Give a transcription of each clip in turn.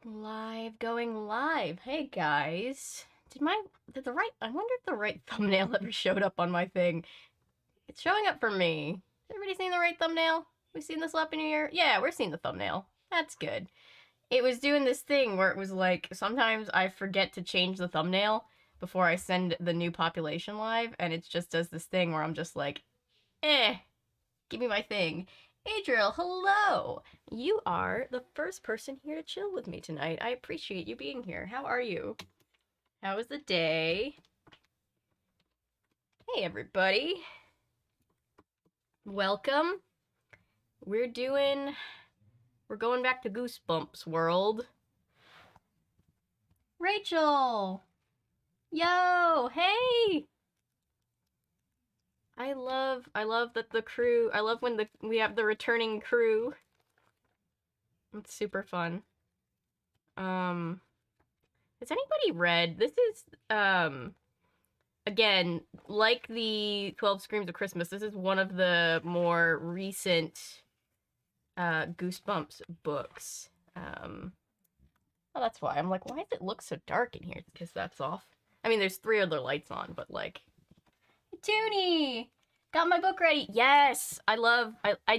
Live, going live. Hey guys. I wonder if the right thumbnail ever showed up on my thing. It's showing up for me. Has everybody seen the right thumbnail? We seen the Slappy New Year? Yeah, we're seeing the thumbnail. That's good. It was doing this thing where it was like, sometimes I forget to change the thumbnail before I send the new population live, and it just does this thing where I'm just like, give me my thing. Adriel, hello! You are the first person here to chill with me tonight. I appreciate you being here. How are you? How was the day? Hey, everybody. Welcome. We're going back to Goosebumps world. Rachel! Yo! Hey! I love that the crew, I love when we have the returning crew. It's super fun. Has anybody read, this is, again, like the 12 Screams of Christmas, this is one of the more recent, Goosebumps books. Oh, that's why. I'm like, why does it look so dark in here? Because that's off. I mean, there's 3 other lights on, but like, Toonie! Got my book ready. Yes! I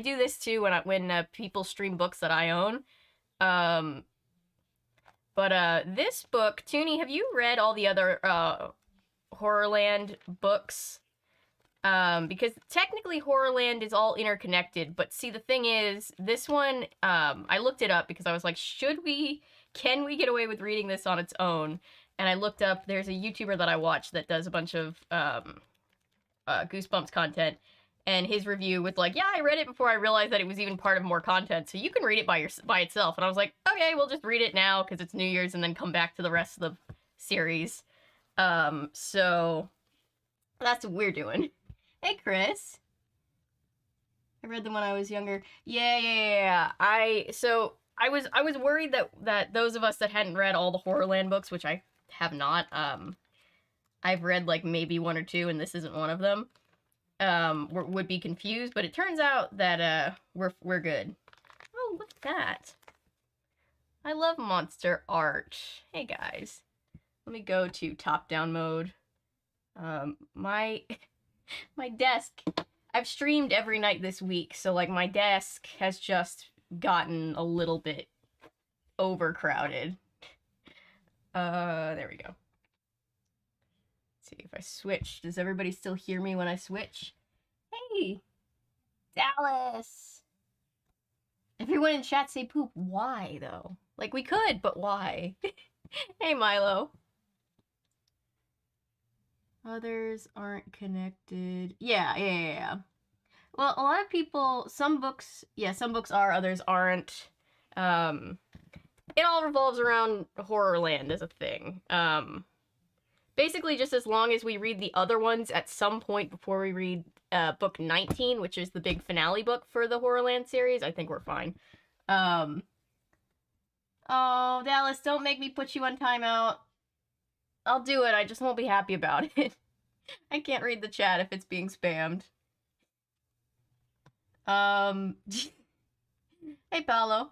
do this too when people stream books that I own. But this book, Toonie, have you read all the other, HorrorLand books? Because technically HorrorLand is all interconnected, but see, the thing is, this one, I looked it up because I was like, can we get away with reading this on its own? And I looked up, there's a YouTuber that I watch that does a bunch of, Goosebumps content, and his review was like, yeah, I read it before I realized that it was even part of more content, so you can read it by itself. And I was like, okay, we'll just read it now because it's New Year's and then come back to the rest of the series. So that's what we're doing. Hey, Chris. I read them when I was younger. Yeah. I was worried that those of us that hadn't read all the Horrorland books, which I have not, I've read like maybe 1 or 2, and this isn't one of them, would be confused, but it turns out that we're good. Oh, look at that. I love monster art. Hey guys. Let me go to top-down mode. My desk, I've streamed every night this week, so like my desk has just gotten a little bit overcrowded. There we go. Let's see if I switch. Does everybody still hear me when I switch? Hey, Dallas. Everyone in chat say poop. Why though? Like we could, but why? Hey, Milo. Others aren't connected. Yeah. Well, a lot of people, some books are, others aren't. It all revolves around Horrorland as a thing. Basically, just as long as we read the other ones at some point before we read book 19, which is the big finale book for the Horrorland series, I think we're fine. Oh, Dallas, don't make me put you on timeout. I'll do it, I just won't be happy about it. I can't read the chat if it's being spammed. Hey, Paolo.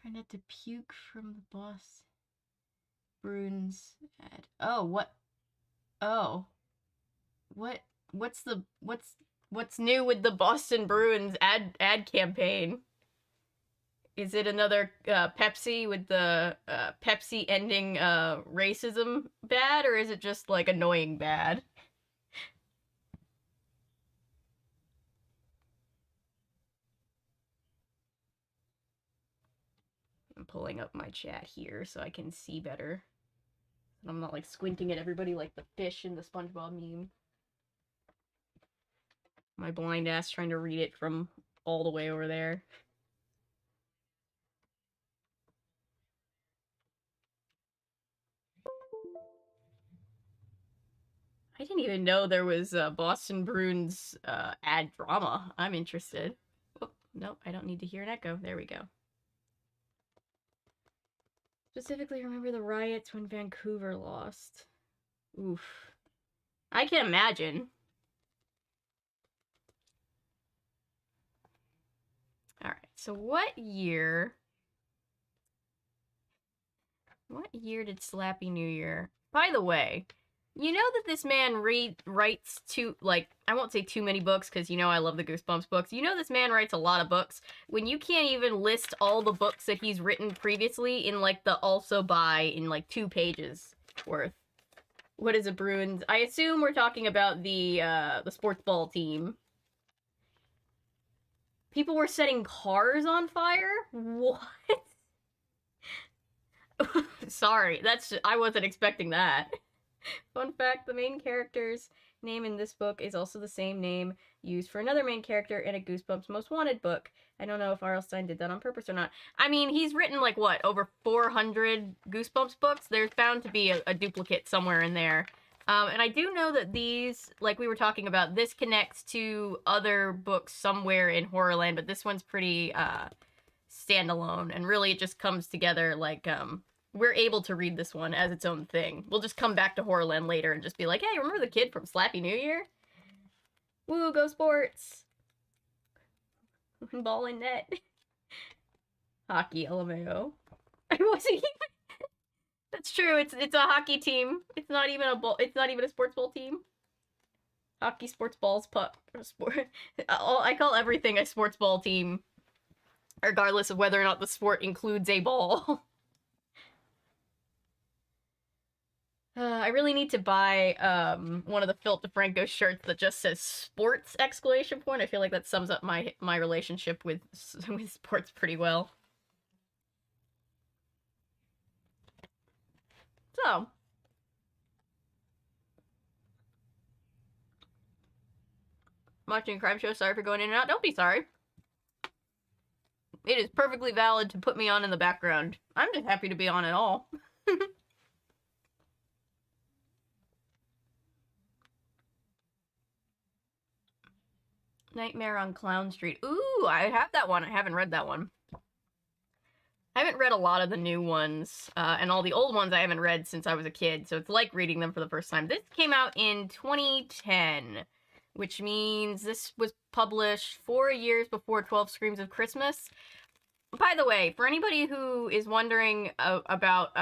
Try not to puke from the boss. Bruins ad. Oh, what? Oh. What's new with the Boston Bruins ad campaign? Is it another Pepsi with the Pepsi ending racism bad, or is it just like annoying bad? I'm pulling up my chat here so I can see better. And I'm not like squinting at everybody like the fish in the SpongeBob meme. My blind ass trying to read it from all the way over there. I didn't even know there was Boston Bruins ad drama. I'm interested. Oh, nope, I don't need to hear an echo. There we go. Specifically remember the riots when Vancouver lost. Oof. I can imagine. So what year did Slappy New Year? By the way, you know that this man writes I won't say too many books, because you know I love the Goosebumps books. You know this man writes a lot of books. When you can't even list all the books that he's written previously in, like, the also by in, like, 2 pages worth. What is a Bruins? I assume we're talking about the sports ball team. People were setting cars on fire? What? Sorry, I wasn't expecting that. Fun fact, the main character's name in this book is also the same name used for another main character in a Goosebumps Most Wanted book. I don't know if R.L. Stine did that on purpose or not. I mean, he's written, like, what, over 400 Goosebumps books? There's bound to be a duplicate somewhere in there. And I do know that these, like we were talking about, this connects to other books somewhere in Horrorland, but this one's pretty, standalone, and really it just comes together, like, we're able to read this one as its own thing. We'll just come back to Horrorland later and just be like, hey, remember the kid from Slappy New Year? Woo, go sports! Ball and net. Hockey, LMAO. I wasn't even... That's true, it's a hockey team. It's not even a sports ball team. Hockey, sports balls, puck. I call everything a sports ball team, regardless of whether or not the sport includes a ball. I really need to buy one of the Philip DeFranco shirts that just says sports ! I feel like that sums up my relationship with sports pretty well. So, watching a crime show, sorry for going in and out. Don't be sorry. It is perfectly valid to put me on in the background. I'm just happy to be on at all. Nightmare on Clown Street. Ooh, I have that one. I haven't read that one. I haven't read a lot of the new ones, and all the old ones I haven't read since I was a kid, so it's like reading them for the first time. This came out in 2010, which means this was published 4 years before 12 Screams of Christmas. By the way, for anybody who is wondering about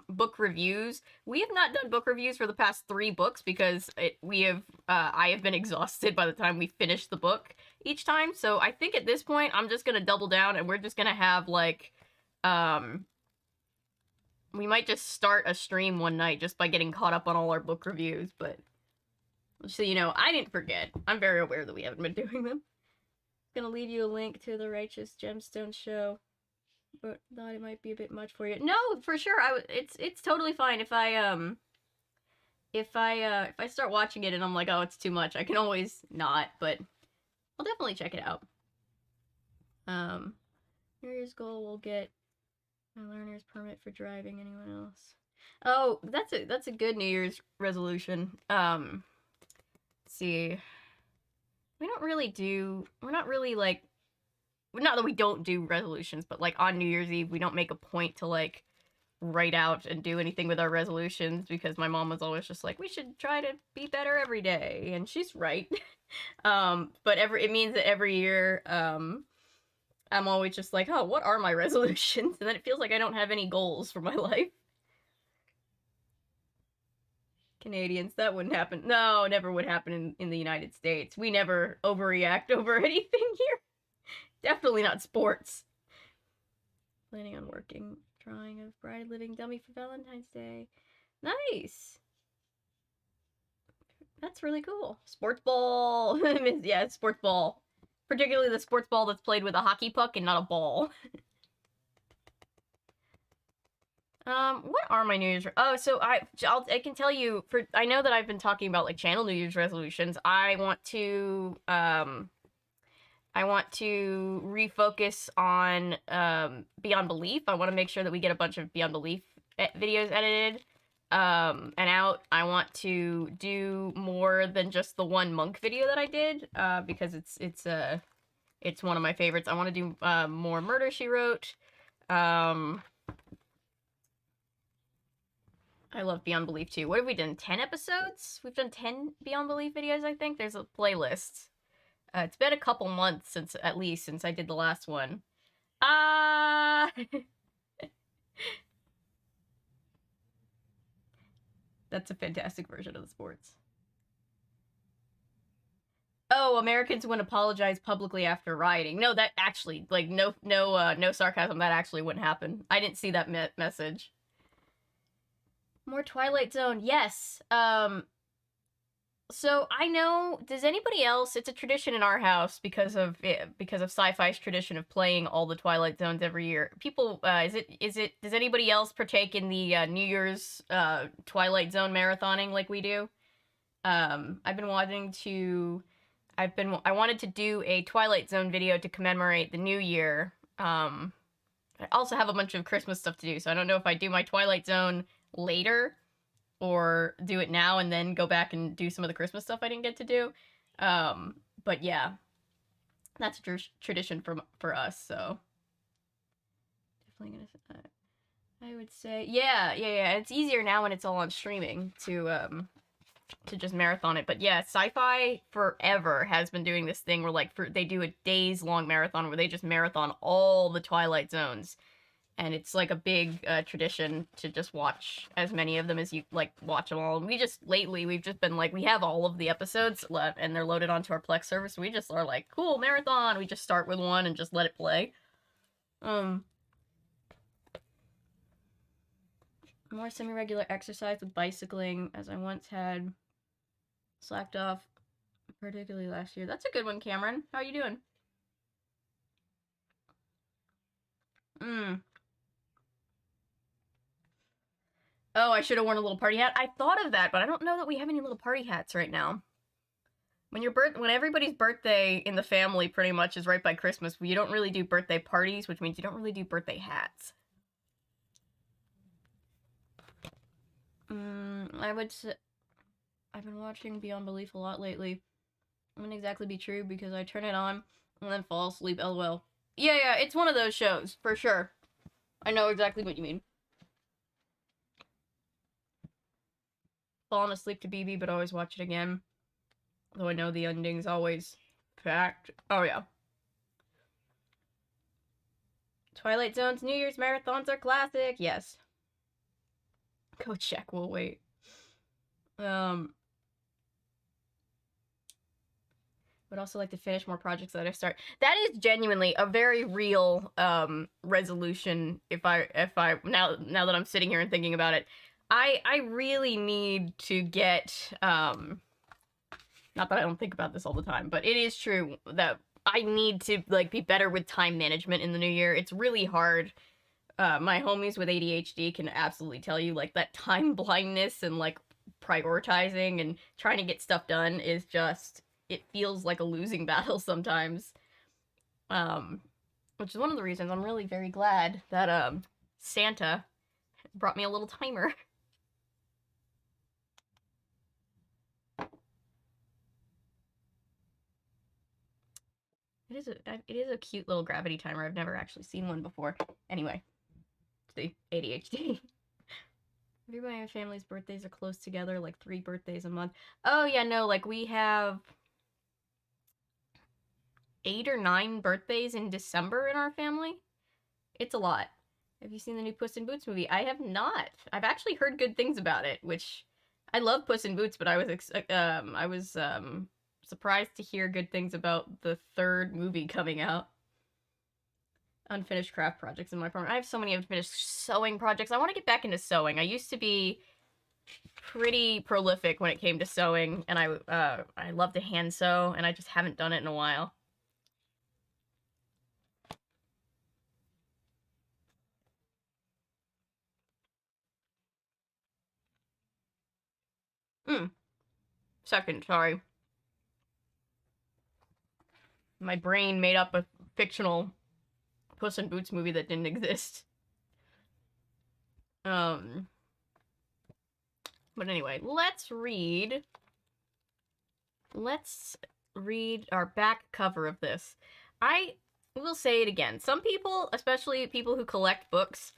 book reviews, we have not done book reviews for the past 3 books because I have been exhausted by the time we finish the book each time. So I think at this point, I'm just going to double down and we're just going to have, like, we might just start a stream one night just by getting caught up on all our book reviews, but so you know, I didn't forget. I'm very aware that we haven't been doing them. I'm gonna leave you a link to the Righteous Gemstone show, but thought it might be a bit much for you. No, for sure. It's totally fine if I start watching it and I'm like, oh, it's too much. I can always not, but I'll definitely check it out. New Year's goal will get my learner's permit for driving. Anyone else? Oh, that's a good New Year's resolution. Let's see. We're not really like, not that we don't do resolutions, but like on New Year's Eve, we don't make a point to like write out and do anything with our resolutions because my mom was always just like, we should try to be better every day. And she's right. But it means that every year, I'm always just like, oh, what are my resolutions? And then it feels like I don't have any goals for my life. Canadians, that wouldn't happen. No, never would happen in the United States. We never overreact over anything here. Definitely not sports. Planning on drawing of Bride Living Dummy for Valentine's Day. Nice. That's really cool. Sports ball. Yeah, sports ball. Particularly the sports ball that's played with a hockey puck and not a ball. What are my New Year's... Oh, so I can tell you, I know that I've been talking about, like, channel New Year's resolutions. I want to refocus on, Beyond Belief. I want to make sure that we get a bunch of Beyond Belief videos edited, and out. I want to do more than just the one monk video that I did, because it's one of my favorites. I want to do, more Murder, She Wrote. I love Beyond Belief too. What have we done? 10 episodes? We've done 10 Beyond Belief videos, I think. There's a playlist. It's been a couple months since I did the last one. Ah! That's a fantastic version of the sports. Oh, Americans wouldn't apologize publicly after rioting. No, that actually, like, no sarcasm. That actually wouldn't happen. I didn't see that message. More Twilight Zone, yes. So I know. Does anybody else? It's a tradition in our house because of Sci-Fi's tradition of playing all the Twilight Zones every year. People, is it? Does anybody else partake in the New Year's Twilight Zone marathoning like we do? I've been wanting to. I wanted to do a Twilight Zone video to commemorate the New Year. I also have a bunch of Christmas stuff to do, so I don't know if I do my Twilight Zone later or do it now and then go back and do some of the Christmas stuff I didn't get to do. But yeah, that's a tradition for us, so definitely gonna. I would say, yeah. It's easier now when it's all on streaming to just marathon it. But yeah, Sci-Fi forever has been doing this thing where like they do a days-long marathon where they just marathon all the Twilight Zones. And it's like a big tradition to just watch as many of them as you like watch them all. And we've just been like, we have all of the episodes and they're loaded onto our Plex server. So we just are like, cool, marathon. We just start with one and just let it play. More semi-regular exercise with bicycling as I once had slacked off, particularly last year. That's a good one, Cameron. How are you doing? Oh, I should have worn a little party hat. I thought of that, but I don't know that we have any little party hats right now. When everybody's birthday in the family pretty much is right by Christmas, you don't really do birthday parties, which means you don't really do birthday hats. I would say I've been watching Beyond Belief a lot lately. It wouldn't exactly be true because I turn it on and then fall asleep, lol. Yeah, it's one of those shows, for sure. I know exactly what you mean. Fallen asleep to BB, but always watch it again. Though I know the ending's always fact. Oh, yeah. Twilight Zone's New Year's marathons are classic. Yes. Go check, we'll wait. Would also like to finish more projects that I start. That is genuinely a very real resolution. If I now that I'm sitting here and thinking about it, I really need to get not that I don't think about this all the time, but it is true that I need to like be better with time management in the new year. It's really hard. My homies with ADHD can absolutely tell you like that time blindness and like prioritizing and trying to get stuff done is just, it feels like a losing battle sometimes. Which is one of the reasons I'm really very glad that Santa brought me a little timer. It is a cute little gravity timer. I've never actually seen one before. Anyway, see, ADHD. Everybody in my family's birthdays are close together, like 3 birthdays a month. Oh yeah, no, like we have 8 or 9 birthdays in December in our family. It's a lot. Have you seen the new Puss in Boots movie? I have not. I've actually heard good things about it, which I love Puss in Boots, but I was surprised to hear good things about the 3rd movie coming out. Unfinished craft projects in my apartment. I have so many unfinished sewing projects. I want to get back into sewing. I used to be pretty prolific when it came to sewing, and I love to hand sew, and I just haven't done it in a while. Second, sorry. My brain made up a fictional Puss in Boots movie that didn't exist. But anyway, let's read our back cover of this. I will say it again. Some people, especially people who collect books,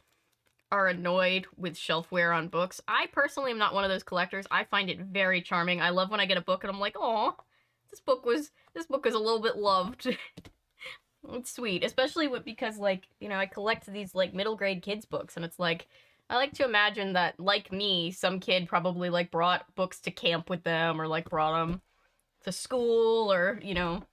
are annoyed with shelfware on books. I personally am not one of those collectors. I find it very charming. I love when I get a book and I'm like, oh, this book is a little bit loved. It's sweet, especially because, like, you know, I collect these, like, middle grade kids' books, and it's like, I like to imagine that, like me, some kid probably, like, brought books to camp with them, or, like, brought them to school, or, you know.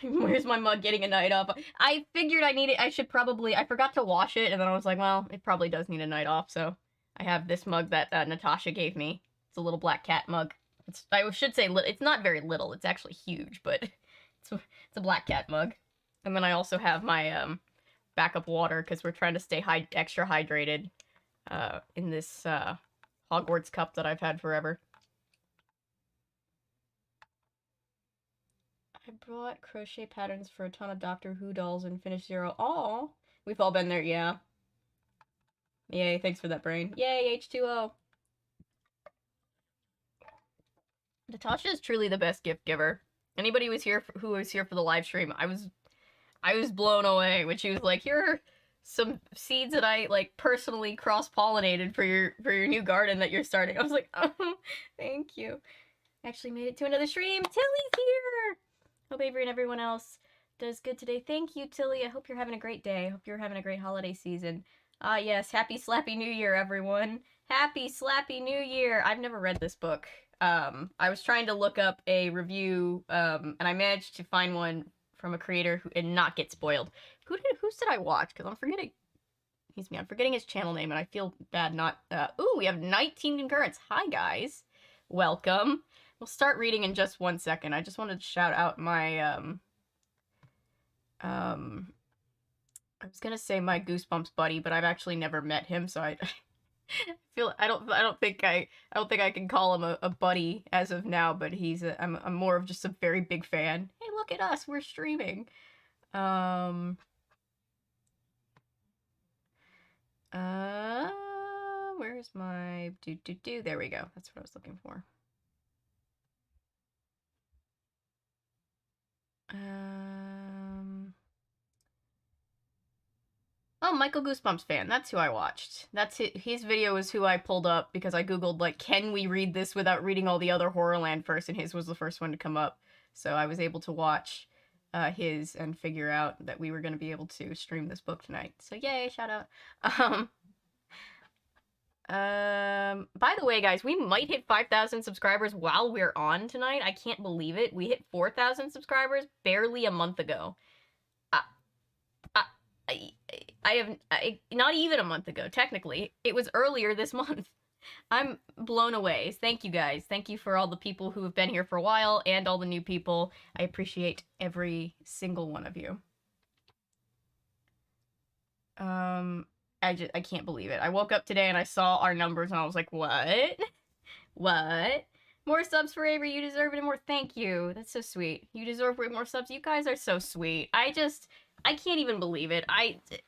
Where's my mug getting a night off? I figured I forgot to wash it, and then I was like, well, it probably does need a night off, so I have this mug that Natasha gave me. It's a little black cat mug. I should say, it's not very little, it's actually huge, but it's a black cat mug. And then I also have my backup water, because we're trying to stay extra hydrated in this Hogwarts cup that I've had forever. I brought crochet patterns for a ton of Doctor Who dolls and finished 0. Oh, we've all been there, yeah. Yay, thanks for that, brain. Yay, H2O. Natasha is truly the best gift giver. Anybody who was here for the live stream, I was blown away when she was like, here are some seeds that I, like, personally cross-pollinated for your new garden that you're starting. I was like, oh, thank you. Actually made it to another stream. Tilly's here! Hope Avery and everyone else does good today. Thank you, Tilly. I hope you're having a great day. I hope you're having a great holiday season. Yes, happy Slappy New Year, everyone. Happy Slappy New Year. I've never read this book. I was trying to look up a review, and I managed to find one from a creator and not get spoiled. Whose did I watch? Because I'm forgetting his channel name, and I feel bad not, ooh, we have 19 concurrents. Hi, guys. Welcome. We'll start reading in just 1 second. I just wanted to shout out my, I was gonna say my Goosebumps buddy, but I've actually never met him, so I don't think I can call him a buddy as of now, but I'm more of just a very big fan. Hey, look at us, we're streaming. Where's my there we go. That's what I was looking for. Oh, Michael Goosebumps fan. That's who I watched. That's his video is who I pulled up because I googled, like, can we read this without reading all the other HorrorLand first, and his was the first one to come up. So I was able to watch his and figure out that we were going to be able to stream this book tonight. So yay, shout out. By the way, guys, we might hit 5,000 subscribers while we're on tonight. I can't believe it. We hit 4,000 subscribers barely a month ago. Not even a month ago, technically. It was earlier this month. I'm blown away. Thank you, guys. Thank you for all the people who have been here for a while and all the new people. I appreciate every single one of you. I can't believe it. I woke up today and I saw our numbers and I was like, what? What? More subs for Avery. You deserve it and more. Thank you. That's so sweet. You deserve way more subs. You guys are so sweet. I can't even believe it.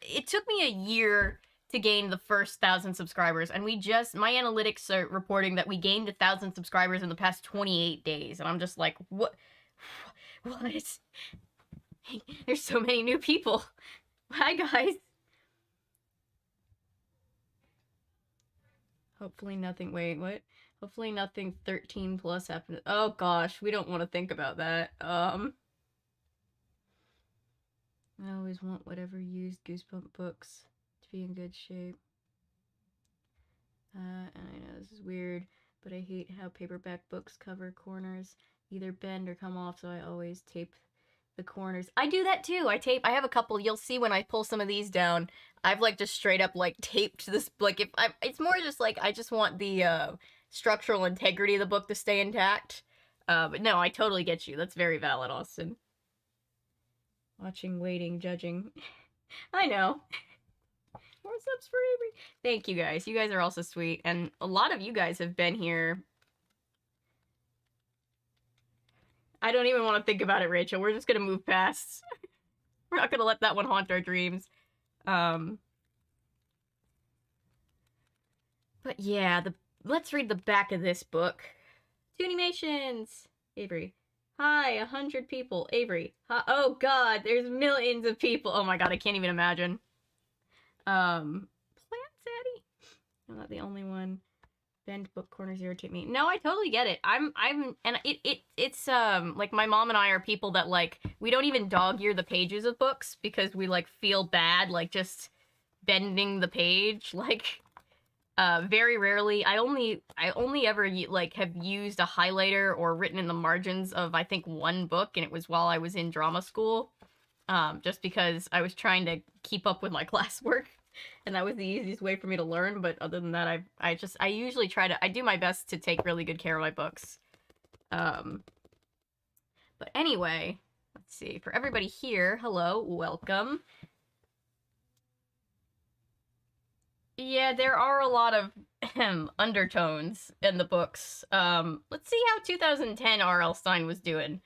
It took me a year to gain the first 1,000 subscribers, and my analytics are reporting that we gained 1,000 subscribers in the past 28 days, and I'm just like, what? There's so many new people. Hi, guys. Hopefully nothing, wait, what? Hopefully nothing 13 plus happened. Oh gosh, we don't want to think about that. I always want whatever used Goosebump books to be in good shape. And I know this is weird, but I hate how paperback books cover corners either bend or come off, so I always tape the corners. I do that too. I have a couple. You'll see when I pull some of these down, I've like just straight up like taped this, like it's more just like I just want the structural integrity of the book to stay intact. But no, I totally get you. That's very valid, Austin. Watching, waiting, judging. I know. More subs for Avery. Thank you guys. You guys are also sweet. And a lot of you guys have been here. I don't even want to think about it, Rachel. We're just going to move past. We're not going to let that one haunt our dreams. But yeah, let's read the back of this book. Toonimations! Avery. Hi, 100 people. Avery. Hi. Oh god, there's millions of people. Oh my god, I can't even imagine. Plant Zaddy? I'm not the only one. Bend book corners irritate me. No, I totally get it. And it's like my mom and I are people that like we don't even dog ear the pages of books because we like feel bad like just bending the page. Like very rarely. I only ever like have used a highlighter or written in the margins of I think one book, and it was while I was in drama school. Just because I was trying to keep up with my classwork. And that was the easiest way for me to learn, but other than that, I usually I do my best to take really good care of my books. But anyway, let's see, for everybody here, hello, welcome. Yeah, there are a lot of undertones in the books. Let's see how 2010 R.L. Stine was doing.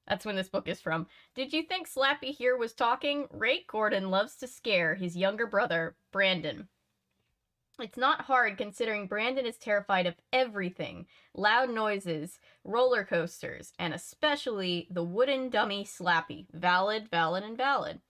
That's when this book is from. Did you think Slappy here was talking? Ray Gordon loves to scare his younger brother, Brandon. It's not hard considering Brandon is terrified of everything. Loud noises, roller coasters, and especially the wooden dummy Slappy. Valid, valid, and valid.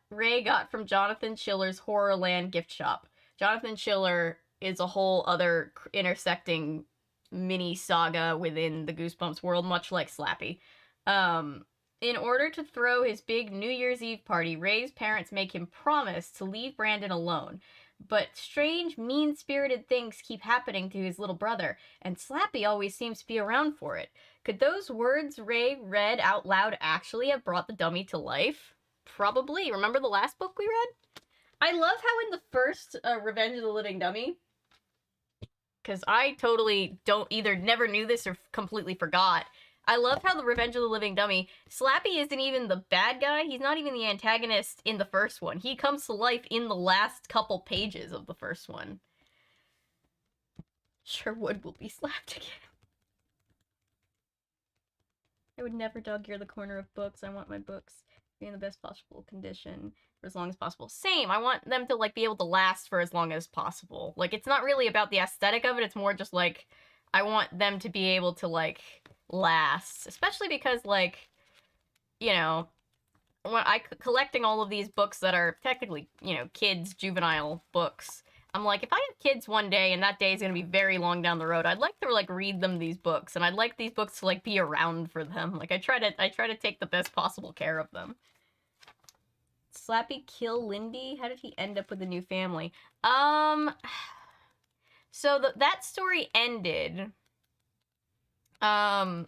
Ray got from Jonathan Schiller's HorrorLand gift shop. Jonathan Schiller is a whole other intersecting mini saga within the Goosebumps world, much like Slappy. In order to throw his big New Year's Eve party, Ray's parents make him promise to leave Brandon alone. But strange, mean-spirited things keep happening to his little brother, and Slappy always seems to be around for it. Could those words Ray read out loud actually have brought the dummy to life? Probably. Remember the last book we read? I love how in the first Revenge of the Living Dummy, because I totally never knew this or completely forgot. I love how the Revenge of the Living Dummy, Slappy isn't even the bad guy. He's not even the antagonist in the first one. He comes to life in the last couple pages of the first one. Sherwood will be slapped again. I would never dog ear the corner of books. I want my books to be in the best possible condition for as long as possible. Same. I want them to like be able to last for as long as possible. Like it's not really about the aesthetic of it. It's more just like I want them to be able to like last, especially because like, you know, when collecting all of these books that are technically, you know, kids, juvenile books, I'm like, if I have kids one day and that day is going to be very long down the road, I'd like to like read them these books, and I'd like these books to like be around for them. Like I try to take the best possible care of them. Slappy kill Lindy? How did he end up with a new family? So that story ended. I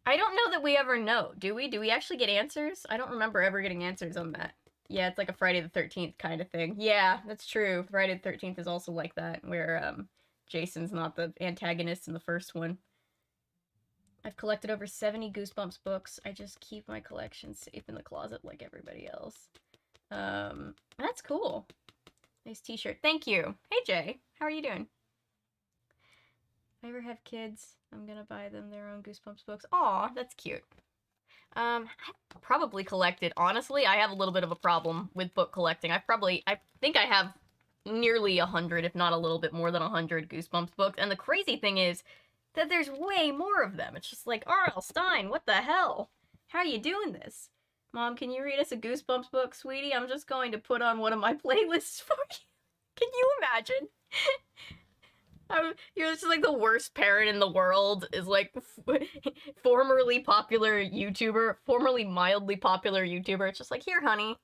don't know that we ever know. Do we? Do we actually get answers? I don't remember ever getting answers on that. Yeah, it's like a Friday the 13th kind of thing. Yeah, that's true. Friday the 13th is also like that, where Jason's not the antagonist in the first one. I've collected over 70 Goosebumps books. I just keep my collection safe in the closet like everybody else. That's cool. Nice t-shirt. Thank you. Hey, Jay. How are you doing? If I ever have kids, I'm gonna buy them their own Goosebumps books. Aw, that's cute. I've probably collected, honestly, I have a little bit of a problem with book collecting. I think I have nearly 100, if not a little bit more than 100 Goosebumps books. And the crazy thing is that there's way more of them. It's just like, R.L. Stine, what the hell? How are you doing this? Mom, can you read us a Goosebumps book, sweetie? I'm just going to put on one of my playlists for you. Can you imagine? You're just like the worst parent in the world, is like formerly popular YouTuber, formerly mildly popular YouTuber. It's just like, here, honey.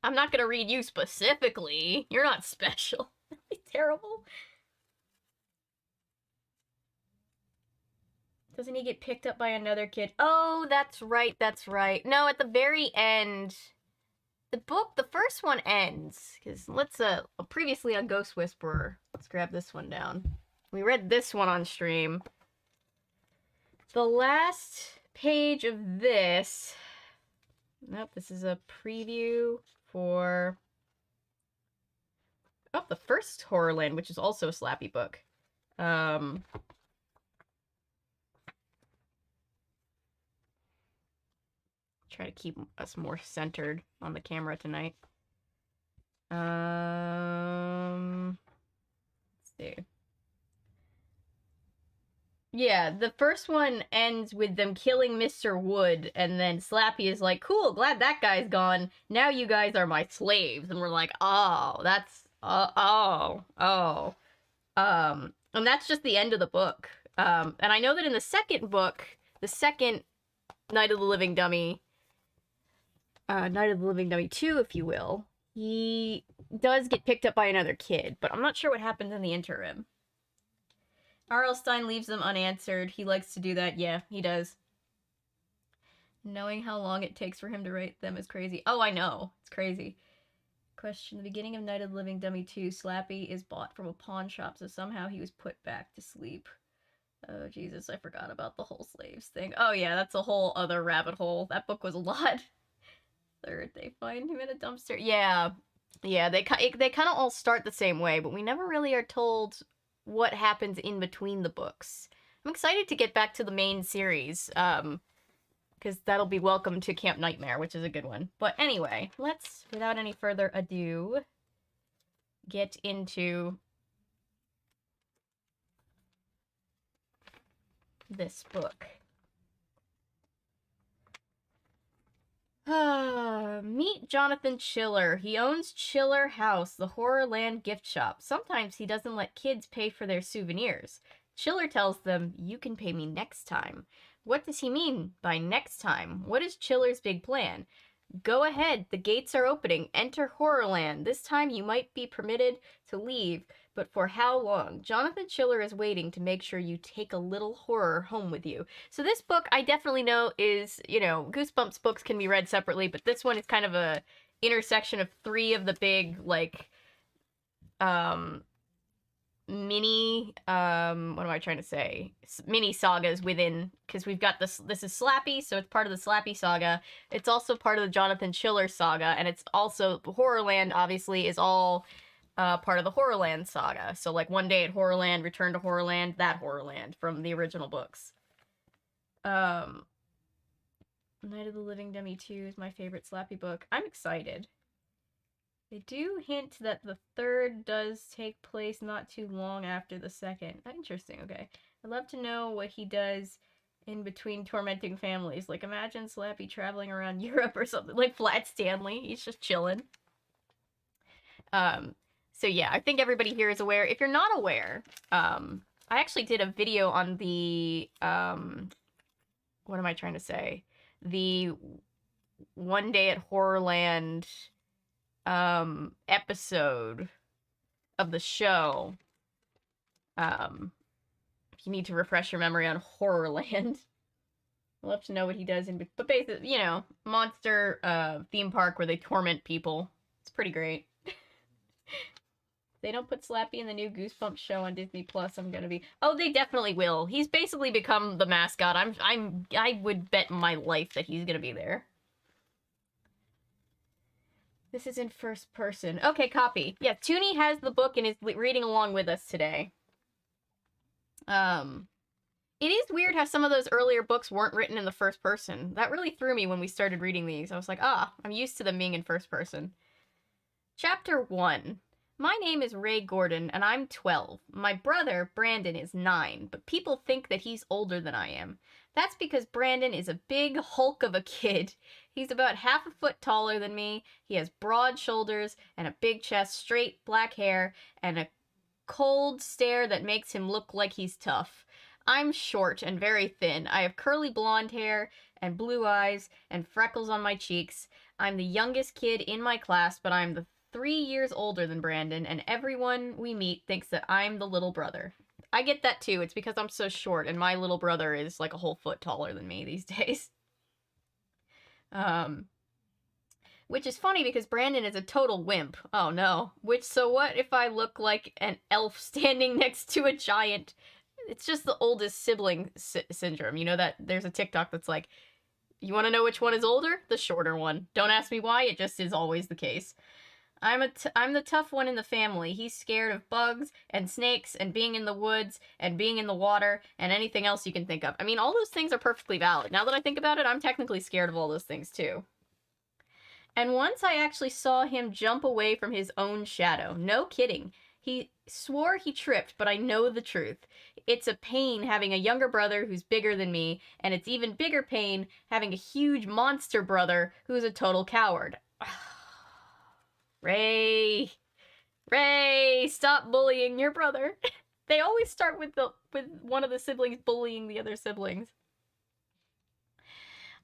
I'm not gonna read you specifically. You're not special. That'd be terrible. Doesn't he get picked up by another kid? Oh, that's right, that's right. No, at the very end, the first one ends, because let's, previously on Ghost Whisperer, let's grab this one down. We read this one on stream. The last page of this, nope, this is a preview for, oh, the first HorrorLand, which is also a Slappy book. Try to keep us more centered on the camera tonight. Let's see. Yeah, the first one ends with them killing Mr. Wood, and then Slappy is like, cool, glad that guy's gone. Now you guys are my slaves. And we're like, oh, that's, and that's just the end of the book. And I know that in the second book, the second Night of the Living Dummy, Night of the Living Dummy 2, if you will, he does get picked up by another kid, but I'm not sure what happens in the interim. R.L. Stine leaves them unanswered. He likes to do that. Yeah, he does. Knowing how long it takes for him to write them is crazy. Oh, I know. It's crazy. Question. The beginning of Night of the Living Dummy 2, Slappy is bought from a pawn shop, so somehow he was put back to sleep. Oh, Jesus, I forgot about the whole slaves thing. Oh, yeah, that's a whole other rabbit hole. That book was a lot. Third, they find him in a dumpster. Yeah. Yeah, they kind of all start the same way, but we never really are told what happens in between the books. I'm excited to get back to the main series, because that'll be Welcome to Camp Nightmare, which is a good one. But anyway, let's, without any further ado, get into this book. Meet Jonathan Chiller. He owns Chiller House, the HorrorLand gift shop. Sometimes he doesn't let kids pay for their souvenirs. Chiller tells them, you can pay me next time. What does he mean by next time? What is Chiller's big plan? Go ahead, the gates are opening. Enter HorrorLand. This time you might be permitted to leave, but for how long? Jonathan Chiller is waiting to make sure you take a little horror home with you. So this book, I definitely know is, you know, Goosebumps books can be read separately, but this one is kind of a intersection of three of the big, like, mini, what am I trying to say? Mini sagas within, because we've got this is Slappy, so it's part of the Slappy saga. It's also part of the Jonathan Chiller saga, and it's also, HorrorLand, obviously, is all part of the HorrorLand saga. So, like, One Day at HorrorLand, Return to HorrorLand, that HorrorLand from the original books. Night of the Living Dummy 2 is my favorite Slappy book. I'm excited. They do hint that the third does take place not too long after the second. Interesting, okay. I'd love to know what he does in between tormenting families. Like, imagine Slappy traveling around Europe or something. Like Flat Stanley. He's just chilling. So yeah, I think everybody here is aware. If you're not aware, I actually did a video on the, what am I trying to say? The One Day at HorrorLand episode of the show. If you need to refresh your memory on HorrorLand, I'd love to know what he does but basically, you know, monster theme park where they torment people. It's pretty great. They don't put Slappy in the new Goosebumps show on Disney Plus, I'm gonna be... Oh, they definitely will. He's basically become the mascot. I would bet my life that he's gonna be there. This is in first person. Okay, copy. Yeah, Toonie has the book and is reading along with us today. It is weird how some of those earlier books weren't written in the first person. That really threw me when we started reading these. I was like, I'm used to them being in first person. Chapter 1. My name is Ray Gordon, and I'm 12. My brother, Brandon, is 9, but people think that he's older than I am. That's because Brandon is a big hulk of a kid. He's about half a foot taller than me. He has broad shoulders and a big chest, straight black hair, and a cold stare that makes him look like he's tough. I'm short and very thin. I have curly blonde hair and blue eyes and freckles on my cheeks. I'm the youngest kid in my class, but I'm the 3 years older than Brandon, and everyone we meet thinks that I'm the little brother. I get that too. It's because I'm so short, and my little brother is like a whole foot taller than me these days. Which is funny because Brandon is a total wimp. Oh no. So what if I look like an elf standing next to a giant? It's just the oldest sibling syndrome. You know that there's a TikTok that's like, you want to know which one is older? The shorter one. Don't ask me why, it just is always the case. I'm the tough one in the family. He's scared of bugs and snakes and being in the woods and being in the water and anything else you can think of. I mean, all those things are perfectly valid. Now that I think about it, I'm technically scared of all those things too. And once I actually saw him jump away from his own shadow. No kidding. He swore he tripped, but I know the truth. It's a pain having a younger brother who's bigger than me, and it's even bigger pain having a huge monster brother who's a total coward. Ray, stop bullying your brother. They always start with one of the siblings bullying the other siblings.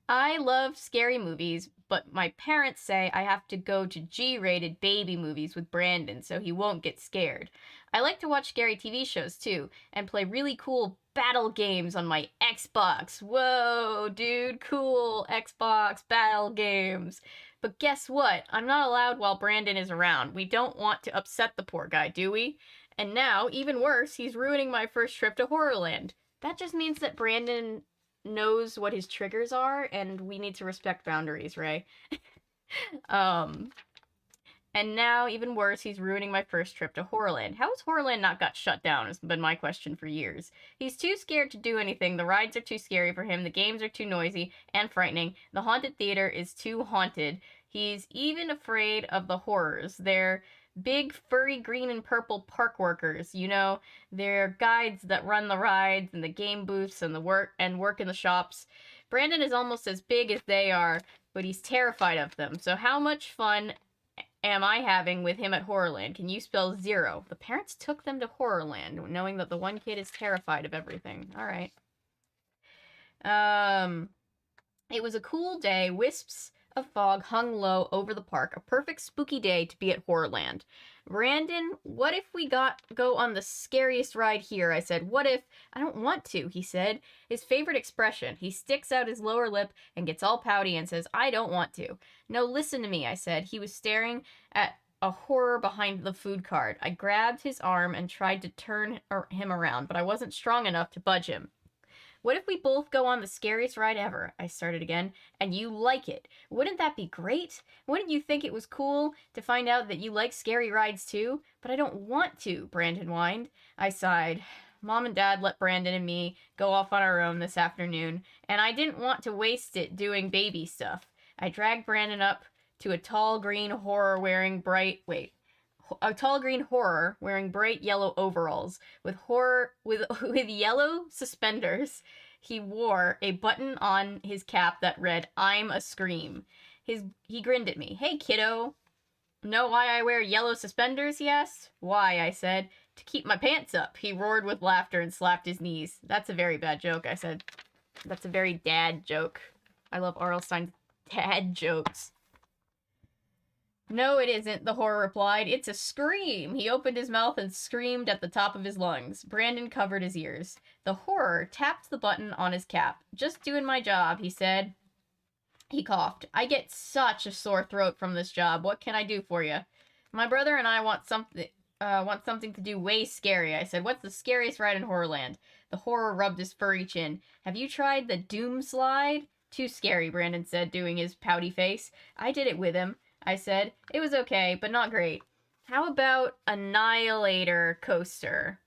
I love scary movies, but my parents say I have to go to G-rated baby movies with Brandon so he won't get scared. I like to watch scary TV shows too, and play really cool battle games on my Xbox. Whoa, dude, cool Xbox battle games. But guess what? I'm not allowed while Brandon is around. We don't want to upset the poor guy, do we? And now, even worse, he's ruining my first trip to Horrorland. That just means that Brandon knows what his triggers are, and we need to respect boundaries, Ray. And now, even worse, he's ruining my first trip to Horrorland. How has Horrorland not got shut down has been my question for years. He's too scared to do anything, the rides are too scary for him, the games are too noisy and frightening, the haunted theater is too haunted. He's even afraid of the horrors. They're big, furry, green, and purple park workers, you know? They're guides that run the rides and the game booths and work in the shops. Brandon is almost as big as they are, but he's terrified of them. So how much fun am I having with him at Horrorland? Can you spell 0? The parents took them to Horrorland, knowing that the one kid is terrified of everything. All right. It was a cool day. Wisps of fog hung low over the park, a perfect spooky day to be at Horrorland. Brandon, what if we go on the scariest ride here? I said. What if? I don't want to, he said. His favorite expression. He sticks out his lower lip and gets all pouty and says, I don't want to. No, listen to me, I said. He was staring at a horror behind the food cart. I grabbed his arm and tried to turn him around, but I wasn't strong enough to budge him. What if we both go on the scariest ride ever? I started again. And you like it. Wouldn't that be great? Wouldn't you think it was cool to find out that you like scary rides too? But I don't want to, Brandon whined. I sighed. Mom and Dad let Brandon and me go off on our own this afternoon, and I didn't want to waste it doing baby stuff. I dragged Brandon up to a tall green horror wearing bright yellow overalls with yellow suspenders. He wore a button on his cap that read, I'm a Scream. He grinned at me. Hey, kiddo. Know why I wear yellow suspenders, he asked. Why, I said. To keep my pants up. He roared with laughter and slapped his knees. That's a very bad joke, I said. That's a very dad joke. I love R.L. Stein's dad jokes. No, it isn't, the horror replied. It's a scream. He opened his mouth and screamed at the top of his lungs. Brandon covered his ears. The horror tapped the button on his cap. Just doing my job, he said. He coughed. I get such a sore throat from this job. What can I do for you? My brother and I want something to do way scary, I said. What's the scariest ride in Horrorland? The horror rubbed his furry chin. Have you tried the Doom Slide? Too scary, Brandon said, doing his pouty face. I did it with him, I said. It was okay, but not great. How about Annihilator Coaster?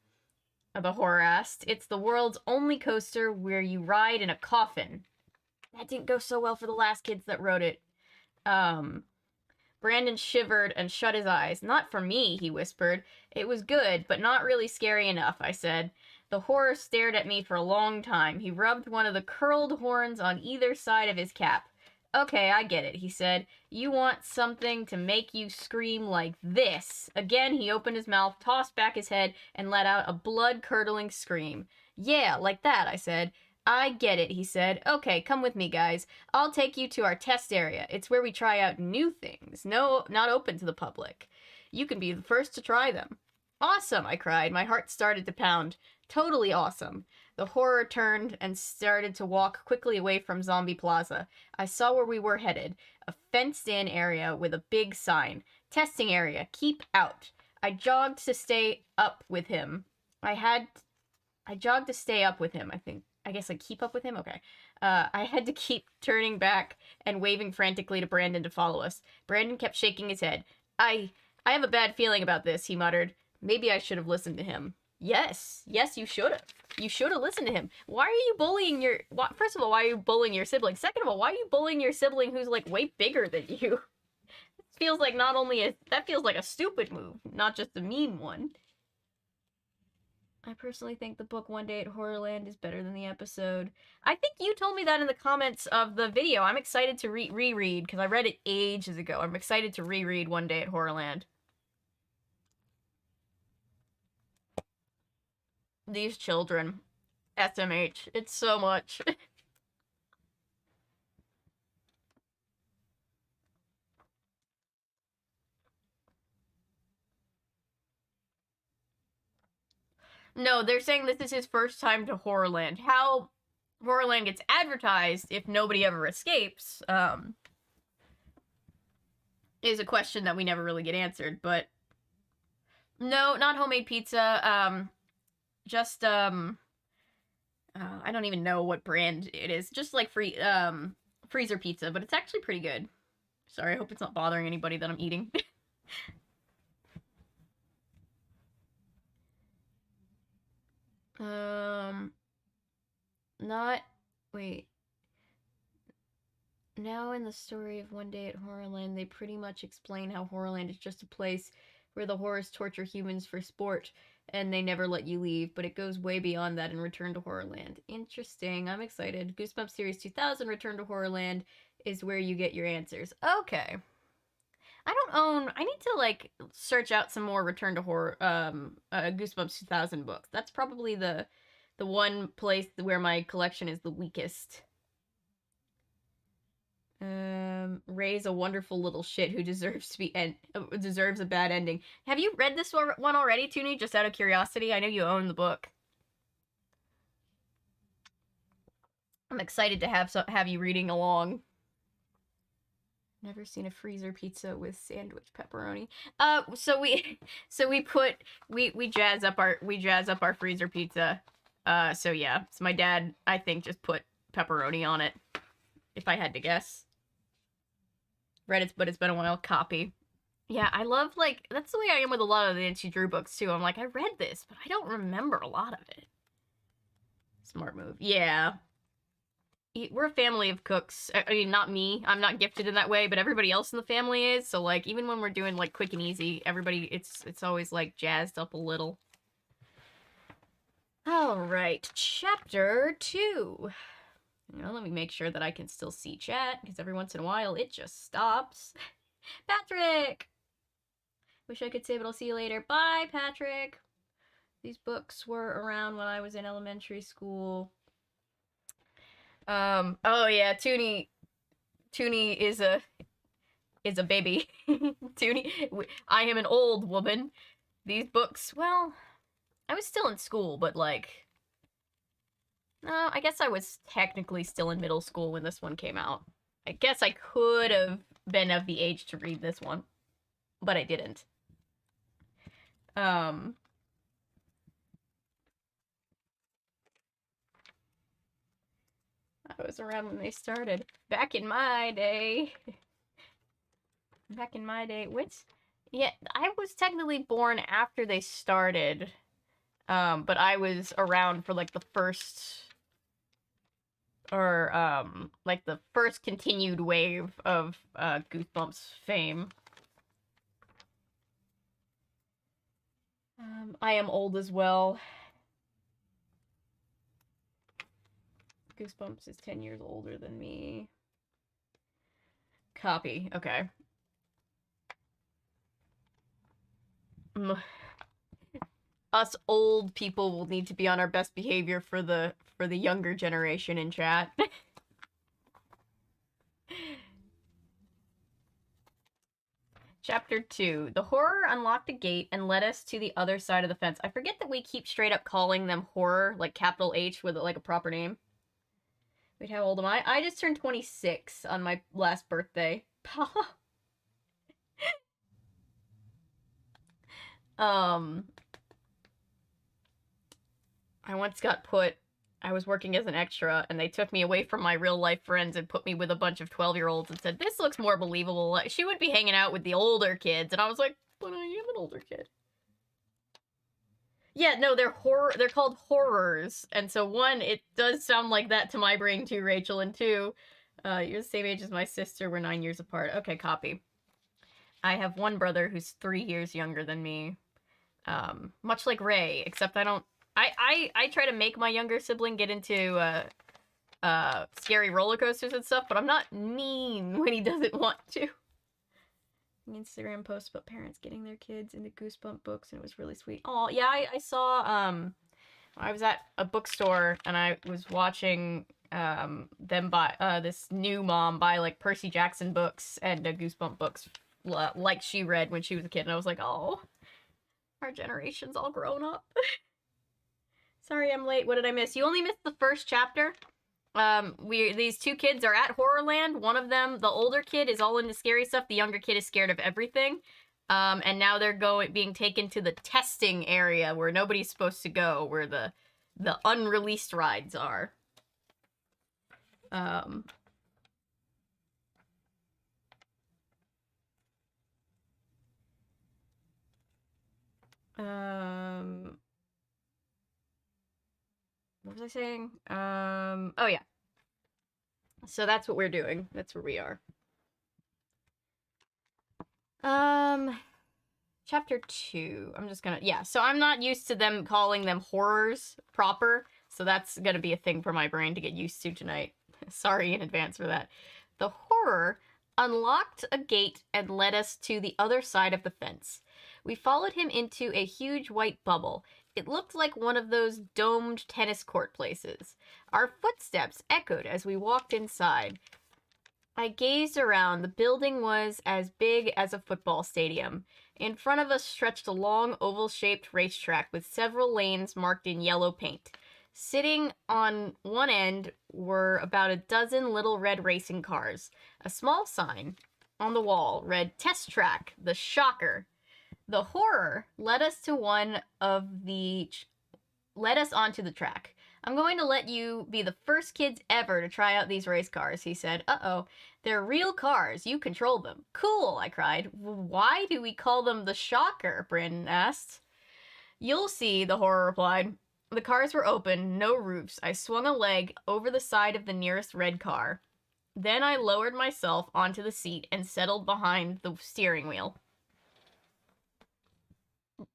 The horror asked. It's the world's only coaster where you ride in a coffin. That didn't go so well for the last kids that rode it. Brandon shivered and shut his eyes. Not for me, he whispered. It was good, but not really scary enough, I said. The horror stared at me for a long time. He rubbed one of the curled horns on either side of his cap. Okay, I get it, he said. You want something to make you scream like this. Again, he opened his mouth, tossed back his head, and let out a blood-curdling scream. Yeah, like that, I said. I get it, he said. Okay, come with me, guys. I'll take you to our test area. It's where we try out new things. No, not open to the public. You can be the first to try them. Awesome, I cried. My heart started to pound. Totally awesome. The horror turned and started to walk quickly away from Zombie Plaza. I saw where we were headed. A fenced-in area with a big sign. Testing area. Keep out. I jogged to stay up with him. I jogged to stay up with him, I think. I guess like keep up with him? Okay. I had to keep turning back and waving frantically to Brandon to follow us. Brandon kept shaking his head. I have a bad feeling about this, he muttered. Maybe I should have listened to him. Yes, you should have. You should have listened to him. Why are you bullying your... First of all, why are you bullying your sibling? Second of all, why are you bullying your sibling who's like way bigger than you? Feels like that feels like a stupid move, not just a mean one. I personally think the book One Day at Horrorland is better than the episode. I think you told me that in the comments of the video. I'm excited to reread because I read it ages ago. I'm excited to reread One Day at Horrorland. These children. SMH. It's so much. No, they're saying this is his first time to Horrorland. How Horrorland gets advertised if nobody ever escapes, is a question that we never really get answered, but no, not homemade pizza, just, I don't even know what brand it is, just like freezer pizza, but it's actually pretty good. Sorry, I hope it's not bothering anybody that I'm eating. Not, wait. Now in the story of One Day at Horrorland, they pretty much explain how Horrorland is just a place where the horrors torture humans for sport, and they never let you leave, but it goes way beyond that in Return to Horrorland. Interesting, I'm excited. Goosebumps Series 2000 Return to Horrorland is where you get your answers. Okay. I need to, like, search out some more Return to Horror, Goosebumps 2000 books. That's probably the one place where my collection is the weakest. Ray's a wonderful little shit who deserves a bad ending. Have you read this one already, Toonie? Just out of curiosity? I know you own the book. I'm excited to have you reading along. Never seen a freezer pizza with sandwich pepperoni. So we jazz up our freezer pizza. So yeah. So my dad, I think, just put pepperoni on it. If I had to guess. Read it, but it's been a while. Copy. Yeah, I love, like, that's the way I am with a lot of the Nancy Drew books, too. I'm like, I read this, but I don't remember a lot of it. Smart move. Yeah. We're a family of cooks. I mean, not me. I'm not gifted in that way, but everybody else in the family is. So, like, even when we're doing, like, quick and easy, everybody, it's always, like, jazzed up a little. Alright, chapter 2. Let me make sure that I can still see chat, because every once in a while it just stops. Patrick! Wish I could say, but I'll see you later. Bye, Patrick! These books were around when I was in elementary school. Oh yeah, Toonie is a baby. Toonie, I am an old woman. These books, well, I was still in school, but like, no, I guess I was technically still in middle school when this one came out. I guess I could have been of the age to read this one, but I didn't. I was around when they started. Back in my day. Yeah, I was technically born after they started. But I was around for, like, the first... like, the first continued wave of, Goosebumps fame. I am old as well. Goosebumps is 10 years older than me. Copy. Okay. Us old people will need to be on our best behavior for the younger generation in chat. Chapter 2. The horror unlocked a gate and led us to the other side of the fence. I forget that we keep straight up calling them horror, like capital H with, like, a proper name. Wait, how old am I? I just turned 26 on my last birthday. I once got I was working as an extra, and they took me away from my real-life friends and put me with a bunch of 12-year-olds and said, this looks more believable. She would be hanging out with the older kids, and I was like, but I am an older kid. Yeah, no, they're called horrors, and so one, it does sound like that to my brain too, Rachel, and two, you're the same age as my sister, we're 9 years apart. Okay, copy. I have one brother who's 3 years younger than me. Much like Ray, except I I try to make my younger sibling get into scary roller coasters and stuff, but I'm not mean when he doesn't want to. Instagram post about parents getting their kids into Goosebump books, and it was really sweet. Oh yeah, I saw I was at a bookstore and I was watching them buy this new mom buy like Percy Jackson books and Goosebump books like she read when she was a kid, and I was like, oh, our generation's all grown up. Sorry I'm late. What did I miss? You only missed the first chapter. These two kids are at Horrorland. One of them, the older kid, is all into scary stuff. The younger kid is scared of everything. And now they're being taken to the testing area where nobody's supposed to go, where the unreleased rides are. What was I saying? Oh yeah. So that's what we're doing. That's where we are. Chapter 2. I'm just gonna, yeah, so I'm not used to them calling them horrors proper, so that's gonna be a thing for my brain to get used to tonight. Sorry in advance for that. The horror unlocked a gate and led us to the other side of the fence. We followed him into a huge white bubble. It looked like one of those domed tennis court places. Our footsteps echoed as we walked inside. I gazed around. The building was as big as a football stadium. In front of us stretched a long, oval-shaped racetrack with several lanes marked in yellow paint. Sitting on one end were about a dozen little red racing cars. A small sign on the wall read, "Test Track, the Shocker." The horror led us onto the track. "I'm going to let you be the first kids ever to try out these race cars," he said. Uh-oh. "They're real cars. You control them." "Cool," I cried. "Why do we call them the Shocker?" Brandon asked. "You'll see," the horror replied. The cars were open, no roofs. I swung a leg over the side of the nearest red car. Then I lowered myself onto the seat and settled behind the steering wheel.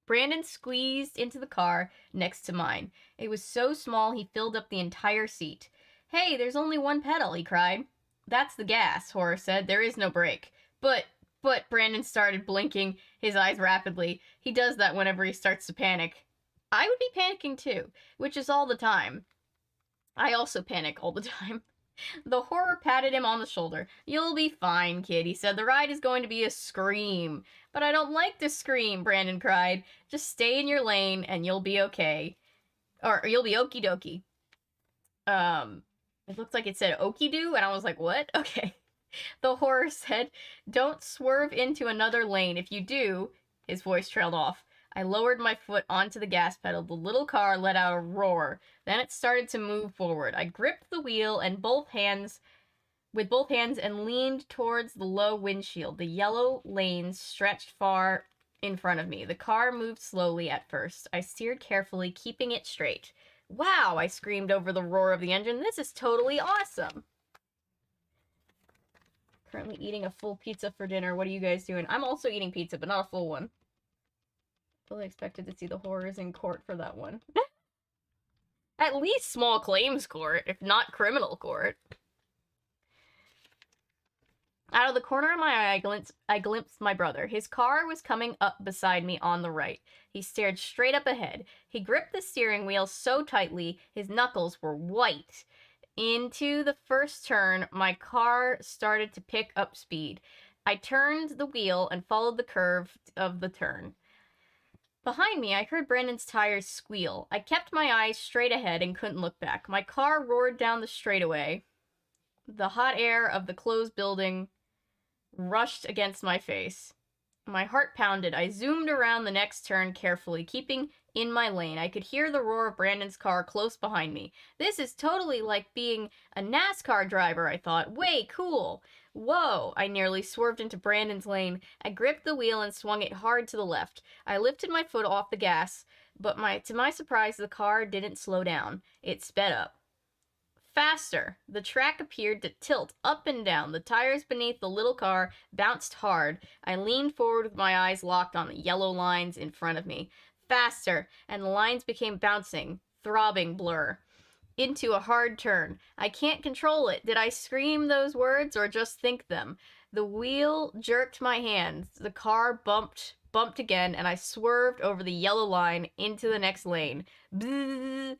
Brandon squeezed into the car next to mine. It was so small he filled up the entire seat. "Hey, there's only one pedal," he cried. "That's the gas," Horror said. "There is no brake." But, Brandon started blinking his eyes rapidly. He does that whenever he starts to panic. I would be panicking too, which is all the time. I also panic all the time. The horror patted him on the shoulder. "You'll be fine, kid," he said. "The ride is going to be a scream." "But I don't like to scream," Brandon cried. "Just stay in your lane and you'll be okay. Or you'll be okie dokie." It looked like it said okie doo, and I was like, what? Okay. The horror said, "Don't swerve into another lane. If you do," his voice trailed off. I lowered my foot onto the gas pedal. The little car let out a roar. Then it started to move forward. I gripped the wheel with both hands and leaned towards the low windshield. The yellow lanes stretched far in front of me. The car moved slowly at first. I steered carefully, keeping it straight. "Wow," I screamed over the roar of the engine. "This is totally awesome." Currently eating a full pizza for dinner. What are you guys doing? I'm also eating pizza, but not a full one. Fully expected to see the horrors in court for that one. At least small claims court, if not criminal court. Out of the corner of my eye, I glimpsed my brother. His car was coming up beside me on the right. He stared straight up ahead. He gripped the steering wheel so tightly, his knuckles were white. Into the first turn, my car started to pick up speed. I turned the wheel and followed the curve of the turn. Behind me, I heard Brandon's tires squeal. I kept my eyes straight ahead and couldn't look back. My car roared down the straightaway. The hot air of the closed building rushed against my face. My heart pounded. I zoomed around the next turn carefully, keeping in my lane. I could hear the roar of Brandon's car close behind me. This is totally like being a NASCAR driver, I thought. Way cool. Whoa! I nearly swerved into Brandon's lane. I gripped the wheel and swung it hard to the left. I lifted my foot off the gas, but to my surprise, the car didn't slow down. It sped up. Faster! The track appeared to tilt up and down. The tires beneath the little car bounced hard. I leaned forward with my eyes locked on the yellow lines in front of me. faster, and the lines became bouncing, throbbing blur. Into a hard turn. I can't control it. Did I scream those words or just think them? The wheel jerked my hands. The car bumped again, and I swerved over the yellow line into the next lane. Bzzz.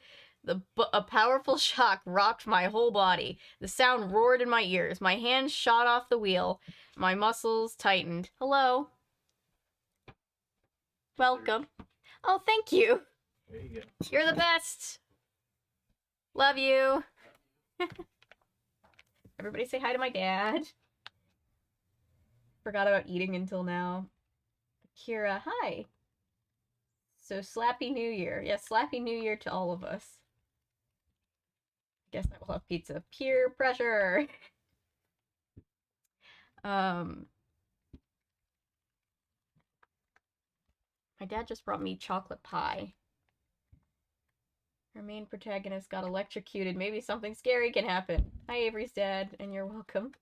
A powerful shock rocked my whole body. The sound roared in my ears. My hands shot off the wheel. My muscles tightened. Hello. Welcome. Oh, thank you. There you go. You're the best. Love you. Everybody say hi to my dad. Forgot about eating until now. Kira, hi. So, Slappy New Year. Yes, Slappy New Year to all of us. Guess I will have pizza. Peer pressure. My dad just brought me chocolate pie. Our main protagonist got electrocuted. Maybe something scary can happen. Hi, Avery's dad, and you're welcome.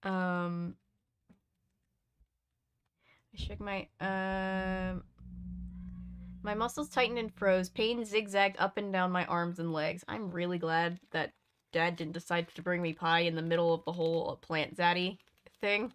I shook my muscles tightened and froze. Pain zigzagged up and down my arms and legs. I'm really glad that Dad didn't decide to bring me pie in the middle of the whole plant zaddy thing.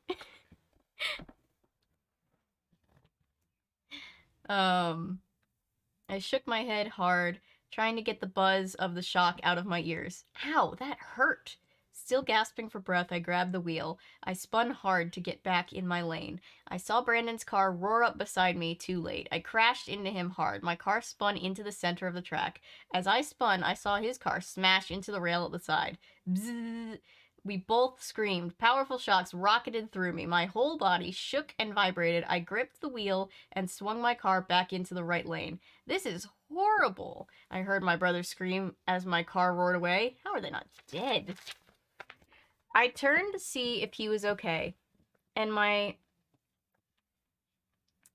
I shook my head hard, trying to get the buzz of the shock out of my ears. Ow, that hurt! Still gasping for breath, I grabbed the wheel. I spun hard to get back in my lane. I saw Brandon's car roar up beside me, too late. I crashed into him hard. My car spun into the center of the track. As I spun, I saw his car smash into the rail at the side. Bzzz! We both screamed. Powerful shocks rocketed through me. My whole body shook and vibrated. I gripped the wheel and swung my car back into the right lane. This is horrible, I heard my brother scream as my car roared away. How are they not dead? I turned to see if he was okay, and my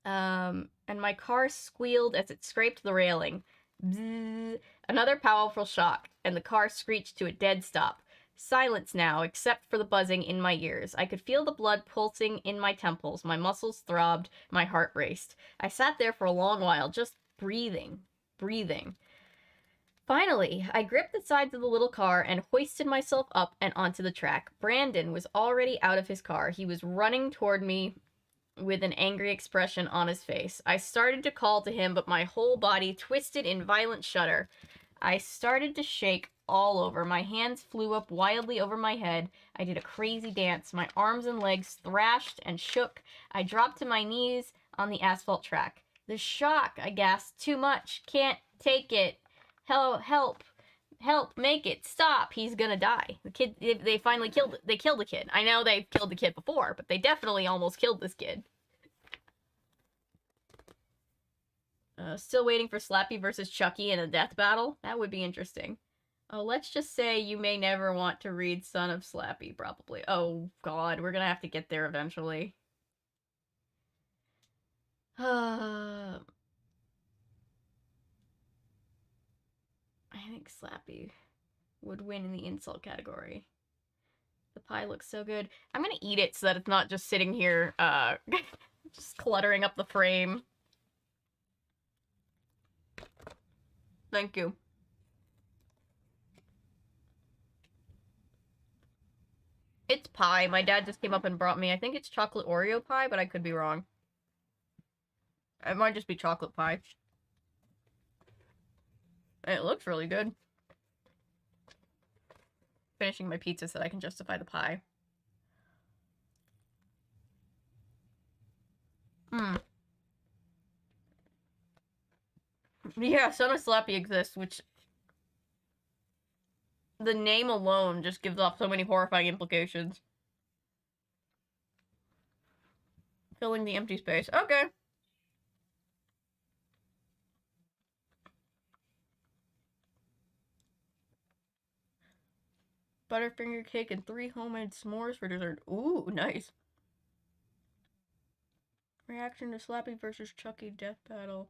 car squealed as it scraped the railing. Bzzz. Another powerful shock, and the car screeched to a dead stop. Silence now, except for the buzzing in my ears. I could feel the blood pulsing in my temples. My muscles throbbed. My heart raced. I sat there for a long while, just breathing. Finally, I gripped the sides of the little car and hoisted myself up and onto the track. Brandon was already out of his car. He was running toward me with an angry expression on his face. I started to call to him, but my whole body twisted in violent shudder. I started to shake all over. My hands flew up wildly over my head. I did a crazy dance. My arms and legs thrashed and shook. I dropped to my knees on the asphalt track. The shock, I gasped. Too much. Can't take it. Help, make it stop. He's gonna die. The kid, they finally killed the kid. I know they've killed the kid before, but they definitely almost killed this kid. Still waiting for Slappy versus Chucky in a death battle? That would be interesting. Oh, let's just say you may never want to read Son of Slappy, probably. Oh, God, we're gonna have to get there eventually. I think Slappy would win in the insult category. The pie looks so good. I'm gonna eat it so that it's not just sitting here, just cluttering up the frame. Thank you. It's pie. My dad just came up and brought me. I think it's chocolate Oreo pie, but I could be wrong. It might just be chocolate pie. It looks really good. Finishing my pizza so that I can justify the pie. Yeah, Son of Slappy exists, which the name alone just gives off so many horrifying implications. Filling the empty space. Okay. Butterfinger cake and 3 homemade s'mores for dessert. Ooh, nice. Reaction to Slappy versus Chucky death battle.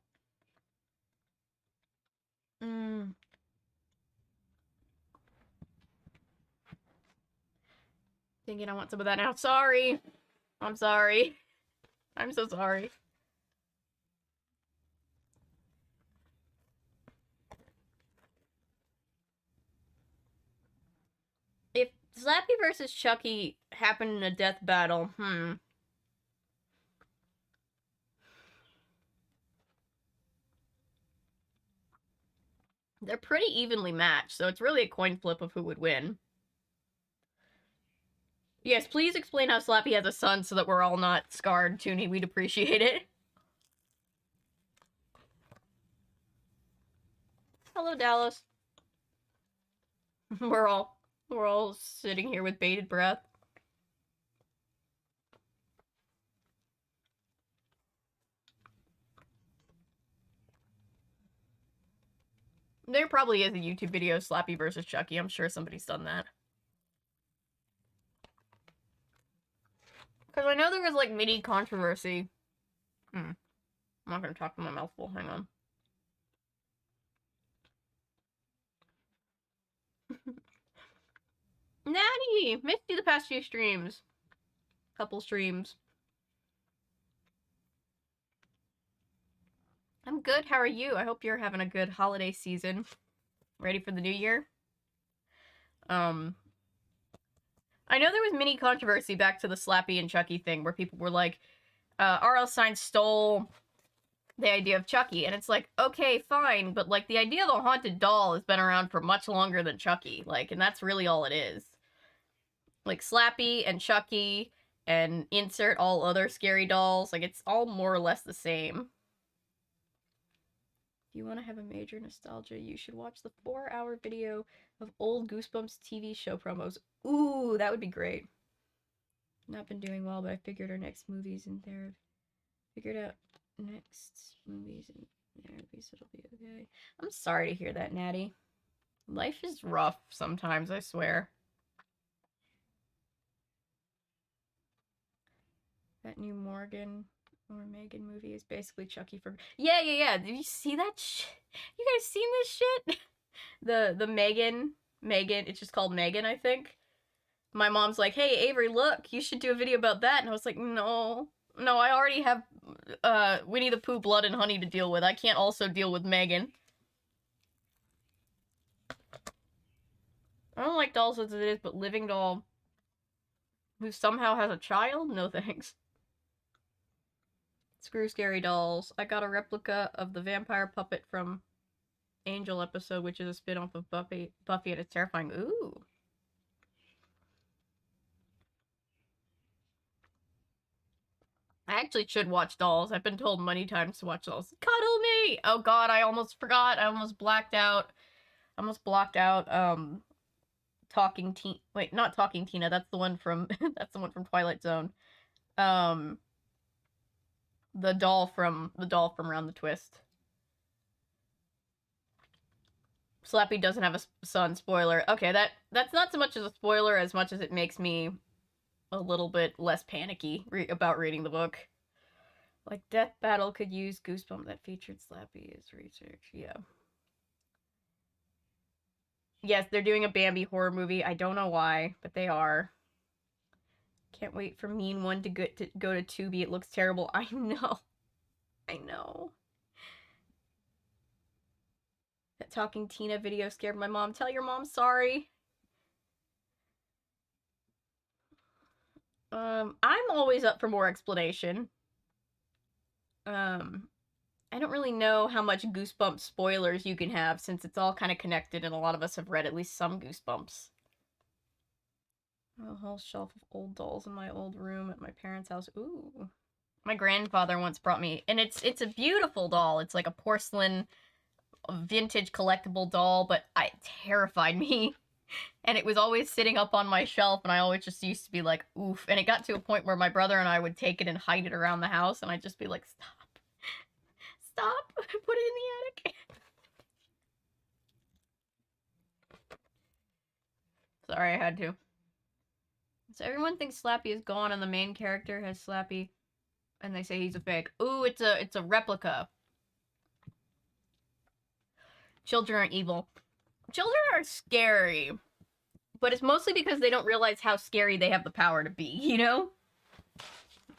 Thinking I want some of that now. Sorry. I'm sorry. I'm so sorry. If Slappy versus Chucky happened in a death battle, they're pretty evenly matched, so it's really a coin flip of who would win. Yes, please explain how Slappy has a son so that we're all not scarred, Toonie. We'd appreciate it. Hello, Dallas. We're all sitting here with bated breath. There probably is a YouTube video of Slappy versus Chucky. I'm sure somebody's done that. Because I know there was, like, mini controversy. I'm not gonna talk to my mouth full. Hang on. Natty! Missed you the past few streams. Couple streams. I'm good. How are you? I hope you're having a good holiday season. Ready for the new year? I know there was mini controversy back to the Slappy and Chucky thing where people were like, R.L. Stein stole the idea of Chucky. And it's like, okay, fine. But, like, the idea of the haunted doll has been around for much longer than Chucky. Like, and that's really all it is. Like, Slappy and Chucky and insert all other scary dolls. Like, it's all more or less the same. If you want to have a major nostalgia, you should watch the 4-hour video of old Goosebumps TV show promos. Ooh, that would be great. Not been doing well, but I figured our next movies in therapy. Figured out next movies in therapy, so it'll be okay. I'm sorry to hear that, Natty. Life is rough sometimes, I swear. That new Morgan or Megan movie is basically Chucky for... Yeah. Did you see that shit? You guys seen this shit? The Megan, it's just called Megan, I think. My mom's like, hey, Avery, look, you should do a video about that. And I was like, no, I already have Winnie the Pooh, Blood and Honey to deal with. I can't also deal with Megan. I don't like dolls as it is, but living doll who somehow has a child? No thanks. Screw scary dolls. I got a replica of the vampire puppet from Angel episode, which is a spin-off of Buffy, and it's terrifying. Ooh. I actually should watch dolls. I've been told many times to watch dolls. Cuddle me! Oh god, I almost forgot. I almost blacked out. Talking Tina. Wait, not Talking Tina. That's the one from Twilight Zone. The doll from Round the Twist. Slappy doesn't have a son. Spoiler. Okay, that's not so much as a spoiler as much as it makes me a little bit less panicky about reading the book. Like, Death Battle could use Goosebumps that featured Slappy as research. Yeah. Yes, they're doing a Bambi horror movie. I don't know why, but they are. Can't wait for Mean One to go to Tubi. It looks terrible. I know. That Talking Tina video scared my mom. Tell your mom sorry. I'm always up for more explanation. I don't really know how much Goosebumps spoilers you can have, since it's all kind of connected and a lot of us have read at least some Goosebumps. A whole shelf of old dolls in my old room at my parents' house. Ooh. My grandfather once brought me, and it's a beautiful doll. It's like a porcelain, vintage collectible doll, but it terrified me. And it was always sitting up on my shelf, and I always just used to be like, oof. And it got to a point where my brother and I would take it and hide it around the house, and I'd just be like, stop, put it in the attic. Sorry, I had to. So everyone thinks Slappy is gone, and the main character has Slappy, and they say he's a fake. Ooh, it's a replica. Children are evil. Children are scary, but it's mostly because they don't realize how scary they have the power to be, you know?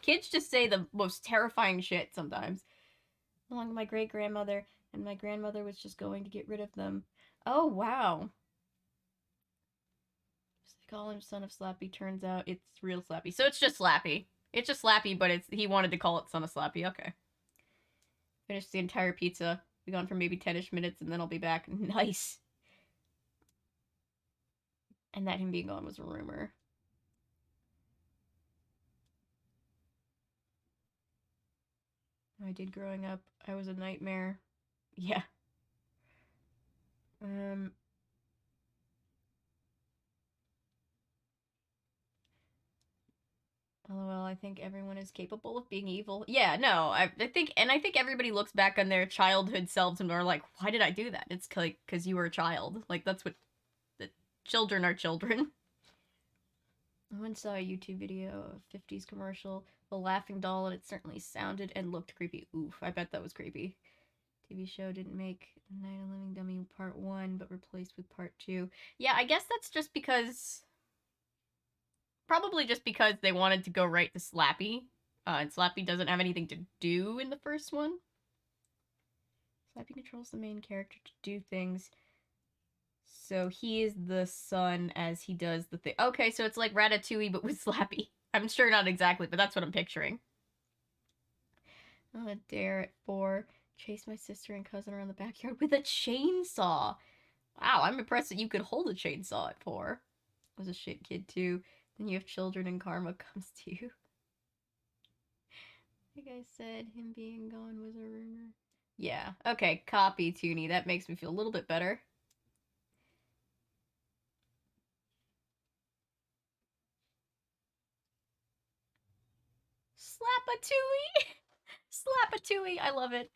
Kids just say the most terrifying shit sometimes. Along with my great-grandmother, and my grandmother was just going to get rid of them. Oh, wow. They call him Son of Slappy. Turns out it's real Slappy. So it's just Slappy. It's just Slappy, but he wanted to call it Son of Slappy. Okay. Finished the entire pizza. Be gone for maybe 10-ish minutes, and then I'll be back. Nice. And that him being gone was a rumor. I did growing up. I was a nightmare. Yeah. LOL, I think everyone is capable of being evil. Yeah, no, I think everybody looks back on their childhood selves and are like, why did I do that? It's like, because you were a child. Like, that's what, the children are children. I once saw a YouTube video of 50s commercial, The Laughing Doll, and it certainly sounded and looked creepy. Oof, I bet that was creepy. TV show didn't make Night of the Living Dummy Part 1, but replaced with Part 2. Yeah, I guess that's just because... Probably just because they wanted to go right to Slappy. And Slappy doesn't have anything to do in the first one. Slappy controls the main character to do things. So he is the son as he does the thing. Okay, so it's like Ratatouille, but with Slappy. I'm sure not exactly, but that's what I'm picturing. Oh, dare at 4. Chase my sister and cousin around the backyard with a chainsaw. Wow, I'm impressed that you could hold a chainsaw at 4. I was a shit kid, too. Then you have children and karma comes to you. Like I said, him being gone was a rumor. Yeah, okay, copy, Toonie. That makes me feel a little bit better. Slappatooey! Slappatooey, I love it.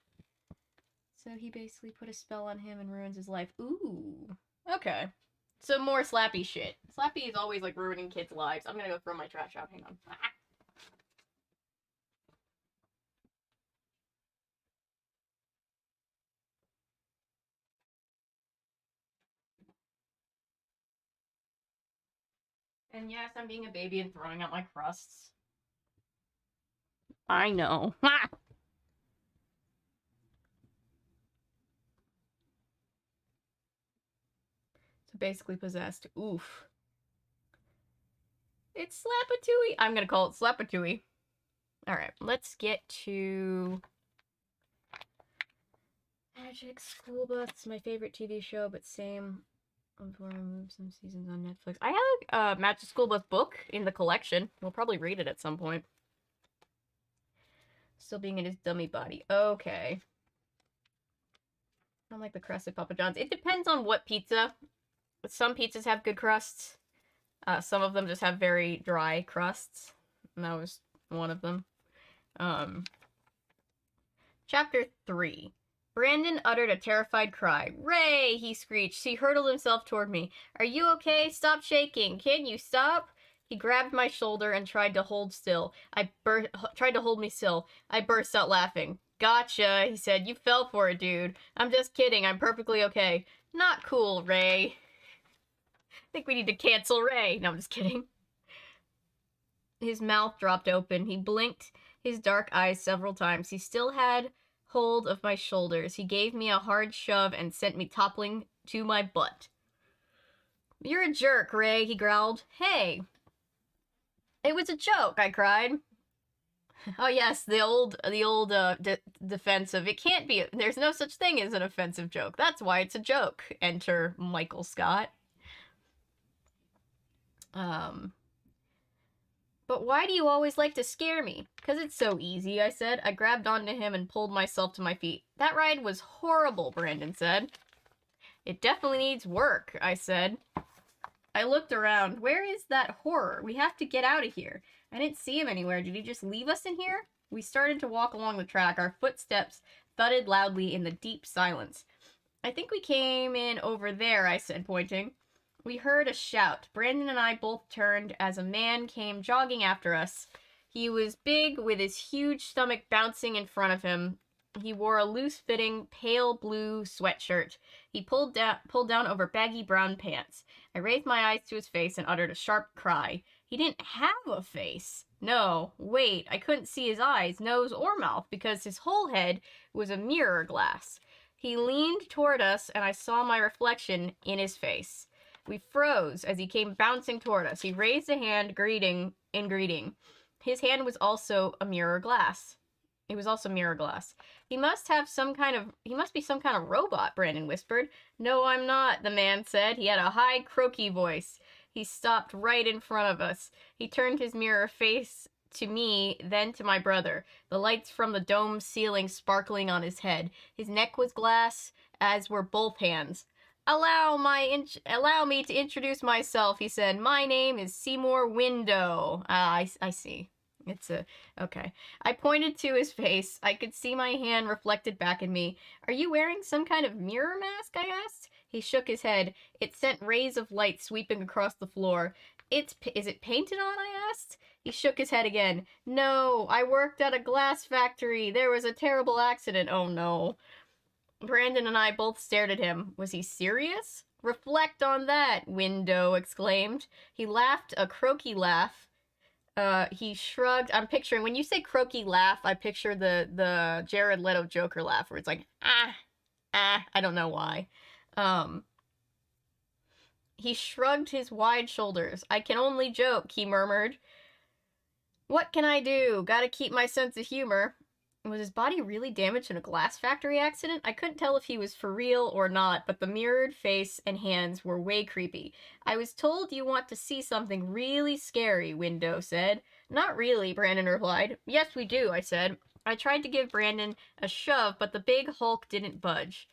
So he basically put a spell on him and ruins his life. Ooh. Okay. So more Slappy shit. Slappy is always, like, ruining kids' lives. I'm gonna go throw my trash out. Hang on. And yes, I'm being a baby and throwing out my crusts. I know. Ha! So basically possessed. Oof. It's Slappatooey. I'm gonna call it Slappatooey. Alright, let's get to... Magic School Bus, my favorite TV show, but same before I moved some seasons on Netflix. I have a Magic School Bus book in the collection. We'll probably read it at some point. Still being in his dummy body. Okay. I don't like the crust at Papa John's. It depends on what pizza. Some pizzas have good crusts. Some of them just have very dry crusts. And that was one of them. Chapter 3. Brandon uttered a terrified cry. Ray, he screeched. He hurtled himself toward me. Are you okay? Stop shaking. Can you stop? He grabbed my shoulder and tried to hold me still. I burst out laughing. Gotcha, he said. You fell for it, dude. I'm just kidding. I'm perfectly okay. Not cool, Ray. I think we need to cancel Ray. No, I'm just kidding. His mouth dropped open. He blinked his dark eyes several times. He still had hold of my shoulders. He gave me a hard shove and sent me toppling to my butt. You're a jerk, Ray, he growled. Hey. It was a joke, I cried. Oh yes, the old defensive. It can't be. There's no such thing as an offensive joke. That's why it's a joke. Enter Michael Scott. But why do you always like to scare me? Because it's so easy, I said. I grabbed onto him and pulled myself to my feet. That ride was horrible, Brandon said. It definitely needs work, I said. I looked around. Where is that horror? We have to get out of here. I didn't see him anywhere. Did he just leave us in here? We started to walk along the track. Our footsteps thudded loudly in the deep silence. I think we came in over there, I said, pointing. We heard a shout. Brandon and I both turned as a man came jogging after us. He was big, with his huge stomach bouncing in front of him. He wore a loose-fitting, pale blue sweatshirt. He pulled down over baggy brown pants. I raised my eyes to his face and uttered a sharp cry. He didn't have a face. No, wait, I couldn't see his eyes, nose, or mouth because his whole head was a mirror glass. He leaned toward us, and I saw my reflection in his face. We froze as he came bouncing toward us. He raised a hand, greeting. His hand was also a mirror glass. It was also mirror glass. He must be some kind of robot, Brandon whispered. No, I'm not, the man said. He had a high, croaky voice. He stopped right in front of us. He turned his mirror face to me, then to my brother, the lights from the dome ceiling sparkling on his head. His neck was glass, as were both hands. Allow me to introduce myself, he said. My name is Seymour Window. I see. Okay. I pointed to his face. I could see my hand reflected back at me. Are you wearing some kind of mirror mask? I asked. He shook his head. It sent rays of light sweeping across the floor. Is it painted on? I asked. He shook his head again. No, I worked at a glass factory. There was a terrible accident. Oh no. Brandon and I both stared at him. Was he serious? Reflect on that, Window exclaimed. He laughed a croaky laugh. He shrugged. I'm picturing, when you say croaky laugh, I picture the Jared Leto Joker laugh, where it's like, I don't know why. He shrugged his wide shoulders. I can only joke, he murmured. What can I do? Gotta keep my sense of humor. Was his body really damaged in a glass factory accident? I couldn't tell if he was for real or not, but the mirrored face and hands were way creepy. I was told you want to see something really scary, Window said. Not really, Brandon replied. Yes, we do, I said. I tried to give Brandon a shove, but the big hulk didn't budge.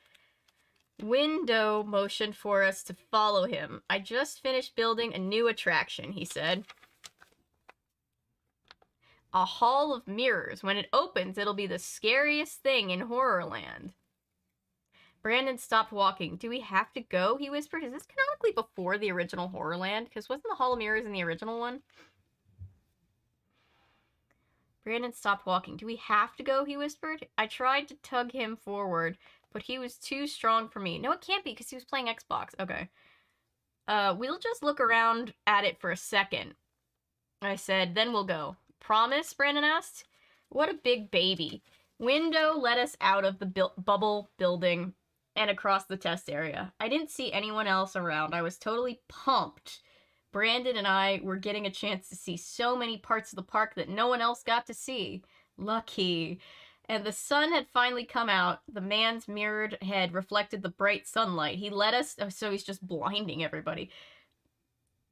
Window motioned for us to follow him. I just finished building a new attraction, he said. A hall of mirrors. When it opens, it'll be the scariest thing in Horrorland. Brandon stopped walking. Do we have to go? He whispered. Is this canonically before the original Horrorland? Because wasn't the Hall of Mirrors in the original one? Brandon stopped walking. Do we have to go? He whispered. I tried to tug him forward, but he was too strong for me. No, it can't be because he was playing Xbox. Okay. We'll just look around at it for a second, I said. Then we'll go. Promise? Brandon asked. What a big baby. Window let us out of the bubble building and across the test area. I didn't see anyone else around. I was totally pumped. Brandon and I were getting a chance to see so many parts of the park that no one else got to see. Lucky. And the sun had finally come out. The man's mirrored head reflected the bright sunlight. He led us... Oh, so he's just blinding everybody.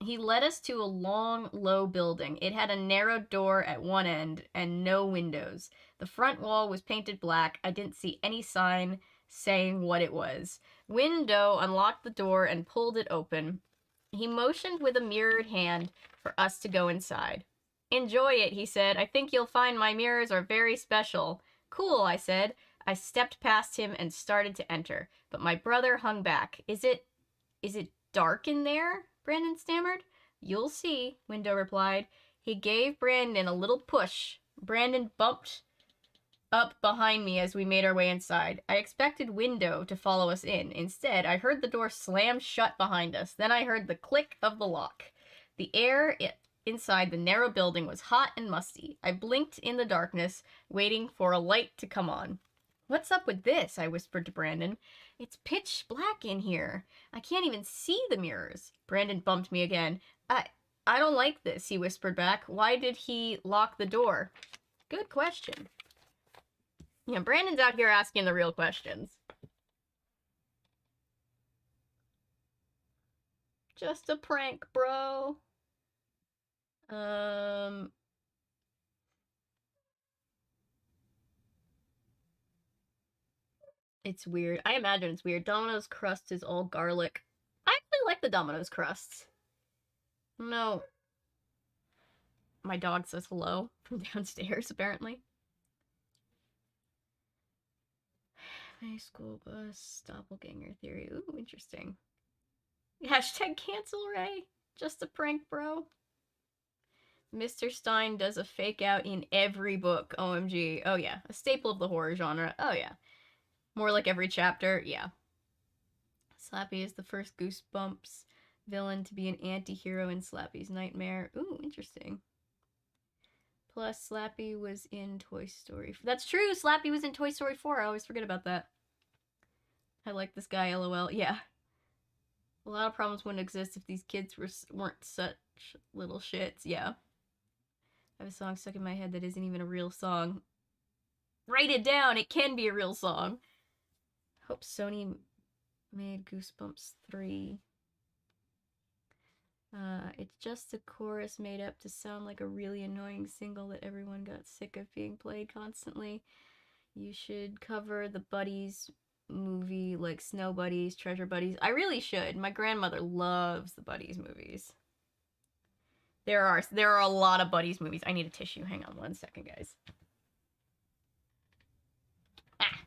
He led us to a long, low building. It had a narrow door at one end and no windows. The front wall was painted black. I didn't see any sign saying what it was. Window unlocked the door and pulled it open. He motioned with a mirrored hand for us to go inside. Enjoy it, he said. I think you'll find my mirrors are very special. Cool, I said. I stepped past him and started to enter, but my brother hung back. Is it dark in there? Brandon stammered. You'll see, Window replied. He gave Brandon a little push. Brandon bumped up behind me as we made our way inside. I expected Window to follow us in. Instead, I heard the door slam shut behind us. Then I heard the click of the lock. The air inside the narrow building was hot and musty. I blinked in the darkness, waiting for a light to come on. What's up with this? I whispered to Brandon. It's pitch black in here. I can't even see the mirrors. Brandon bumped me again. I don't like this, he whispered back. Why did he lock the door? Good question. Yeah, Brandon's out here asking the real questions. Just a prank, bro. It's weird. I imagine it's weird. Domino's crust is all garlic. I actually like the Domino's crusts. No. My dog says hello from downstairs, apparently. High school bus, doppelganger theory. Ooh, interesting. Hashtag cancel Ray. Just a prank, bro. Mr. Stein does a fake out in every book. OMG. Oh, yeah. A staple of the horror genre. Oh, yeah. More like every chapter. Yeah. Slappy is the first Goosebumps villain to be an anti-hero in Slappy's nightmare. Ooh, interesting. Plus, Slappy was in Toy Story. That's true. Slappy was in Toy Story 4. I always forget about that. I like this guy, LOL. Yeah. A lot of problems wouldn't exist if these kids weren't such little shits. Yeah. I have a song stuck in my head that isn't even a real song. Write it down. It can be a real song. Hope Sony made Goosebumps 3. It's just a chorus made up to sound like a really annoying single that everyone got sick of being played constantly. You should cover the Buddies movie, like Snow Buddies, Treasure Buddies. I really should. My grandmother loves the Buddies movies. There are a lot of Buddies movies. I need a tissue. Hang on one second, guys. Ah.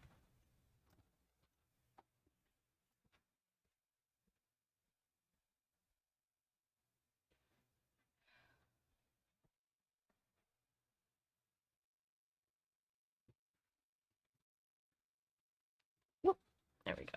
Whoop. There we go.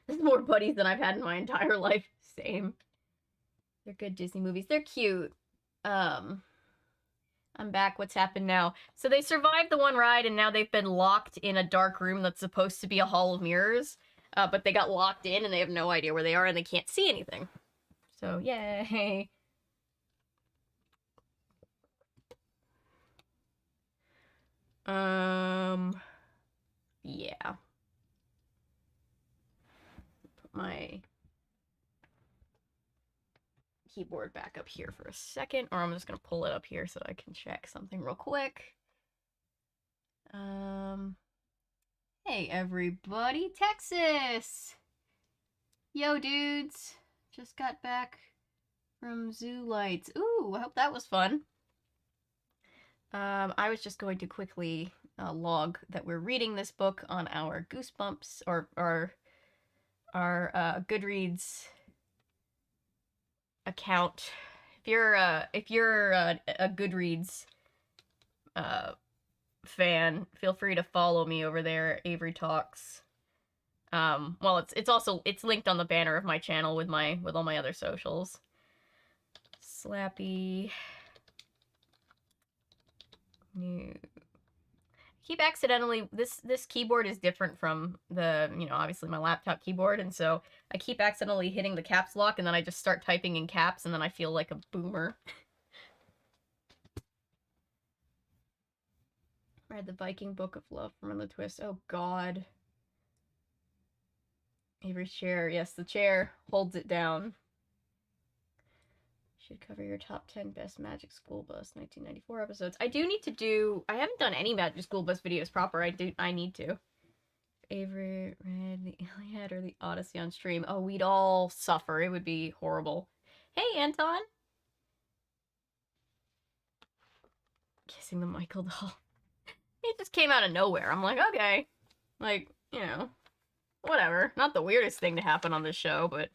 This is more Buddies than I've had in my entire life. Same. They're good Disney movies. They're cute. I'm back. What's happened now? So they survived the one ride, and now they've been locked in a dark room that's supposed to be a hall of mirrors. But they got locked in, and they have no idea where they are, and they can't see anything. So, yay. Yeah. Put my keyboard back up here for a second, or I'm just gonna pull it up here so I can check something real quick. Hey everybody, Texas! Yo dudes! Just got back from Zoo Lights. Ooh, I hope that was fun. I was just going to quickly log that we're reading this book on our Goosebumps, or our Goodreads account. If you're a Goodreads fan, feel free to follow me over there, Avery Talks. Well, it's linked on the banner of my channel with all my other socials. Slappy New. Keep accidentally, this keyboard is different from the, obviously my laptop keyboard, and so I keep accidentally hitting the caps lock, and then I just start typing in caps, and then I feel like a boomer. Read the Viking Book of Love from the Twist. Oh god. Avery's chair. Yes, the chair holds it down. Should cover your top 10 best Magic School Bus 1994 episodes. I do need to do... I haven't done any Magic School Bus videos proper. I need to. Avery read the Iliad or the Odyssey on stream. Oh, we'd all suffer. It would be horrible. Hey, Anton! Kissing the Michael doll. It just came out of nowhere. I'm like, okay. Like, whatever. Not the weirdest thing to happen on this show, but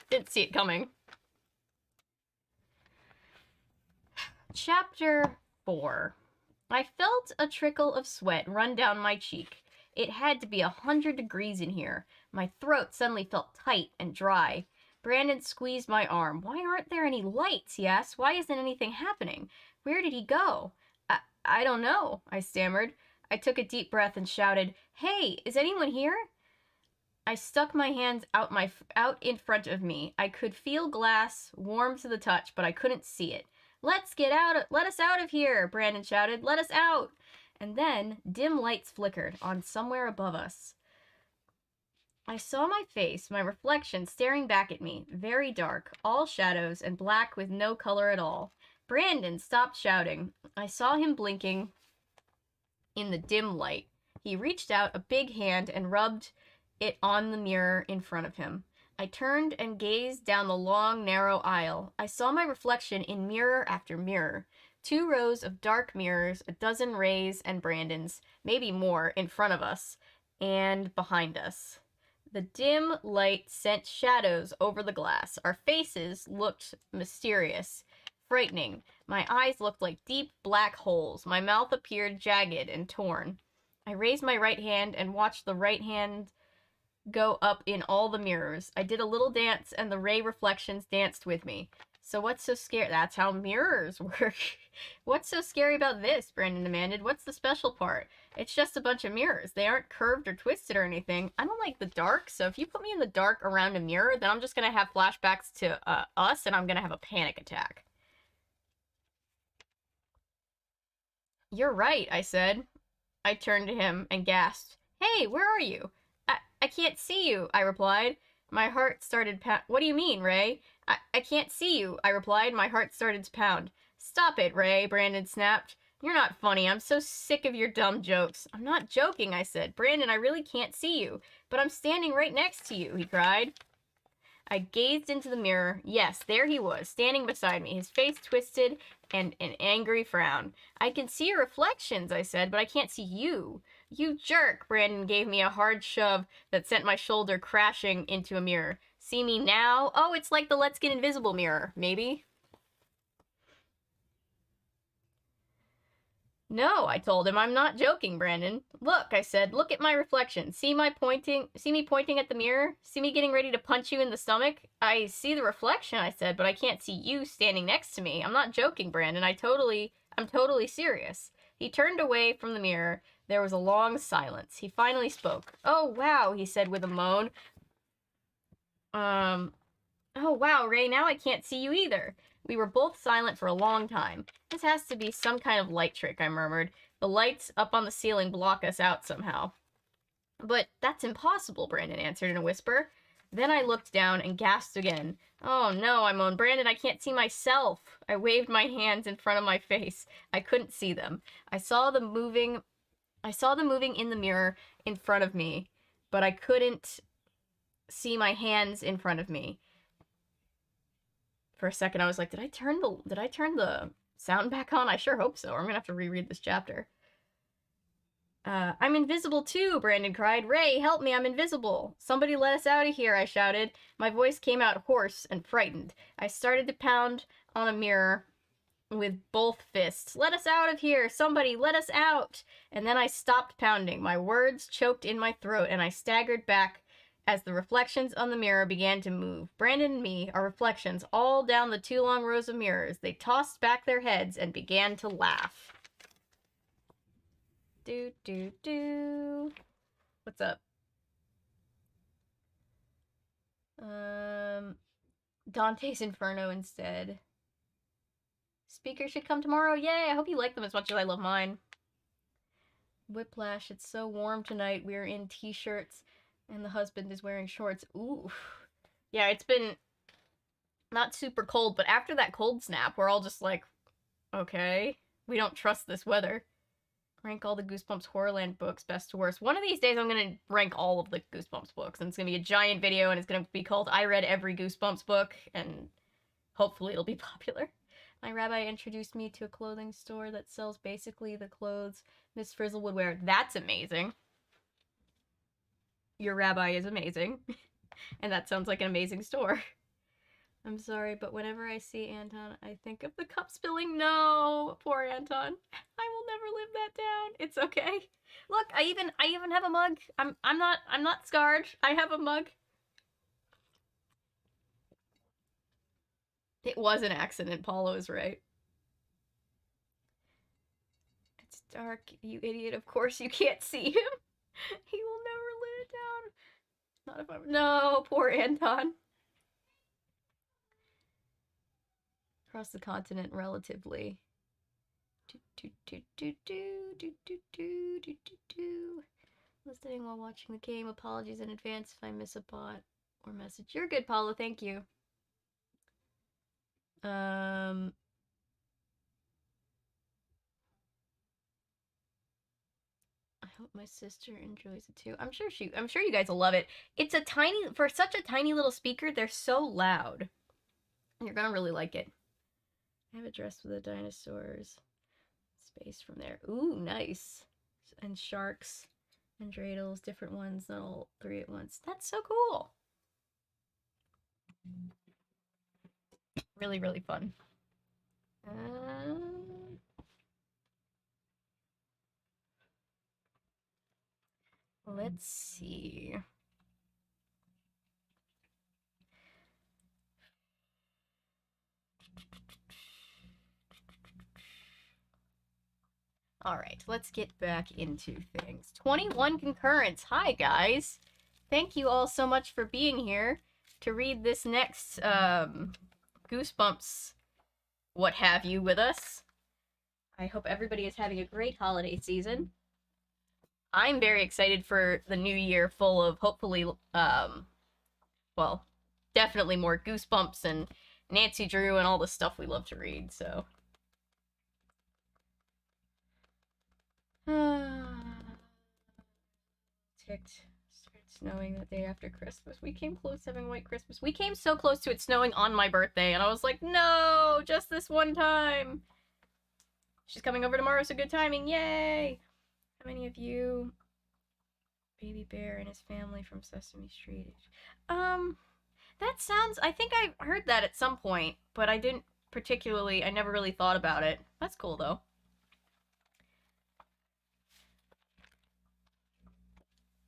didn't see it coming. Chapter 4. I felt a trickle of sweat run down my cheek. It had to be 100 degrees in here. My throat suddenly felt tight and dry. Brandon squeezed my arm. Why aren't there any lights? He asked. Why isn't anything happening? Where did he go? I don't know, I stammered. I took a deep breath and shouted, Hey, is anyone here? I stuck my hands out in front of me. I could feel glass, warm to the touch, but I couldn't see it. Let us out of here, Brandon shouted. Let us out. And then dim lights flickered on somewhere above us. I saw my face, my reflection staring back at me, very dark, all shadows and black with no color at all. Brandon stopped shouting. I saw him blinking in the dim light. He reached out a big hand and rubbed it on the mirror in front of him. I turned and gazed down the long, narrow aisle. I saw my reflection in mirror after mirror. 2 rows of dark mirrors, a dozen Ray's and Brandon's, maybe more, in front of us and behind us. The dim light sent shadows over the glass. Our faces looked mysterious, frightening. My eyes looked like deep black holes. My mouth appeared jagged and torn. I raised my right hand and watched the right hand go up in all the mirrors. I did a little dance and the ray reflections danced with me. So what's so scary? That's how mirrors work. What's so scary about this? Brandon demanded. What's the special part? It's just a bunch of mirrors. They aren't curved or twisted or anything. I don't like the dark, so if you put me in the dark around a mirror, then I'm just gonna have flashbacks to us and I'm gonna have a panic attack. You're right, I said. I turned to him and gasped. Hey, where are you? I can't see you, I replied. My heart started What do you mean, Ray? I can't see you, I replied. My heart started to pound. Stop it, Ray, Brandon snapped. You're not funny. I'm so sick of your dumb jokes. I'm not joking, I said. Brandon, I really can't see you. But I'm standing right next to you, he cried. I gazed into the mirror. Yes, there he was, standing beside me, his face twisted and an angry frown. I can see your reflections, I said, but I can't see you. You jerk, Brandon gave me a hard shove that sent my shoulder crashing into a mirror. See me now? Oh, it's like the Let's Get Invisible mirror, maybe? No, I told him. I'm not joking, Brandon. Look, I said, look at my reflection. See me pointing at the mirror? See me getting ready to punch you in the stomach? I see the reflection, I said, but I can't see you standing next to me. I'm not joking, Brandon. I'm totally serious. He turned away from the mirror. There was a long silence. He finally spoke. Oh, wow, he said with a moan. Oh, wow, Ray, now I can't see you either. We were both silent for a long time. This has to be some kind of light trick, I murmured. The lights up on the ceiling block us out somehow. But that's impossible, Brandon answered in a whisper. Then I looked down and gasped again. Oh no, I moaned. Brandon, I can't see myself. I waved my hands in front of my face. I couldn't see them. I saw them moving in the mirror in front of me, but I couldn't see my hands in front of me. For a second, I was like, did I turn the sound back on? I sure hope so. I'm gonna have to reread this chapter. I'm invisible too, Brandon cried. Ray, help me, I'm invisible. Somebody let us out of here, I shouted. My voice came out hoarse and frightened. I started to pound on a mirror with both fists. Let us out of here! Somebody, let us out! And then I stopped pounding. My words choked in my throat, and I staggered back as the reflections on the mirror began to move. Brandon and me are reflections all down the 2 long rows of mirrors. They tossed back their heads and began to laugh. Do, do, do. What's up? Dante's Inferno instead. Speaker should come tomorrow. Yay! I hope you like them as much as I love mine. Whiplash, it's so warm tonight. We're in t-shirts and the husband is wearing shorts. Ooh. Yeah, it's been not super cold, but after that cold snap, we're all just like, okay, we don't trust this weather. Rank all the Goosebumps HorrorLand books, best to worst. One of these days, I'm going to rank all of the Goosebumps books, and it's going to be a giant video, and it's going to be called I Read Every Goosebumps Book, and hopefully it'll be popular. My rabbi introduced me to a clothing store that sells basically the clothes Miss Frizzle would wear. That's amazing. Your rabbi is amazing. And that sounds like an amazing store. I'm sorry, but whenever I see Anton, I think of the cup spilling. No, poor Anton. I will never live that down. It's okay. Look, I even have a mug. I'm not scarred. I have a mug. It was an accident. Paulo is right. It's dark, you idiot. Of course you can't see him. He will never live it down. Not if I'm. No, poor Anton. Across the continent, relatively. Listening while watching the game. Apologies in advance if I miss a bot or message. You're good, Paula. Thank you. I hope my sister enjoys it too. I'm sure you guys will love it. It's for such a tiny little speaker, they're so loud. You're gonna really like it. I have a dress with the dinosaurs. Space from there. Ooh, nice. And sharks and dreidels, different ones, not all 3 at once. That's so cool. Really, really fun. Let's see. All right, let's get back into things. 21 concurrents. Hi, guys. Thank you all so much for being here to read this next Goosebumps what have you with us. I hope everybody is having a great holiday season. I'm very excited for the new year full of hopefully, well, definitely more Goosebumps and Nancy Drew and all the stuff we love to read, so. Ticked. Started snowing the day after Christmas. We came close having white Christmas. We came so close to it snowing on my birthday, and I was like, no, just this one time. She's coming over tomorrow, so good timing. Yay! How many of you? Baby Bear and his family from Sesame Street. That sounds... I think I heard that at some point, but I didn't particularly... I never really thought about it. That's cool, though.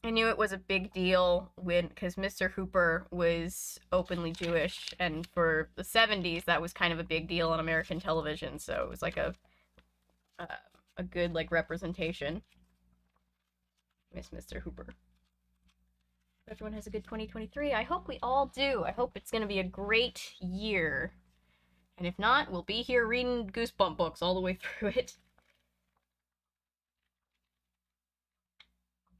I knew it was a big deal because Mr. Hooper was openly Jewish, and for the 70s, that was kind of a big deal on American television, so it was like a good, like, representation. Miss Mr. Hooper. Everyone has a good 2023. I hope we all do. I hope it's gonna be a great year. And if not, we'll be here reading Goosebump books all the way through it.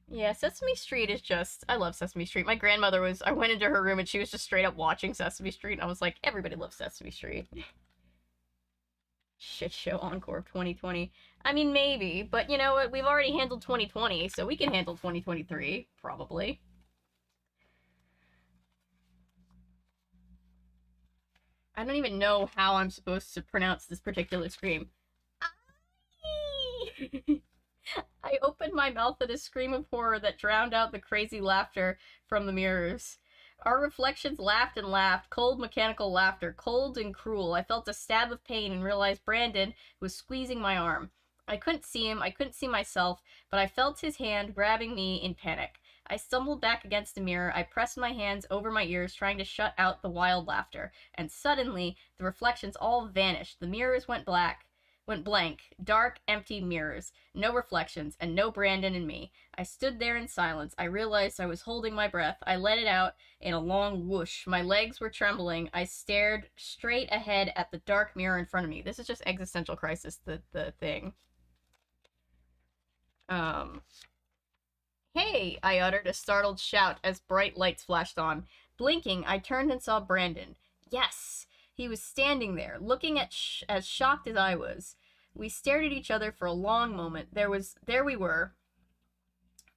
Yeah, Sesame Street is just... I love Sesame Street. My grandmother was... I went into her room and she was just straight up watching Sesame Street. And I was like, everybody loves Sesame Street. Shit show encore of 2020. I mean, maybe. But you know what? We've already handled 2020, so we can handle 2023. Probably. I don't even know how I'm supposed to pronounce this particular scream. I opened my mouth at a scream of horror that drowned out the crazy laughter from the mirrors. Our reflections laughed and laughed, cold mechanical laughter, cold and cruel. I felt a stab of pain and realized Brandon was squeezing my arm. I couldn't see him, I couldn't see myself, but I felt his hand grabbing me in panic. I stumbled back against the mirror. I pressed my hands over my ears, trying to shut out the wild laughter. And suddenly, the reflections all vanished. The mirrors went blank, dark, empty mirrors, no reflections, and no Brandon and me. I stood there in silence. I realized I was holding my breath. I let it out in a long whoosh. My legs were trembling. I stared straight ahead at the dark mirror in front of me. This is just existential crisis, the thing. Hey, I uttered a startled shout as bright lights flashed on. Blinking, I turned and saw Brandon. Yes! He was standing there, looking as shocked as I was. We stared at each other for a long moment. There we were,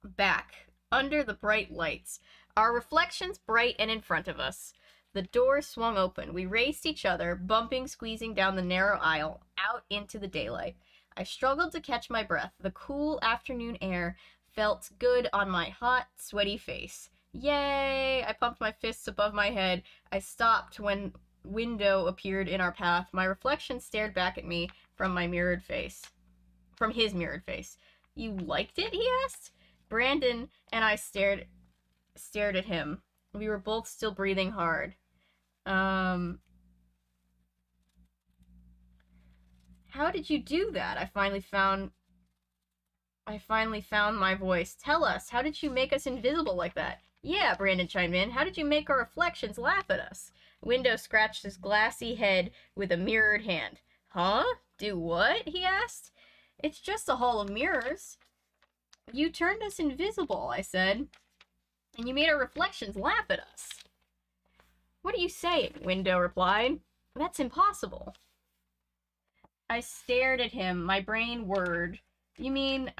back, under the bright lights, our reflections bright and in front of us. The door swung open. We raced each other, bumping, squeezing down the narrow aisle, out into the daylight. I struggled to catch my breath. The cool afternoon air felt good on my hot, sweaty face. Yay! I pumped my fists above my head. I stopped when window appeared in our path. My reflection stared back at me from his mirrored face. You liked it? He asked. Brandon and I stared at him. We were both still breathing hard. How did you do that? I finally found my voice. Tell us, how did you make us invisible like that? Yeah, Brandon chimed in. How did you make our reflections laugh at us? Window scratched his glassy head with a mirrored hand. Huh? Do what? He asked. It's just a hall of mirrors. You turned us invisible, I said. And you made our reflections laugh at us. What are you saying? Window replied. That's impossible. I stared at him, my brain whirred. You mean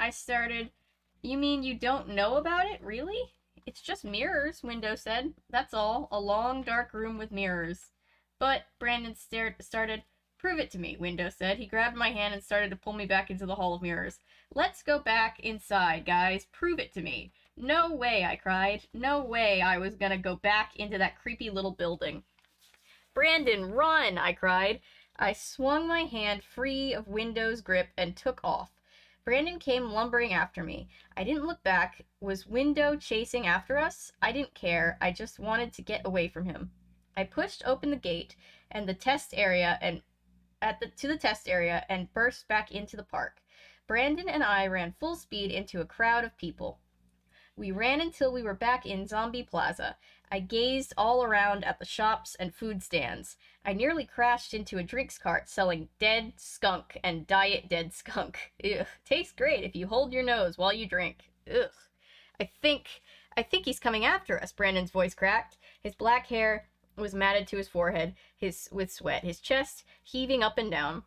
you don't know about it, really? It's just mirrors, Window said. That's all. A long, dark room with mirrors. But, Brandon started. Prove it to me, Window said. He grabbed my hand and started to pull me back into the hall of mirrors. Let's go back inside, guys. Prove it to me. No way, I cried. No way I was gonna go back into that creepy little building. Brandon, run, I cried. I swung my hand free of Window's grip and took off. Brandon came lumbering after me. I didn't look back. Was Window chasing after us? I didn't care. I just wanted to get away from him. I pushed open the gate and the test area to the test area and burst back into the park. Brandon and I ran full speed into a crowd of people. We ran until we were back in Zombie Plaza. I gazed all around at the shops and food stands. I nearly crashed into a drinks cart selling dead skunk and diet dead skunk. Ugh. Tastes great if you hold your nose while you drink. Ugh. I think he's coming after us, Brandon's voice cracked. His black hair was matted to his forehead, with sweat, his chest heaving up and down.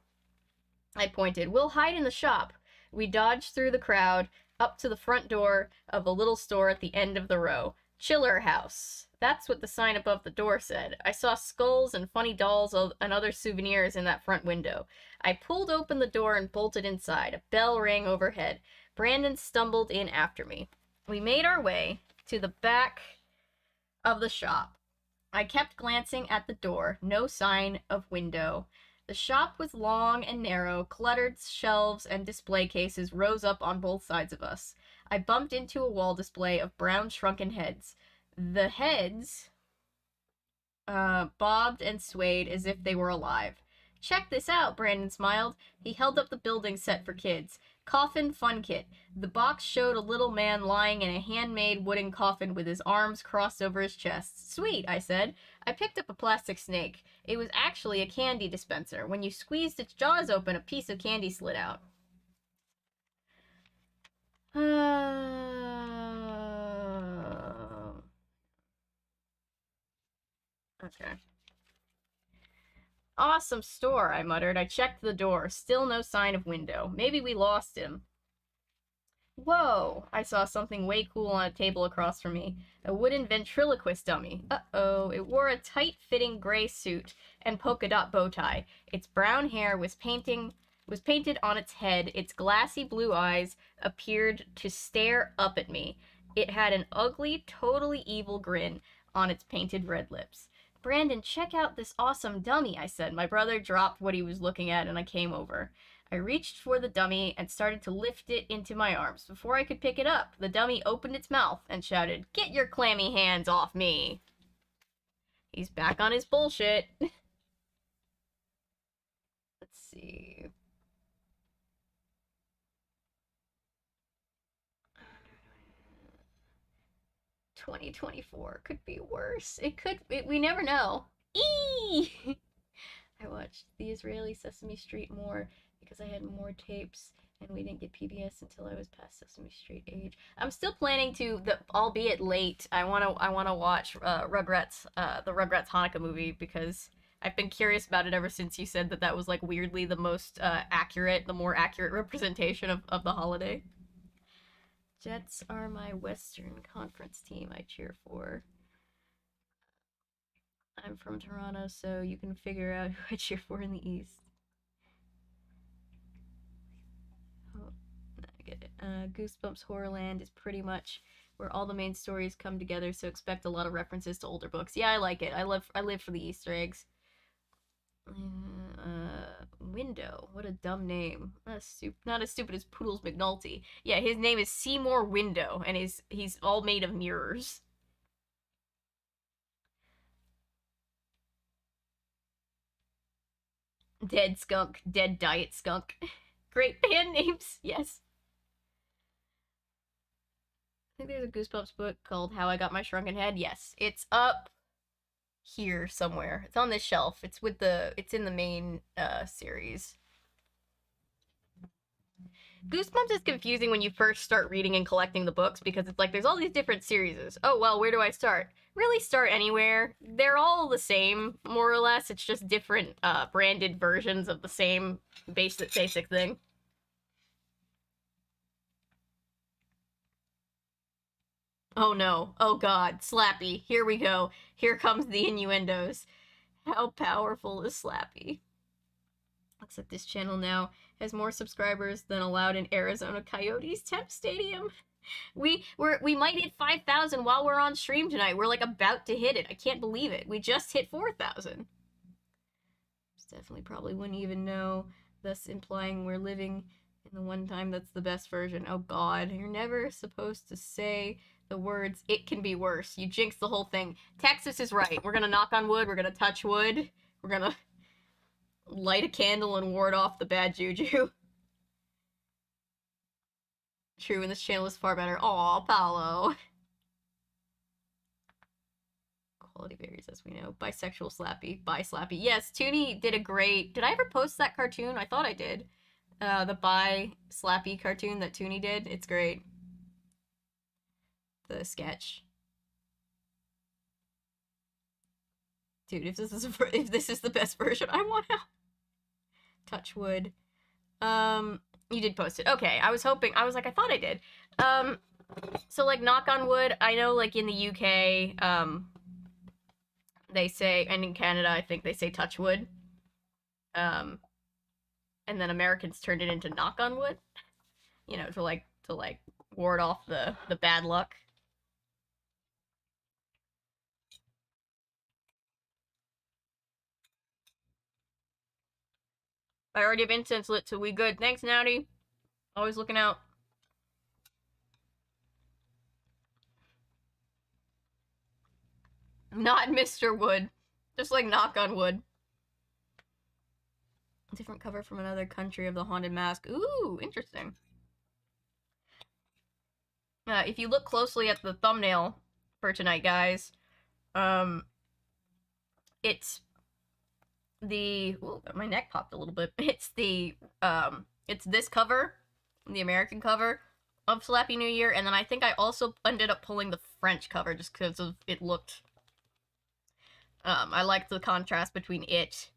I pointed. We'll hide in the shop. We dodged through the crowd, up to the front door of the little store at the end of the row. Chiller House. That's what the sign above the door said. I saw skulls and funny dolls and other souvenirs in that front window. I pulled open the door and bolted inside. A bell rang overhead. Brandon stumbled in after me. We made our way to the back of the shop. I kept glancing at the door. No sign of Window. The shop was long and narrow. Cluttered shelves and display cases rose up on both sides of us. I bumped into a wall display of brown shrunken heads. The heads bobbed and swayed as if they were alive. Check this out, Brandon smiled. He held up the building set for kids. Coffin Fun Kit. The box showed a little man lying in a handmade wooden coffin with his arms crossed over his chest. Sweet, I said. I picked up a plastic snake. It was actually a candy dispenser. When you squeezed its jaws open, a piece of candy slid out. Okay. Awesome store, I muttered. I checked the door. Still no sign of Window. Maybe we lost him. Whoa! I saw something way cool on a table across from me. A wooden ventriloquist dummy. Uh-oh. It wore a tight-fitting gray suit and polka dot bow tie. Its brown hair was painted on its head. Its glassy blue eyes appeared to stare up at me. It had an ugly, totally evil grin on its painted red lips. Brandon, check out this awesome dummy, I said. My brother dropped what he was looking at, and I came over. I reached for the dummy and started to lift it into my arms. Before I could pick it up, the dummy opened its mouth and shouted, "Get your clammy hands off me!" He's back on his bullshit. Let's see. "2024 could be worse. It could. We never know." Eee! I watched the Israeli Sesame Street more because I had more tapes, and we didn't get PBS until I was past Sesame Street age. I'm still planning to, albeit late. I wanna watch Rugrats, the Rugrats Hanukkah movie, because I've been curious about it ever since you said that was like weirdly the most the more accurate representation of the holiday. Jets are my Western Conference team I cheer for. I'm from Toronto, so you can figure out who I cheer for in the East. Oh, I get it. Goosebumps HorrorLand is pretty much where all the main stories come together, so expect a lot of references to older books. Yeah, I like it. I live for the Easter eggs. Window. What a dumb name. Not as stupid as Poodles McNulty. Yeah, his name is Seymour Window, and he's all made of mirrors. Dead skunk. Dead diet skunk. Great band names. Yes. I think there's a Goosebumps book called How I Got My Shrunken Head. Yes. It's up here somewhere. It's on this shelf. It's in the main series. Goosebumps is confusing when you first start reading and collecting the books, because it's like there's all these different series. Oh, well, where do I start? Really start anywhere. They're all the same, more or less. It's just different branded versions of the same basic thing. Oh no. Oh god. Slappy. Here we go. Here comes the innuendos. How powerful is Slappy? Looks like this channel now has more subscribers than allowed in Arizona Coyotes Temp Stadium. We might hit 5,000 while we're on stream tonight. We're like about to hit it. I can't believe it. We just hit 4,000. Definitely probably wouldn't even know, thus implying we're living And the one time that's the best version. Oh god, you're never supposed to say the words, it can be worse. You jinx the whole thing. Texas is right. We're gonna knock on wood, we're gonna touch wood, we're gonna light a candle and ward off the bad juju. True, and this channel is far better. Aw, Paolo. Quality varies, as we know. Bisexual Slappy. Bi Slappy. Yes, Toonie did a great... Did I ever post that cartoon? I thought I did. The Bi Slappy cartoon that Toonie did. It's great. The sketch. Dude, if this is the best version, I want to... Touch wood. You did post it. Okay, I was hoping... I was like, I thought I did. So, like, knock on wood, I know, like, in the UK, they say... And in Canada, I think they say touch wood. And then Americans turned it into knock on wood. You know, to ward off the bad luck. I already have incense lit, so we good. Thanks, Natty. Always looking out. Not Mr. Wood. Just like knock on wood. Different cover from another country of the Haunted Mask. Ooh, interesting. If you look closely at the thumbnail for tonight, guys, it's the... Ooh, my neck popped a little bit. It's the, it's this cover, the American cover of Slappy New Year, and then I think I also ended up pulling the French cover just because of it looked... I liked the contrast between it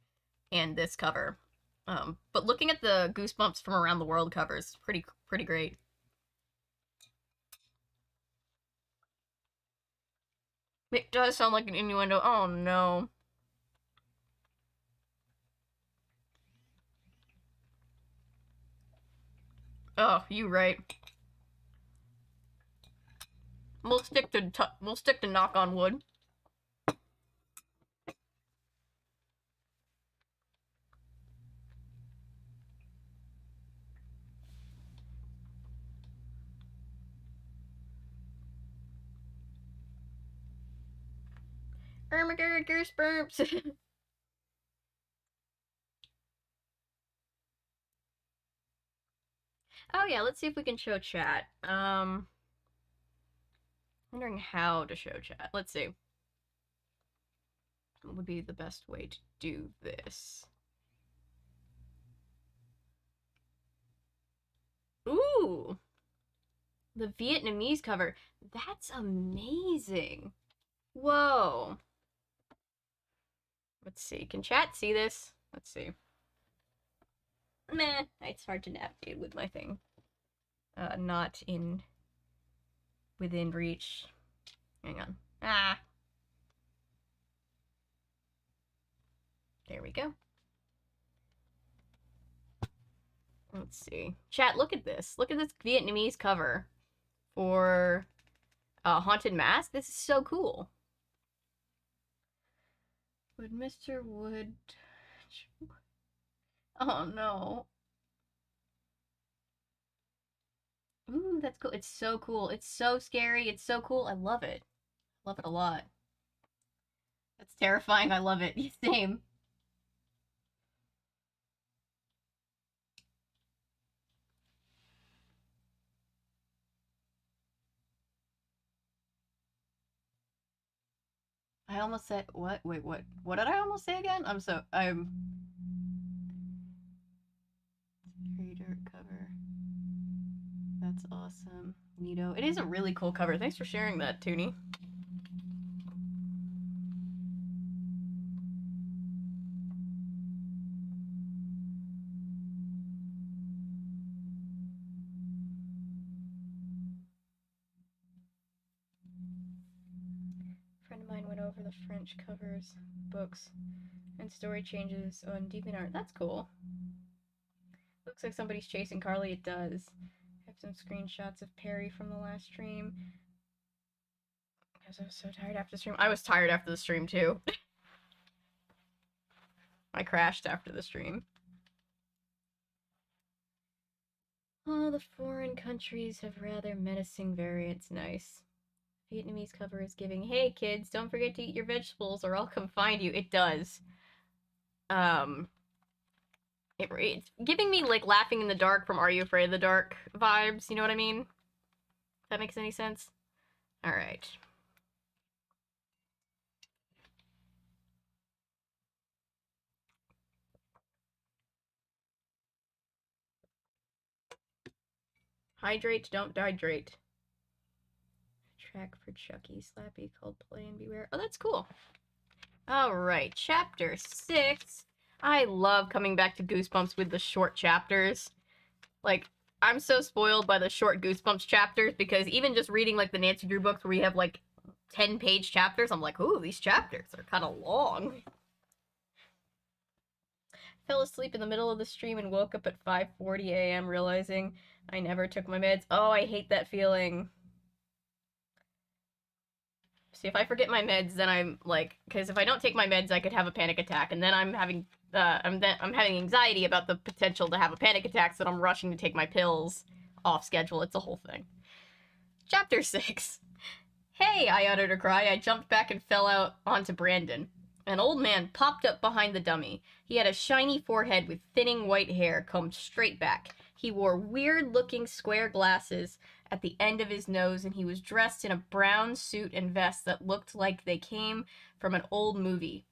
and this cover. But looking at the Goosebumps from Around the World covers, pretty great. It does sound like an innuendo. Oh no. Oh, you right. We'll stick to knock on wood. Oh my god, goosebumps! Oh yeah, let's see if we can show chat. Wondering how to show chat. Let's see. What would be the best way to do this? Ooh! The Vietnamese cover. That's amazing. Whoa. Let's see. Can chat see this? Let's see. Meh. It's hard to navigate with my thing. Not within reach. Hang on. Ah. There we go. Let's see. Chat, look at this. Look at this Vietnamese cover for Haunted Mask. This is so cool. Would Mr. Wood... Oh no. Ooh, that's cool. It's so cool. It's so scary. It's so cool. I love it. Love it a lot. That's terrifying. I love it. Same. I almost said what? Wait, what? What did I almost say again? I'm creator cover. That's awesome. Neato. It is a really cool cover. Thanks for sharing that, Toonie. Over the French covers, books, and story changes on DeviantArt. That's cool. Looks like somebody's chasing Carly. It does. I have some screenshots of Perry from the last stream. Because I was so tired after the stream. I was tired after the stream, too. I crashed after the stream. All the foreign countries have rather menacing variants. Nice. Vietnamese cover is giving, hey kids, don't forget to eat your vegetables or I'll come find you. It does. It's giving me, like, Laughing in the Dark from Are You Afraid of the Dark vibes, you know what I mean? If that makes any sense? Alright. Hydrate, don't dehydrate. Track for Chucky, Slappy, called Play and Beware. Oh, that's cool. Alright, chapter 6. I love coming back to Goosebumps with the short chapters. Like, I'm so spoiled by the short Goosebumps chapters because even just reading, like, the Nancy Drew books where you have, like, 10-page chapters, I'm like, ooh, these chapters are kind of long. Fell asleep in the middle of the stream and woke up at 5:40 a.m. realizing I never took my meds. Oh, I hate that feeling. See, if I forget my meds, then I'm like, because if I don't take my meds, I could have a panic attack, and then I'm having anxiety about the potential to have a panic attack, so I'm rushing to take my pills off schedule. It's a whole thing. Chapter 6. Hey, I uttered a cry. I jumped back and fell out onto Brandon. An old man popped up behind the dummy. He had a shiny forehead with thinning white hair combed straight back. He wore weird-looking square glasses at the end of his nose, and he was dressed in a brown suit and vest that looked like they came from an old movie.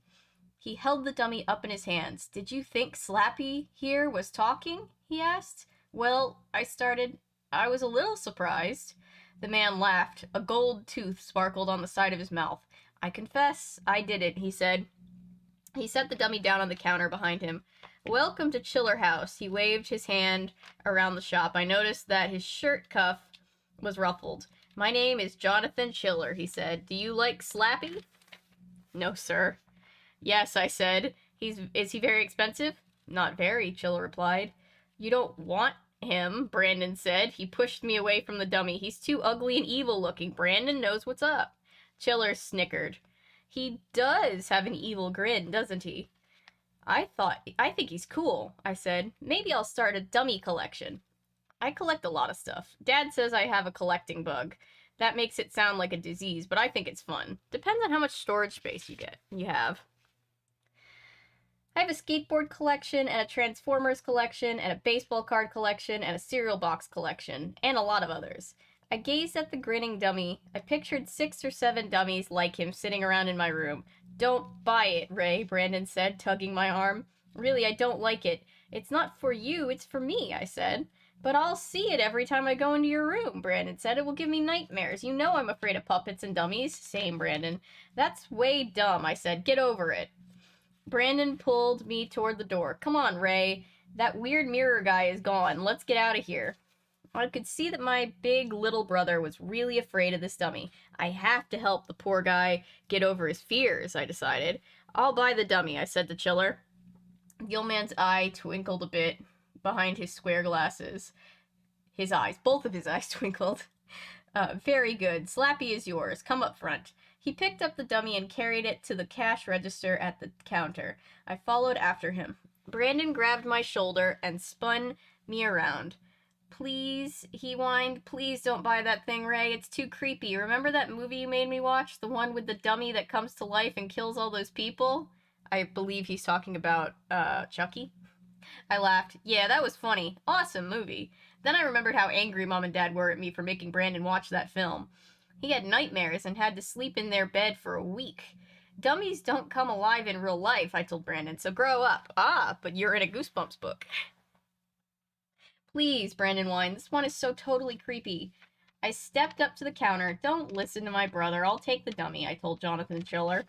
He held the dummy up in his hands. Did you think Slappy here was talking? He asked. Well, I started. I was a little surprised. The man laughed. A gold tooth sparkled on the side of his mouth. I confess, I did it, he said. He set the dummy down on the counter behind him. Welcome to Chiller House. He waved his hand around the shop. I noticed that his shirt cuff was ruffled. My name is Jonathan Chiller, he said. Do you like Slappy? No, sir. Yes, I said. Is he very expensive? Not very, Chiller replied. You don't want him, Brandon said. He pushed me away from the dummy. He's too ugly and evil looking. Brandon knows what's up. Chiller snickered. He does have an evil grin, doesn't he? I think he's cool, I said. Maybe I'll start a dummy collection. I collect a lot of stuff. Dad says I have a collecting bug. That makes it sound like a disease, but I think it's fun. Depends on how much storage space you have. I have a skateboard collection, and a Transformers collection, and a baseball card collection, and a cereal box collection, and a lot of others. I gazed at the grinning dummy. I pictured 6 or 7 dummies like him sitting around in my room. Don't buy it, Ray, Brandon said, tugging my arm. Really, I don't like it. It's not for you, it's for me, I said. But I'll see it every time I go into your room, Brandon said. It will give me nightmares. You know I'm afraid of puppets and dummies. Same, Brandon. That's way dumb, I said. Get over it. Brandon pulled me toward the door. Come on, Ray. That weird mirror guy is gone. Let's get out of here. I could see that my big little brother was really afraid of this dummy. I have to help the poor guy get over his fears, I decided. I'll buy the dummy, I said to Chiller. The old man's eye twinkled a bit behind his square glasses. His eyes, both of his eyes twinkled. Very good. Slappy is yours. Come up front. He picked up the dummy and carried it to the cash register at the counter. I followed after him. Brandon grabbed my shoulder and spun me around. Please, he whined, please don't buy that thing, Ray. It's too creepy. Remember that movie you made me watch? The one with the dummy that comes to life and kills all those people? I believe he's talking about, Chucky. I laughed. Yeah, that was funny. Awesome movie. Then I remembered how angry Mom and Dad were at me for making Brandon watch that film. He had nightmares and had to sleep in their bed for a week. Dummies don't come alive in real life, I told Brandon, so grow up. Ah, but you're in a Goosebumps book. Please, Brandon whined. This one is so totally creepy. I stepped up to the counter. Don't listen to my brother. I'll take the dummy, I told Jonathan Chiller.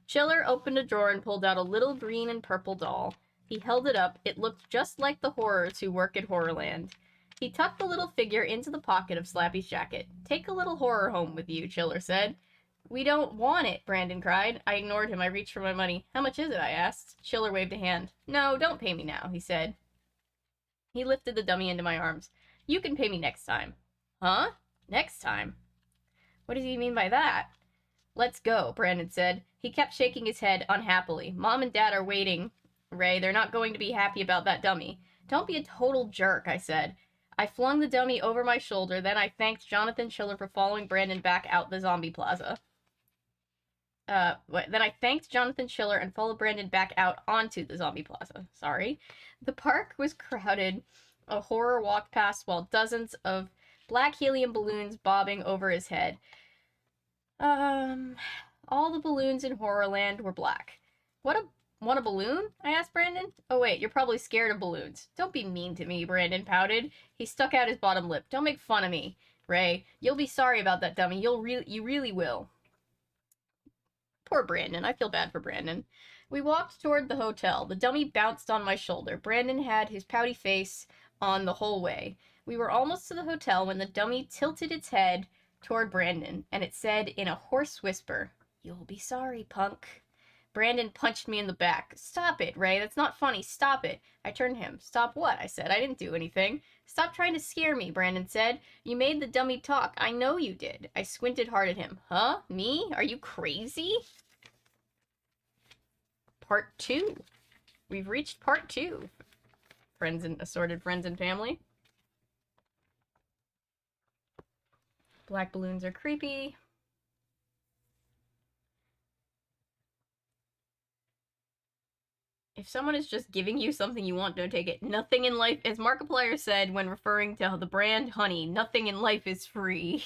Chiller opened a drawer and pulled out a little green and purple doll. He held it up. It looked just like the horrors who work at HorrorLand. He tucked the little figure into the pocket of Slappy's jacket. Take a little horror home with you, Chiller said. We don't want it, Brandon cried. I ignored him. I reached for my money. How much is it? I asked. Chiller waved a hand. No, don't pay me now, he said. He lifted the dummy into my arms. You can pay me next time. Huh? Next time? What does he mean by that? Let's go, Brandon said. He kept shaking his head unhappily. Mom and Dad are waiting, Ray. They're not going to be happy about that dummy. Don't be a total jerk, I said. I flung the dummy over my shoulder, then I thanked Jonathan Schiller for following Brandon back out the zombie plaza. Then I thanked Jonathan Schiller and followed Brandon back out onto the zombie plaza. Sorry. The park was crowded. A horror walked past while dozens of black helium balloons bobbing over his head. All the balloons in Horrorland were black. Want a balloon? I asked Brandon. Oh wait, you're probably scared of balloons. Don't be mean to me, Brandon pouted. He stuck out his bottom lip. Don't make fun of me, Ray. You'll be sorry about that, dummy. You really will. Poor Brandon. I feel bad for Brandon. We walked toward the hotel. The dummy bounced on my shoulder. Brandon had his pouty face on the whole way. We were almost to the hotel when the dummy tilted its head toward Brandon, and it said in a hoarse whisper, "You'll be sorry, punk." Brandon punched me in the back. Stop it, Ray. That's not funny. Stop it. I turned to him. Stop what? I said. I didn't do anything. Stop trying to scare me, Brandon said. You made the dummy talk. I know you did. I squinted hard at him. Huh? Me? Are you crazy? Part 2. We've reached part 2. Assorted friends and family. Black balloons are creepy. If someone is just giving you something you want, don't take it. Nothing in life, as Markiplier said when referring to the brand Honey, nothing in life is free.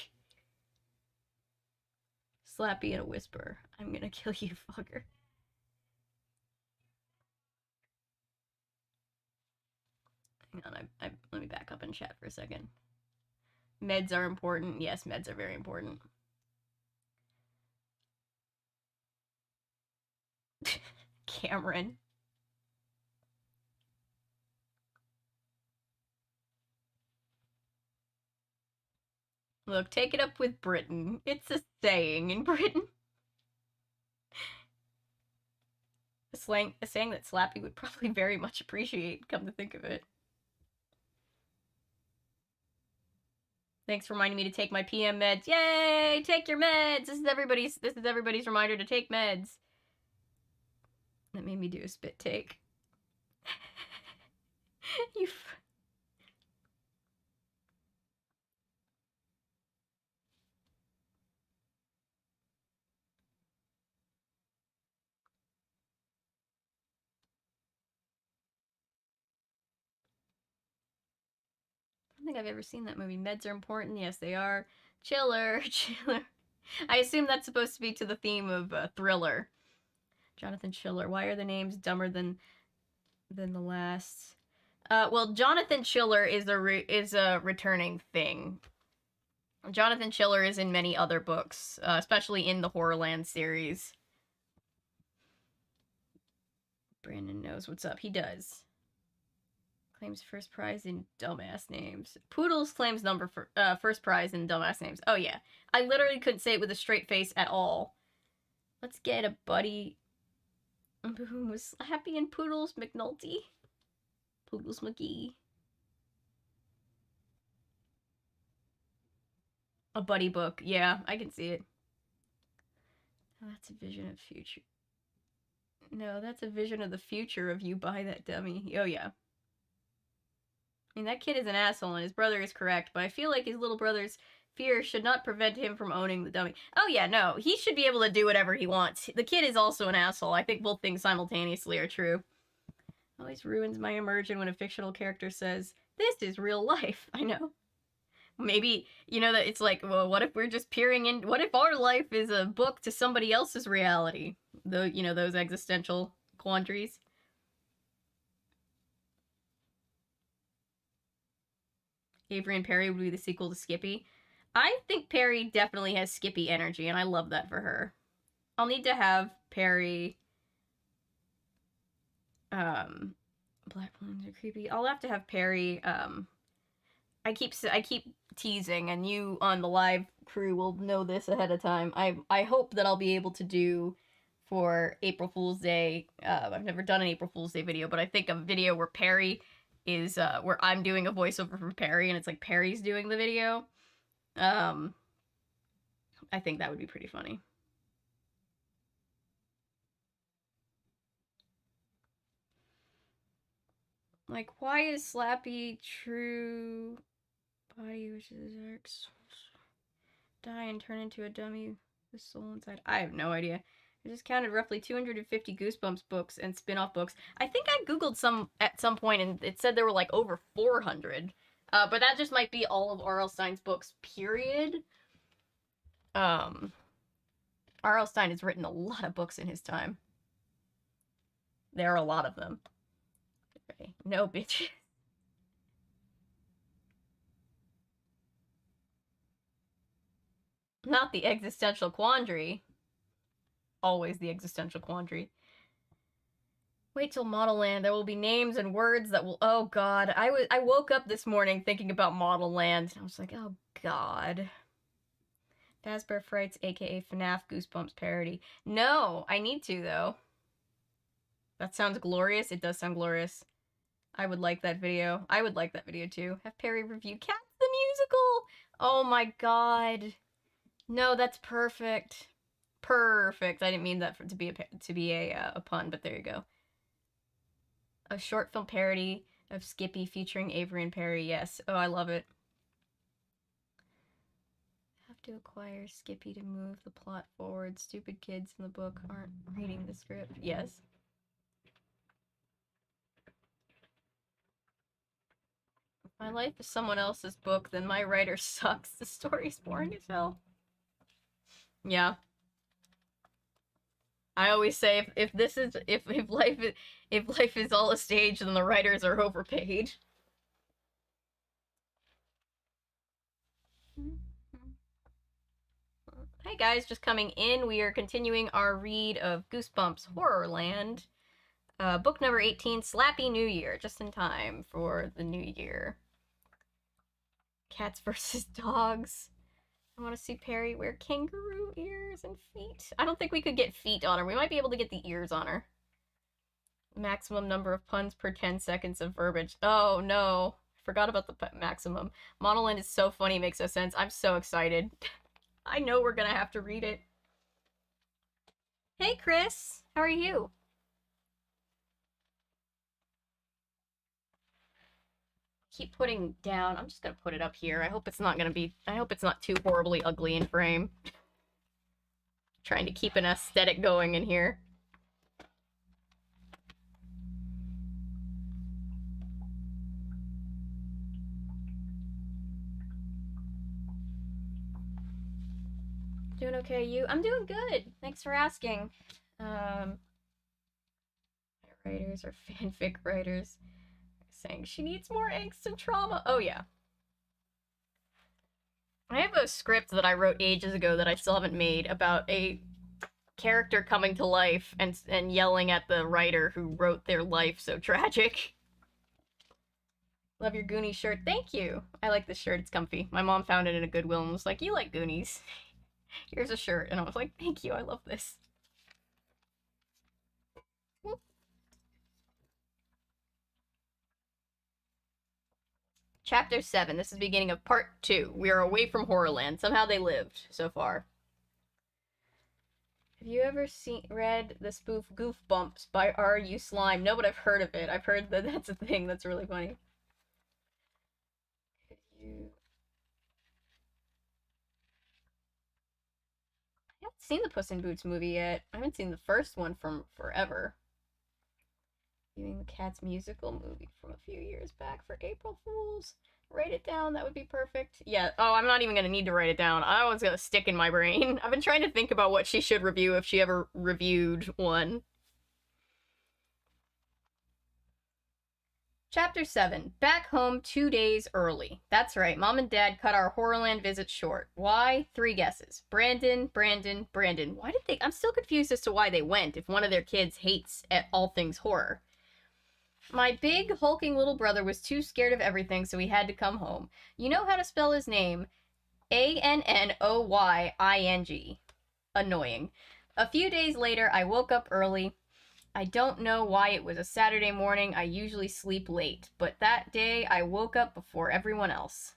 Slappy in a whisper. I'm gonna kill you, fucker. Hang on, let me back up and chat for a second. Meds are important. Yes, meds are very important. Cameron. Look, take it up with Britain. It's a saying in Britain. A saying that Slappy would probably very much appreciate, come to think of it. Thanks for reminding me to take my PM meds. Yay! Take your meds! This is everybody's reminder to take meds. That made me do a spit take. You... I don't think I've ever seen that movie. Meds are important. Yes, they are. Chiller. I assume that's supposed to be to the theme of Thriller. Jonathan Schiller. Why are the names dumber than the last? Well, Jonathan Schiller is a returning thing. Jonathan Schiller is in many other books, especially in the HorrorLand series. Brandon knows what's up. He does. Claims first prize in dumbass names. Poodles claims first prize in dumbass names. Oh yeah, I literally couldn't say it with a straight face at all. Let's get a buddy who was happy in Poodles McNulty. Poodles McGee. A buddy book. Yeah, I can see it. Oh, that's a vision of future. No, that's a vision of the future of you buy that dummy. Oh yeah. I mean, that kid is an asshole and his brother is correct, but I feel like his little brother's fear should not prevent him from owning the dummy. Oh yeah, no, he should be able to do whatever he wants. The kid is also an asshole. I think both things simultaneously are true. Always ruins my immersion when a fictional character says, "This is real life." I know. Maybe, you know, that it's like, well, what if we're just peering in? What if our life is a book to somebody else's reality? Though, you know, those existential quandaries. Avery and Perry would be the sequel to Skippy. I think Perry definitely has Skippy energy, and I love that for her. I'll need to have Perry... Black balloons are creepy. I'll have to have Perry, I keep teasing, and you on the live crew will know this ahead of time. I hope that I'll be able to do for April Fool's Day. I've never done an April Fool's Day video, but I think a video where Perry is where I'm doing a voiceover for Perry, and it's like Perry's doing the video. I think that would be pretty funny. Like, why is Slappy true body, which is Eric's, die and turn into a dummy with soul inside? I have no idea. I just counted roughly 250 Goosebumps books and spin-off books. I think I googled some at some point and it said there were like over 400. But that just might be all of R.L. Stein's books, period. R.L. Stein has written a lot of books in his time. There are a lot of them. Okay. No, bitch. Not the existential quandary. Always the existential quandary. Wait till Model Land. There will be names and words that will... Oh, God. I woke up this morning thinking about Model Land. And I was like, oh, God. Fazbear Frights, a.k.a. FNAF Goosebumps parody. No, I need to, though. That sounds glorious. It does sound glorious. I would like that video. I would like that video, too. Have Perry review Cats the Musical! Oh, my God. No, that's perfect. Perfect. I didn't mean that to be a pun, but there you go. A short film parody of Skippy featuring Avery and Perry. Yes. Oh, I love it. Have to acquire Skippy to move the plot forward. Stupid kids in the book aren't reading the script. Yes. If my life is someone else's book, then my writer sucks. The story's boring as hell. Yeah. I always say if life is all a stage, then the writers are overpaid. Hey guys, just coming in. We are continuing our read of Goosebumps HorrorLand. Book number 18, Slappy New Year, just in time for the new year. Cats versus dogs. I want to see Perry wear kangaroo ears and feet. I don't think we could get feet on her. We might be able to get the ears on her. Maximum number of puns per 10 seconds of verbiage. Oh, no. Forgot about the maximum. Model Land is so funny, makes no sense. I'm so excited. I know we're gonna have to read it. Hey, Chris. How are you? Keep putting down. I'm just gonna put it up here. I hope it's not too horribly ugly in frame. Trying to keep an aesthetic going in here. Doing okay, you? I'm doing good. Thanks for asking. Writers or fanfic writers saying she needs more angst and trauma. Oh, yeah. I have a script that I wrote ages ago that I still haven't made about a character coming to life and yelling at the writer who wrote their life so tragic. Love your Goonies shirt. Thank you. I like this shirt. It's comfy. My mom found it in a Goodwill and was like, you like Goonies. Here's a shirt. And I was like, thank you. I love this. Chapter 7. This is the beginning of part 2. We are away from Horrorland. Somehow they lived so far. Have you ever read the spoof Goosebumps by R.U. Slime? No, but I've heard of it. I've heard that that's a thing. That's really funny. I haven't seen the Puss in Boots movie yet. I haven't seen the first one from forever. Viewing the Cats musical movie from a few years back for April Fools. Write it down, that would be perfect. Yeah, oh, I'm not even gonna need to write it down. I was gonna stick in my brain. I've been trying to think about what she should review if she ever reviewed one. Chapter 7. Back home 2 days early. That's right, Mom and Dad cut our Horrorland visit short. Why? 3 guesses. Brandon. Why did they... I'm still confused as to why they went if one of their kids hates all things horror. My big, hulking little brother was too scared of everything, so he had to come home. You know how to spell his name. Annoying. Annoying. A few days later, I woke up early. I don't know why it was a Saturday morning. I usually sleep late, but that day I woke up before everyone else.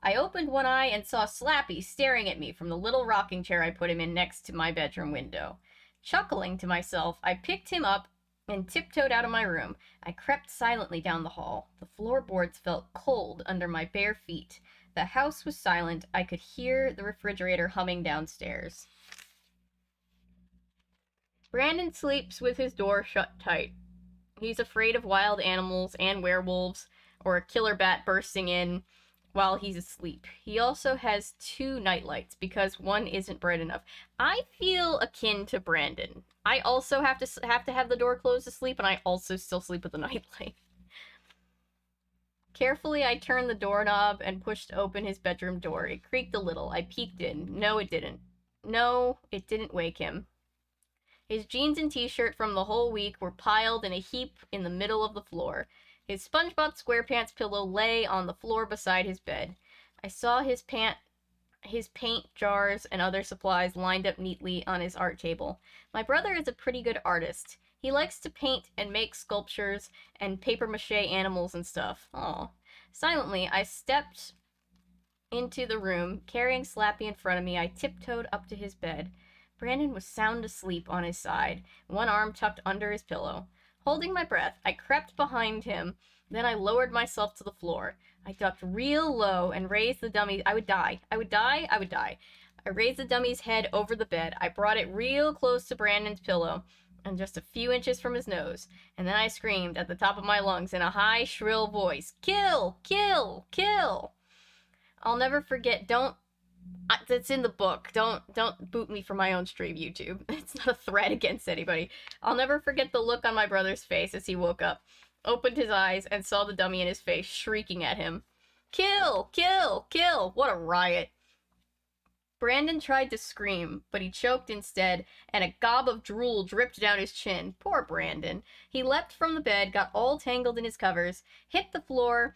I opened one eye and saw Slappy staring at me from the little rocking chair I put him in next to my bedroom window. Chuckling to myself, I picked him up and tiptoed out of my room. I crept silently down the hall. The floorboards felt cold under my bare feet. The house was silent. I could hear the refrigerator humming downstairs. Brandon sleeps with his door shut tight. He's afraid of wild animals and werewolves, or a killer bat bursting in while he's asleep. He also has 2 nightlights because one isn't bright enough. I feel akin to Brandon. I also have to have the door closed to sleep, and I also still sleep with a nightlight. Carefully, I turned the doorknob and pushed open his bedroom door. It creaked a little. I peeked in. No, it didn't. No, it didn't wake him. His jeans and t-shirt from the whole week were piled in a heap in the middle of the floor. His SpongeBob SquarePants pillow lay on the floor beside his bed. I saw his paint jars and other supplies lined up neatly on his art table. My brother is a pretty good artist. He likes to paint and make sculptures and papier-mâché animals and stuff. Aw. Silently, I stepped into the room. Carrying Slappy in front of me, I tiptoed up to his bed. Brandon was sound asleep on his side, one arm tucked under his pillow. Holding my breath, I crept behind him. Then I lowered myself to the floor. I ducked real low and raised the dummy. I would die. I raised the dummy's head over the bed. I brought it real close to Brandon's pillow and just a few inches from his nose. And then I screamed at the top of my lungs in a high, shrill voice, "Kill! Kill! Kill!" I'll never forget. It's in the book. Don't boot me for my own stream, YouTube. It's not a threat against anybody. I'll never forget the look on my brother's face as he woke up, opened his eyes, and saw the dummy in his face, shrieking at him. "Kill! Kill! Kill!" What a riot. Brandon tried to scream, but he choked instead, and a gob of drool dripped down his chin. Poor Brandon. He leapt from the bed, got all tangled in his covers, hit the floor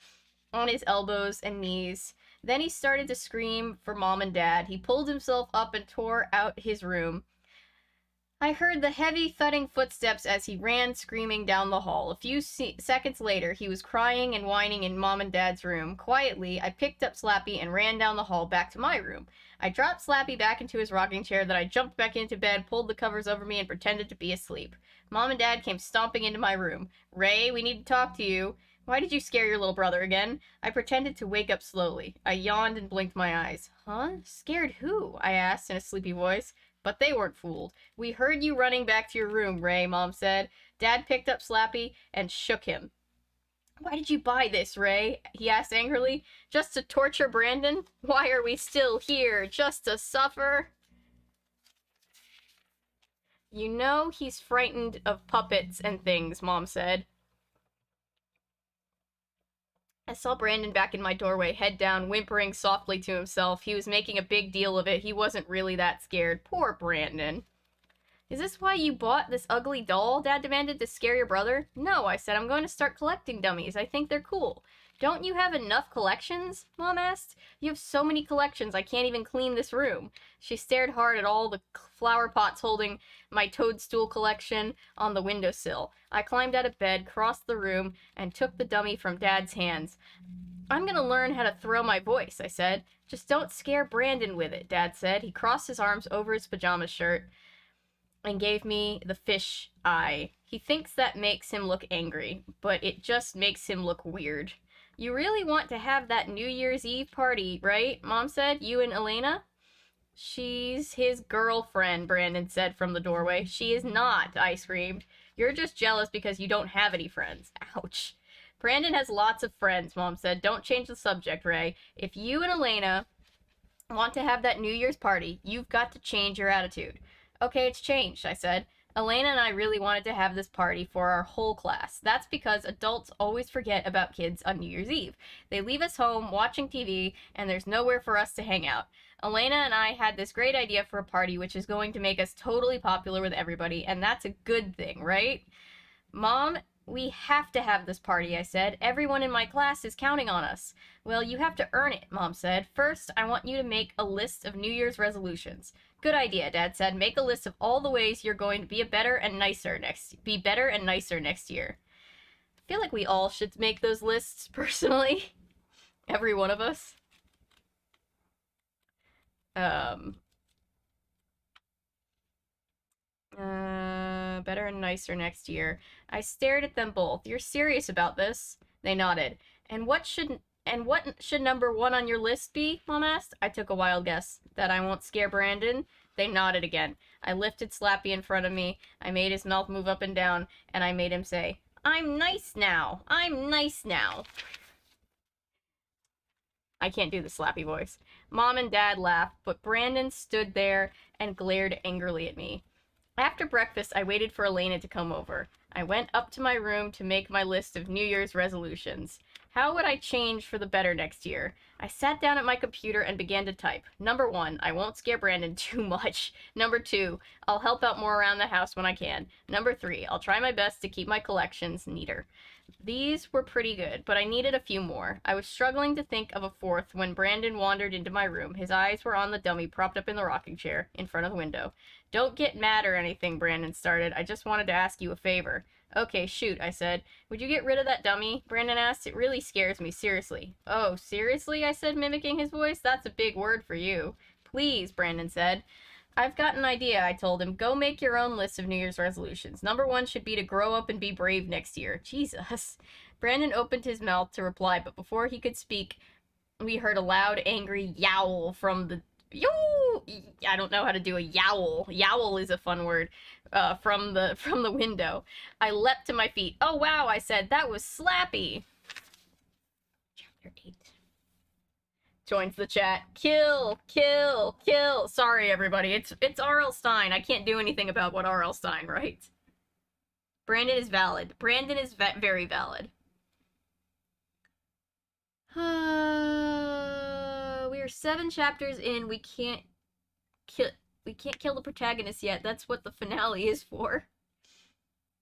on his elbows and knees. Then he started to scream for Mom and Dad. He pulled himself up and tore out his room. I heard the heavy thudding footsteps as he ran screaming down the hall. A few seconds later, he was crying and whining in Mom and Dad's room. Quietly, I picked up Slappy and ran down the hall back to my room. I dropped Slappy back into his rocking chair, then I jumped back into bed, pulled the covers over me, and pretended to be asleep. Mom and Dad came stomping into my room. "Ray, we need to talk to you." "Why did you scare your little brother again?" I pretended to wake up slowly. I yawned and blinked my eyes. "Huh? Scared who?" I asked in a sleepy voice. But they weren't fooled. "We heard you running back to your room, Ray," Mom said. Dad picked up Slappy and shook him. "Why did you buy this, Ray?" he asked angrily. "Just to torture Brandon? Why are we still here? Just to suffer?" "You know he's frightened of puppets and things," Mom said. I saw Brandon back in my doorway, head down, whimpering softly to himself. He was making a big deal of it. He wasn't really that scared. Poor Brandon. "Is this why you bought this ugly doll?" Dad demanded, "to scare your brother?" "No," I said. "I'm going to start collecting dummies. I think they're cool." "Don't you have enough collections?" Mom asked. "You have so many collections, I can't even clean this room." She stared hard at all the flower pots holding my toadstool collection on the windowsill. I climbed out of bed, crossed the room, and took the dummy from Dad's hands. "I'm gonna learn how to throw my voice," I said. "Just don't scare Brandon with it," Dad said. He crossed his arms over his pajama shirt and gave me the fish eye. He thinks that makes him look angry, but it just makes him look weird. "You really want to have that New Year's Eve party, right?" Mom said. "You and Elena?" "She's his girlfriend," Brandon said from the doorway. "She is not," I screamed. "You're just jealous because you don't have any friends." Ouch. "Brandon has lots of friends," Mom said. "Don't change the subject, Ray. If you and Elena want to have that New Year's party, you've got to change your attitude." "Okay, it's changed," I said. "Elena and I really wanted to have this party for our whole class. That's because adults always forget about kids on New Year's Eve. They leave us home watching TV, and there's nowhere for us to hang out. Elena and I had this great idea for a party which is going to make us totally popular with everybody, and that's a good thing, right?" "Mom, we have to have this party," I said. "Everyone in my class is counting on us." "Well, you have to earn it," Mom said. "First, I want you to make a list of New Year's resolutions." "Good idea," Dad said. "Make a list of all the ways you're going to be better and nicer next year." I feel like we all should make those lists, personally. Every one of us. better and nicer next year. I stared at them both. You're serious about this? They nodded. And what should number 1 on your list be? Mom asked. I took a wild guess. That I won't scare Brandon? They nodded again. I lifted Slappy in front of me. I made his mouth move up and down, and I made him say, I'm nice now. I'm nice now. I can't do the Slappy voice. Mom and Dad laughed, but Brandon stood there and glared angrily at me. After breakfast, I waited for Elena to come over. I went up to my room to make my list of New Year's resolutions. How would I change for the better next year? I sat down at my computer and began to type. Number 1, I won't scare Brandon too much. Number 2, I'll help out more around the house when I can. Number 3, I'll try my best to keep my collections neater. These were pretty good, but I needed a few more. I was struggling to think of a fourth when Brandon wandered into my room. His eyes were on the dummy propped up in the rocking chair in front of the window. Don't get mad or anything, Brandon started. I just wanted to ask you a favor. Okay, shoot, I said. Would you get rid of that dummy? Brandon asked. It really scares me, seriously. Oh, seriously? I said, mimicking his voice. That's a big word for you. Please, Brandon said. I've got an idea, I told him. Go make your own list of New Year's resolutions. Number 1 should be to grow up and be brave next year. Jesus. Brandon opened his mouth to reply, but before he could speak, we heard a loud, angry yowl from the... I don't know how to do a yowl. Yowl is a fun word. From the window. I leapt to my feet. Oh, wow, I said. That was Slappy. Chapter 8. Joins the chat. Kill, kill, kill. Sorry, everybody. It's R.L. Stine. I can't do anything about what R.L. Stine writes. Brandon is valid. Brandon is very valid. We are 7 chapters in. We can't kill the protagonist yet. That's what the finale is for.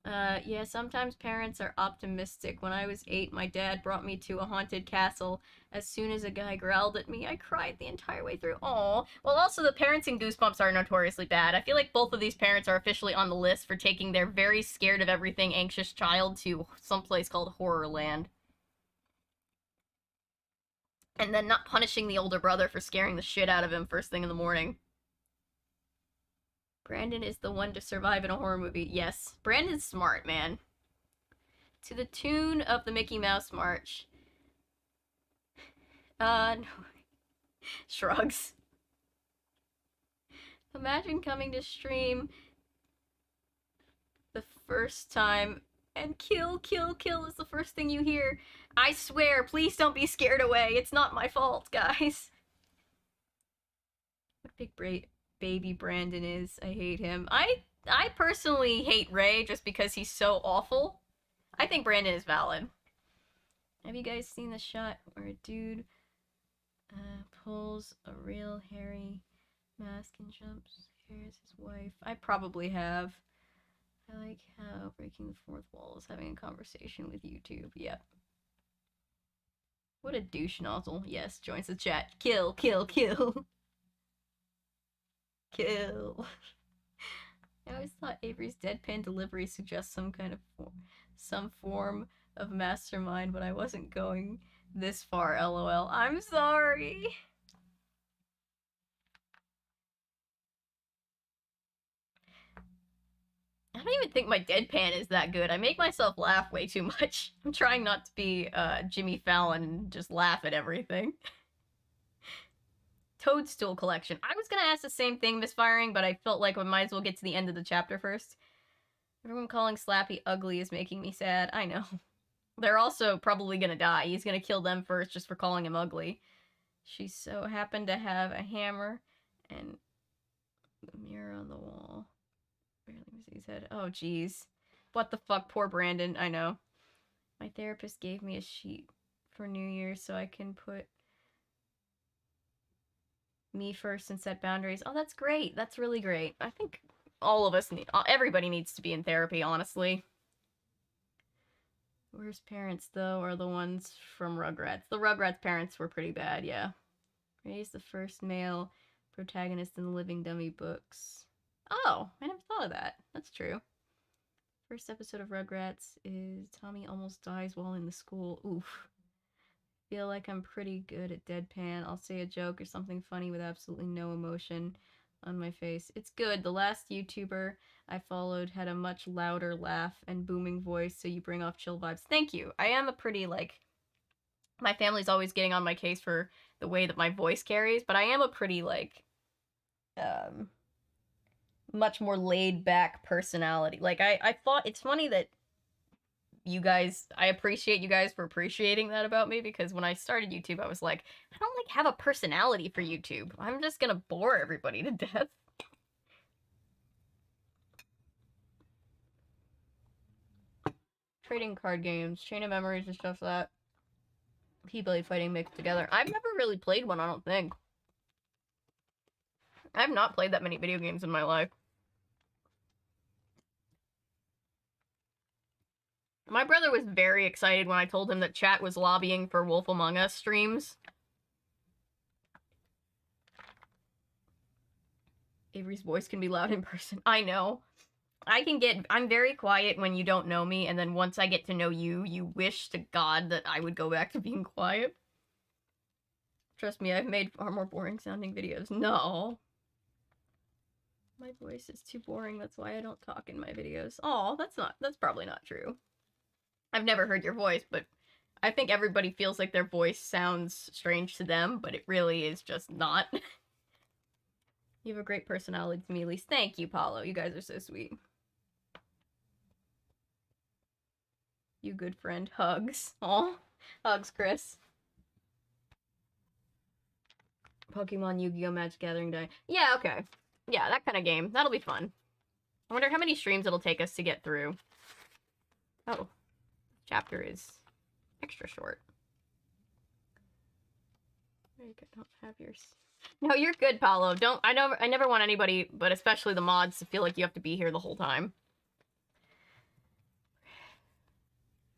Yeah, sometimes parents are optimistic. When I was 8, my dad brought me to a haunted castle. As soon as a guy growled at me, I cried the entire way through. Aww. Well, also, the parents in Goosebumps are notoriously bad. I feel like both of these parents are officially on the list for taking their very scared of everything anxious child to someplace called HorrorLand. And then not punishing the older brother for scaring the shit out of him first thing in the morning. Brandon is the one to survive in a horror movie. Yes. Brandon's smart, man. To the tune of the Mickey Mouse March. No. Shrugs. Imagine coming to stream the first time and kill, kill, kill is the first thing you hear. I swear, please don't be scared away. It's not my fault, guys. What big baby Brandon is. I hate him. I personally hate Ray just because he's so awful. I think Brandon is valid. Have you guys seen the shot where a dude pulls a real hairy mask and jumps, scares his wife? I probably have. I like how breaking the fourth wall is having a conversation with YouTube. Yep. What a douche nozzle. Yes, joins the chat. Kill, kill, kill. Kill. I always thought Avery's deadpan delivery suggests some form of mastermind, but I wasn't going this far, lol. I'm sorry. I don't even think my deadpan is that good. I make myself laugh way too much. I'm trying not to be Jimmy Fallon and just laugh at everything. Toadstool collection. I was gonna ask the same thing, Misfiring, but I felt like we might as well get to the end of the chapter first. Everyone calling Slappy ugly is making me sad. I know. They're also probably gonna die. He's gonna kill them first just for calling him ugly. She so happened to have a hammer and the mirror on the wall. Barely missing his head. Oh, jeez. What the fuck? Poor Brandon. I know. My therapist gave me a sheet for New Year's so I can put me first and set boundaries. Oh, that's great. That's really great. I think all of us everybody needs to be in therapy, honestly. Worst parents, though, are the ones from Rugrats. The Rugrats parents were pretty bad, yeah. Ray's the first male protagonist in the Living Dummy books. Oh, I never thought of that. That's true. First episode of Rugrats is Tommy almost dies while in the school. Oof. Feel like I'm pretty good at deadpan. I'll say a joke or something funny with absolutely no emotion. on my face. It's good. The last YouTuber I followed had a much louder laugh and booming voice, so you bring off chill vibes. Thank you. I am a pretty, like... My family's always getting on my case for the way that my voice carries, but I am a pretty, like... much more laid-back personality. Like, I thought... It's funny that you guys... I appreciate you guys for appreciating that about me, because when I started YouTube, I was like, I don't, like, have a personality for YouTube. I'm just gonna bore everybody to death. Trading card games, Chain of Memories and stuff like that. Keyblade fighting mixed together. I've never really played one, I don't think. I've not played that many video games in my life. My brother was very excited when I told him that chat was lobbying for Wolf Among Us streams. Avery's voice can be loud in person. I know. I'm very quiet when you don't know me, and then once I get to know you, you wish to God that I would go back to being quiet. Trust me, I've made far more boring sounding videos. No. My voice is too boring, that's why I don't talk in my videos. Aw, that's probably not true. I've never heard your voice, but I think everybody feels like their voice sounds strange to them, but it really is just not. You have a great personality to me, at least. Thank you, Paulo. You guys are so sweet. You good friend. Hugs. Aw. Hugs, Chris. Pokemon, Yu-Gi-Oh! Magic Gathering Day. Yeah, okay. Yeah, that kind of game. That'll be fun. I wonder how many streams it'll take us to get through. Oh. Chapter is extra short. I don't have yours. No, you're good, Paulo. I never want anybody, but especially the mods, to feel like you have to be here the whole time.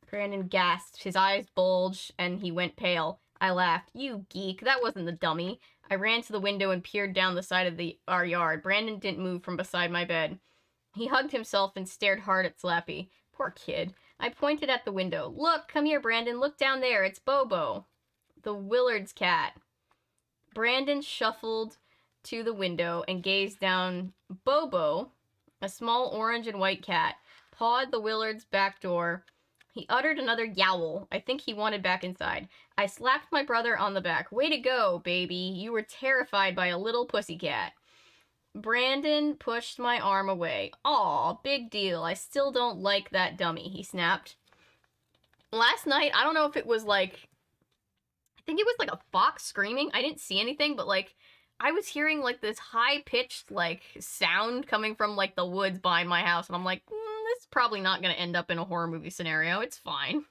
Brandon gasped. His eyes bulged, and he went pale. I laughed. You geek. That wasn't the dummy. I ran to the window and peered down the side of our yard. Brandon didn't move from beside my bed. He hugged himself and stared hard at Slappy. Poor kid. I pointed at the window. Look, come here, Brandon. Look down there. It's Bobo. The Willard's cat. Brandon shuffled to the window and gazed down. Bobo, a small orange and white cat, pawed the Willard's back door. He uttered another yowl. I think he wanted back inside. I slapped my brother on the back. Way to go, baby. You were terrified by a little pussycat. Brandon pushed my arm away. Aw, big deal. I still don't like that dummy, he snapped. Last night, I don't know if it was like... I think it was like a fox screaming. I didn't see anything, but like... I was hearing like this high-pitched like sound coming from like the woods behind my house, and I'm like, this is probably not gonna end up in a horror movie scenario. It's fine.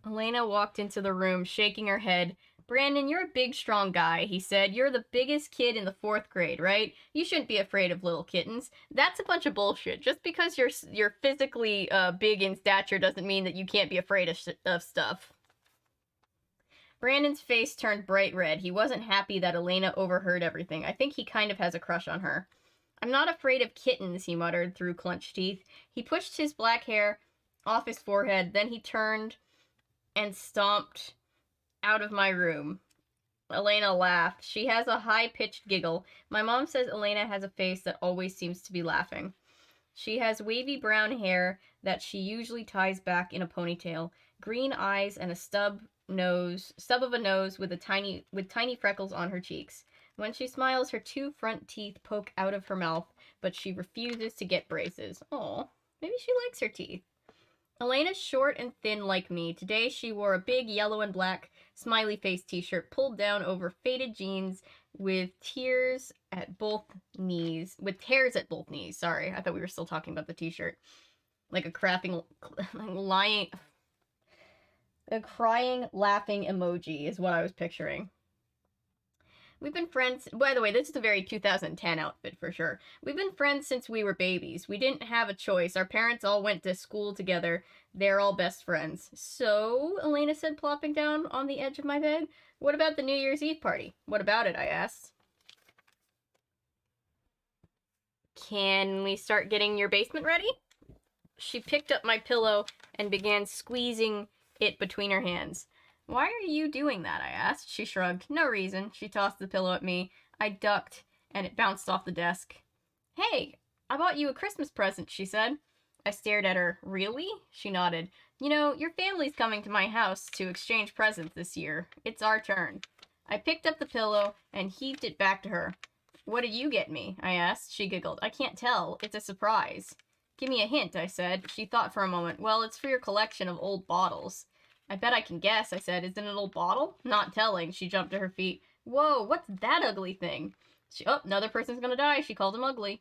Elena walked into the room, shaking her head. Brandon, you're a big, strong guy, he said. You're the biggest kid in the 4th grade, right? You shouldn't be afraid of little kittens. That's a bunch of bullshit. Just because you're physically big in stature doesn't mean that you can't be afraid of stuff. Brandon's face turned bright red. He wasn't happy that Elena overheard everything. I think he kind of has a crush on her. I'm not afraid of kittens, he muttered through clenched teeth. He pushed his black hair off his forehead, then he turned and stomped out of my room. Elena laughed. She has a high-pitched giggle. My mom says Elena has a face that always seems to be laughing. She has wavy brown hair that she usually ties back in a ponytail, green eyes, and a stub of a nose with tiny freckles on her cheeks. When she smiles, her 2 front teeth poke out of her mouth, but she refuses to get braces. Aw, maybe she likes her teeth. Elena's short and thin like me. Today she wore a big yellow and black smiley face t-shirt pulled down over faded jeans with tears at both knees. With tears at both knees. Sorry, I thought we were still talking about the t-shirt. Like a crying, laughing emoji is what I was picturing. We've been friends... By the way, this is a very 2010 outfit for sure. We've been friends since we were babies. We didn't have a choice. Our parents all went to school together. They're all best friends. So, Elena said, plopping down on the edge of my bed. What about the New Year's Eve party? What about it, I asked. Can we start getting your basement ready? She picked up my pillow and began squeezing it between her hands. Why are you doing that? I asked. She shrugged. No reason. She tossed the pillow at me. I ducked, and it bounced off the desk. Hey, I bought you a Christmas present, she said. I stared at her. Really? She nodded. You know, your family's coming to my house to exchange presents this year. It's our turn. I picked up the pillow and heaved it back to her. What did you get me? I asked. She giggled. I can't tell. It's a surprise. Give me a hint, I said. She thought for a moment. Well, it's for your collection of old bottles. I bet I can guess, I said. Is it an old bottle? Not telling. She jumped to her feet. Whoa, what's that ugly thing? Another person's gonna die. She called him ugly.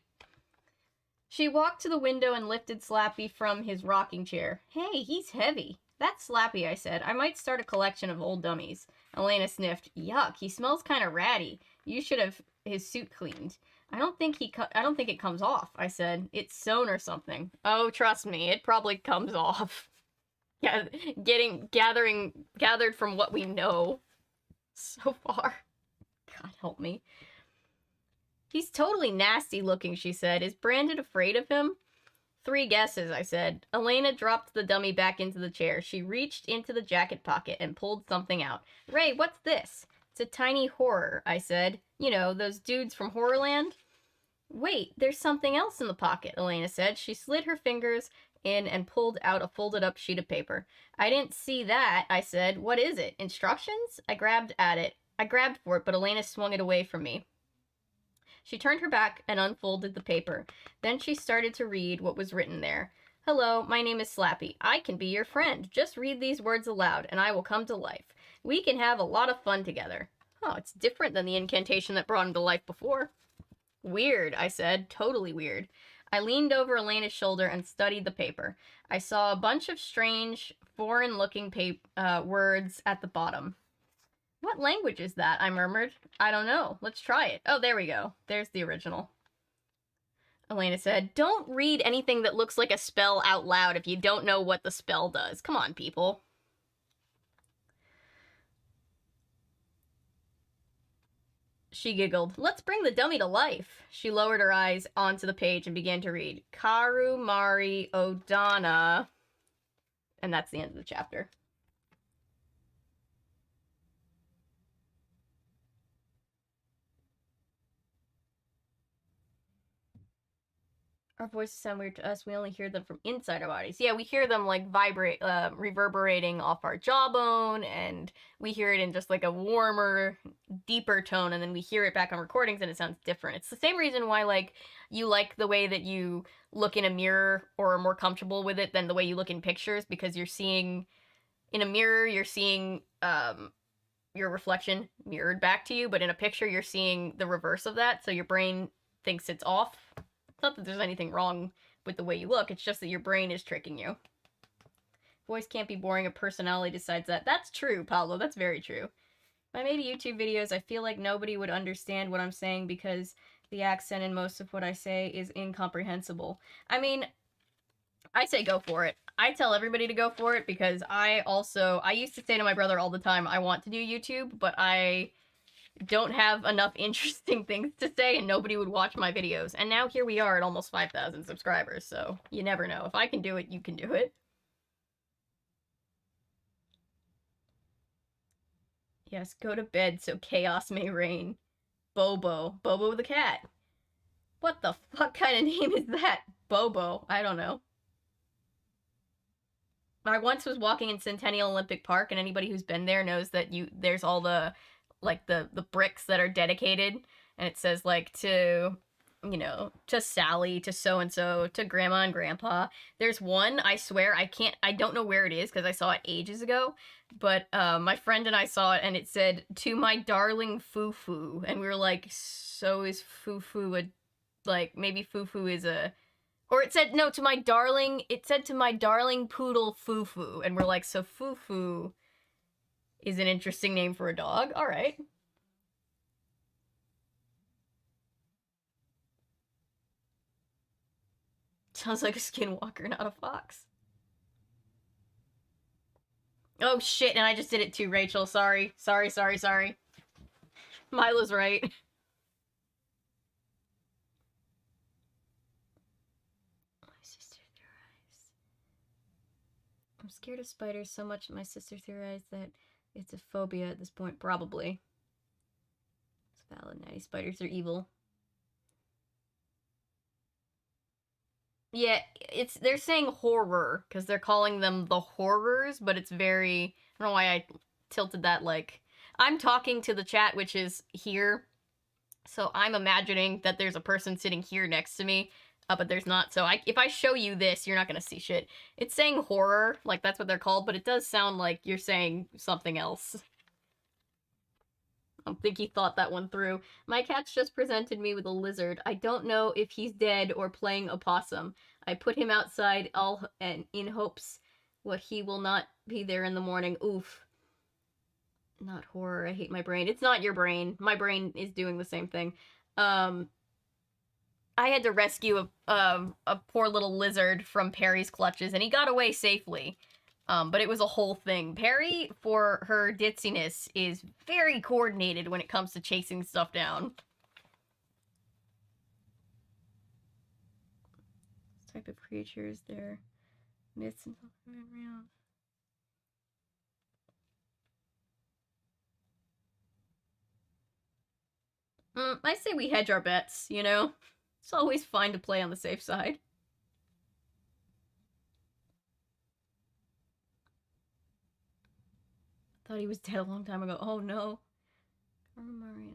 She walked to the window and lifted Slappy from his rocking chair. Hey, he's heavy. That's Slappy, I said. I might start a collection of old dummies. Elena sniffed. Yuck, he smells kind of ratty. You should have his suit cleaned. I don't think it comes off, I said. It's sewn or something. Oh, trust me, it probably comes off. Yeah, gathered from what we know so far. God help me. He's totally nasty looking, she said. Is Brandon afraid of him? 3 guesses, I said. Elena dropped the dummy back into the chair. She reached into the jacket pocket and pulled something out. Ray, what's this? It's a tiny horror, I said. You know, those dudes from HorrorLand? Wait, there's something else in the pocket, Elena said. She slid her fingers in and pulled out a folded up sheet of paper. I didn't see that, I said. What is it? Instructions? I grabbed for it, but Elena swung it away from me. She turned her back and unfolded the paper. Then she started to read what was written there. Hello, my name is Slappy. I can be your friend. Just read these words aloud, and I will come to life. We can have a lot of fun together. Oh, it's different than the incantation that brought him to life before. Weird, I said. Totally weird. I leaned over Elena's shoulder and studied the paper. I saw a bunch of strange, foreign-looking words at the bottom. What language is that? I murmured. I don't know. Let's try it. Oh, there we go. There's the original. Elena said, don't read anything that looks like a spell out loud if you don't know what the spell does. Come on, people. She giggled. Let's bring the dummy to life. She lowered her eyes onto the page and began to read. Karu Mari Odana. And that's the end of the chapter. Our voices sound weird to us. We only hear them from inside our bodies. Yeah, we hear them like reverberating off our jawbone, and we hear it in just like a warmer, deeper tone, and then we hear it back on recordings and it sounds different. It's the same reason why like you like the way that you look in a mirror or are more comfortable with it than the way you look in pictures, because you're seeing in a mirror, you're seeing your reflection mirrored back to you, but in a picture you're seeing the reverse of that, so your brain thinks it's off. Not that there's anything wrong with the way you look, it's just that your brain is tricking you. Voice can't be boring, a personality decides that. That's true, Pablo, that's very true. If I made YouTube videos, I feel like nobody would understand what I'm saying because the accent in most of what I say is incomprehensible. I mean, I say go for it. I tell everybody to go for it because I used to say to my brother all the time, I want to do YouTube, but I don't have enough interesting things to say and nobody would watch my videos. And now here we are at almost 5,000 subscribers, so you never know. If I can do it, you can do it. Yes, go to bed so chaos may reign. Bobo. Bobo the cat. What the fuck kind of name is that? Bobo. I don't know. I once was walking in Centennial Olympic Park, and anybody who's been there knows that there's all the like the bricks that are dedicated, and it says like to, you know, to Sally, to so-and-so, to Grandma and Grandpa. There's one, I swear, I don't know where it is because I saw it ages ago, but my friend and I saw it and it said, to my darling Foo-Foo, and we were like, so is Foo-Foo like, maybe Foo-Foo is or it said, no, to my darling poodle Foo-Foo, and we're like, so Foo-Foo is an interesting name for a dog. All right. Sounds like a skinwalker, not a fox. Oh shit, and I just did it too, Rachel. Sorry. Mila's right. My sister theorized. I'm scared of spiders so much that my sister theorized that It's a phobia at this point, probably. It's valid, Natty. Spiders are evil. Yeah, they're saying horror, because they're calling them the horrors, but it's very... I don't know why I tilted that, like... I'm talking to the chat, which is here, so I'm imagining that there's a person sitting here next to me, but there's not, so if I show you this, you're not gonna see shit. It's saying horror, like that's what they're called, but it does sound like you're saying something else. I don't think he thought that one through. My cat's just presented me with a lizard. I don't know if he's dead or playing a possum. I put him outside all in hopes what he will not be there in the morning. Oof. Not horror. I hate my brain. It's not your brain. My brain is doing the same thing. I had to rescue a poor little lizard from Perry's clutches, and he got away safely. But it was a whole thing. Perry, for her ditziness, is very coordinated when it comes to chasing stuff down. What type of creatures they're myths and real. I say we hedge our bets, you know? It's always fine to play on the safe side. Thought he was dead a long time ago. Oh no. Maria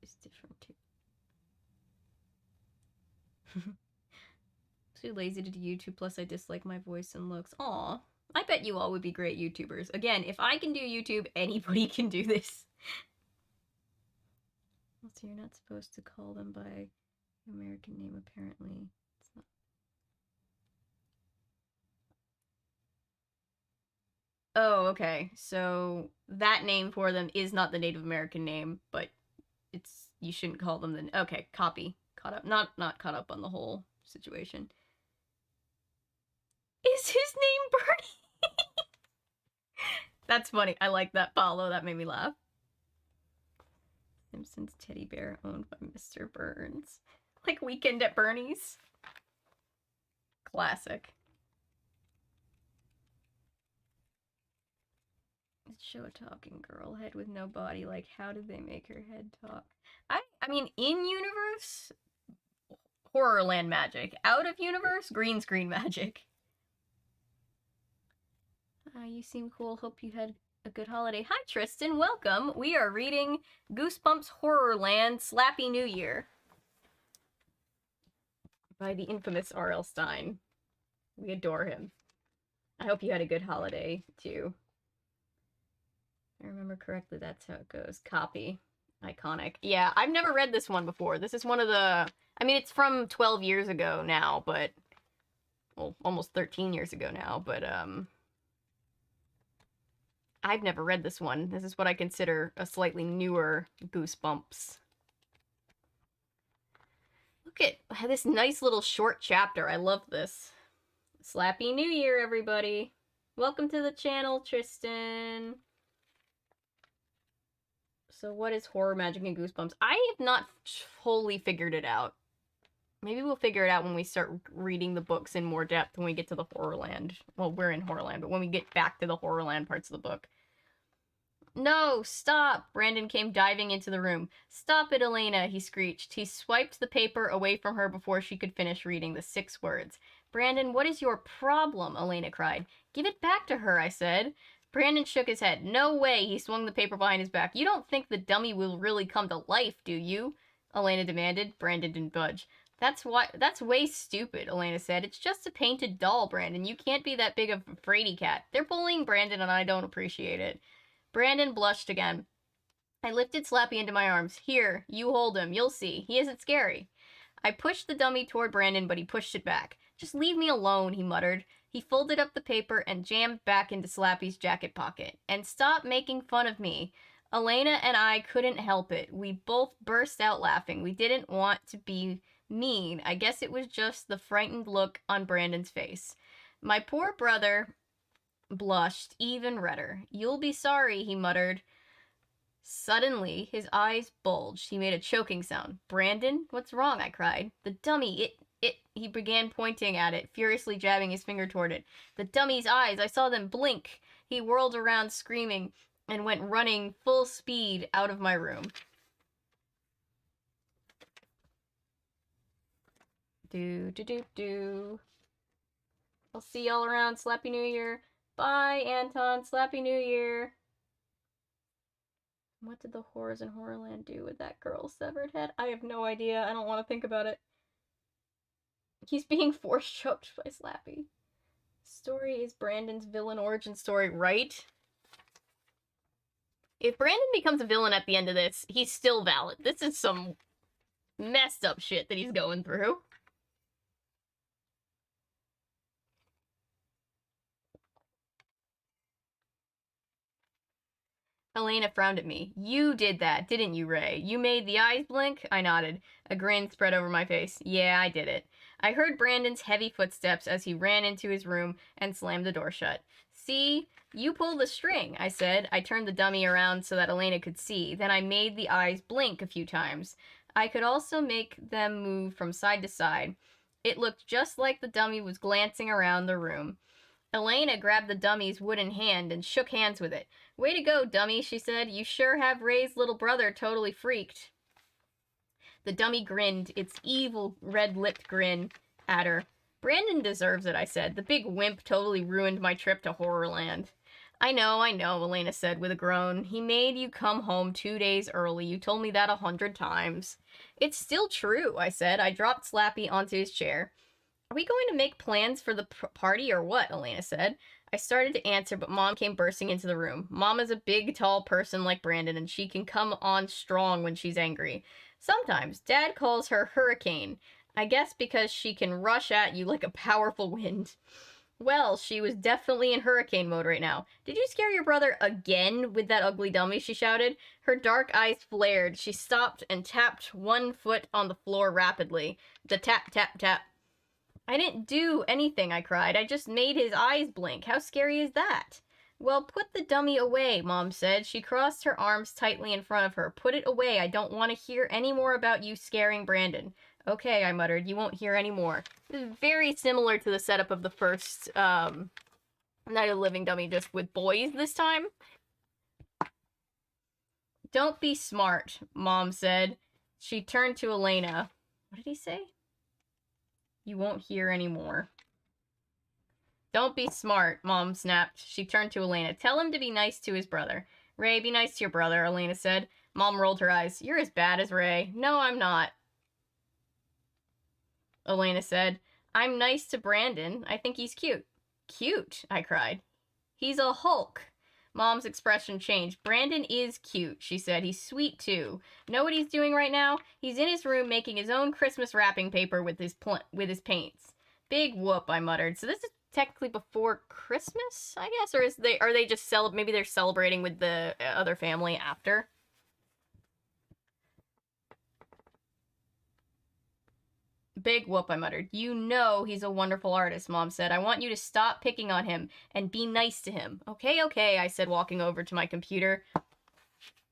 is different too. Too lazy to do YouTube, plus I dislike my voice and looks. Aw. I bet you all would be great YouTubers. Again, if I can do YouTube, anybody can do this. So you're not supposed to call them by American name, apparently. It's not. Oh, okay. So that name for them is not the Native American name, but you shouldn't call them the... Okay, copy. Caught up. Not caught up on the whole situation. Is his name Bernie? That's funny. I like that follow. That made me laugh. Simpsons teddy bear owned by Mr. Burns. Like Weekend at Bernie's. Classic. Show a talking girl, head with no body. Like, how did they make her head talk? I mean, in-universe, HorrorLand magic. Out-of-universe, green screen magic. You seem cool. Hope you had a good holiday. Hi, Tristan. Welcome. We are reading Goosebumps HorrorLand Slappy New Year by the infamous R.L. Stine. We adore him. I hope you had a good holiday, too. If I remember correctly, that's how it goes. Copy. Iconic. Yeah, I've never read this one before. This is one of the... I mean, it's from 12 years ago now, but... Well, almost 13 years ago now, but, I've never read this one. This is what I consider a slightly newer Goosebumps. Look at this nice little short chapter. I love this. Slappy New Year, everybody. Welcome to the channel, Tristan. So what is horror magic and Goosebumps? I have not wholly figured it out. Maybe we'll figure it out when we start reading the books in more depth when we get to the HorrorLand. Well, we're in HorrorLand, but when we get back to the HorrorLand parts of the book. No, stop! Brandon came diving into the room. Stop it, Elena, he screeched. He swiped the paper away from her before she could finish reading the 6 words. Brandon, what is your problem? Elena cried. Give it back to her, I said. Brandon shook his head. No way, he swung the paper behind his back. You don't think the dummy will really come to life, do you? Elena demanded. Brandon didn't budge. That's way stupid, Elena said. It's just a painted doll, Brandon. You can't be that big of a fraidy cat. They're bullying Brandon and I don't appreciate it. Brandon blushed again. I lifted Slappy into my arms. Here, you hold him. You'll see. He isn't scary. I pushed the dummy toward Brandon, but he pushed it back. Just leave me alone, he muttered. He folded up the paper and jammed back into Slappy's jacket pocket. And stop making fun of me. Elena and I couldn't help it. We both burst out laughing. We didn't want to be mean. I guess it was just the frightened look on Brandon's face. My poor brother blushed even redder. You'll be sorry, he muttered. Suddenly, his eyes bulged. He made a choking sound. Brandon, what's wrong? I cried. The dummy, he began pointing at it, furiously jabbing his finger toward it. The dummy's eyes, I saw them blink. He whirled around screaming and went running full speed out of my room. Do. I'll see y'all around. Slappy New Year. Bye, Anton. Slappy New Year. What did the whores in HorrorLand do with that girl's severed head? I have no idea. I don't want to think about it. He's being force choked by Slappy. Story is Brandon's villain origin story, right? If Brandon becomes a villain at the end of this, he's still valid. This is some messed up shit that he's going through. Elena frowned at me. You did that, didn't you, Ray? You made the eyes blink? I nodded. A grin spread over my face. Yeah, I did it. I heard Brandon's heavy footsteps as he ran into his room and slammed the door shut. See? You pulled the string, I said. I turned the dummy around so that Elena could see. Then I made the eyes blink a few times. I could also make them move from side to side. It looked just like the dummy was glancing around the room. Elena grabbed the dummy's wooden hand and shook hands with it. Way to go, dummy, she said. You sure have Ray's little brother totally freaked. The dummy grinned, its evil, red-lipped grin at her. Brandon deserves it, I said. The big wimp totally ruined my trip to HorrorLand. I know, Elena said with a groan. He made you come home 2 days early. You told me that 100 times. It's still true, I said. I dropped Slappy onto his chair. Are we going to make plans for the party or what? Elena said. I started to answer, but Mom came bursting into the room. Mom is a big, tall person like Brandon, and she can come on strong when she's angry. Sometimes. Dad calls her Hurricane. I guess because she can rush at you like a powerful wind. Well, she was definitely in hurricane mode right now. Did you scare your brother again with that ugly dummy? She shouted. Her dark eyes flared. She stopped and tapped one foot on the floor rapidly. The tap, tap, tap. I didn't do anything, I cried. I just made his eyes blink. How scary is that? Well, put the dummy away, Mom said. She crossed her arms tightly in front of her. Put it away. I don't want to hear any more about you scaring Brandon. Okay, I muttered. You won't hear any more. This is very similar to the setup of the first Night of the Living Dummy, just with boys this time. Don't be smart, Mom said. She turned to Elena. What did he say? You won't hear any more. Don't be smart, Mom snapped. She turned to Elena. Tell him to be nice to his brother. Ray, be nice to your brother, Elena said. Mom rolled her eyes. You're as bad as Ray. No, I'm not. Elena said. I'm nice to Brandon. I think he's cute. Cute, I cried. He's a Hulk. Mom's expression changed. Brandon is cute, she said. He's sweet, too. Know what he's doing right now? He's in his room making his own Christmas wrapping paper with his paints. Big whoop, I muttered. So this is technically before Christmas, I guess? Or are they just maybe they're celebrating with the other family after? Big whoop, I muttered. You know he's a wonderful artist, Mom said. I want you to stop picking on him and be nice to him. Okay, I said, walking over to my computer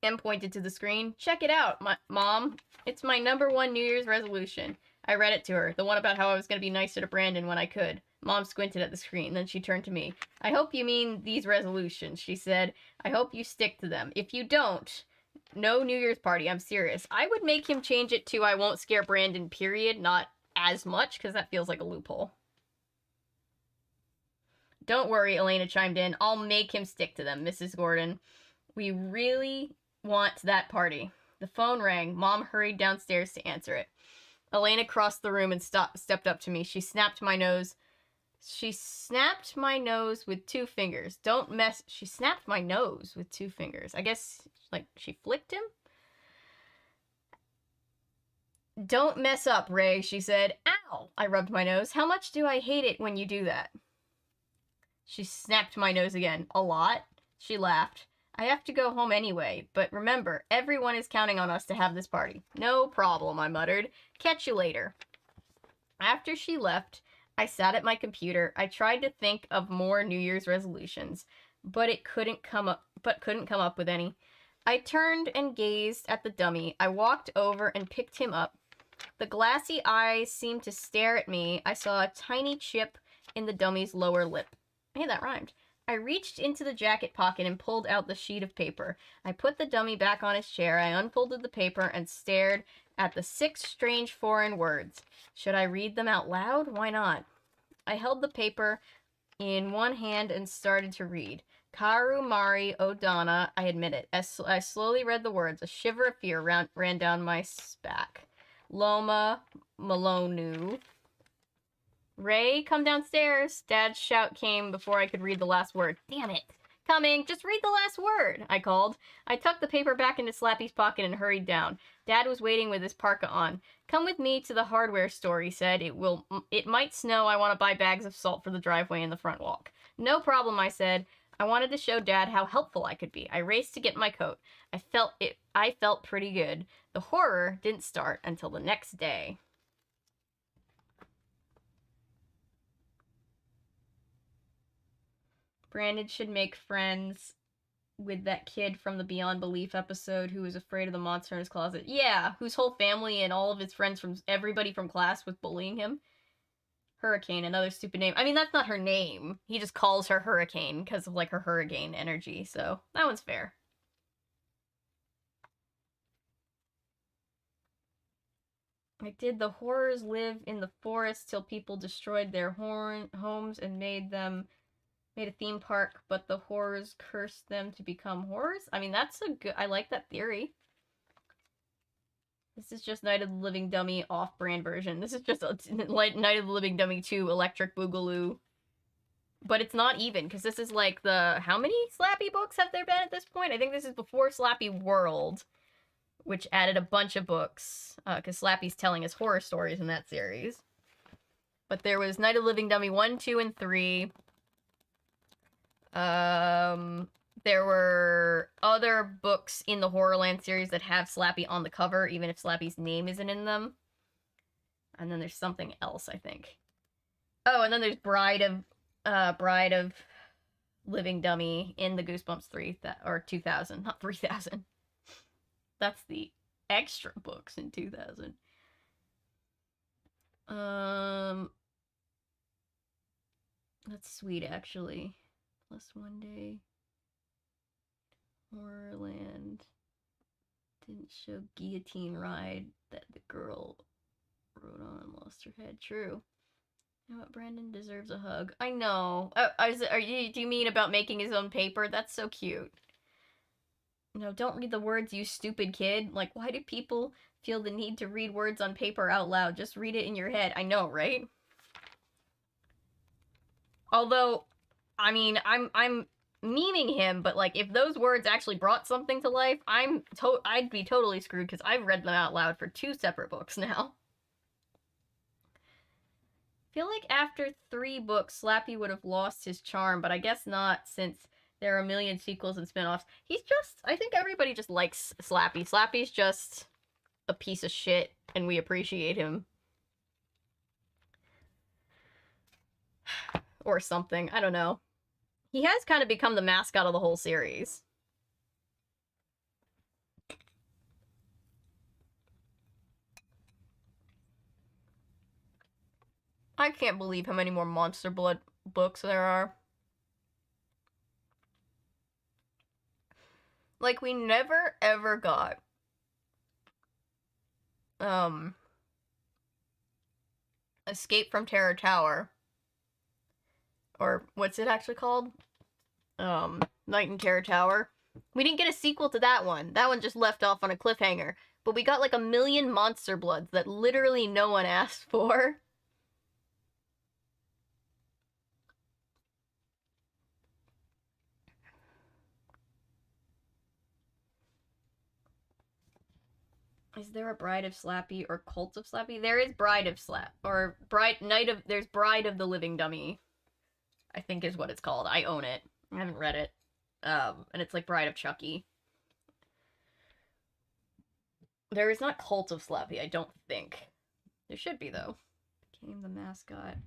and pointed to the screen. Check it out, Mom. It's my #1 New Year's resolution. I read it to her, the one about how I was going to be nicer to Brandon when I could. Mom squinted at the screen, then she turned to me. I hope you mean these resolutions, she said. I hope you stick to them. If you don't, no New Year's party, I'm serious. I would make him change it to I won't scare Brandon, period, not as much, because that feels like a loophole. Don't worry, Elena chimed in. I'll make him stick to them, Mrs. Gordon. We really want that party. The phone rang. Mom hurried downstairs to answer it. Elena crossed the room and stepped up to me. She snapped my nose. She snapped my nose with 2 fingers. She snapped my nose with 2 fingers. I guess, like, she flicked him? Don't mess up, Ray, she said. Ow! I rubbed my nose. How much do I hate it when you do that? She snapped my nose again. A lot? She laughed. I have to go home anyway, but remember, everyone is counting on us to have this party. No problem, I muttered. Catch you later. After she left, I sat at my computer. I tried to think of more New Year's resolutions, but couldn't come up with any. I turned and gazed at the dummy. I walked over and picked him up. The glassy eyes seemed to stare at me. I saw a tiny chip in the dummy's lower lip. Hey, that rhymed. I reached into the jacket pocket and pulled out the sheet of paper. I put the dummy back on his chair. I unfolded the paper and stared at the 6 strange foreign words. Should I read them out loud? Why not? I held the paper in one hand and started to read. Karu Mari Odana, I admit it. As I slowly read the words, a shiver of fear ran down my back. Loma Malonu. Ray, come downstairs. Dad's shout came before I could read the last word. Damn it. Coming. Just read the last word, I called. I tucked the paper back into Slappy's pocket and hurried down. Dad was waiting with his parka on. Come with me to the hardware store, he said. It might snow. I want to buy bags of salt for the driveway and the front walk. No problem, I said. I wanted to show Dad how helpful I could be. I raced to get my coat. I felt pretty good. The horror didn't start until the next day. Brandon should make friends with that kid from the Beyond Belief episode who was afraid of the monster in his closet. Yeah, whose whole family and all of his friends from everybody from class was bullying him. Hurricane, another stupid name. I mean, that's not her name. He just calls her Hurricane because of, like, her hurricane energy, so that one's fair. Like, did the horrors live in the forest till people destroyed their homes and made a theme park, but the horrors cursed them to become horrors? I mean, that's a good... I like that theory. This is just Night of the Living Dummy off-brand version. This is just Night of the Living Dummy 2 Electric Boogaloo. But it's not even, because this is like the... How many Slappy books have there been at this point? I think this is before Slappy World, which added a bunch of books, because Slappy's telling us horror stories in that series. But there was Night of the Living Dummy 1, 2, and 3. There were other books in the HorrorLand series that have Slappy on the cover, even if Slappy's name isn't in them. And then there's something else, I think. Oh, and then there's Bride of Living Dummy in the Goosebumps 2000, not 3000. That's the extra books in 2000. That's sweet, actually. Plus one day. HorrorLand didn't show Guillotine Ride that the girl rode on and lost her head. True. You know what? Brandon deserves a hug. I know. Do you mean about making his own paper? That's so cute. No, don't read the words, you stupid kid. Like, why do people feel the need to read words on paper out loud? Just read it in your head. I know, right? Although, I mean, I'm memeing him, but, like, if those words actually brought something to life, I'd be totally screwed, because I've read them out loud for 2 separate books now. I feel like after 3 books, Slappy would have lost his charm, but I guess not, since there are a million sequels and spin-offs. I think everybody just likes Slappy. Slappy's just a piece of shit, and we appreciate him. Or something, I don't know. He has kind of become the mascot of the whole series. I can't believe how many more Monster Blood books there are. Like, we never ever got Escape from Terror Tower. Or what's it actually called? Night in Terror Tower. We didn't get a sequel to that one. That one just left off on a cliffhanger. But we got like a million Monster Bloods that literally no one asked for. Is there a Bride of Slappy or Cult of Slappy? There is Bride of Slap, or there's Bride of the Living Dummy, I think is what it's called. I own it. I haven't read it. And it's like Bride of Chucky. There is not Cult of Slappy, I don't think. There should be, though. Became the mascot.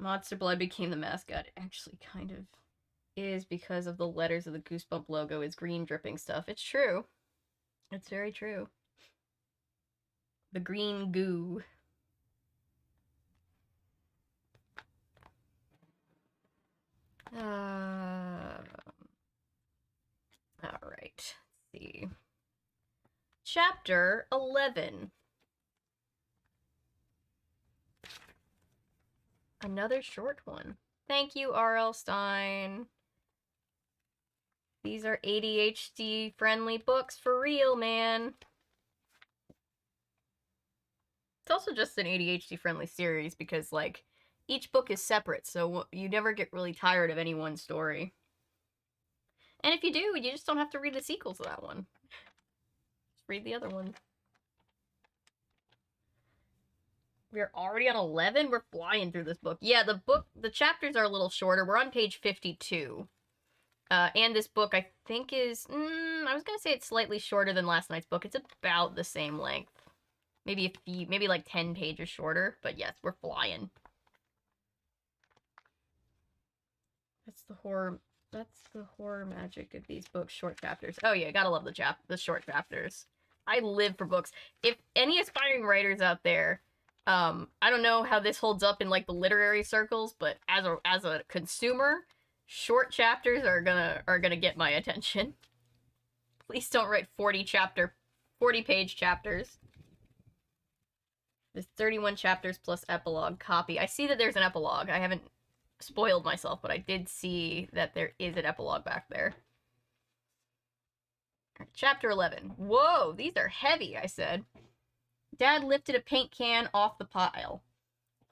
Monster Blood became the mascot. It actually kind of is, because of the letters of the Goosebump logo is green dripping stuff. It's true. It's very true. The green goo. Alright, let's see. Chapter 11. Another short one. Thank you, R.L. Stein. These are ADHD-friendly books for real, man. It's also just an ADHD-friendly series because, like, each book is separate, so you never get really tired of any one story. And if you do, you just don't have to read the sequels to that one. Just read the other one. We're already on 11? We're flying through this book. Yeah, the chapters are a little shorter. We're on page 52. And this book, I think, is... I was gonna say it's slightly shorter than last night's book. It's about the same length. Maybe like 10 pages shorter. But yes, we're flying. That's the horror magic of these books, short chapters. Oh yeah, gotta love the short chapters. I live for books. If any aspiring writers out there, I don't know how this holds up in like the literary circles, but as a consumer, short chapters are gonna get my attention. Please don't write 40-page chapters. There's 31 chapters plus epilogue copy. I see that there's an epilogue. I haven't spoiled myself, but I did see that there is an epilogue back there. Right, chapter 11. Whoa, these are heavy, I said. Dad lifted a paint can off the pile.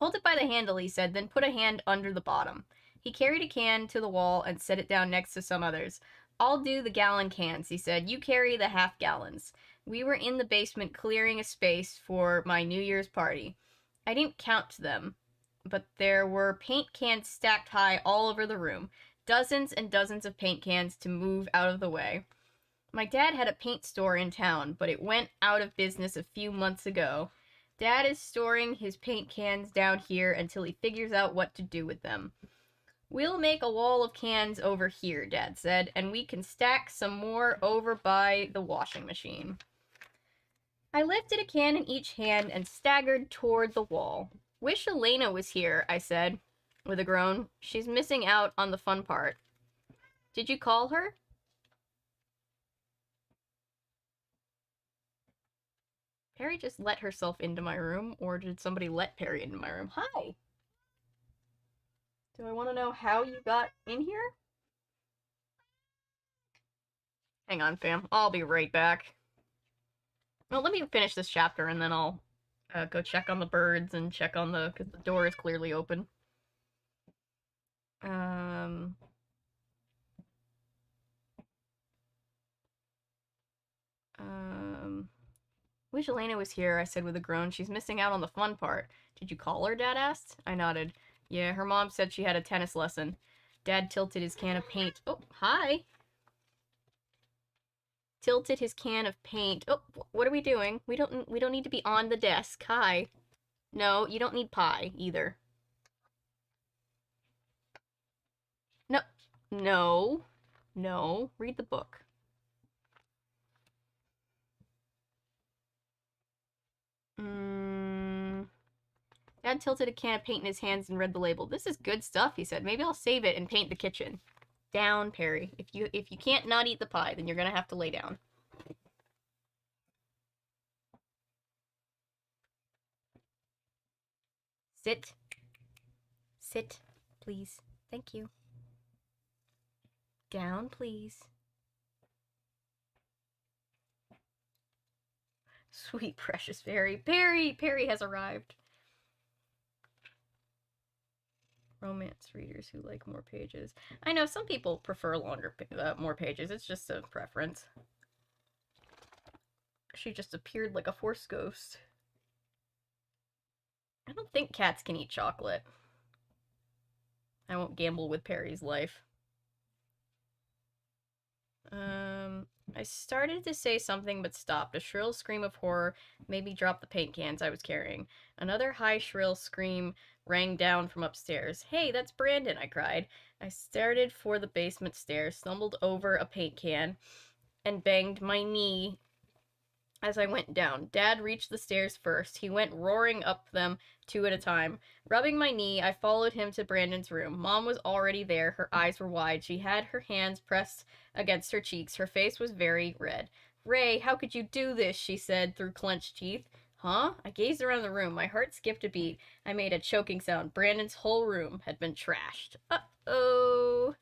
Hold it by the handle, he said, then put a hand under the bottom. He carried a can to the wall and set it down next to some others. I'll do the gallon cans, he said. You carry the half gallons. We were in the basement clearing a space for my New Year's party. I didn't count them, but there were paint cans stacked high all over the room. Dozens and dozens of paint cans to move out of the way. My dad had a paint store in town, but it went out of business a few months ago. Dad is storing his paint cans down here until he figures out what to do with them. We'll make a wall of cans over here, Dad said, and we can stack some more over by the washing machine. I lifted a can in each hand and staggered toward the wall. Wish Elena was here, I said, with a groan. She's missing out on the fun part. Did you call her? Perry just let herself into my room, or did somebody let Perry into my room? Hi! Do I want to know how you got in here? Hang on, fam. I'll be right back. Well, let me finish this chapter, and then I'll go check on the birds and check on because the door is clearly open. Wish Elena was here, I said with a groan. She's missing out on the fun part. Did you call her, Dad asked. I nodded. Yeah, her mom said she had a tennis lesson. Dad tilted his can of paint. Oh, hi! Tilted his can of paint. Oh, what are we doing? We don't need to be on the desk. Hi. No, you don't need pie, either. No. No. No. Read the book. Dad tilted a can of paint in his hands and read the label. This is good stuff, he said. Maybe I'll save it and paint the kitchen. Down, Perry. If you can't not eat the pie, then you're gonna have to lay down. Sit. Sit, please. Thank you. Down, please. Sweet precious Perry. Perry has arrived. Romance readers who like more pages. I know some people prefer more pages. It's just a preference. She just appeared like a force ghost. I don't think cats can eat chocolate. I won't gamble with Perry's life. I started to say something but stopped. A shrill scream of horror made me drop the paint cans I was carrying. Another high, shrill scream rang down from upstairs. Hey, that's Brandon, I cried. I started for the basement stairs, stumbled over a paint can, and banged my knee as I went down. Dad reached the stairs first. He went roaring up them, two at a time. Rubbing my knee, I followed him to Brandon's room. Mom was already there. Her eyes were wide. She had her hands pressed against her cheeks. Her face was very red. Ray, how could you do this? She said through clenched teeth. Huh? I gazed around the room. My heart skipped a beat. I made a choking sound. Brandon's whole room had been trashed. Uh-oh.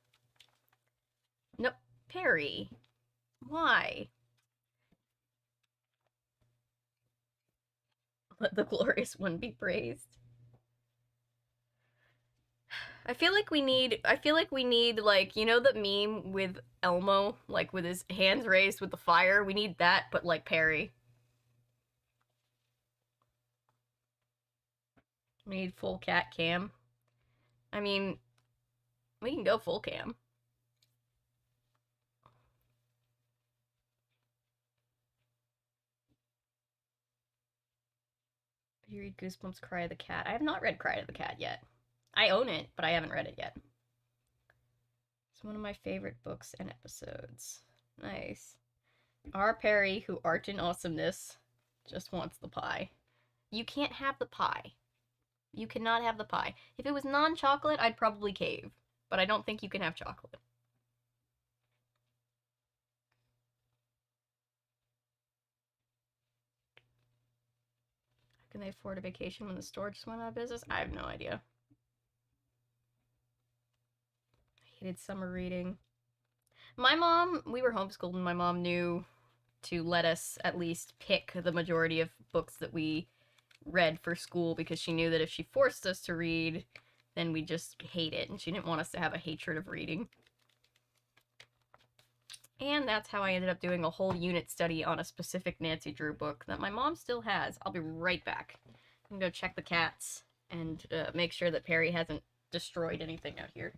Nope. Perry. Why? Let the glorious one be praised. I feel like we need like, you know, the meme with Elmo, like with his hands raised with the fire? We need that, but like Perry. We need full cat cam. I mean, we can go full cam. You read Goosebumps Cry of the Cat. I have not read Cry of the Cat yet. I own it, but I haven't read it yet. It's one of my favorite books and episodes. Nice. R. Perry, who art in awesomeness, just wants the pie. You can't have the pie. You cannot have the pie. If it was non-chocolate, I'd probably cave. But I don't think you can have chocolate. How can they afford a vacation when the store just went out of business? I have no idea. I hated summer reading. My mom, we were homeschooled and my mom knew to let us at least pick the majority of books that we read for school because she knew that if she forced us to read, then we'd just hate it, and she didn't want us to have a hatred of reading. And that's how I ended up doing a whole unit study on a specific Nancy Drew book that my mom still has. I'll be right back. I'm gonna go check the cats and make sure that Perry hasn't destroyed anything out here.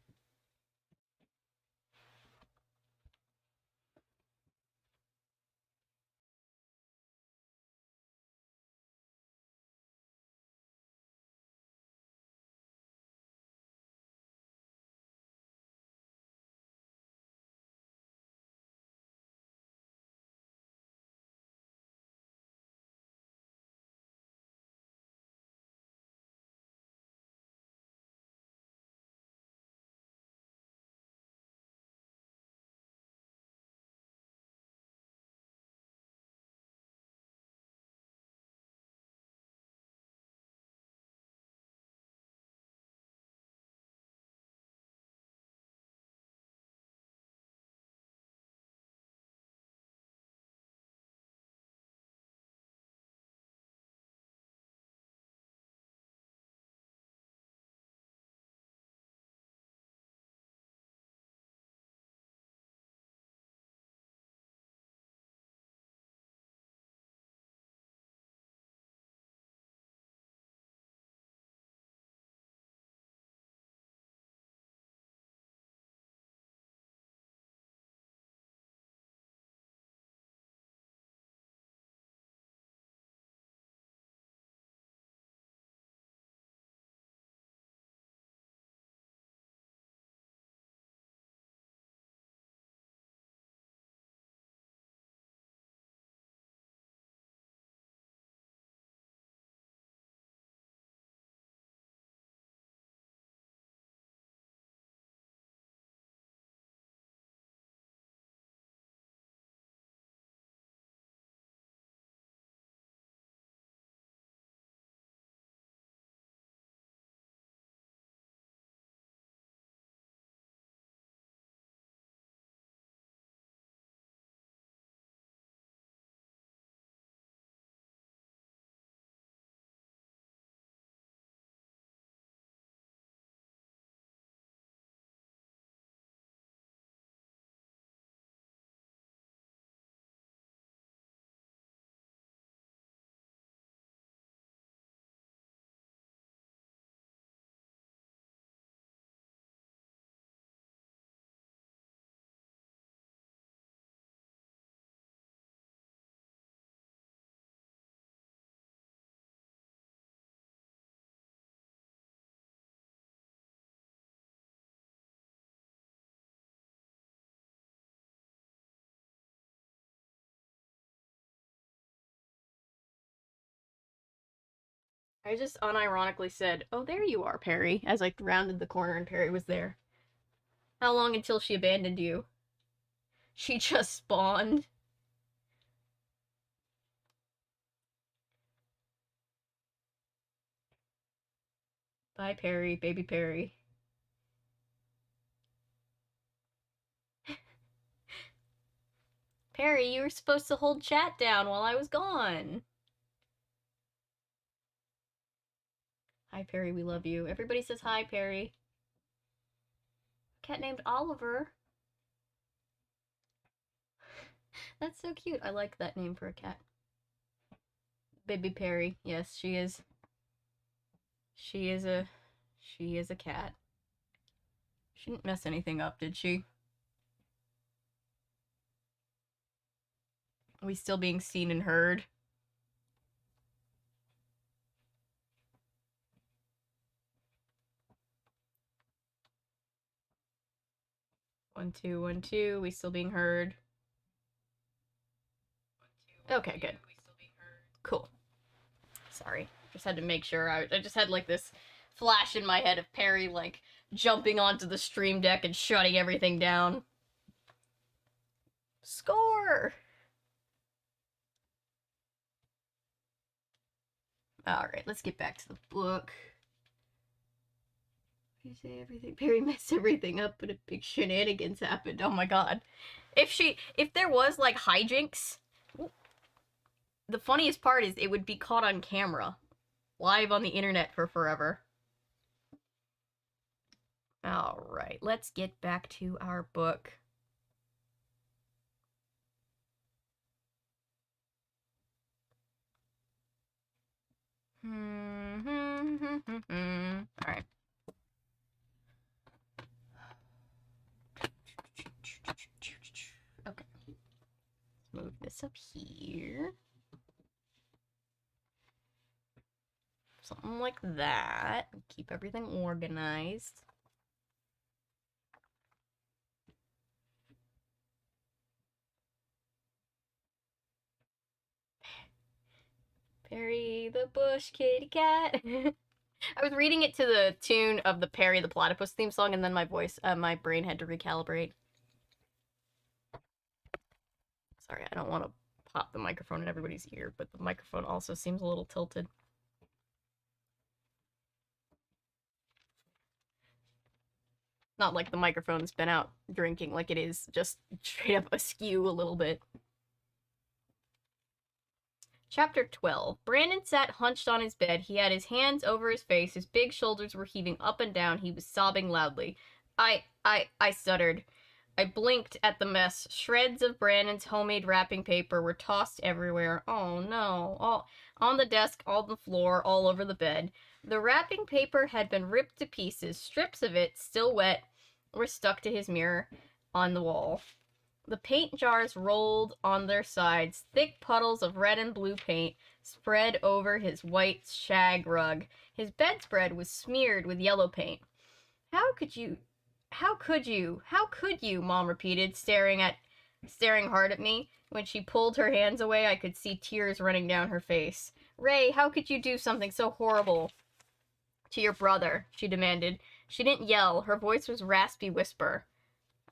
I just unironically said, "Oh, there you are, Perry," as I rounded the corner and Perry was there. How long until she abandoned you? She just spawned. Bye, Perry, baby Perry. Perry, you were supposed to hold chat down while I was gone. Hi, Perry, we love you. Everybody says hi, Perry. Cat named Oliver. That's so cute. I like that name for a cat. Baby Perry. Yes, she is. She is a cat. She didn't mess anything up, did she? Are we still being seen and heard? One, two, 1, 2. We still being heard? Okay, good. Cool. Sorry. Just had to make sure. I just had like this flash in my head of Perry like jumping onto the stream deck and shutting everything down. Score! Alright, let's get back to the book. You say everything. Perry messed everything up, but a big shenanigans happened. Oh my god. If there was like hijinks, the funniest part is it would be caught on camera. Live on the internet for forever. Alright, let's get back to our book. Alright. Okay. Let's move this up here. Something like that. Keep everything organized. Perry the Bush Kitty Cat. I was reading it to the tune of the Perry the Platypus theme song, and then my brain had to recalibrate. Sorry, I don't want to pop the microphone in everybody's ear, but the microphone also seems a little tilted. Not like the microphone's been out drinking, like it is just straight up askew a little bit. Chapter 12. Brandon sat hunched on his bed. He had his hands over his face. His big shoulders were heaving up and down. He was sobbing loudly. I stuttered. I blinked at the mess. Shreds of Brandon's homemade wrapping paper were tossed everywhere. Oh no. All on the desk, on the floor, all over the bed. The wrapping paper had been ripped to pieces. Strips of it, still wet, were stuck to his mirror on the wall. The paint jars rolled on their sides. Thick puddles of red and blue paint spread over his white shag rug. His bedspread was smeared with yellow paint. How could you, Mom repeated, staring hard at me. When she pulled her hands away, I could see tears running down her face. Ray, how could you do something so horrible to your brother? She demanded. She didn't yell. Her voice was raspy whisper.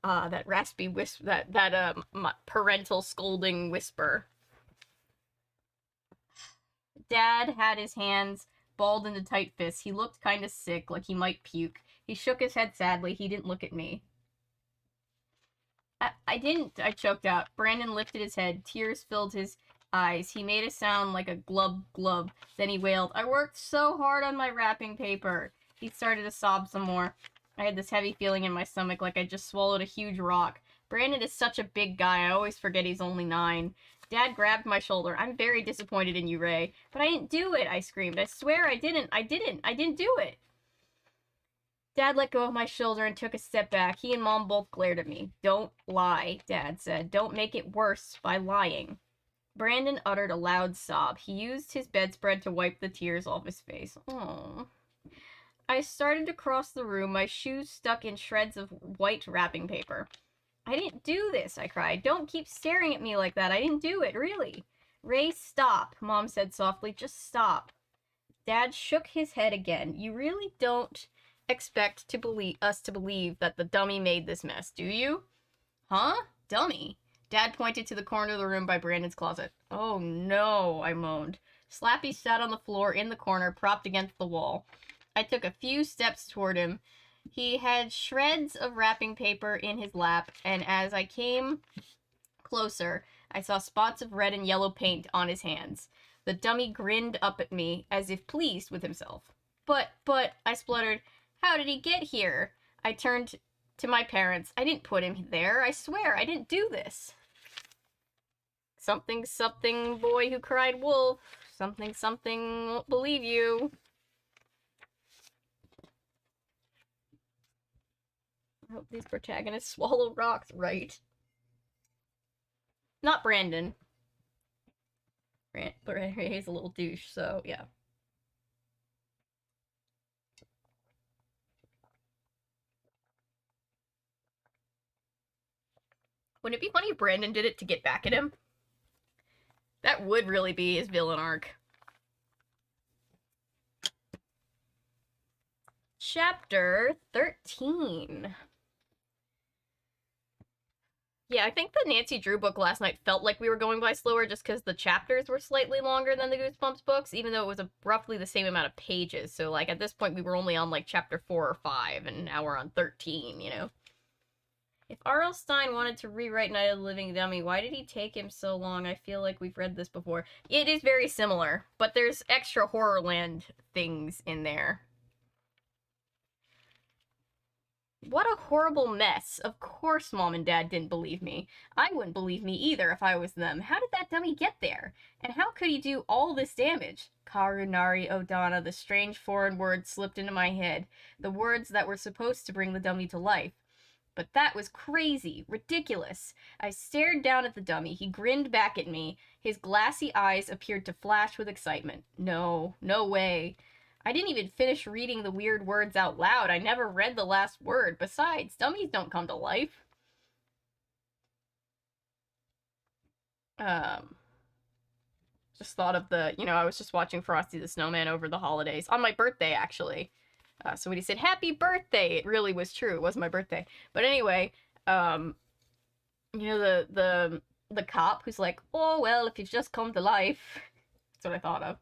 That raspy whisper, that parental scolding whisper. Dad had his hands balled into tight fists. He looked kind of sick, like he might puke. He shook his head sadly. He didn't look at me. I didn't, I choked out. Brandon lifted his head. Tears filled his eyes. He made a sound like a glub glub. Then he wailed, I worked so hard on my wrapping paper. He started to sob some more. I had this heavy feeling in my stomach like I just swallowed a huge rock. Brandon is such a big guy. I always forget he's only 9. Dad grabbed my shoulder. I'm very disappointed in you, Ray. But I didn't do it, I screamed. I swear I didn't. I didn't do it. Dad let go of my shoulder and took a step back. He and Mom both glared at me. Don't lie, Dad said. Don't make it worse by lying. Brandon uttered a loud sob. He used his bedspread to wipe the tears off his face. Oh. I started to cross the room, my shoes stuck in shreds of white wrapping paper. I didn't do this, I cried. Don't keep staring at me like that. I didn't do it, really. Ray, stop, Mom said softly. Just stop. Dad shook his head again. You really don't expect us to believe that the dummy made this mess, do you? Huh? Dummy? Dad pointed to the corner of the room by Brandon's closet. Oh no, I moaned. Slappy sat on the floor in the corner, propped against the wall. I took a few steps toward him. He had shreds of wrapping paper in his lap, and as I came closer, I saw spots of red and yellow paint on his hands. The dummy grinned up at me, as if pleased with himself. But, I spluttered, how did he get here? I turned to my parents. I didn't put him there. I swear, I didn't do this. Something, something, boy who cried wolf. Something, something, won't believe you. I hope these protagonists swallow rocks right. Not Brandon. But he's a little douche, so yeah. Wouldn't it be funny if Brandon did it to get back at him? That would really be his villain arc. Chapter 13. Yeah, I think the Nancy Drew book last night felt like we were going by slower just because the chapters were slightly longer than the Goosebumps books, even though it was roughly the same amount of pages. So, like, at this point, we were only on, like, chapter 4 or 5, and now we're on 13, you know? If R.L. Stine wanted to rewrite Night of the Living Dummy, why did he take him so long? I feel like we've read this before. It is very similar, but there's extra HorrorLand things in there. What a horrible mess. Of course Mom and Dad didn't believe me. I wouldn't believe me either if I was them. How did that dummy get there? And how could he do all this damage? Karunari Odana, the strange foreign words slipped into my head. The words that were supposed to bring the dummy to life. But that was crazy, ridiculous. I stared down at the dummy. He grinned back at me. His glassy eyes appeared to flash with excitement. No, no way. I didn't even finish reading the weird words out loud. I never read the last word. Besides, dummies don't come to life. Just thought of I was just watching Frosty the Snowman over the holidays. On my birthday, actually. So when he said, happy birthday, it really was true. It was my birthday. But anyway, the cop who's like, oh, well, if you've just come to life. That's what I thought of.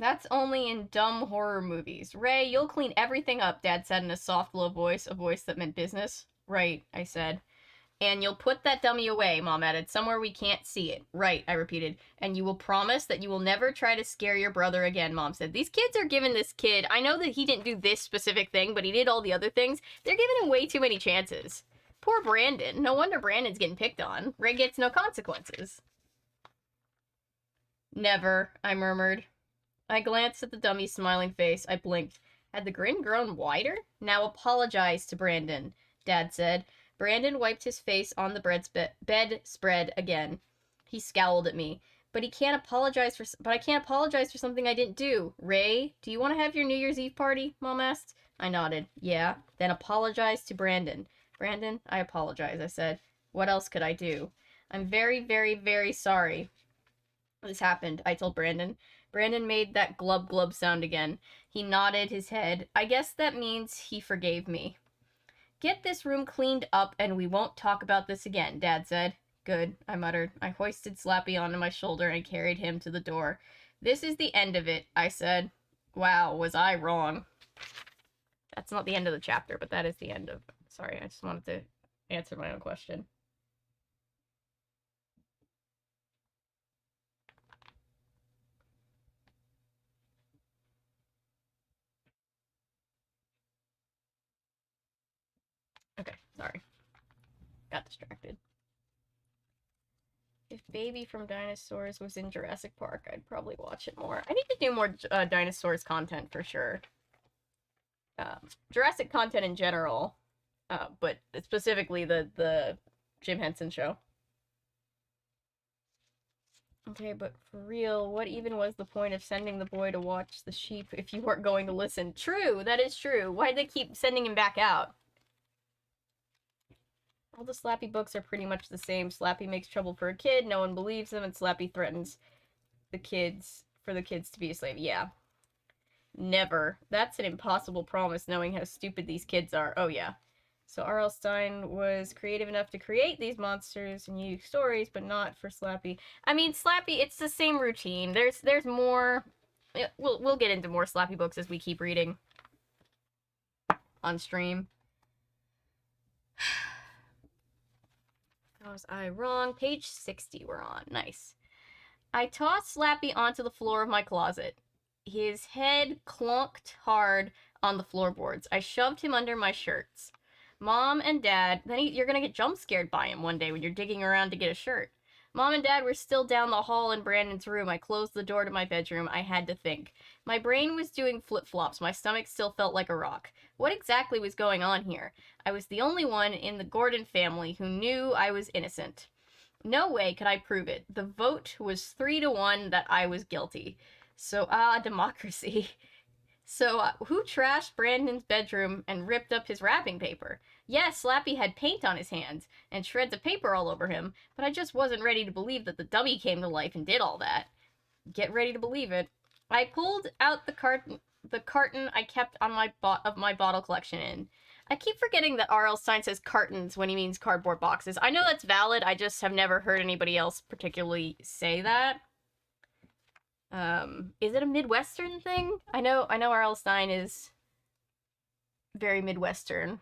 That's only in dumb horror movies. Ray, you'll clean everything up, Dad said in a soft, low voice, a voice that meant business. Right, I said. And you'll put that dummy away, Mom added, somewhere we can't see it. Right, I repeated. And you will promise that you will never try to scare your brother again, Mom said. These kids are giving this kid, I know that he didn't do this specific thing, but he did all the other things. They're giving him way too many chances. Poor Brandon. No wonder Brandon's getting picked on. Ray gets no consequences. Never, I murmured. I glanced at the dummy's smiling face. I blinked. Had the grin grown wider? Now apologize to Brandon, Dad said. Brandon wiped his face on the bedspread again. He scowled at me. But I can't apologize for something I didn't do. Ray, do you want to have your New Year's Eve party? Mom asked. I nodded. Yeah. Then apologize to Brandon. Brandon, I apologize, I said. What else could I do? I'm very, very, very sorry this happened, I told Brandon. Brandon made that glub glub sound again. He nodded his head. I guess that means he forgave me. Get this room cleaned up and we won't talk about this again, Dad said. Good, I muttered. I hoisted Slappy onto my shoulder and carried him to the door. This is the end of it, I said. Wow, was I wrong. That's not the end of the chapter, but that is the end of... Sorry, I just wanted to answer my own question. Okay, sorry. Got distracted. If Baby from Dinosaurs was in Jurassic Park, I'd probably watch it more. I need to do more Dinosaurs content for sure. Jurassic content in general, but specifically the Jim Henson show. Okay, but for real, what even was the point of sending the boy to watch the sheep if you weren't going to listen? True, that is true. Why'd they keep sending him back out? All the Slappy books are pretty much the same. Slappy makes trouble for a kid, no one believes him, and Slappy threatens for the kids to be a slave. Yeah. Never. That's an impossible promise knowing how stupid these kids are. Oh yeah. So R.L. Stine was creative enough to create these monsters and unique stories, but not for Slappy. I mean, Slappy, it's the same routine. There's more. We'll get into more Slappy books as we keep reading on stream. How was I wrong? Page 60 we're on. Nice. I tossed Slappy onto the floor of my closet. His head clunked hard on the floorboards. I shoved him under my shirts. Mom and Dad, you're gonna get jump scared by him one day when you're digging around to get a shirt. Mom and Dad were still down the hall in Brandon's room. I closed the door to my bedroom. I had to think. My brain was doing flip-flops. My stomach still felt like a rock. What exactly was going on here? I was the only one in the Gordon family who knew I was innocent. No way could I prove it. The vote was 3-1 that I was guilty. So, democracy. So, who trashed Brandon's bedroom and ripped up his wrapping paper? Yes, Slappy had paint on his hands and shreds of paper all over him, but I just wasn't ready to believe that the dummy came to life and did all that. Get ready to believe it. I pulled out the carton I kept on my bottle collection in. I keep forgetting that R.L. Stine says cartons when he means cardboard boxes. I know that's valid, I just have never heard anybody else particularly say that. Is it a Midwestern thing? I know R.L. Stine is very Midwestern.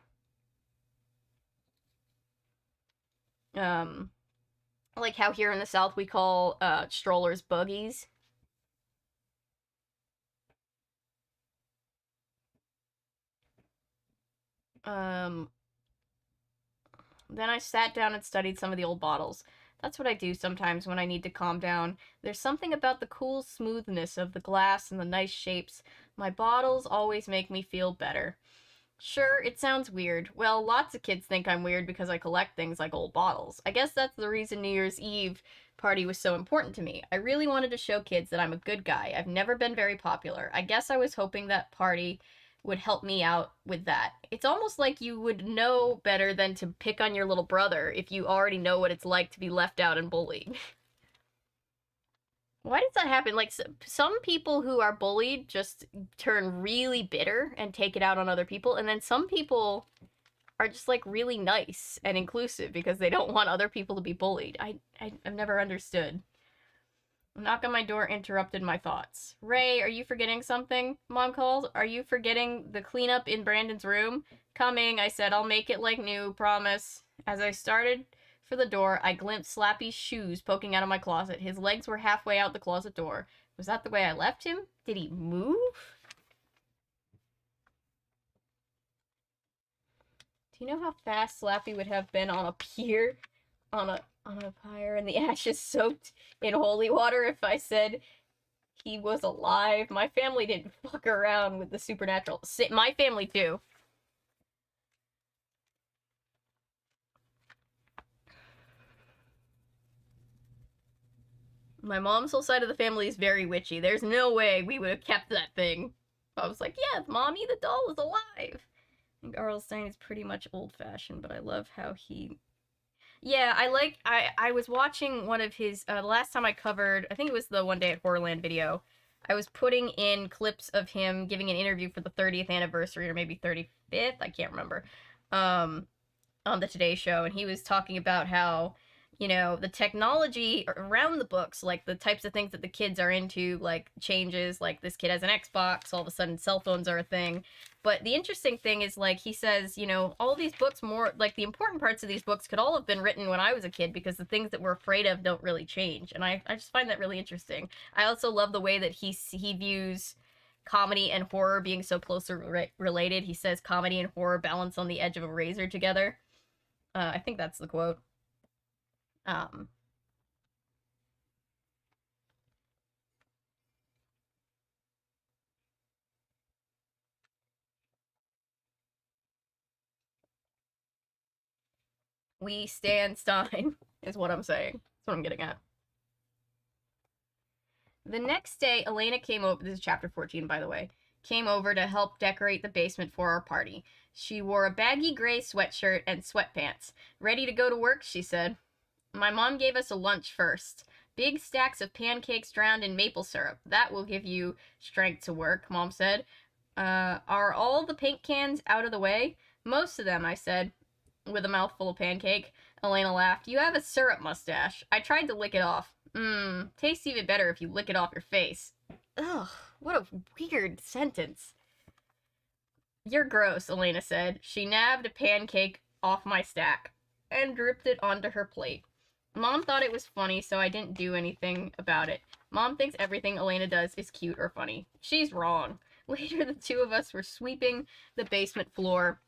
Like how here in the South we call, strollers buggies. Then I sat down and studied some of the old bottles. That's what I do sometimes when I need to calm down. There's something about the cool smoothness of the glass and the nice shapes. My bottles always make me feel better. Sure, it sounds weird. Well, lots of kids think I'm weird because I collect things like old bottles. I guess that's the reason New Year's Eve party was so important to me. I really wanted to show kids that I'm a good guy. I've never been very popular. I guess I was hoping that party would help me out with that. It's almost like you would know better than to pick on your little brother if you already know what it's like to be left out and bullied. Why does that happen? Like, some people who are bullied just turn really bitter and take it out on other people, and then some people are just, like, really nice and inclusive because they don't want other people to be bullied. I've never understood. A knock on my door interrupted my thoughts. Ray, are you forgetting something? Mom calls. Are you forgetting the cleanup in Brandon's room? Coming, I said. I'll make it like new, promise. As I started for the door, I glimpsed Slappy's shoes poking out of my closet. His legs were halfway out the closet door. Was that the way I left him? Did he move? Do you know how fast Slappy would have been on a pier? On a pyre and the ashes soaked in holy water if I said he was alive. My family didn't fuck around with the supernatural. My family too. My mom's whole side of the family is very witchy. There's no way we would have kept that thing. I was like, yeah, Mommy, the doll is alive. I think R.L. Stine is pretty much old-fashioned, but I love how he... Yeah, I was watching one of his, the last time I covered, I think it was the One Day at HorrorLand video, I was putting in clips of him giving an interview for the 30th anniversary, or maybe 35th, I can't remember, on the Today Show, and he was talking about how, you know, the technology around the books, like the types of things that the kids are into, like changes, like this kid has an Xbox, all of a sudden cell phones are a thing. But the interesting thing is, like, he says, you know, all these books, more, like, the important parts of these books could all have been written when I was a kid because the things that we're afraid of don't really change. And I just find that really interesting. I also love the way that he views comedy and horror being so closely related. He says comedy and horror balance on the edge of a razor together. I think that's the quote. We stand Stein, is what I'm saying. That's what I'm getting at. The next day, Elena came over, this is chapter 14, by the way, came over to help decorate the basement for our party. She wore a baggy gray sweatshirt and sweatpants. Ready to go to work, she said. My mom gave us a lunch first. Big stacks of pancakes drowned in maple syrup. That will give you strength to work, Mom said. Are all the paint cans out of the way? Most of them, I said, with a mouthful of pancake. Elena laughed. You have a syrup mustache. I tried to lick it off. Tastes even better if you lick it off your face. Ugh, what a weird sentence. You're gross, Elena said. She nabbed a pancake off my stack and dripped it onto her plate. Mom thought it was funny, so I didn't do anything about it. Mom thinks everything Elena does is cute or funny. She's wrong. Later, the two of us were sweeping the basement floor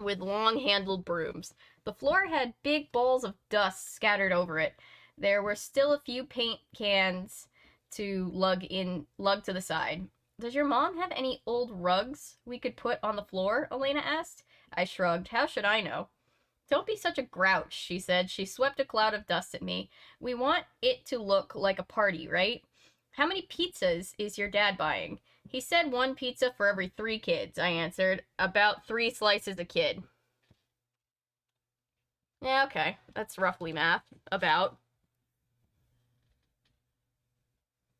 with long-handled brooms. The floor had big balls of dust scattered over it. There were still a few paint cans to lug to the side. Does your mom have any old rugs we could put on the floor? Elena asked. I shrugged. How should I know? Don't be such a grouch, she said. She swept a cloud of dust at me. We want it to look like a party, right? How many pizzas is your dad buying? He said 1 pizza for every 3 kids, I answered. About 3 slices a kid. Yeah, okay. That's roughly math. About.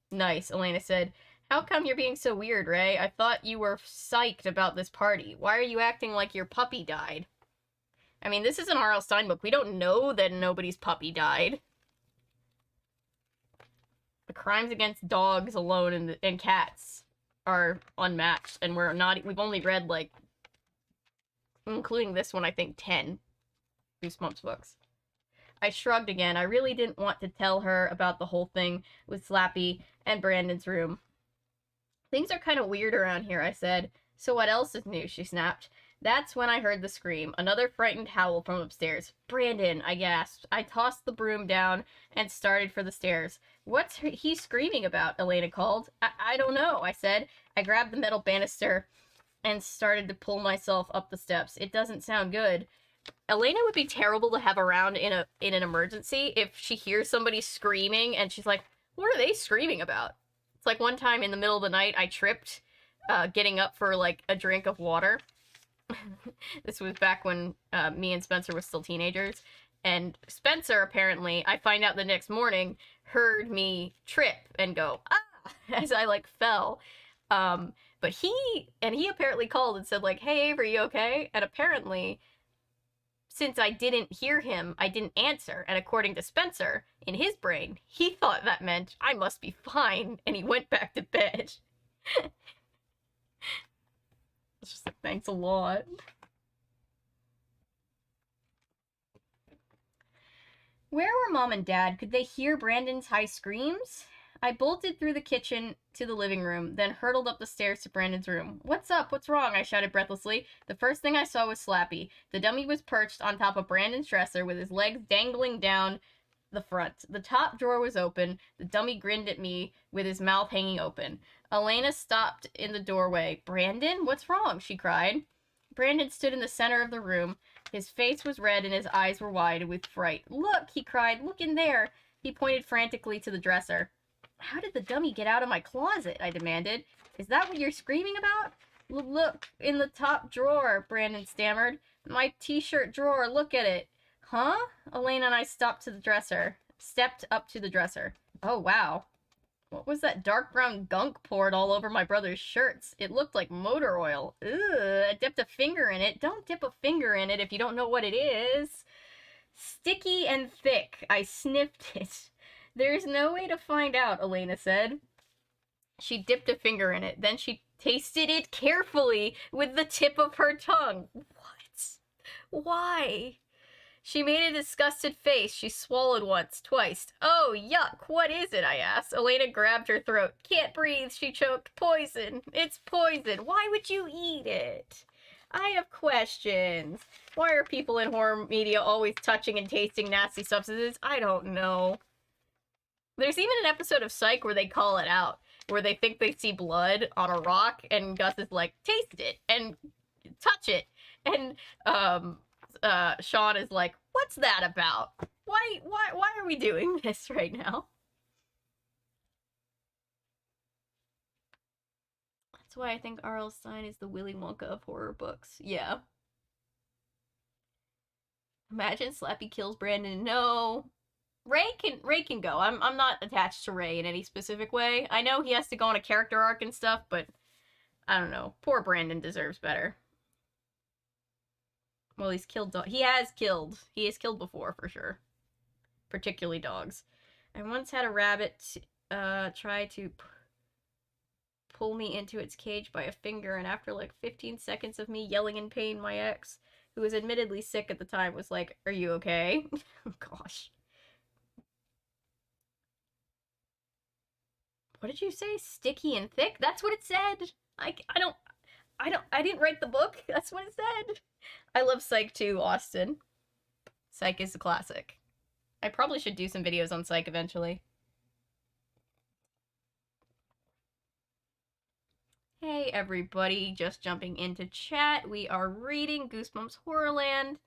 Nice, Elena said. How come you're being so weird, Ray? I thought you were psyched about this party. Why are you acting like your puppy died? I mean, this is an R.L. Stine book. We don't know that nobody's puppy died. The crimes against dogs alone and cats are unmatched, and we've only read, like, including this one, I think 10 Goosebumps books. I shrugged again. I really didn't want to tell her about the whole thing with Slappy and Brandon's room. Things are kind of weird around here, I said. So what else is new? She snapped. That's when I heard the scream. Another frightened howl from upstairs. Brandon, I gasped. I tossed the broom down and started for the stairs. What's he screaming about? Elena called. I don't know, I said. I grabbed the metal banister and started to pull myself up the steps. It doesn't sound good. Elena would be terrible to have around in an emergency if she hears somebody screaming and she's like, what are they screaming about? It's like one time in the middle of the night I tripped getting up for like a drink of water. This was back when me and Spencer were still teenagers. And Spencer, apparently, I find out the next morning, heard me trip and go, ah, as I, like, fell. But he apparently called and said, like, hey, Avery, you okay? And apparently, since I didn't hear him, I didn't answer. And according to Spencer, in his brain, he thought that meant I must be fine, and he went back to bed. It's just like, thanks a lot. Where were Mom and Dad? Could they hear Brandon's high screams? I bolted through the kitchen to the living room, then hurtled up the stairs to Brandon's room. What's up? What's wrong? I shouted breathlessly. The first thing I saw was Slappy. The dummy was perched on top of Brandon's dresser with his legs dangling down the front. The top drawer was open. The dummy grinned at me with his mouth hanging open. Elena stopped in the doorway. Brandon? What's wrong? She cried. Brandon stood in the center of the room. His face was red and his eyes were wide with fright. Look, he cried. Look in there. He pointed frantically to the dresser. How did the dummy get out of my closet? I demanded. Is that what you're screaming about? Look, in the top drawer, Brandon stammered. My t-shirt drawer, look at it. Huh? Elena and I stepped up to the dresser. Oh, wow. What was that dark brown gunk poured all over my brother's shirts? It looked like motor oil. Ugh, I dipped a finger in it. Don't dip a finger in it if you don't know what it is. Sticky and thick. I sniffed it. There's no way to find out, Elena said. She dipped a finger in it. Then she tasted it carefully with the tip of her tongue. What? Why? She made a disgusted face. She swallowed once, twice. Oh, yuck, what is it? I asked. Elena grabbed her throat. Can't breathe, she choked. Poison. It's poison. Why would you eat it? I have questions. Why are people in horror media always touching and tasting nasty substances? I don't know. There's even an episode of Psych where they call it out, where they think they see blood on a rock, and Gus is like, taste it, and touch it. And, Sean is like, what's that about? Why are we doing this right now? That's why I think R.L. Stine is the Willy Wonka of horror books. Yeah. Imagine Slappy kills Brandon. No. Ray can go. I'm not attached to Ray in any specific way. I know he has to go on a character arc and stuff, but I don't know. Poor Brandon deserves better. Well, he's killed He has killed. He has killed before, for sure. Particularly dogs. I once had a rabbit try to pull me into its cage by a finger, and after like 15 seconds of me yelling in pain, my ex, who was admittedly sick at the time, was like, "Are you okay?" Oh, gosh. What did you say? Sticky and thick? That's what it said. I didn't write the book. That's what it said. I love Psych too, Austin. Psych is a classic. I probably should do some videos on Psych eventually. Hey everybody, just jumping into chat. We are reading Goosebumps HorrorLand.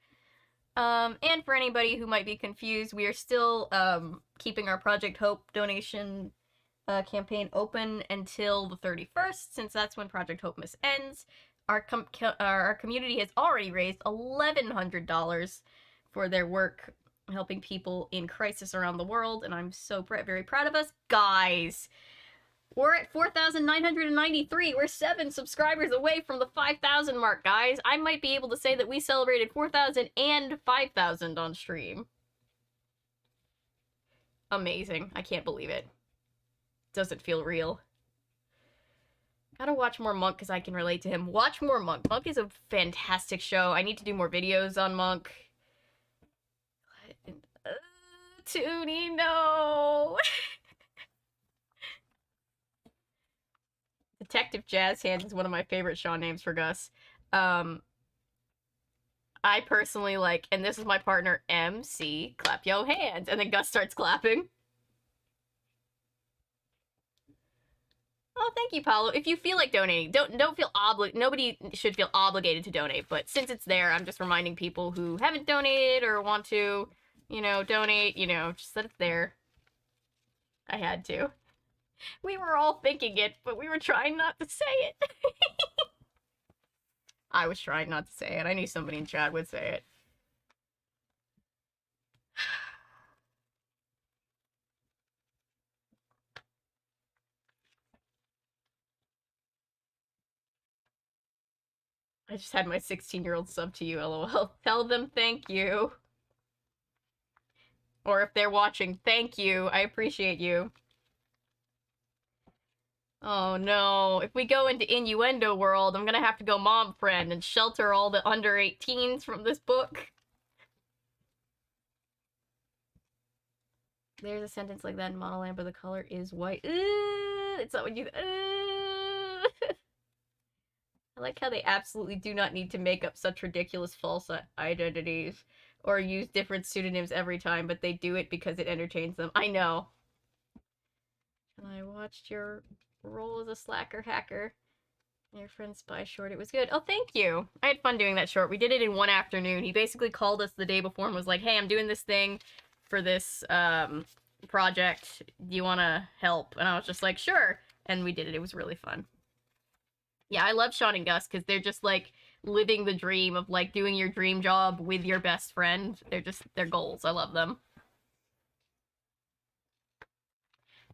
And for anybody who might be confused, we are still keeping our Project Hope donation campaign open until the 31st, since that's when Project Hope Miss ends. Our community has already raised $1,100 for their work helping people in crisis around the world, and I'm so very proud of us. Guys, we're at 4,993. We're 7 subscribers away from the 5,000 mark, guys. I might be able to say that we celebrated 4,000 and 5,000 on stream. Amazing. I can't believe it. Doesn't feel real. Gotta watch more Monk because I can relate to him. Watch more Monk. Monk is a fantastic show. I need to do more videos on Monk. Toonie, no! Detective Jazz Hands is one of my favorite Shaw names for Gus. I personally like, and this is my partner, MC, clap yo hands, and then Gus starts clapping. Oh, thank you, Paulo. If you feel like donating, don't feel nobody should feel obligated to donate, but since it's there, I'm just reminding people who haven't donated or want to, you know, donate, you know, just that it's there. I had to. We were all thinking it, but we were trying not to say it. I was trying not to say it. I knew somebody in chat would say it. I just had my 16-year-old sub to you, lol. Tell them thank you. Or if they're watching, thank you. I appreciate you. Oh no, if we go into innuendo world, I'm gonna have to go mom friend and shelter all the under 18s from this book. There's a sentence like that in Monoland, but the color is white. It's not what you... I like how they absolutely do not need to make up such ridiculous false identities or use different pseudonyms every time, but they do it because it entertains them. I know. And I watched your role as a slacker hacker. Your friend Spy short. It was good. Oh, thank you. I had fun doing that short. We did it in one afternoon. He basically called us the day before and was like, hey, I'm doing this thing for this project. Do you want to help? And I was just like, sure. And we did it. It was really fun. Yeah, I love Sean and Gus because they're just like living the dream of like doing your dream job with your best friend. They're goals. I love them.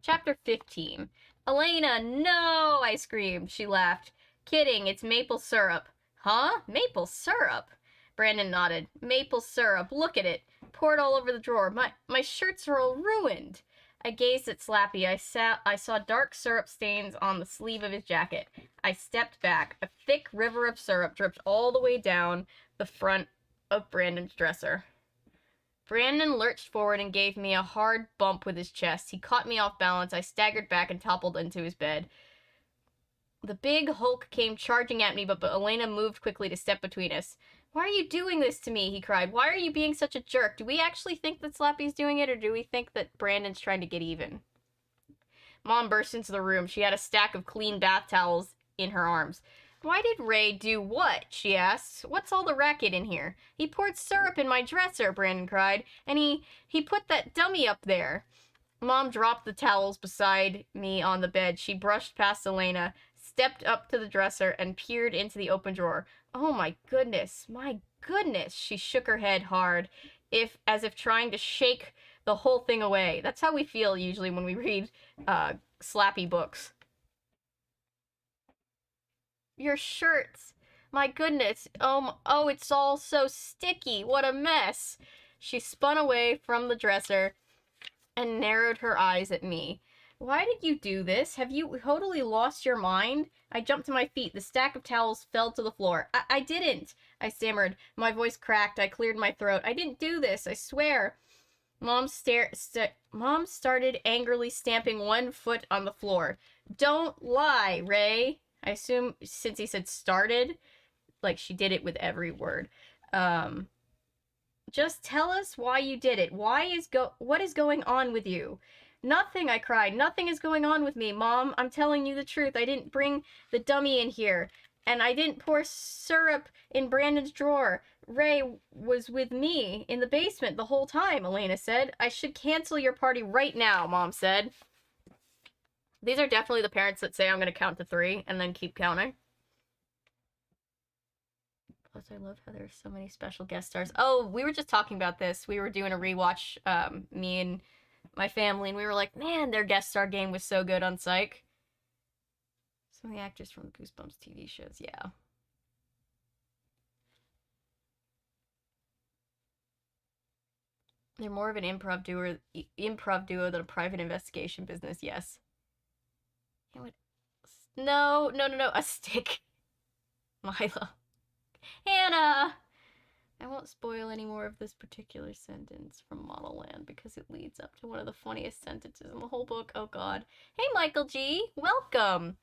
Chapter 15. Elena, no! I screamed. She laughed. Kidding, it's maple syrup. Huh? Maple syrup? Brandon nodded. Maple syrup. Look at it. Poured all over the drawer. My shirts are all ruined. I gazed at Slappy. I saw dark syrup stains on the sleeve of his jacket. I stepped back. A thick river of syrup dripped all the way down the front of Brandon's dresser. Brandon lurched forward and gave me a hard bump with his chest. He caught me off balance. I staggered back and toppled into his bed. The big Hulk came charging at me, but Elena moved quickly to step between us. Why are you doing this to me? He cried. Why are you being such a jerk? Do we actually think that Slappy's doing it, or do we think that Brandon's trying to get even? Mom burst into the room. She had a stack of clean bath towels in her arms. Why did Ray do what? She asked. What's all the racket in here? He poured syrup in my dresser, Brandon cried, and he put that dummy up there. Mom dropped the towels beside me on the bed. She brushed past Elena, stepped up to the dresser, and peered into the open drawer. Oh my goodness, my goodness. She shook her head hard. as if trying to shake the whole thing away. That's how we feel usually when we read Slappy books. Your shirts. My goodness. Oh, it's all so sticky. What a mess. She spun away from the dresser and narrowed her eyes at me. Why did you do this? Have you totally lost your mind? I jumped to my feet. The stack of towels fell to the floor. I didn't, I stammered. My voice cracked. I cleared my throat. I didn't do this, I swear. Mom started angrily stamping one foot on the floor. Don't lie, Ray. I assume since he said started, like she did it with every word. Just tell us why you did it. What is going on with you? Nothing, I cried. Nothing is going on with me, Mom. I'm telling you the truth. I didn't bring the dummy in here. And I didn't pour syrup in Brandon's drawer. Ray was with me in the basement the whole time, Elena said. I should cancel your party right now, Mom said. These are definitely the parents that say I'm going to count to 3 and then keep counting. Plus, I love how there's so many special guest stars. Oh, we were just talking about this. We were doing a rewatch, me and my family, and we were like, man, their guest star game was so good on Psych. Some of the actors from the Goosebumps TV shows, yeah. They're more of an improv duo than a private investigation business, yes. No, a stick. Milo. Hannah! I won't spoil any more of this particular sentence from Model Land because it leads up to one of the funniest sentences in the whole book. Oh god. Hey Michael G! Welcome!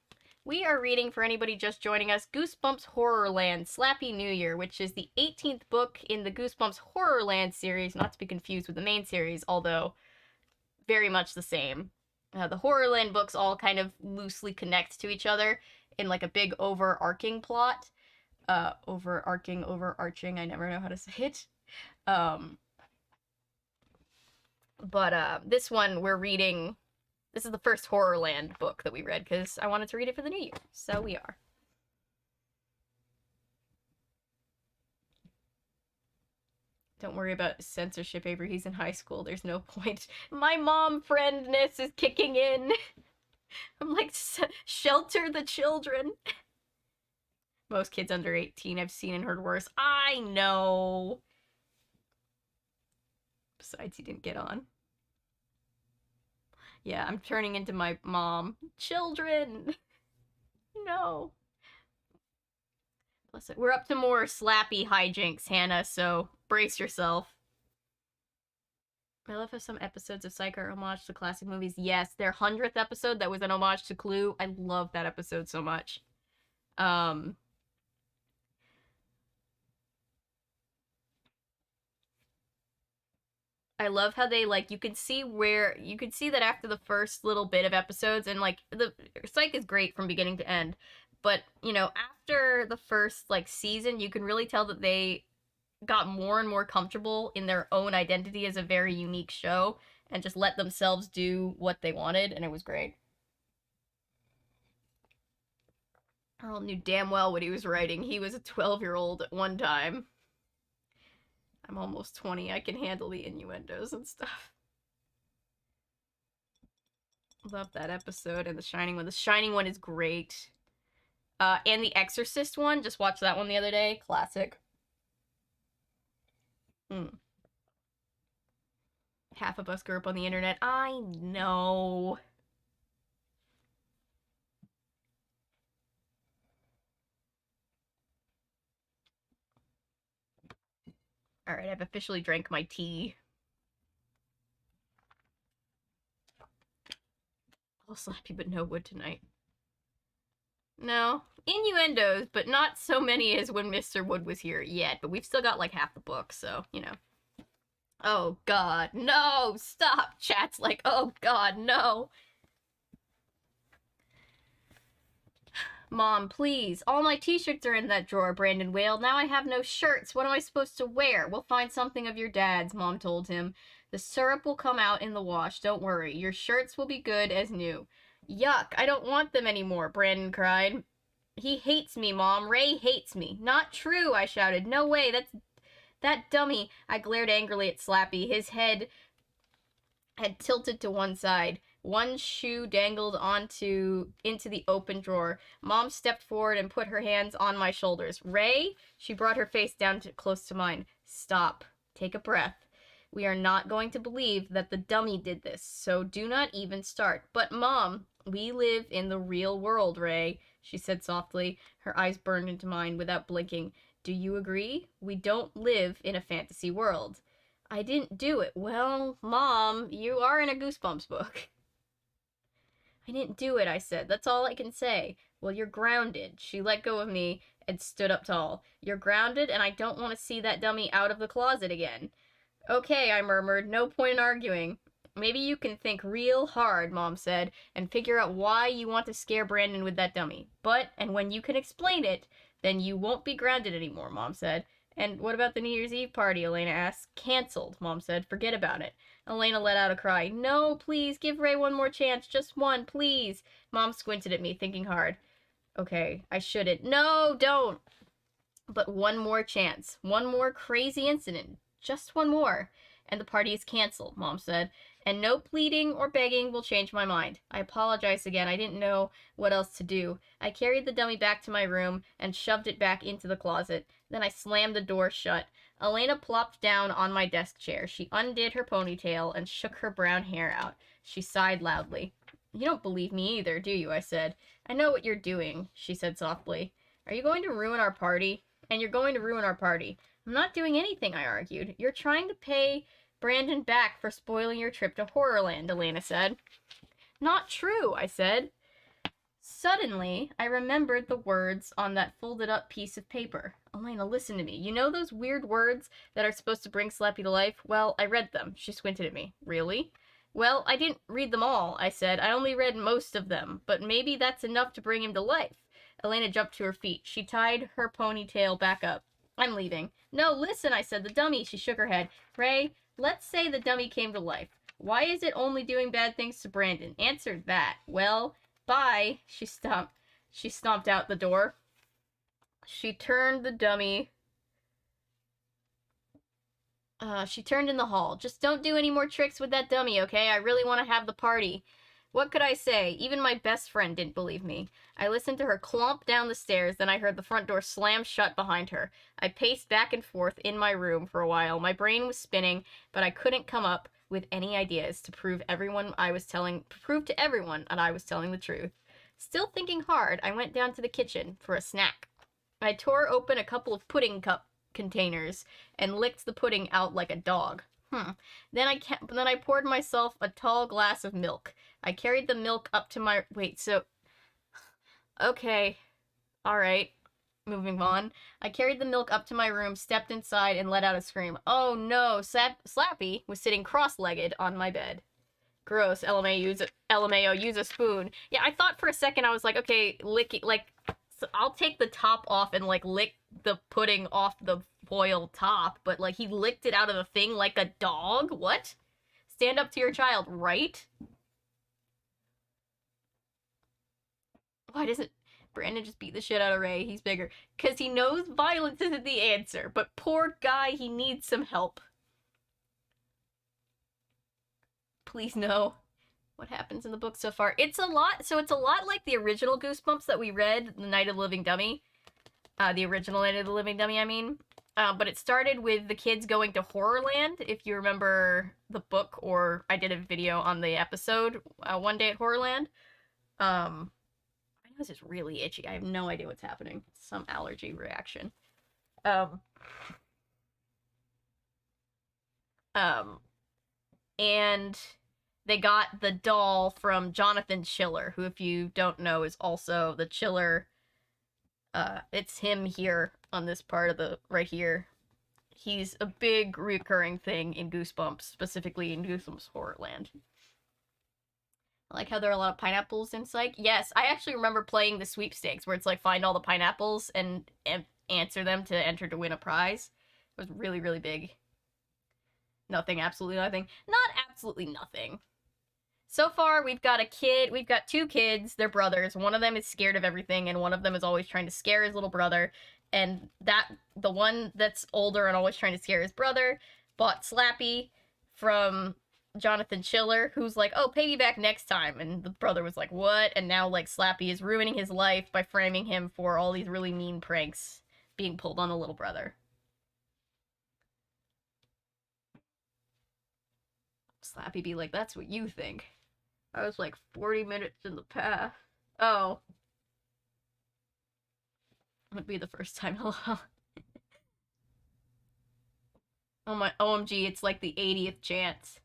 We are reading, for anybody just joining us, Goosebumps HorrorLand, Slappy New Year, which is the 18th book in the Goosebumps HorrorLand series, not to be confused with the main series, although very much the same. The HorrorLand books all kind of loosely connect to each other in like a big overarching plot. Overarching, I never know how to say it. But this one we're reading, this is the first HorrorLand book that we read because I wanted to read it for the new year, so we are. Don't worry about censorship, Avery. He's in high school. There's no point. My mom friendness is kicking in. I'm like, shelter the children. Most kids under 18 I've seen and heard worse. I know. Besides, he didn't get on. Yeah, I'm turning into my mom. Children! No. Listen, we're up to more slappy hijinks, Hannah, so brace yourself. I love how some episodes of Psych are homage to classic movies. Yes, their 100th episode that was an homage to Clue. I love that episode so much. I love how they, like, you can see that after the first little bit of episodes, and, like, the Psych is great from beginning to end, but, you know, after the first, like, season, you can really tell that they got more and more comfortable in their own identity as a very unique show, and just let themselves do what they wanted, and it was great. Earl knew damn well what he was writing. He was a 12-year-old at one time. I'm almost 20. I can handle the innuendos and stuff. Love that episode and The Shining one. The Shining one is great. And The Exorcist one. Just watched that one the other day. Classic. Half of us grew up on the internet. I know. Alright, I've officially drank my tea. I'll slap you, but no wood tonight. No. Innuendos, but not so many as when Mr. Wood was here yet. But we've still got like half the book, so, you know. Oh god, no! Stop! Chat's like, oh god, no! Mom, please. All my t-shirts are in that drawer, Brandon wailed. Now I have no shirts. What am I supposed to wear? We'll find something of your dad's, Mom told him. The syrup will come out in the wash. Don't worry. Your shirts will be good as new. Yuck. I don't want them anymore, Brandon cried. He hates me, Mom. Ray hates me. Not true, I shouted. No way. That dummy! I glared angrily at Slappy. His head had tilted to one side. One shoe dangled into the open drawer. Mom stepped forward and put her hands on my shoulders. Ray? She brought her face down close to mine. Stop. Take a breath. We are not going to believe that the dummy did this, so do not even start. But, Mom, we live in the real world, Ray, she said softly. Her eyes burned into mine without blinking. Do you agree? We don't live in a fantasy world. I didn't do it. Well, Mom, you are in a Goosebumps book. I didn't do it, I said. That's all I can say. Well, you're grounded. She let go of me and stood up tall. You're grounded, and I don't want to see that dummy out of the closet again. Okay, I murmured. No point in arguing. Maybe you can think real hard, Mom said, and figure out why you want to scare Brandon with that dummy. And when you can explain it, then you won't be grounded anymore, Mom said. And what about the New Year's Eve party, Elena asked. Cancelled, Mom said. Forget about it. Elena let out a cry. No, please, give Ray one more chance. Just one, please. Mom squinted at me, thinking hard. Okay, I shouldn't. No, don't. But one more chance. One more crazy incident. Just one more. And the party is canceled, Mom said. And no pleading or begging will change my mind. I apologized again. I didn't know what else to do. I carried the dummy back to my room and shoved it back into the closet. Then I slammed the door shut. Elena plopped down on my desk chair. She undid her ponytail and shook her brown hair out. She sighed loudly. You don't believe me either, do you? I said. I know what you're doing, she said softly. Are you going to ruin our party? And you're going to ruin our party. I'm not doing anything, I argued. You're trying to pay Brandon back for spoiling your trip to Horrorland, Elena said. Not true, I said. Suddenly, I remembered the words on that folded-up piece of paper. Elena, listen to me. You know those weird words that are supposed to bring Slappy to life? Well, I read them. She squinted at me. Really? Well, I didn't read them all, I said. I only read most of them, but maybe that's enough to bring him to life. Elena jumped to her feet. She tied her ponytail back up. I'm leaving. No, listen, I said. The dummy. She shook her head. Ray, let's say the dummy came to life. Why is it only doing bad things to Brandon? Answer that. Well, bye. She stomped out the door. She turned the dummy. She turned in the hall. Just don't do any more tricks with that dummy, okay? I really want to have the party. What could I say? Even my best friend didn't believe me. I listened to her clomp down the stairs, then I heard the front door slam shut behind her. I paced back and forth in my room for a while. My brain was spinning, but I couldn't come up with any ideas to prove to everyone that I was telling the truth. Still thinking hard, I went down to the kitchen for a snack. I tore open a couple of pudding cup containers and licked the pudding out like a dog. Then I poured myself a tall glass of milk. I carried the milk up to my... Okay. Alright. Moving on. I carried the milk up to my room, stepped inside, and let out a scream. Oh no, Slappy was sitting cross-legged on my bed. Gross. LMAO, use a spoon. Yeah, I thought for a second, I was like, okay, lick it, like... So I'll take the top off and, like, lick the pudding off the foil top, but, like, he licked it out of the thing like a dog? What? Stand up to your child, right? Why doesn't Brandon just beat the shit out of Ray? He's bigger. Because he knows violence isn't the answer, but poor guy, he needs some help. Please no. What happens in the book so far? It's a lot like the original Goosebumps that we read, The Night of the Living Dummy. The original Night of the Living Dummy, I mean. But it started with the kids going to Horrorland, if you remember the book, or I did a video on the episode, One Day at Horrorland. My nose is really itchy. I have no idea what's happening. Some allergy reaction. And they got the doll from Jonathan Chiller, who, if you don't know, is also the Chiller. It's him here on this part of the, right here. He's a big recurring thing in Goosebumps, specifically in Goosebumps Horrorland. I like how there are a lot of pineapples in Psych. Yes, I actually remember playing the sweepstakes, where it's like, find all the pineapples and answer them to enter to win a prize. It was really, really big. Nothing, absolutely nothing. Not absolutely nothing. So far, we've got two kids, they're brothers. One of them is scared of everything, and one of them is always trying to scare his little brother. and the one that's older and always trying to scare his brother bought Slappy from Jonathan Schiller, who's like, oh, pay me back next time. And the brother was like, what? And now, like, Slappy is ruining his life by framing him for all these really mean pranks being pulled on the little brother. Slappy be like, that's what you think. I was like 40 minutes in the past. Oh. Would be the first time. Hello. Oh my OMG, it's like the 80th chance.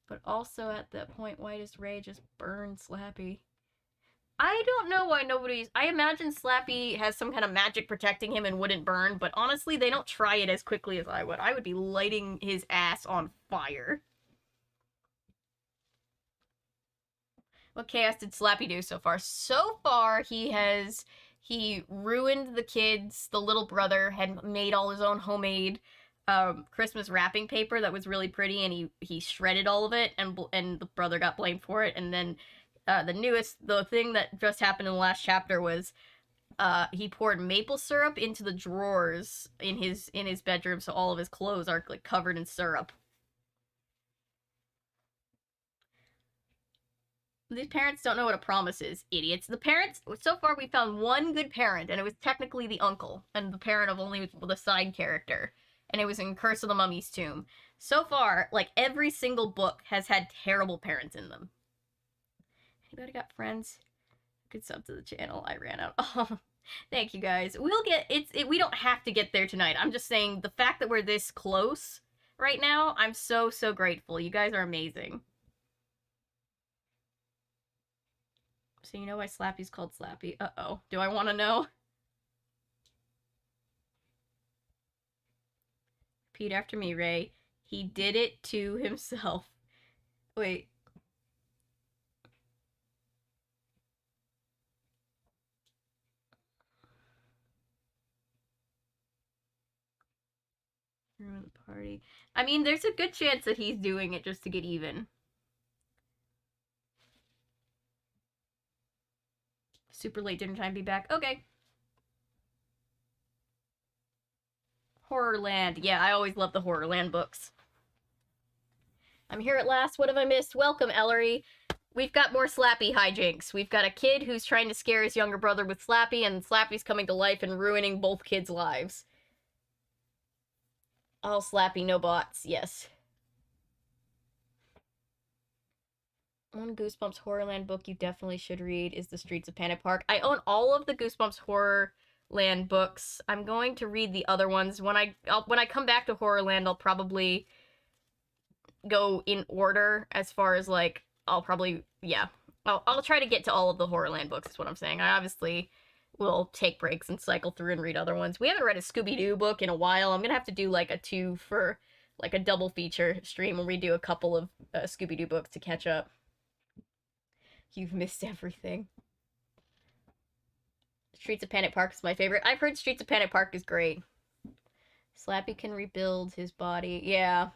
But also at that point, why does Ray just burn Slappy? I don't know why nobody's... I imagine Slappy has some kind of magic protecting him and wouldn't burn, but honestly, they don't try it as quickly as I would. I would be lighting his ass on fire. What chaos did Slappy do so far? So far, he ruined the kids. The little brother had made all his own homemade Christmas wrapping paper that was really pretty, and he shredded all of it, and the brother got blamed for it. And then the thing that just happened in the last chapter was he poured maple syrup into the drawers in his bedroom, so all of his clothes are like covered in syrup. These parents don't know what a promise is, idiots. The parents, so far we found one good parent, and it was technically the uncle, and the parent of only the side character. And it was in Curse of the Mummy's Tomb. So far, like, every single book has had terrible parents in them. Anybody got friends? Good sub to the channel. I ran out. Oh, thank you guys. We'll get, we don't have to get there tonight. I'm just saying, the fact that we're this close right now, I'm so, so grateful. You guys are amazing. So you know why Slappy's called Slappy? Uh-oh. Do I want to know? Repeat after me, Ray. He did it to himself. Wait. Ruin the party. I mean, there's a good chance that he's doing it just to get even. Super late dinner time, be back. Okay. HorrorLand. Yeah, I always love the HorrorLand books. I'm here at last. What have I missed? Welcome, Ellery. We've got more Slappy hijinks. We've got a kid who's trying to scare his younger brother with Slappy, and Slappy's coming to life and ruining both kids' lives. All Slappy, no bots. Yes. One Goosebumps HorrorLand book you definitely should read is The Streets of Panic Park. I own all of the Goosebumps HorrorLand books. I'm going to read the other ones. When I come back to HorrorLand, I'll probably go in order as far as, like, I'll probably, yeah. I'll try to get to all of the HorrorLand books, is what I'm saying. I obviously will take breaks and cycle through and read other ones. We haven't read a Scooby-Doo book in a while. I'm gonna have to do, like, a 2 for, like, a double feature stream where we do a couple of Scooby-Doo books to catch up. You've missed everything. Streets of Panic Park is my favorite. I've heard Streets of Panic Park is great. Slappy can rebuild his body. Yeah.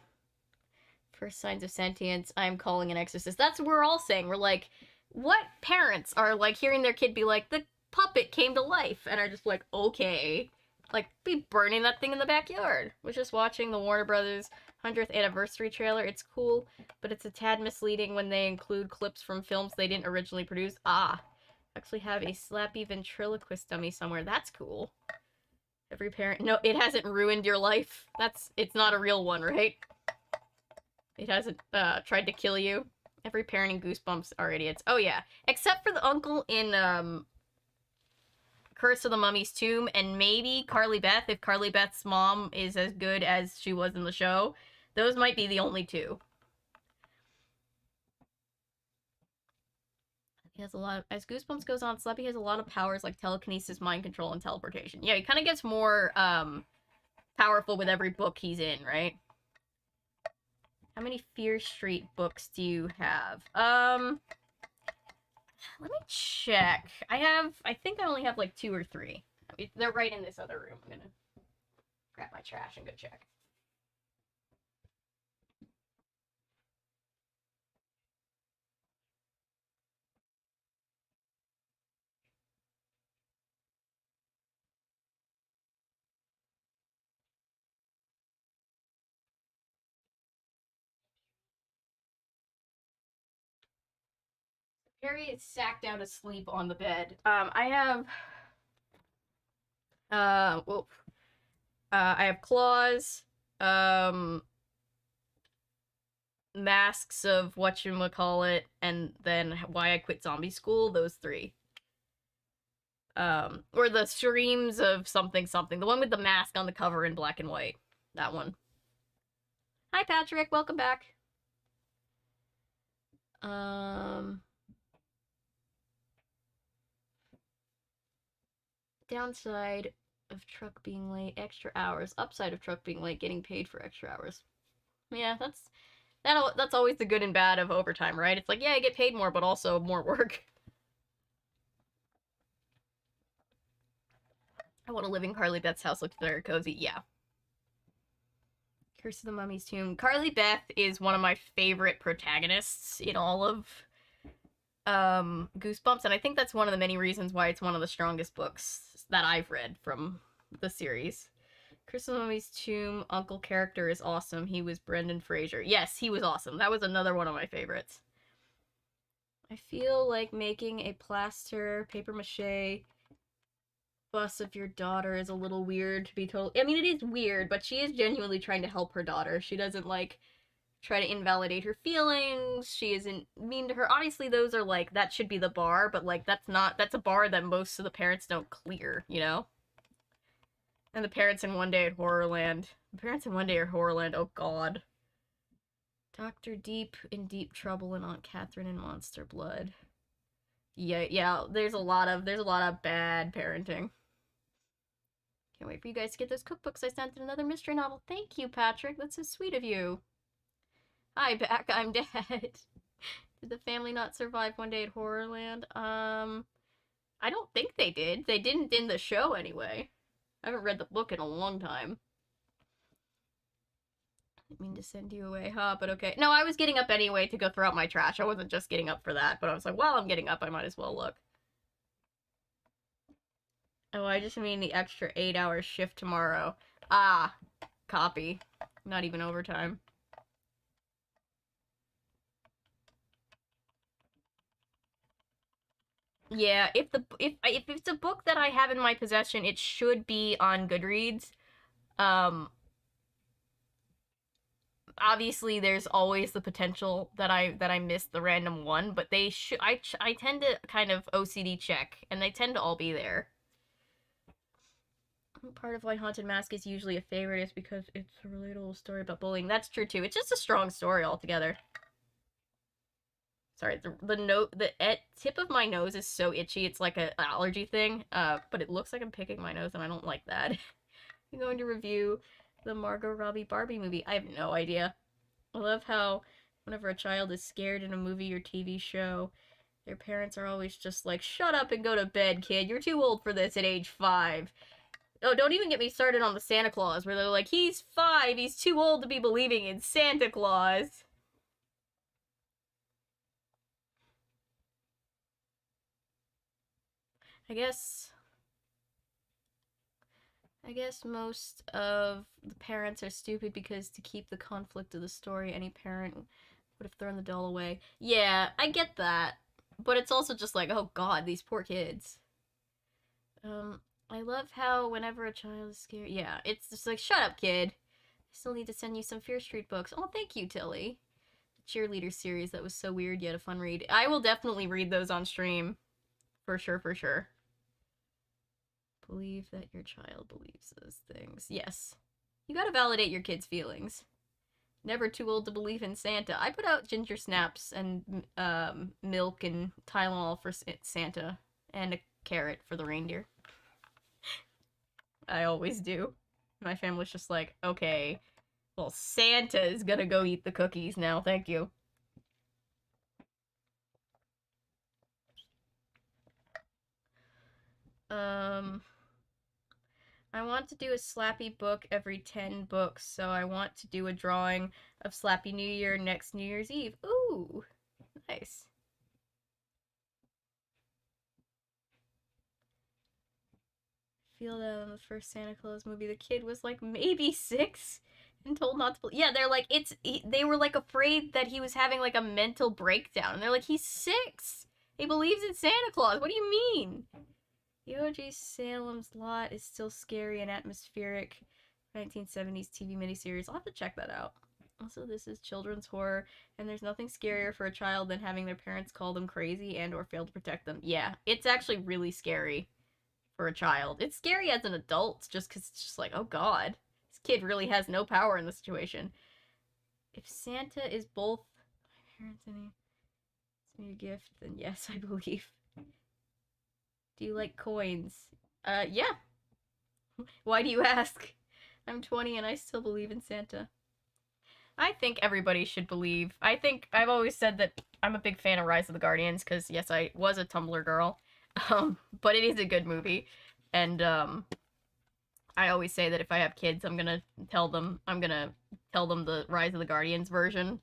First signs of sentience, I'm calling an exorcist. That's what we're all saying. We're like, what parents are, like, hearing their kid be like, the puppet came to life, and are just like, okay. Like, be burning that thing in the backyard. Was just watching the Warner Brothers 100th anniversary trailer. It's cool, but it's a tad misleading when they include clips from films they didn't originally produce. Ah, actually have a Slappy ventriloquist dummy somewhere. That's cool. Every parent... No, it hasn't ruined your life. It's not a real one, right? It hasn't tried to kill you. Every parent in Goosebumps are idiots. Oh, yeah. Except for the uncle in Curse of the Mummy's Tomb, and maybe Carly Beth, if Carly Beth's mom is as good as she was in the show. Those might be the only two. He has a lot of... As Goosebumps goes on, Slappy has a lot of powers like telekinesis, mind control, and teleportation. Yeah, he kind of gets more powerful with every book he's in, right? How many Fear Street books do you have? Let me check. I think I only have like 2 or 3. They're right in this other room. I'm gonna grab my trash and go check. Harry is sacked out asleep on the bed. I have well, I have claws, um, masks of whatchamacallit, and then why I quit zombie school. Those three. Or the streams of something something. The one with the mask on the cover in black and white. That one. Hi Patrick, welcome back. Downside of truck being late, extra hours. Upside of truck being late, getting paid for extra hours. Yeah, that's always the good and bad of overtime, right? It's like, yeah, I get paid more, but also more work. I want to live in Carly Beth's house. Looks very cozy. Yeah. Curse of the Mummy's Tomb. Carly Beth is one of my favorite protagonists in all of Goosebumps, and I think that's one of the many reasons why it's one of the strongest books that I've read from the series. Curse of the Mummy's Tomb uncle character is awesome. He was Brendan Fraser. Yes, he was awesome. That was another one of my favorites. I feel like making a plaster paper mache bust of your daughter is a little weird, to be told. I mean, it is weird, but she is genuinely trying to help her daughter. She doesn't, like, try to invalidate her feelings. She isn't mean to her. Obviously, those are, like, that should be the bar, but, like, that's a bar that most of the parents don't clear, you know? And the parents in One Day at Horrorland. The parents in One Day at Horrorland, oh god. Dr. Deep in Deep Trouble and Aunt Catherine in Monster Blood. Yeah, there's a lot of bad parenting. Can't wait for you guys to get those cookbooks I sent in another mystery novel. Thank you, Patrick. That's so sweet of you. Hi, back. I'm dead. Did the family not survive One Day at Horrorland? I don't think they did. They didn't in the show, anyway. I haven't read the book in a long time. I didn't mean to send you away, huh? But okay. No, I was getting up anyway to go throw out my trash. I wasn't just getting up for that, but I was like, while I'm getting up, I might as well look. Oh, I just mean the extra 8-hour shift tomorrow. Ah, copy. Not even overtime. Yeah, if it's a book that I have in my possession, it should be on Goodreads. Obviously there's always the potential that I miss the random one, but they should I tend to kind of OCD check, and they tend to all be there. Part of why Haunted Mask is usually a favorite is because it's a relatable story about bullying. That's true too. It's just a strong story altogether. Sorry, the tip of my nose is so itchy. It's like an allergy thing. But it looks like I'm picking my nose, and I don't like that. I'm going to review the Margot Robbie Barbie movie. I have no idea. I love how whenever a child is scared in a movie or TV show, their parents are always just like, "Shut up and go to bed, kid. You're too old for this at age 5." Oh, don't even get me started on the Santa Claus, where they're like, "He's 5, he's too old to be believing in Santa Claus." I guess most of the parents are stupid because to keep the conflict of the story, any parent would have thrown the doll away. Yeah, I get that. But it's also just like, oh god, these poor kids. I love how whenever a child is scared, yeah, it's just like, shut up, kid. I still need to send you some Fear Street books. Oh, thank you, Tilly. The cheerleader series, that was so weird yet a fun read. I will definitely read those on stream. For sure, for sure. Believe that your child believes those things. Yes. You gotta validate your kid's feelings. Never too old to believe in Santa. I put out ginger snaps and milk and Tylenol for Santa, and a carrot for the reindeer. I always do. My family's just like, okay, well, Santa is gonna go eat the cookies now, thank you. I want to do a Slappy book every 10 books, so I want to do a drawing of Slappy New Year next New Year's Eve. Ooh, nice. Feel that in the first Santa Claus movie, the kid was like maybe 6 and told not to. Yeah, they're like, they were like afraid that he was having like a mental breakdown. And they're like, he's 6. He believes in Santa Claus. What do you mean? The OG Salem's Lot is still scary and atmospheric. 1970s TV miniseries. I'll have to check that out. Also, this is children's horror, and there's nothing scarier for a child than having their parents call them crazy and or fail to protect them. Yeah, it's actually really scary for a child. It's scary as an adult, just because it's just like, oh god, this kid really has no power in the situation. If Santa is both my parents and me a gift, then yes, I believe. Do you like coins? Yeah. Why do you ask? I'm 20 and I still believe in Santa. I think everybody should believe. I think I've always said that I'm a big fan of Rise of the Guardians, because yes, I was a Tumblr girl. But it is a good movie. And, I always say that if I have kids, I'm gonna tell them the Rise of the Guardians version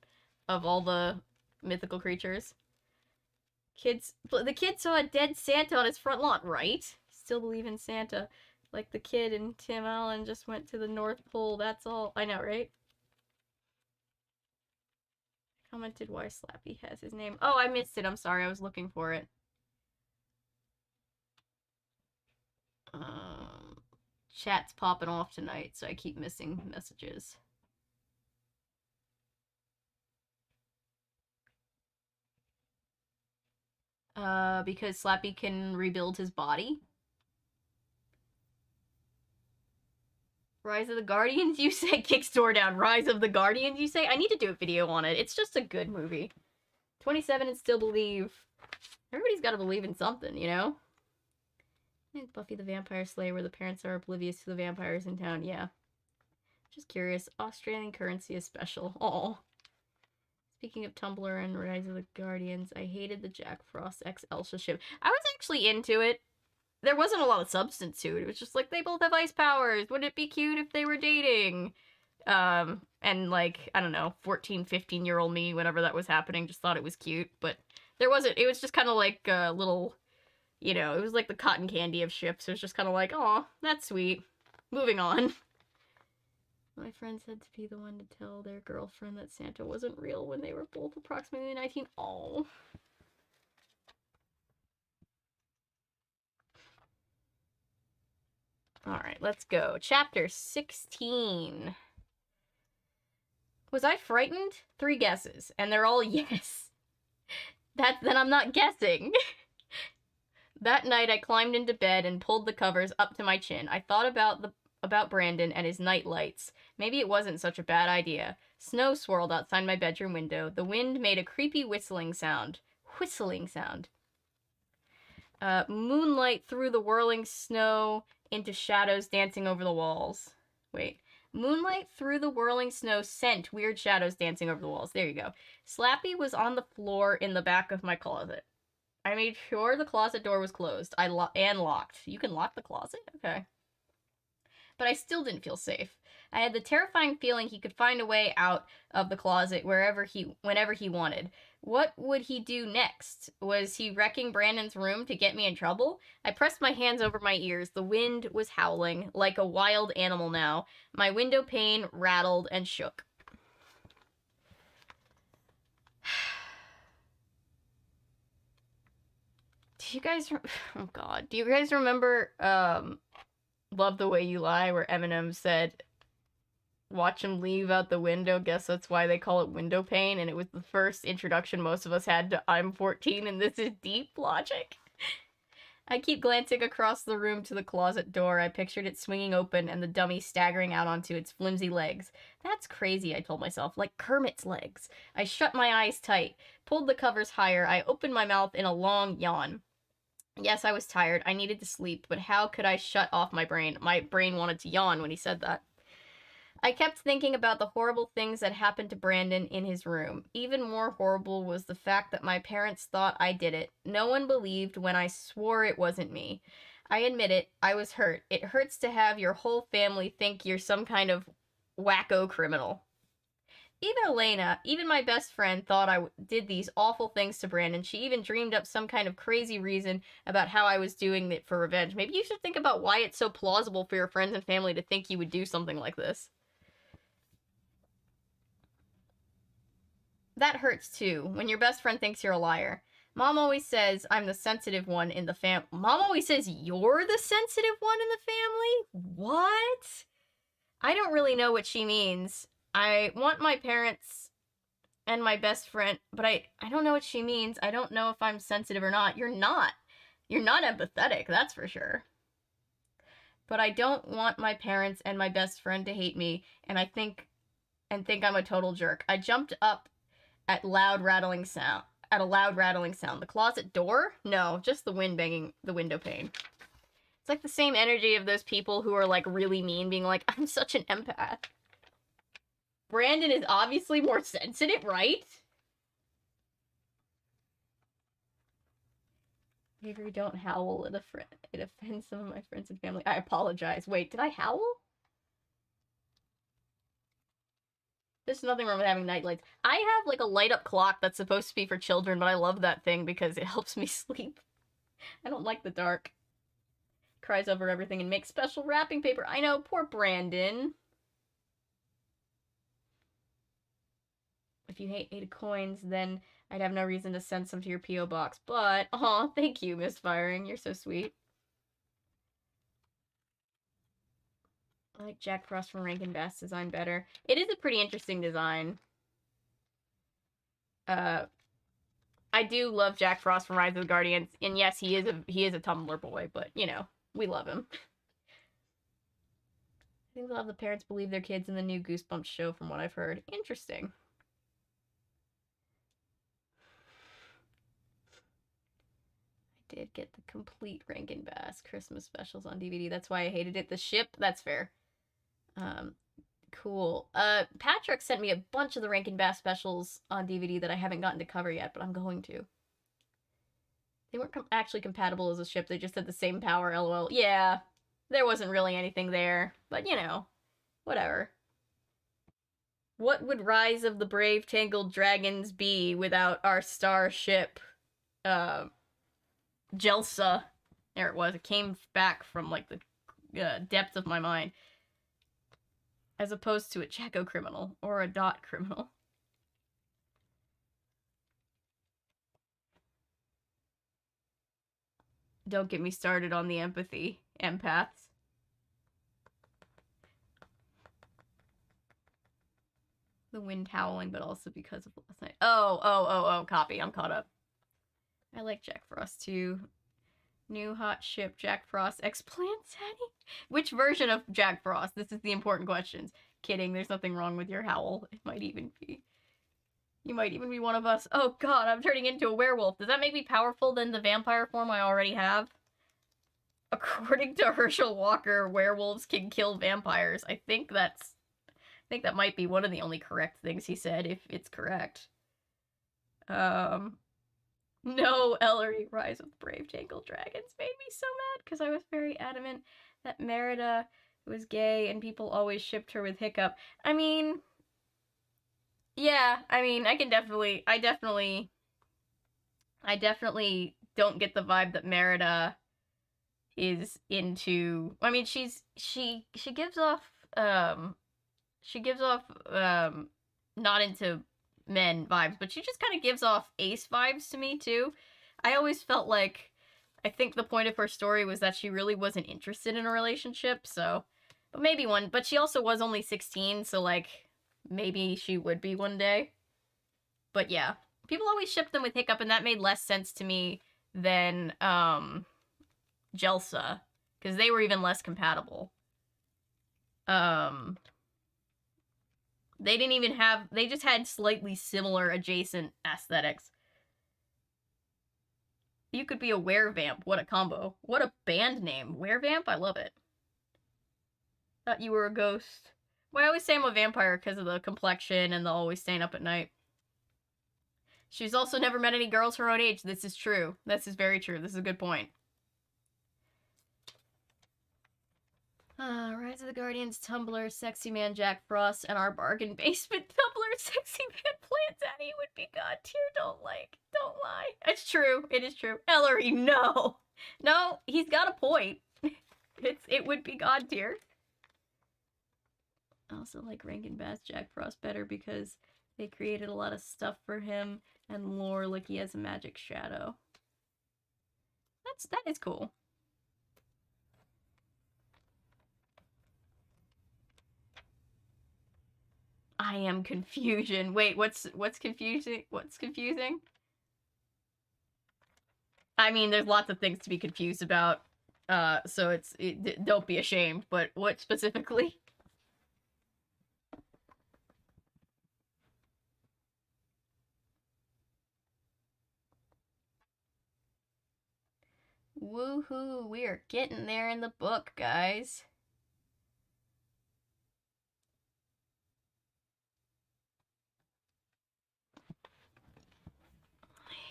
of all the mythical creatures. The kid saw a dead Santa on his front lawn, right? Still believe in Santa. Like the kid and Tim Allen just went to the North Pole, that's all. I know, right? Commented why Slappy has his name. Oh, I missed it. I'm sorry. I was looking for it. Chat's popping off tonight, so I keep missing messages. Because Slappy can rebuild his body. Rise of the Guardians, you say? Kicks door down. Rise of the Guardians, you say? I need to do a video on it. It's just a good movie. 27 and still believe. Everybody's got to believe in something, you know? And Buffy the Vampire Slayer, where the parents are oblivious to the vampires in town. Yeah. Just curious. Australian currency is special. Aw. Speaking of Tumblr and Rise of the Guardians, I hated the Jack Frost X Elsa ship. I was actually into it. There wasn't a lot of substance to it. It was just like, they both have ice powers. Wouldn't it be cute if they were dating? And like, I don't know, 14, 15-year-old me, whenever that was happening, just thought it was cute. But there wasn't, it was just kind of like a little, you know, it was like the cotton candy of ships. It was just kind of like, aw, that's sweet. Moving on. My friends had to be the one to tell their girlfriend that Santa wasn't real when they were both approximately 19. Oh. Alright, let's go. Chapter 16. Was I frightened? 3 guesses, and they're all yes. Then I'm not guessing. That night, I climbed into bed and pulled the covers up to my chin. I thought about Brandon and his night lights. Maybe it wasn't such a bad idea. Snow swirled outside my bedroom window. The wind made a creepy whistling sound. Moonlight threw the whirling snow into shadows dancing over the walls. Wait. Moonlight through the whirling snow sent weird shadows dancing over the walls. There you go. Slappy was on the floor in the back of my closet. I made sure the closet door was closed. And locked. You can lock the closet? Okay. But I still didn't feel safe. I had the terrifying feeling he could find a way out of the closet whenever he wanted. What would he do next? Was he wrecking Brandon's room to get me in trouble? I pressed my hands over my ears. The wind was howling, like a wild animal now. My window pane rattled and shook. Do you guys... Oh, God. Do you guys remember, Love the Way You Lie, where Eminem said, watch him leave out the window, guess that's why they call it window pane, and it was the first introduction most of us had to I'm 14 and this is deep logic. I keep glancing across the room to the closet door. I pictured it swinging open and the dummy staggering out onto its flimsy legs. That's crazy, I told myself, like Kermit's legs. I shut my eyes tight, pulled the covers higher. I opened my mouth in a long yawn. Yes, I was tired. I needed to sleep, but how could I shut off my brain? My brain wanted to yawn when he said that. I kept thinking about the horrible things that happened to Brandon in his room. Even more horrible was the fact that my parents thought I did it. No one believed when I swore it wasn't me. I admit it, I was hurt. It hurts to have your whole family think you're some kind of wacko criminal. Even Elena, even my best friend, thought I did these awful things to Brandon. She even dreamed up some kind of crazy reason about how I was doing it for revenge. Maybe you should think about why it's so plausible for your friends and family to think you would do something like this. That hurts too, when your best friend thinks you're a liar. Mom always says I'm the sensitive one in the Mom always says you're the sensitive one in the family? What? I don't really know what she means. I want my parents and my best friend, but I don't know what she means. I don't know if I'm sensitive or not. You're not. You're not empathetic, that's for sure. But I don't want my parents and my best friend to hate me, and think I'm a total jerk. I jumped up at a loud rattling sound. The closet door? No, just the wind banging the window pane. It's like the same energy of those people who are like really mean, being like, I'm such an empath. Brandon is obviously more sensitive, right? Avery, don't howl. It offends some of my friends and family. I apologize. Wait, did I howl? There's nothing wrong with having night lights. I have like a light up clock that's supposed to be for children, but I love that thing because it helps me sleep. I don't like the dark. Cries over everything and makes special wrapping paper. I know, poor Brandon. If you hate 8 coins, then I'd have no reason to send some to your P.O. box. But, aw, thank you, Miss Firing. You're so sweet. I like Jack Frost from Rankin Bass design better. It is a pretty interesting design. I do love Jack Frost from Rise of the Guardians, and yes, he is a Tumblr boy, but you know, we love him. I think a lot of the parents believe their kids in the new Goosebumps show, from what I've heard. Interesting. I did get the complete Rankin Bass Christmas specials on DVD. That's why I hated it. The ship, that's fair. Cool. Patrick sent me a bunch of the Rankin Bass specials on DVD that I haven't gotten to cover yet, but I'm going to. They weren't actually compatible as a ship. They just had the same power, lol. Yeah, there wasn't really anything there, but you know, whatever. What would Rise of the Brave Tangled Dragons be without our starship, Jelsa? There it was. It came back from, like, the depths of my mind. As opposed to a Checo criminal or a dot criminal. Don't get me started on the empathy. Empaths. The wind howling, but also because of last night. Oh, copy. I'm caught up. I like Jack Frost too. New hot ship, Jack Frost, X-Plant Zaddy? Which version of Jack Frost? This is the important questions. Kidding, there's nothing wrong with your howl. It might even be. You might even be one of us. Oh god, I'm turning into a werewolf. Does that make me powerful than the vampire form I already have? According to Herschel Walker, werewolves can kill vampires. I think that might be one of the only correct things he said, if it's correct. No, Ellery, Rise of the Brave Tangled Dragons made me so mad because I was very adamant that Merida was gay and people always shipped her with Hiccup. I mean, yeah, I mean, I definitely don't get the vibe that Merida is into. I mean, she gives off not into men vibes, but she just kind of gives off Ace vibes to me too. I always felt like, I think the point of her story was that she really wasn't interested in a relationship, so, but maybe one, but she also was only 16, so like, maybe she would be one day. But yeah, people always shipped them with Hiccup, and that made less sense to me than, Jelsa, because they were even less compatible. They didn't even have, they just had slightly similar adjacent aesthetics. You could be a werevamp. What a combo. What a band name. Werevamp? I love it. Thought you were a ghost. Well, I always say I'm a vampire because of the complexion and the always staying up at night. She's also never met any girls her own age. This is true. This is very true. This is a good point. Rise of the Guardians, Tumblr, Sexy Man Jack Frost, and our bargain basement Tumblr, Sexy Man Plant Daddy would be god tier, don't lie. It's true, it is true. Ellery, no! No, he's got a point. It would be god tier. I also like Rankin Bass Jack Frost better because They created a lot of stuff for him and lore, like he has a magic shadow. That is cool. I am confusion. Wait, what's confusing? What's confusing? I mean, there's lots of things to be confused about. So don't be ashamed, but what specifically? Woohoo, we are getting there in the book, guys.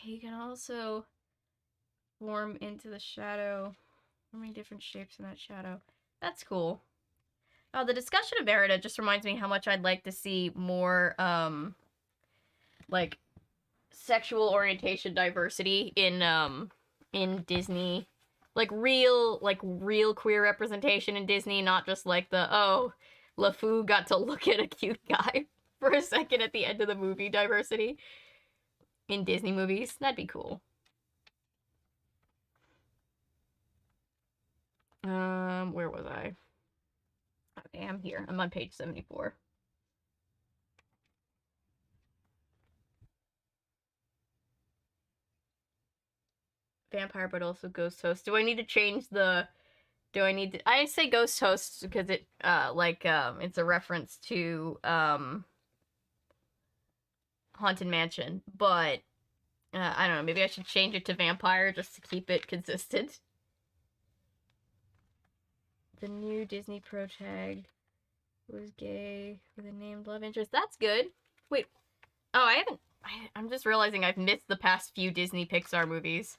You can also form into the shadow. How many different shapes in that shadow? That's cool. Oh, the discussion of Merida just reminds me how much I'd like to see more, like, sexual orientation diversity in Disney. Like real queer representation in Disney, not just like the, oh, LeFou got to look at a cute guy for a second at the end of the movie diversity in Disney movies. That'd be cool. Where was I? Okay, I'm here. I'm on page 74. Vampire, but also ghost host. Do I need to change the... I say ghost host because it, it's a reference to, Haunted Mansion, but, I don't know, maybe I should change it to vampire just to keep it consistent. The new Disney Pro tag was gay with a named love interest. That's good. Wait. Oh, I'm just realizing I've missed the past few Disney Pixar movies.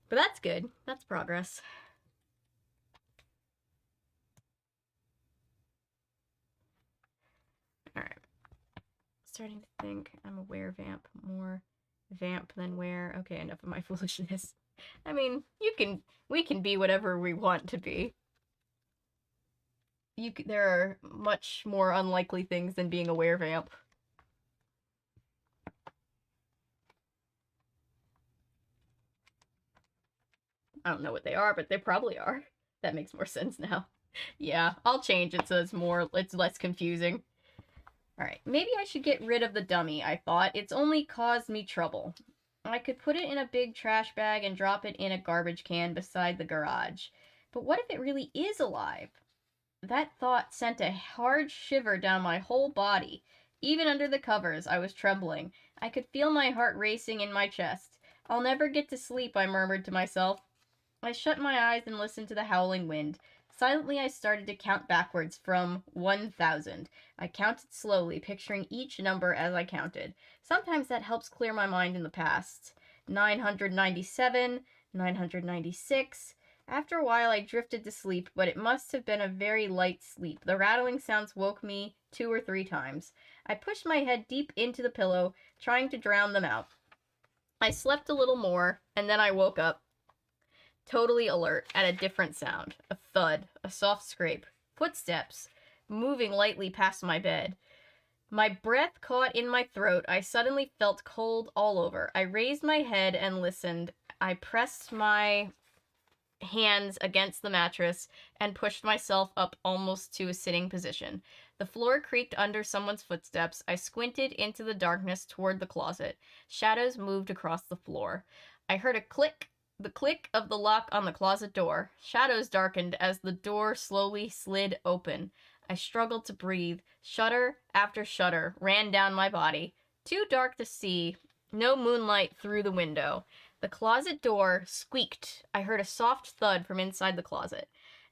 But that's good. That's progress. Alright. Starting to think I'm a were-vamp. More vamp than were. Okay, enough of my foolishness. I mean, we can be whatever we want to be. There are much more unlikely things than being a were-vamp. I don't know what they are, but they probably are. That makes more sense now. Yeah, I'll change it so it's less confusing. Alright, maybe I should get rid of the dummy, I thought. It's only caused me trouble. I could put it in a big trash bag and drop it in a garbage can beside the garage. But what if it really is alive? That thought sent a hard shiver down my whole body. Even under the covers, I was trembling. I could feel my heart racing in my chest. I'll never get to sleep, I murmured to myself. I shut my eyes and listened to the howling wind. Silently, I started to count backwards from 1,000. I counted slowly, picturing each number as I counted. Sometimes that helps clear my mind in the past. 997, 996. After a while, I drifted to sleep, but it must have been a very light sleep. The rattling sounds woke me 2 or 3 times. I pushed my head deep into the pillow, trying to drown them out. I slept a little more, and then I woke up, totally alert at a different sound. A thud, a soft scrape, footsteps, moving lightly past my bed. My breath caught in my throat. I suddenly felt cold all over. I raised my head and listened. I pressed my hands against the mattress and pushed myself up almost to a sitting position. The floor creaked under someone's footsteps. I squinted into the darkness toward the closet. Shadows moved across the floor. I heard a click. The click of the lock on the closet door. Shadows darkened as the door slowly slid open. I struggled to breathe. Shudder after shudder ran down my body. Too dark to see. No moonlight through the window. The closet door squeaked. I heard a soft thud from inside the closet.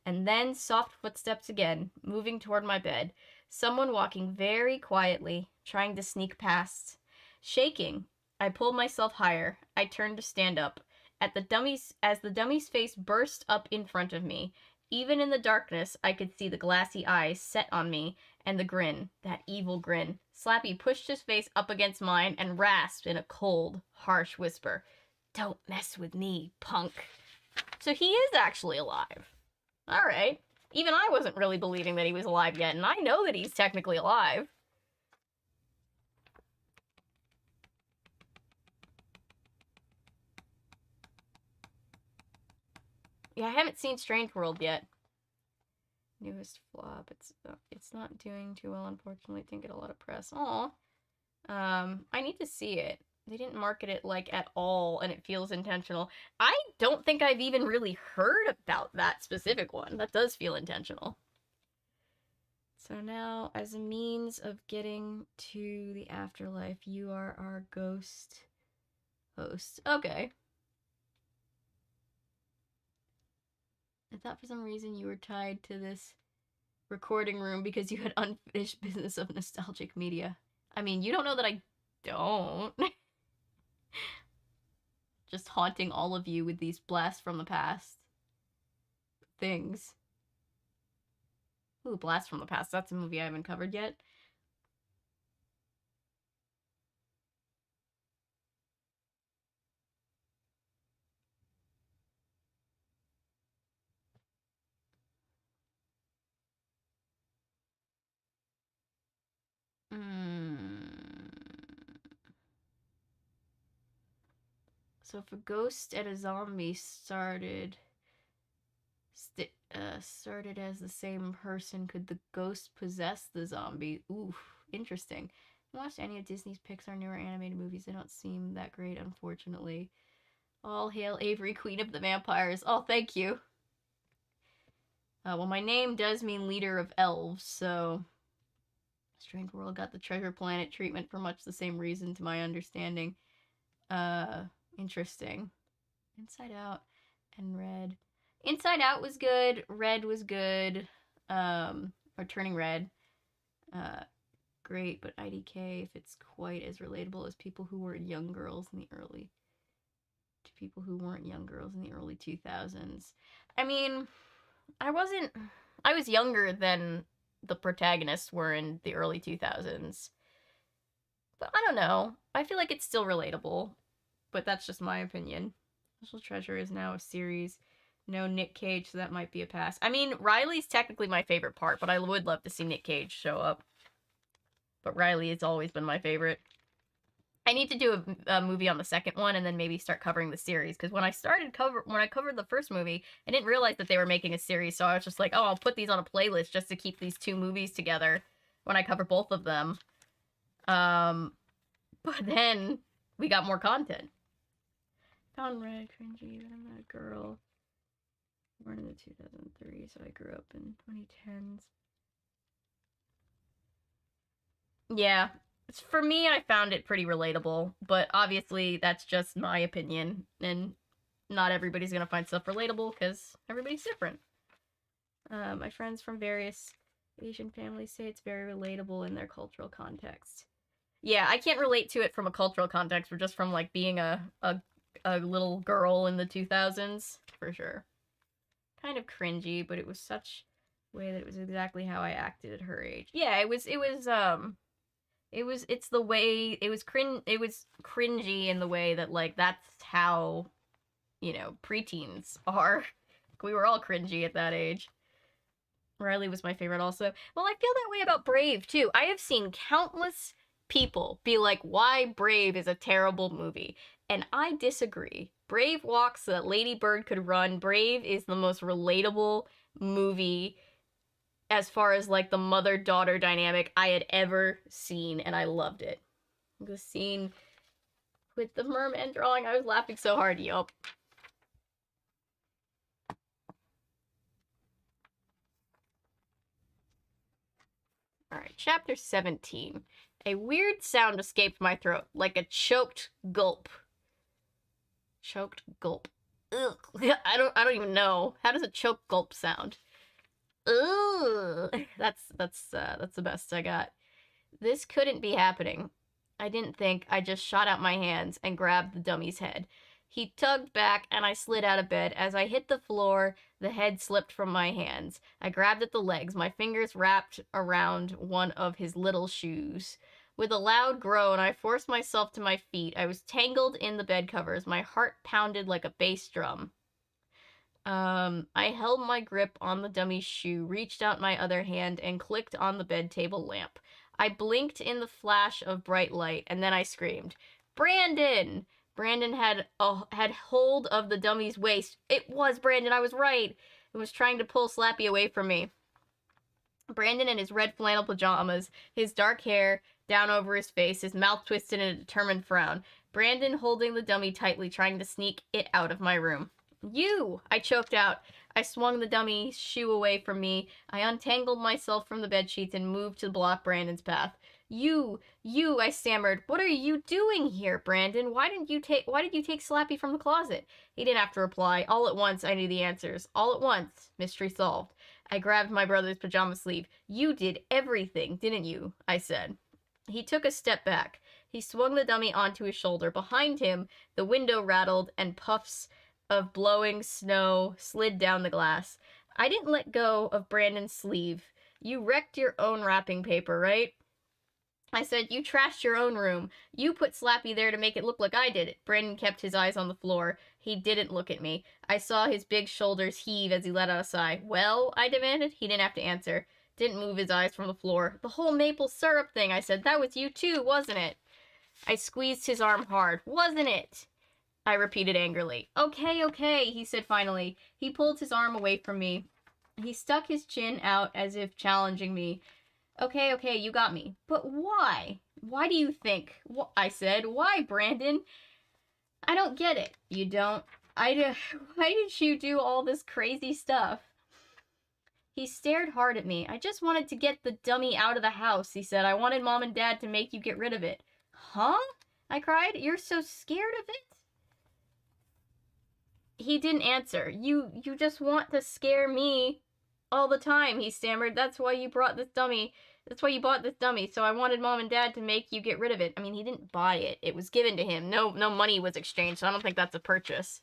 And then soft footsteps again, moving toward my bed. Someone walking very quietly, trying to sneak past. Shaking, I pulled myself higher. I turned to stand up. As the dummy's face burst up in front of me, even in the darkness, I could see the glassy eyes set on me, and the grin, that evil grin. Slappy pushed his face up against mine and rasped in a cold, harsh whisper, "Don't mess with me, punk." So he is actually alive. Alright. Even I wasn't really believing that he was alive yet, and I know that he's technically alive. Yeah, I haven't seen Strange World yet. Newest flop. It's not doing too well, unfortunately. It didn't get a lot of press. Aw. I need to see it. They didn't market it, like, at all, and it feels intentional. I don't think I've even really heard about that specific one. That does feel intentional. So now, as a means of getting to the afterlife, you are our ghost host. Okay. I thought for some reason you were tied to this recording room because you had unfinished business of nostalgic media. I mean, you don't know that I don't. Just haunting all of you with these blasts from the past things. Ooh, Blast from the Past. That's a movie I haven't covered yet. So if a ghost and a zombie started as the same person, could the ghost possess the zombie? Ooh, interesting. I watched any of Disney's Pixar newer animated movies. They don't seem that great, unfortunately. All hail Avery, Queen of the Vampires. Oh, thank you. Well, my name does mean leader of elves, so Strange World got the Treasure Planet treatment for much the same reason, to my understanding. Interesting. Inside Out and Red. Inside Out was good. Red was good. Or Turning Red. Great, but IDK, if it's quite as relatable as people who weren't young girls in the early... to people who weren't young girls in the early 2000s. I mean, I was younger than the protagonists were in the early 2000s. But I don't know. I feel like it's still relatable. But that's just my opinion. Special Treasure is now a series. No Nick Cage, so that might be a pass. I mean, Riley's technically my favorite part, but I would love to see Nick Cage show up. But Riley has always been my favorite. I need to do a movie on the second one and then maybe start covering the series, because when I covered the first movie, I didn't realize that they were making a series, so I was just like, oh, I'll put these on a playlist just to keep these two movies together when I cover both of them. But then we got more content. Found Red, cringy, but I'm not a girl. Born in the 2003, so I grew up in 2010s. Yeah. For me, I found it pretty relatable, but obviously that's just my opinion, and not everybody's gonna find stuff relatable, because everybody's different. My friends from various Asian families say it's very relatable in their cultural context. Yeah, I can't relate to it from a cultural context, but just from, like, being a little girl in the 2000s, for sure. Kind of cringy, but it was such a way that it was exactly how I acted at her age. Yeah, it was cringy in the way that, like, that's how, you know, preteens are. We were all cringy at that age. Riley was my favorite also. Well, I feel that way about Brave, too. I have seen countless people be like, why Brave is a terrible movie. And I disagree. Brave walks so that Lady Bird could run. Brave is the most relatable movie as far as, like, the mother-daughter dynamic I had ever seen, and I loved it. The scene with the merman drawing, I was laughing so hard, yup. Alright, chapter 17. A weird sound escaped my throat, like a choked gulp. Choked gulp. Ugh. I don't even know. How does a choked gulp sound? Ugh. That's the best I got. This couldn't be happening. I didn't think. I just shot out my hands and grabbed the dummy's head. He tugged back, and I slid out of bed. As I hit the floor, the head slipped from my hands. I grabbed at the legs, my fingers wrapped around one of his little shoes. With a loud groan, I forced myself to my feet. I was tangled in the bed covers. My heart pounded like a bass drum. I held my grip on the dummy's shoe, reached out my other hand, and clicked on the bed table lamp. I blinked in the flash of bright light, and then I screamed, "Brandon!" Brandon had hold of the dummy's waist. It was Brandon, I was right. It was trying to pull Slappy away from me. Brandon in his red flannel pajamas, his dark hair down over his face, his mouth twisted in a determined frown. Brandon holding the dummy tightly, trying to sneak it out of my room. "You!" I choked out. I swung the dummy's shoe away from me. I untangled myself from the bedsheets and moved to block Brandon's path. You, I stammered. "What are you doing here, Brandon? Why did you take Slappy from the closet?" He didn't have to reply. All at once, I knew the answers. All at once, mystery solved. I grabbed my brother's pajama sleeve. "You did everything, didn't you?" I said. He took a step back. He swung the dummy onto his shoulder. Behind him, the window rattled and puffs of blowing snow slid down the glass. I didn't let go of Brandon's sleeve. "You wrecked your own wrapping paper, right?" I said. "You trashed your own room. You put Slappy there to make it look like I did it." Brandon kept his eyes on the floor. He didn't look at me. I saw his big shoulders heave as he let out a sigh. "Well?" I demanded. He didn't have to answer. Didn't move his eyes from the floor. "The whole maple syrup thing," I said. "That was you too, wasn't it?" I squeezed his arm hard. "Wasn't it?" I repeated angrily. Okay, he said finally. He pulled his arm away from me. He stuck his chin out as if challenging me. Okay, you got me. "But why? Why do you think?" I said. "Why, Brandon? I don't get it." "You don't? Why did you do all this crazy stuff?" He stared hard at me. "I just wanted to get the dummy out of the house," he said. "I wanted Mom and Dad to make you get rid of it." "Huh?" I cried. "You're so scared of it?" He didn't answer. You just want to scare me all the time," he stammered. That's why you bought this dummy, so I wanted Mom and Dad to make you get rid of it." I mean, he didn't buy it. It was given to him. No money was exchanged, so I don't think that's a purchase.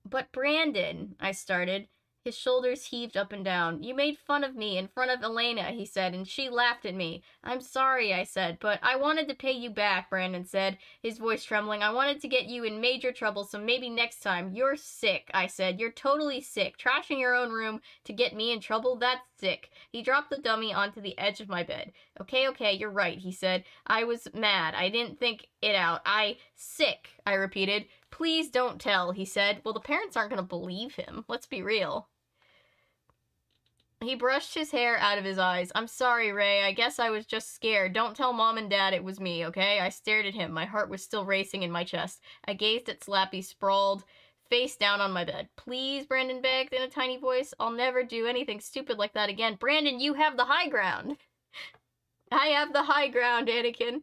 "But Brandon," I started. His shoulders heaved up and down. "You made fun of me in front of Elena," he said, "and she laughed at me." "I'm sorry," I said, "but I wanted to pay you back," Brandon said, his voice trembling. "I wanted to get you in major trouble, so maybe next time." "You're sick," I said. "You're totally sick. Trashing your own room to get me in trouble, that's sick." He dropped the dummy onto the edge of my bed. Okay, you're right," he said. "I was mad. I didn't think it out. Sick," I repeated. "Please don't tell," he said. Well, the parents aren't going to believe him. Let's be real. He brushed his hair out of his eyes. "I'm sorry, Ray. I guess I was just scared. Don't tell Mom and Dad it was me, okay?" I stared at him. My heart was still racing in my chest. I gazed at Slappy sprawled face down on my bed. "Please," Brandon begged in a tiny voice. "I'll never do anything stupid like that again." "Brandon, you have the high ground." "I have the high ground, Anakin."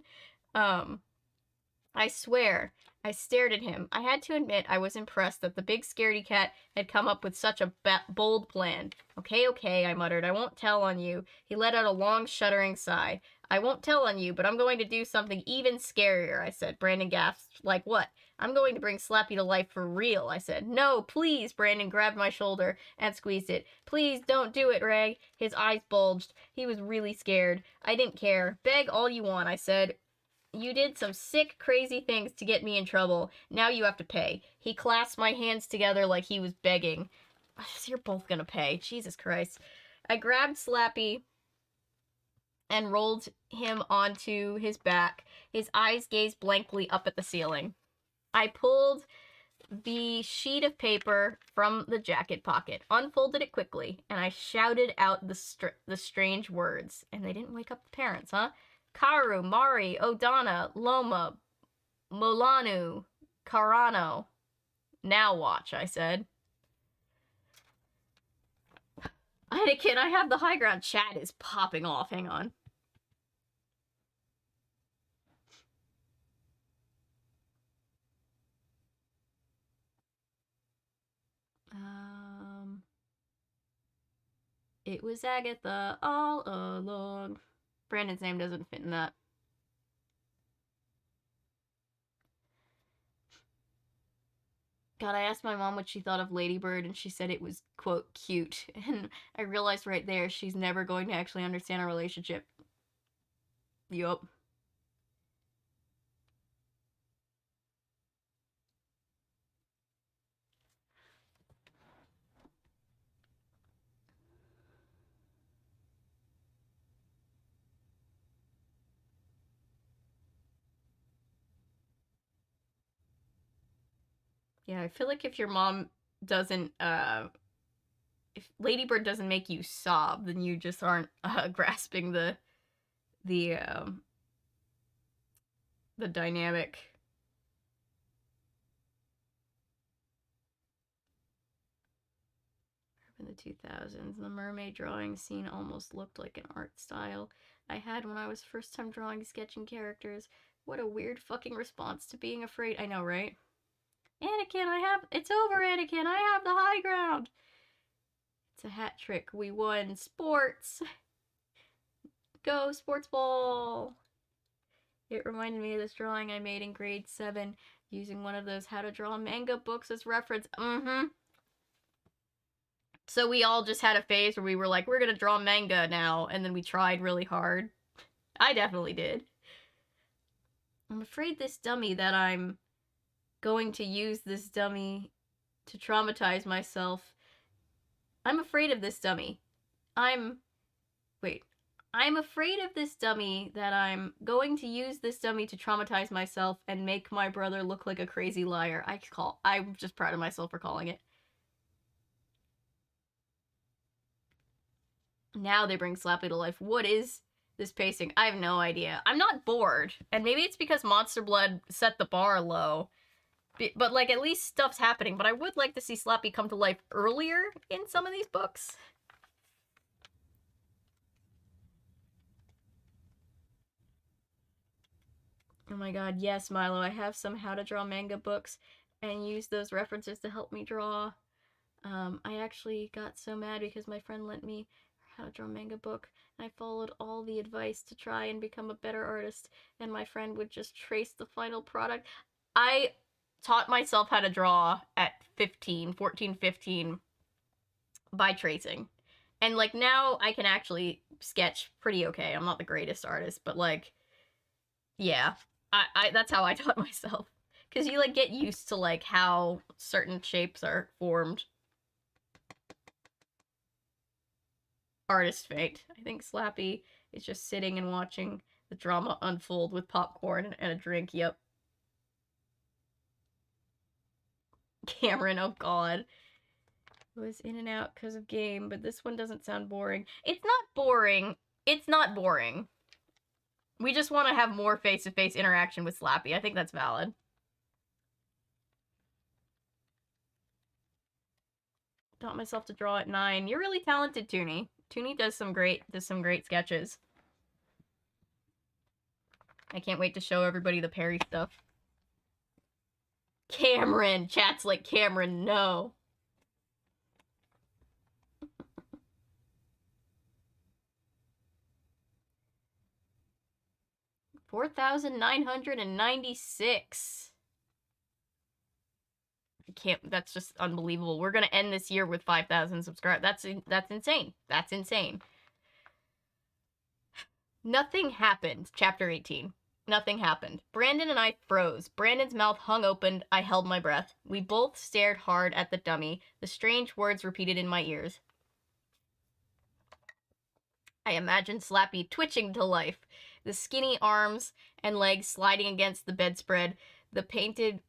I swear. I stared at him. I had to admit I was impressed that the big scaredy cat had come up with such a bold plan. Okay, I muttered. "I won't tell on you." He let out a long, shuddering sigh. "I won't tell on you, but I'm going to do something even scarier," I said. Brandon gasped. "Like what?" "I'm going to bring Slappy to life for real," I said. "No, please." Brandon grabbed my shoulder and squeezed it. "Please don't do it, Ray." His eyes bulged. He was really scared. I didn't care. "Beg all you want," I said. "You did some sick, crazy things to get me in trouble. Now you have to pay." He clasped my hands together like he was begging. "You're both gonna pay. Jesus Christ." I grabbed Slappy and rolled him onto his back. His eyes gazed blankly up at the ceiling. I pulled the sheet of paper from the jacket pocket, unfolded it quickly, and I shouted out the strange words. And they didn't wake up the parents, huh? "Karu, Mari, Odana, Loma, Molanu, Carano." "Now watch," I said. Anakin, I have the high ground. Chat is popping off. Hang on. It was Agatha all along. Brandon's name doesn't fit in that. God, I asked my mom what she thought of Ladybird, and she said it was, quote, cute. And I realized right there she's never going to actually understand our relationship. Yup. Yeah, I feel like if your mom doesn't, if Ladybird doesn't make you sob, then you just aren't grasping the dynamic. In the 2000s, the mermaid drawing scene almost looked like an art style I had when I was first time drawing sketching characters. What a weird fucking response to being afraid. I know, right? Anakin, it's over, Anakin, I have the high ground. It's a hat trick. We won sports. Go, sports ball. It reminded me of this drawing I made in grade 7 using one of those how to draw manga books as reference. So we all just had a phase where we were like, we're gonna draw manga now, and then we tried really hard. I definitely did. I'm afraid this dummy that I'm going to use this dummy to traumatize myself. I'm afraid of this dummy. I'm afraid of this dummy that I'm going to use this dummy to traumatize myself and make my brother look like a crazy liar. I'm just proud of myself for calling it. Now they bring Slappy to life. What is this pacing? I have no idea. I'm not bored. And maybe it's because Monster Blood set the bar low. But, like, at least stuff's happening. But I would like to see Slappy come to life earlier in some of these books. Oh my god, yes, Milo. I have some how to draw manga books and use those references to help me draw. I actually got so mad because my friend lent me her how to draw manga book. I followed all the advice to try and become a better artist, and my friend would just trace the final product. I taught myself how to draw at 14, 15 by tracing. And, like, now I can actually sketch pretty okay. I'm not the greatest artist, but, like, yeah. That's how I taught myself. Because you, like, get used to, like, how certain shapes are formed. Artist fate. I think Slappy is just sitting and watching the drama unfold with popcorn and a drink. Yep. Cameron, oh god. It was in and out because of game, but this one doesn't sound boring. It's not boring. It's not boring. We just want to have more face-to-face interaction with Slappy. I think that's valid. Taught myself to draw at 9. You're really talented, Toonie. Toonie does some great sketches. I can't wait to show everybody the Perry stuff. Cameron! Chat's like, Cameron, no. $4,996. I can't, that's just unbelievable. We're gonna end this year with 5,000 subscribers. That's insane. That's insane. Nothing happened. Chapter 18. Nothing happened. Brandon and I froze. Brandon's mouth hung open. I held my breath. We both stared hard at the dummy. The strange words repeated in my ears. I imagined Slappy twitching to life. The skinny arms and legs sliding against the bedspread. The painted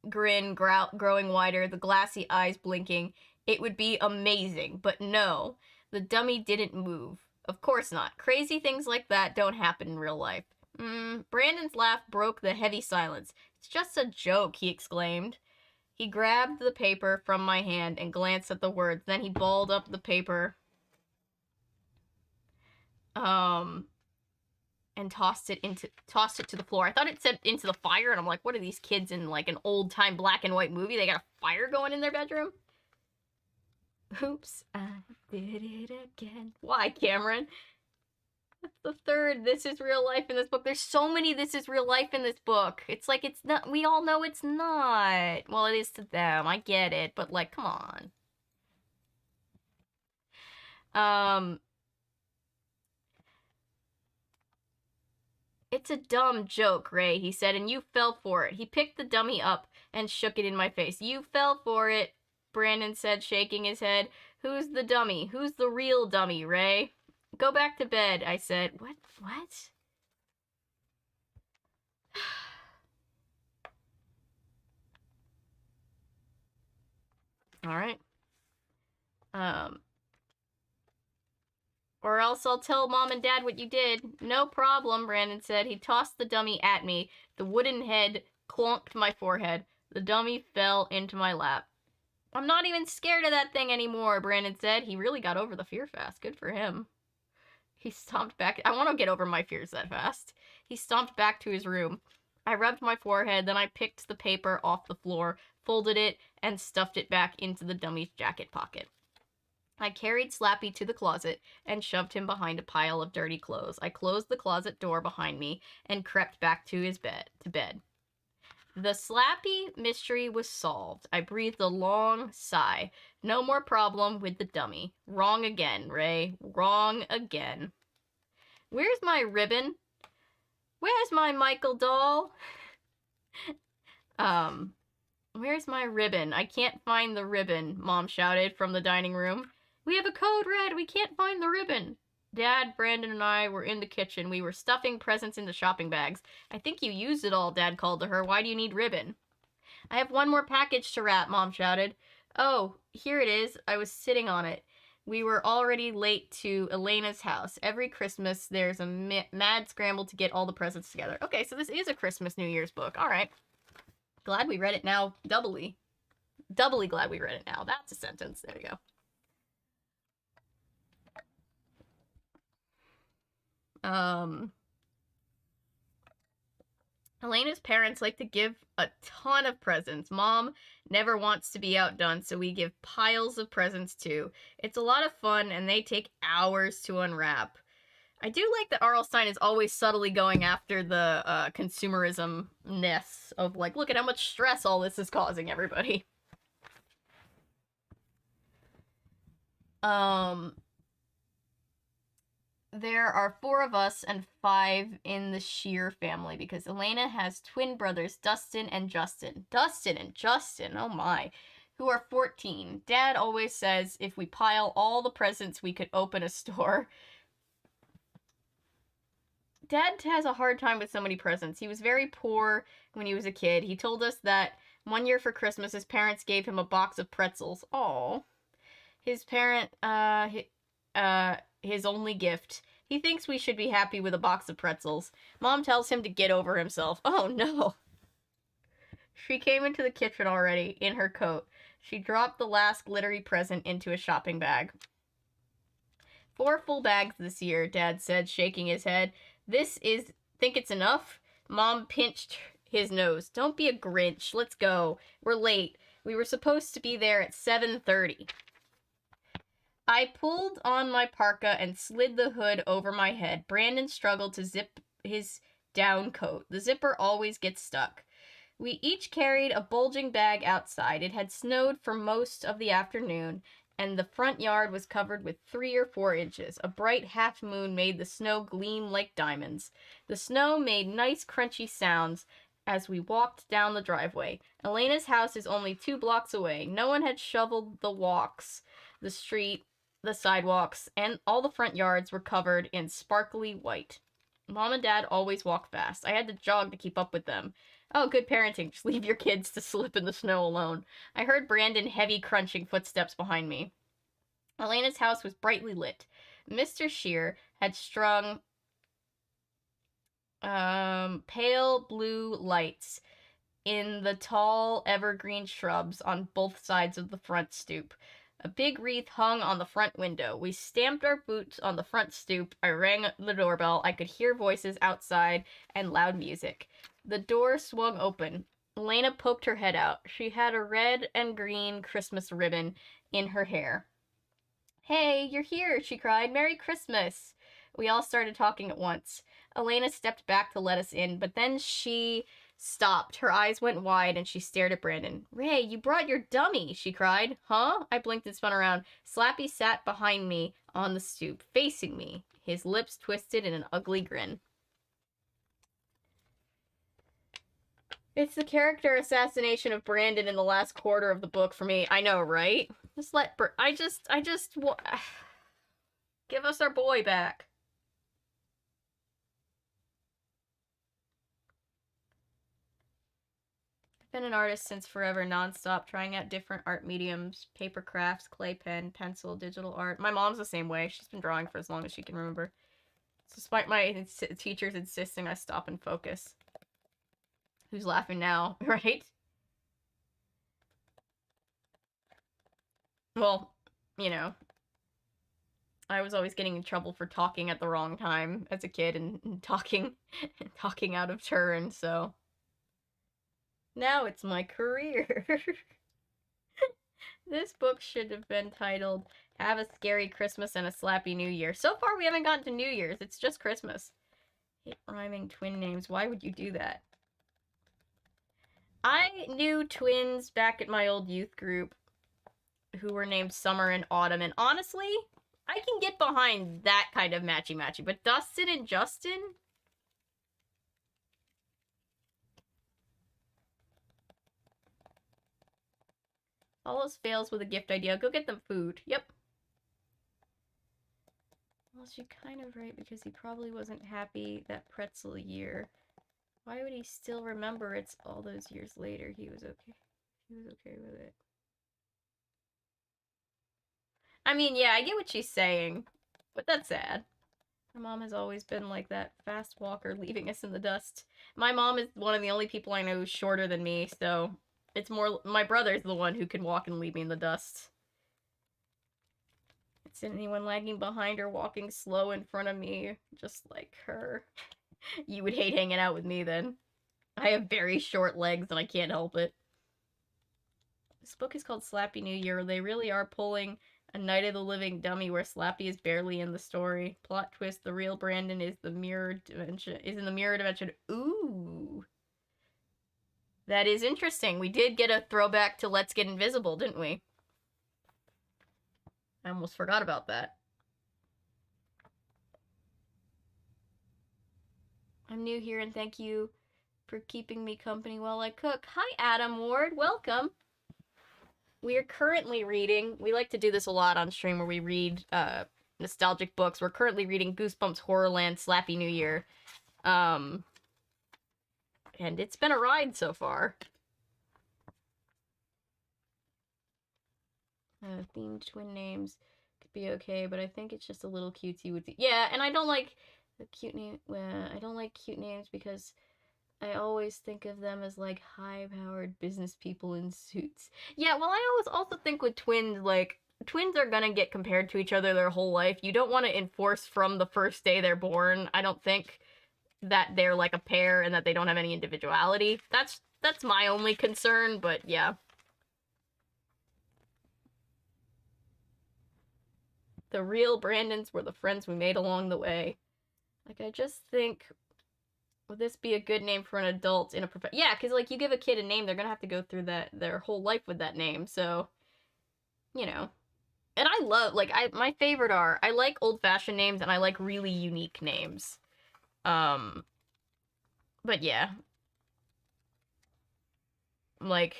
grin growing wider. The glassy eyes blinking. It would be amazing. But no. The dummy didn't move. Of course not. Crazy things like that don't happen in real life. Brandon's laugh broke the heavy silence. It's just a joke, he exclaimed. He grabbed the paper from my hand and glanced at the words. Then he balled up the paper. And tossed it to the floor. I thought it said into the fire, and I'm like, what are these kids in, like, an old-time black and white movie? They got a fire going in their bedroom? Oops, I did it again. Why, Cameron? That's the third This Is Real Life in this book. There's so many This Is Real Life in this book. It's like, it's not, we all know it's not. Well, it is to them. I get it, but, like, come on. It's a dumb joke, Ray, he said, and you fell for it. He picked the dummy up and shook it in my face. You fell for it, Brandon said, shaking his head. Who's the dummy? Who's the real dummy, Ray? Go back to bed, I said. What? Alright. Or else I'll tell Mom and Dad what you did. No problem, Brandon said. He tossed the dummy at me. The wooden head clonked my forehead. The dummy fell into my lap. I'm not even scared of that thing anymore, Brandon said. He really got over the fear fast. Good for him. He stomped back. I want to get over my fears that fast. He stomped back to his room. I rubbed my forehead, then I picked the paper off the floor, folded it, and stuffed it back into the dummy's jacket pocket. I carried Slappy to the closet and shoved him behind a pile of dirty clothes. I closed the closet door behind me and crept back to bed. The Slappy mystery was solved. I breathed a long sigh. No more problem with the dummy. Wrong again, Ray. Wrong again. Where's my ribbon? Where's my Michael doll? Where's my ribbon? I can't find the ribbon, Mom shouted from the dining room. We have a code red. We can't find the ribbon. Dad, Brandon, and I were in the kitchen. We were stuffing presents into shopping bags. I think you used it all, Dad called to her. Why do you need ribbon? I have one more package to wrap, Mom shouted. Oh, here it is. I was sitting on it. We were already late to Elena's house. Every Christmas, there's a mad scramble to get all the presents together. Okay, so this is a Christmas New Year's book. All right. Glad we read it now. Doubly. Doubly glad we read it now. That's a sentence. There you go. Elena's parents like to give a ton of presents. Mom never wants to be outdone, so we give piles of presents too. It's a lot of fun, and they take hours to unwrap. I do like that R.L. Stine is always subtly going after the consumerism-ness of, like, look at how much stress all this is causing everybody. There are 4 of us and 5 in the Shear family because Elena has twin brothers, Dustin and Justin. Dustin and Justin, oh my, who are 14. Dad always says if we pile all the presents, we could open a store. Dad has a hard time with so many presents. He was very poor when he was a kid. He told us that one year for Christmas, his parents gave him a box of pretzels. Oh, his his only gift. He thinks we should be happy with a box of pretzels. Mom tells him to get over himself. Oh no. She came into the kitchen already, in her coat. She dropped the last glittery present into a shopping bag. 4 full bags this year, Dad said, shaking his head. Think it's enough? Mom pinched his nose. Don't be a Grinch. Let's go. We're late. We were supposed to be there at 7:30. I pulled on my parka and slid the hood over my head. Brandon struggled to zip his down coat. The zipper always gets stuck. We each carried a bulging bag outside. It had snowed for most of the afternoon, and the front yard was covered with 3 or 4 inches. A bright half moon made the snow gleam like diamonds. The snow made nice crunchy sounds as we walked down the driveway. Elena's house is only 2 blocks away. No one had shoveled the walks, the street, the sidewalks, and all the front yards were covered in sparkly white. Mom and Dad always walk fast. I had to jog to keep up with them. Oh, good parenting. Just leave your kids to slip in the snow alone. I heard Brandon heavy crunching footsteps behind me. Elena's house was brightly lit. Mr. Shear had strung pale blue lights in the tall evergreen shrubs on both sides of the front stoop. A big wreath hung on the front window. We stamped our boots on the front stoop. I rang the doorbell. I could hear voices outside and loud music. The door swung open. Elena poked her head out. She had a red and green Christmas ribbon in her hair. Hey, you're here, she cried. Merry Christmas. We all started talking at once. Elena stepped back to let us in, but then she stopped. Her eyes went wide, and she stared at Brandon. Ray, you brought your dummy, she cried. Huh? I blinked and spun around. Slappy sat behind me on the stoop, facing me, his lips twisted in an ugly grin. It's the character assassination of Brandon in the last quarter of the book for me. I know, right? Just let give us our boy back. Been an artist since forever, nonstop, trying out different art mediums, paper crafts, clay pen, pencil, digital art. My mom's the same way. She's been drawing for as long as she can remember. Despite my teachers insisting I stop and focus. Who's laughing now, right? Well, you know, I was always getting in trouble for talking at the wrong time as a kid and talking out of turn, so now it's my career. This book should have been titled Have a Scary Christmas and a Slappy New Year. So far we haven't gotten to New Year's, it's just Christmas. Hate rhyming twin names, why would you do that? I knew twins back at my old youth group who were named Summer and Autumn, and honestly, I can get behind that kind of matchy-matchy, but Dustin and Justin? Always fails with a gift idea. Go get them food. Yep. Well, she's kind of right, because he probably wasn't happy that pretzel year. Why would he still remember it's all those years later? He was okay. He was okay with it. I mean, yeah, I get what she's saying, but that's sad. My mom has always been like that fast walker leaving us in the dust. My mom is one of the only people I know who's shorter than me, so it's more my brother's the one who can walk and leave me in the dust. It's anyone lagging behind or walking slow in front of me, just like her. You would hate hanging out with me then. I have very short legs and I can't help it. This book is called Slappy New Year. They really are pulling a Night of the Living Dummy where Slappy is barely in the story. Plot twist, the real Brandon is in the mirror dimension. Ooh. That is interesting. We did get a throwback to Let's Get Invisible, didn't we? I almost forgot about that. I'm new here and thank you for keeping me company while I cook. Hi, Adam Ward. Welcome. We are currently reading, we like to do this a lot on stream where we read nostalgic books. We're currently reading Goosebumps HorrorLand Slappy New Year. And it's been a ride so far. Themed twin names could be okay, but I think it's just a little cutesy with yeah, and I don't like the cute name. I don't like cute names because I always think of them as like high-powered business people in suits. Yeah, well, I always also think with twins, like, twins are gonna get compared to each other their whole life. You don't want to enforce from the first day they're born. I don't think that they're like a pair and that they don't have any individuality. That's my only concern, but yeah. The real Brandons were the friends we made along the way. Like, I just think, would this be a good name for an adult in a yeah, because, like, you give a kid a name, they're gonna have to go through their whole life with that name, so, you know. And I love, like, my favorite are, I like old-fashioned names, and I like really unique names. But yeah. Like,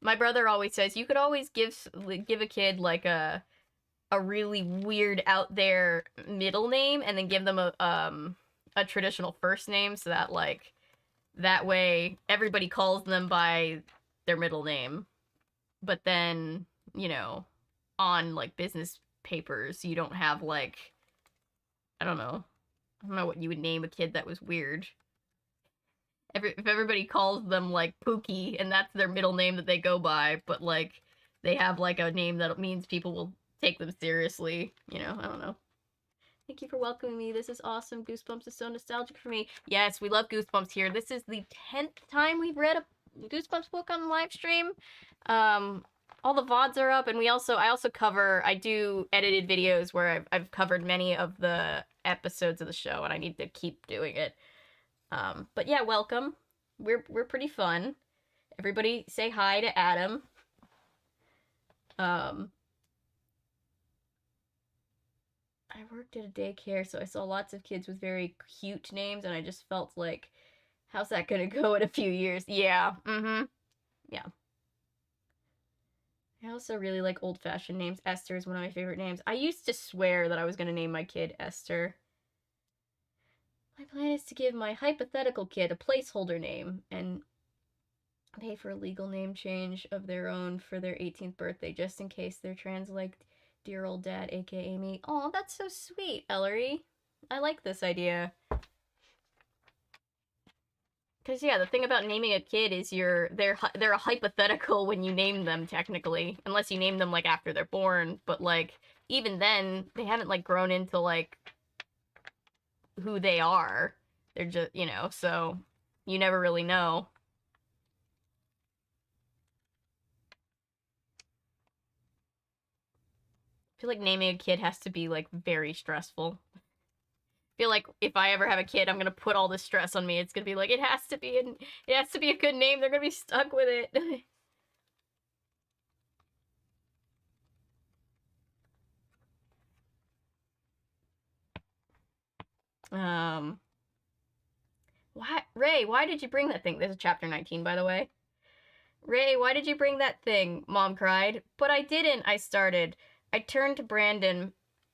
my brother always says, you could always give a kid, like, a really weird, out there middle name, and then give them a traditional first name, so that, like, that way everybody calls them by their middle name. But then, you know, on, like, business papers, you don't have, like, I don't know what you would name a kid that was weird. If everybody calls them, like, Pookie, and that's their middle name that they go by, but, like, they have, like, a name that means people will take them seriously, you know, I don't know. Thank you for welcoming me. This is awesome. Goosebumps is so nostalgic for me. Yes, we love Goosebumps here. This is the 10th time we've read a Goosebumps book on live stream. All the VODs are up, and I do edited videos where I've covered many of the episodes of the show, and I need to keep doing it. But yeah, welcome. We're pretty fun. Everybody say hi to Adam. I worked at a daycare, so I saw lots of kids with very cute names, and I just felt like, how's that gonna go in a few years? Yeah, yeah. I also really like old-fashioned names. Esther is one of my favorite names. I used to swear that I was gonna name my kid Esther. My plan is to give my hypothetical kid a placeholder name and pay for a legal name change of their own for their 18th birthday, just in case they're trans like dear old dad, aka me. Oh, that's so sweet, Ellery. I like this idea. Because, yeah, the thing about naming a kid is they're a hypothetical when you name them, technically. Unless you name them, like, after they're born. But, like, even then, they haven't, like, grown into, like, who they are. They're just, you know, so you never really know. I feel like naming a kid has to be, like, very stressful. I feel like if I ever have a kid, I'm gonna put all this stress on me. It's gonna be like, it has to be a good name. They're gonna be stuck with it. Ray, why did you bring that thing? This is chapter 19, by the way. Ray, why did you bring that thing? Mom cried. But I didn't, I started. I turned to Brandon.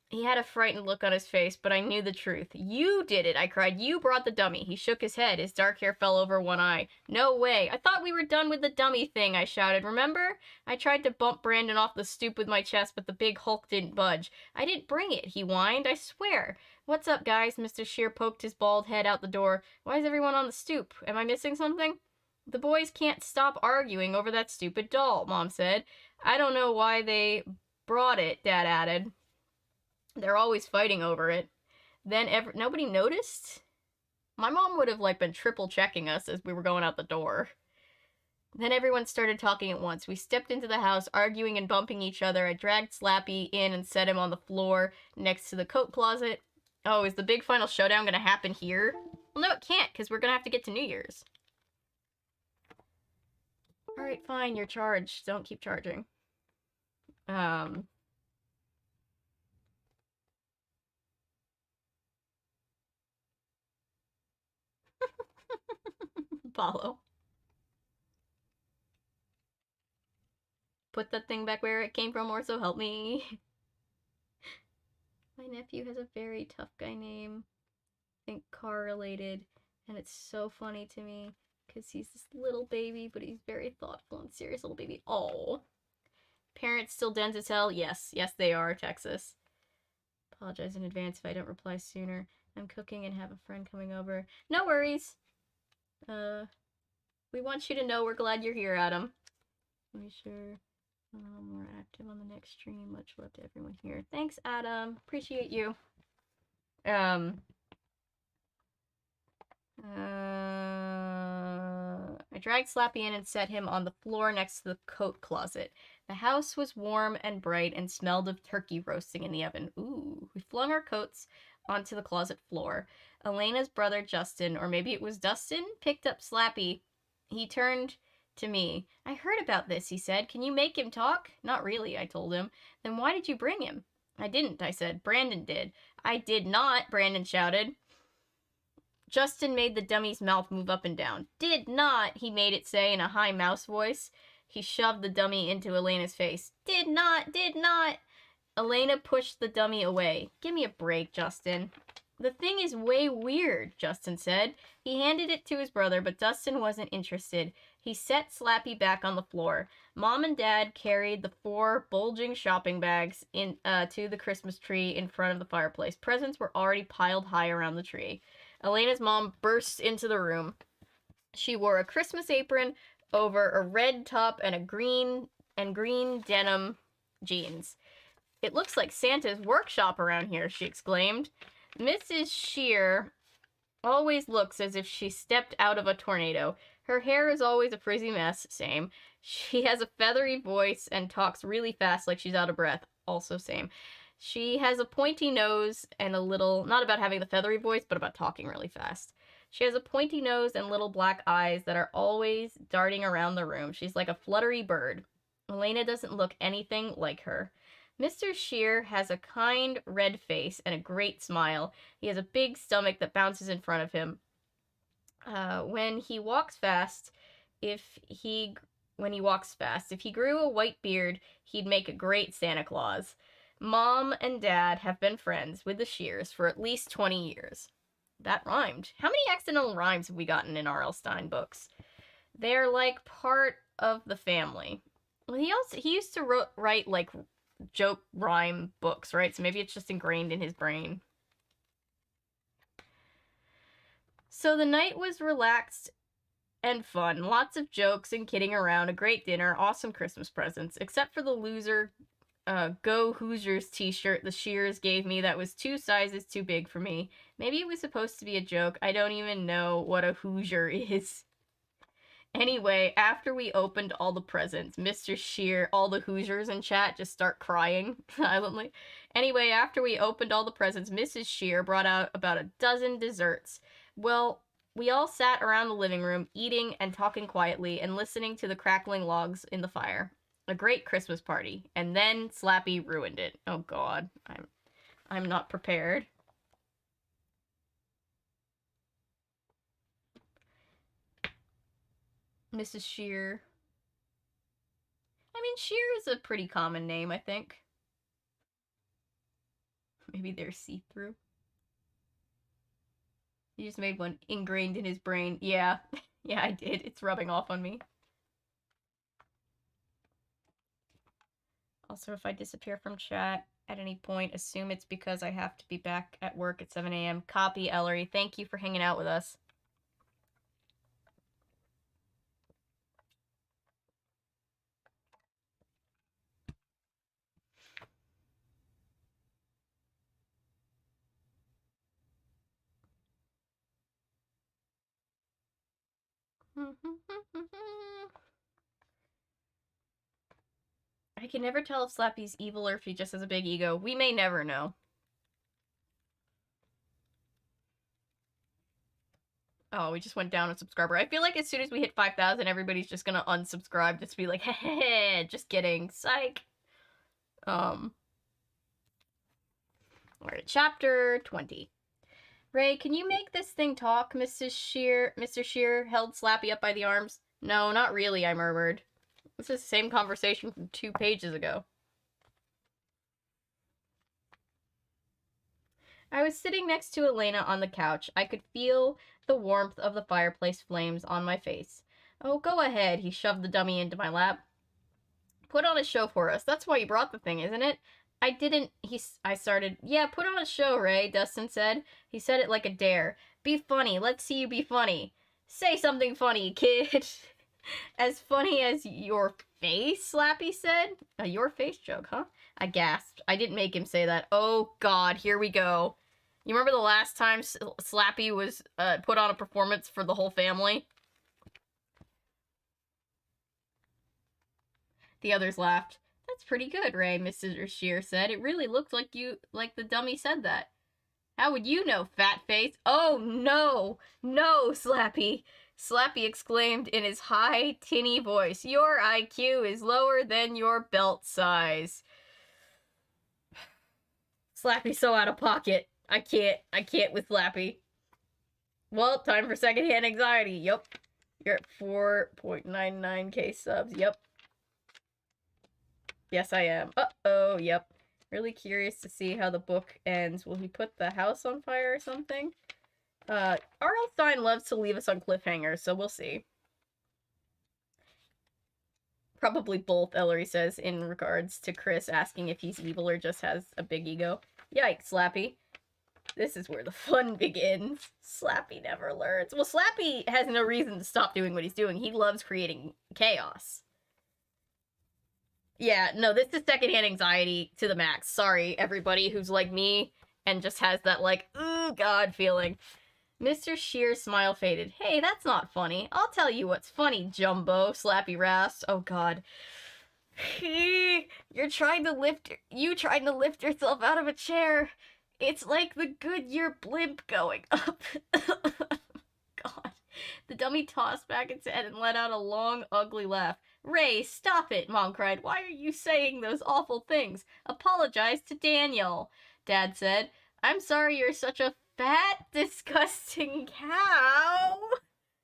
He had a frightened look on his face, but I knew the truth. You did it, I cried. You brought the dummy. He shook his head. His dark hair fell over one eye. No way. I thought we were done with the dummy thing, I shouted. Remember? I tried to bump Brandon off the stoop with my chest, but the big hulk didn't budge. I didn't bring it, he whined. I swear. What's up, guys? Mr. Shear poked his bald head out the door. Why is everyone on the stoop? Am I missing something? The boys can't stop arguing over that stupid doll, Mom said. I don't know why they brought it, Dad added. They're always fighting over it. Then nobody noticed? My mom would have, like, been triple checking us as we were going out the door. Then everyone started talking at once. We stepped into the house, arguing and bumping each other. I dragged Slappy in and set him on the floor next to the coat closet. Oh, is the big final showdown gonna happen here? Well, no, it can't, because we're gonna have to get to New Year's. Alright, fine, you're charged. Don't keep charging. Follow. Put that thing back where it came from, or so help me. My nephew has a very tough guy name. I think car related. And it's so funny to me because he's this little baby, but he's very thoughtful and serious little baby. Oh. Parents still dense as hell? Yes. Yes, they are, Texas. Apologize in advance if I don't reply sooner. I'm cooking and have a friend coming over. No worries. We want you to know we're glad you're here, Adam. Let me sure more active on the next stream. Much love to everyone here. Thanks, Adam. Appreciate you. I dragged Slappy in and set him on the floor next to the coat closet. The house was warm and bright and smelled of turkey roasting in the oven. Ooh. We flung our coats onto the closet floor. Elena's brother, Justin, or maybe it was Dustin, picked up Slappy. He turned to me. I heard about this, he said. Can you make him talk? Not really, I told him. Then why did you bring him? I didn't, I said. Brandon did. I did not, Brandon shouted. Justin made the dummy's mouth move up and down. Did not, he made it say in a high mouse voice. He shoved the dummy into Elena's face. Did not, did not. Elena pushed the dummy away. Give me a break, Justin. The thing is way weird, Justin said. He handed it to his brother, but Dustin wasn't interested. He set Slappy back on the floor. Mom and Dad carried the 4 bulging shopping bags to the Christmas tree in front of the fireplace. Presents were already piled high around the tree. Elena's mom burst into the room. She wore a Christmas apron over a red top and green denim jeans. It looks like Santa's workshop around here, she exclaimed. Mrs. Shear always looks as if she stepped out of a tornado. Her hair is always a frizzy mess, same. She has a feathery voice and talks really fast like she's out of breath, also same. She has a pointy nose and a little, not about having the feathery voice, but about talking really fast. She has a pointy nose and little black eyes that are always darting around the room. She's like a fluttery bird. Elena doesn't look anything like her. Mr. Shear has a kind red face and a great smile. He has a big stomach that bounces in front of him. When he walks fast, if he grew a white beard, he'd make a great Santa Claus. Mom and Dad have been friends with the Shears for at least 20 years. That rhymed. How many accidental rhymes have we gotten in R.L. Stine books? They're like part of the family. Well, he used to write like joke rhyme books, right? So maybe it's just ingrained in his brain. So the night was relaxed and fun. Lots of jokes and kidding around, a great dinner, awesome Christmas presents, except for the loser Go Hoosiers t-shirt the Shears gave me that was 2 sizes too big for me. Maybe it was supposed to be a joke. I don't even know what a Hoosier is. Anyway, after we opened all the presents, Mr. Shear, all the Hoosiers in chat just start crying silently. Anyway, after we opened all the presents, Mrs. Shear brought out about a dozen desserts. Well, we all sat around the living room, eating and talking quietly and listening to the crackling logs in the fire. A great Christmas party. And then Slappy ruined it. Oh god, I'm not prepared. Mrs. Shear. I mean, Shear is a pretty common name, I think. Maybe they're see-through. He just made one ingrained in his brain. Yeah. Yeah, I did. It's rubbing off on me. Also, if I disappear from chat at any point, assume it's because I have to be back at work at 7 a.m. Copy, Ellery. Thank you for hanging out with us. I can never tell if Slappy's evil or if he just has a big ego. We may never know. Oh, we just went down a subscriber. I feel like as soon as we hit 5,000, everybody's just gonna unsubscribe. Just be like, hey, just kidding. Psych. Alright, chapter 20. Ray, can you make this thing talk, Mrs. Shear? Mr. Shear held Slappy up by the arms. No, not really, I murmured. This is the same conversation from 2 pages ago. I was sitting next to Elena on the couch. I could feel the warmth of the fireplace flames on my face. Oh, go ahead. He shoved the dummy into my lap. Put on a show for us. That's why you brought the thing, isn't it? I didn't, I started. Yeah, put on a show, Ray, Dustin said. He said it like a dare. Be funny. Let's see you be funny. Say something funny, kid. As funny as your face, Slappy said. A your face joke, huh? I gasped. I didn't make him say that. Oh, God, here we go. You remember the last time Slappy was put on a performance for the whole family? The others laughed. That's pretty good, Ray, Mrs. Shear said. It really looked like the dummy said that. How would you know, fat face? Oh, no! No, Slappy! Slappy exclaimed in his high, tinny voice. Your IQ is lower than your belt size. Slappy's so out of pocket. I can't with Slappy. Well, time for secondhand anxiety. Yup. You're at 4.99k subs. Yup. Yes, I am. Uh-oh, yep. Really curious to see how the book ends. Will he put the house on fire or something? R.L. Stine loves to leave us on cliffhangers, so we'll see. Probably both, Ellery says, in regards to Chris asking if he's evil or just has a big ego. Yikes, Slappy. This is where the fun begins. Slappy never learns. Well, Slappy has no reason to stop doing what he's doing. He loves creating chaos. Yeah, no, this is secondhand anxiety to the max. Sorry, everybody who's like me and just has that, like, ooh, God feeling. Mr. Shear's smile faded. Hey, that's not funny. I'll tell you what's funny, Jumbo, Slappy rasped. Oh, God. You tried to lift yourself out of a chair. It's like the Goodyear blimp going up. God. The dummy tossed back its head and let out a long, ugly laugh. Ray, stop it, Mom cried. Why are you saying those awful things? Apologize to Daniel, Dad said. I'm sorry you're such a fat, disgusting cow.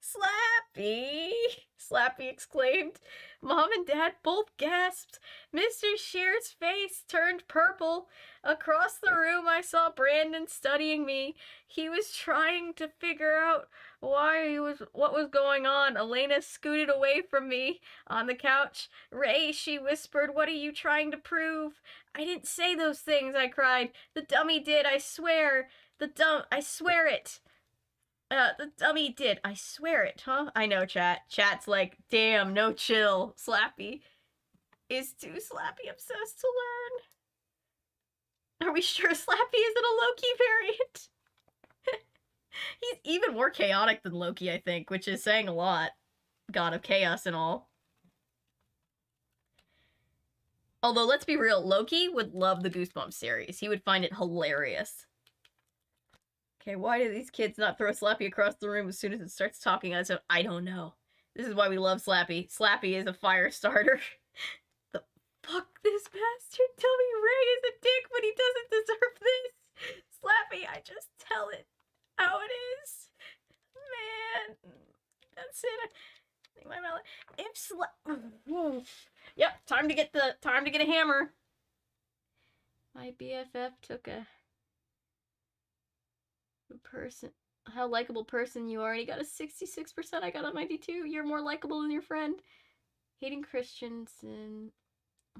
Slappy! Slappy exclaimed. Mom and Dad both gasped. Mr. Shear's face turned purple. Across the room, I saw Brandon studying me. He was trying to figure out what was going on. Elena scooted away from me on the couch. Ray, she whispered, what are you trying to prove? I didn't say those things, I cried. The dummy did, I swear. I swear it. The dummy did. I swear it, huh? I know, chat. Chat's like, damn, no chill. Slappy is too Slappy obsessed to learn. Are we sure Slappy isn't a Loki variant? He's even more chaotic than Loki, I think, which is saying a lot. God of chaos and all. Although, let's be real, Loki would love the Goosebumps series. He would find it hilarious. Okay, why do these kids not throw Slappy across the room as soon as it starts talking? I don't know. This is why we love Slappy. Slappy is a fire starter. The fuck, this bastard tell me Ray is a dick, but he doesn't deserve this. Slappy, I just tell it how it is. Man, that's it. I think my mouth. If Yep, time to get a hammer. My BFF took a person. How likable person you are. And he got a 66%. I got a 92. You're more likable than your friend. Hayden Christensen,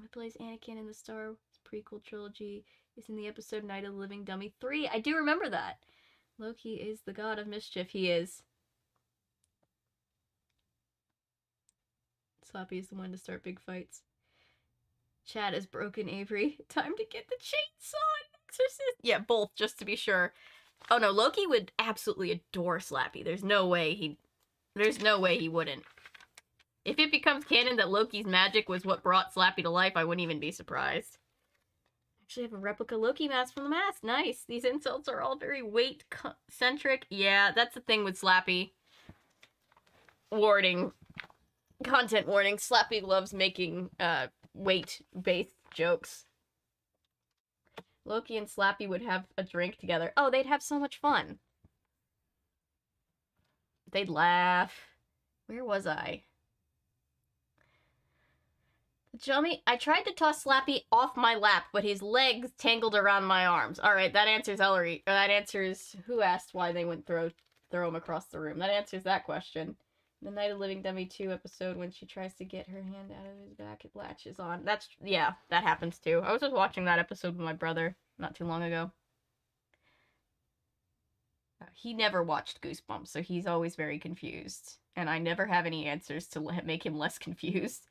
who plays Anakin in the Star Wars prequel trilogy, is in the episode Night of the Living Dummy 3. I do remember that. Loki is the god of mischief. He is. Slappy is the one to start big fights. Chad is broken, Avery. Time to get the chainsaw and exorcist. Yeah, both, just to be sure. Oh no, Loki would absolutely adore Slappy. There's no way he wouldn't. If it becomes canon that Loki's magic was what brought Slappy to life, I wouldn't even be surprised. Actually have a replica Loki mask from the mask. Nice. These insults are all very weight-centric. Yeah, that's the thing with Slappy. Warning. Content warning. Slappy loves making weight-based jokes. Loki and Slappy would have a drink together. Oh, they'd have so much fun. They'd laugh. Where was I? I tried to toss Slappy off my lap, but his legs tangled around my arms. Alright, that answers Ellery. Or that answers who asked why they wouldn't throw him across the room. That answers that question. The Night of Living Dummy 2 episode, when she tries to get her hand out of his back, it latches on. Yeah, that happens too. I was just watching that episode with my brother not too long ago. He never watched Goosebumps, so he's always very confused. And I never have any answers to make him less confused.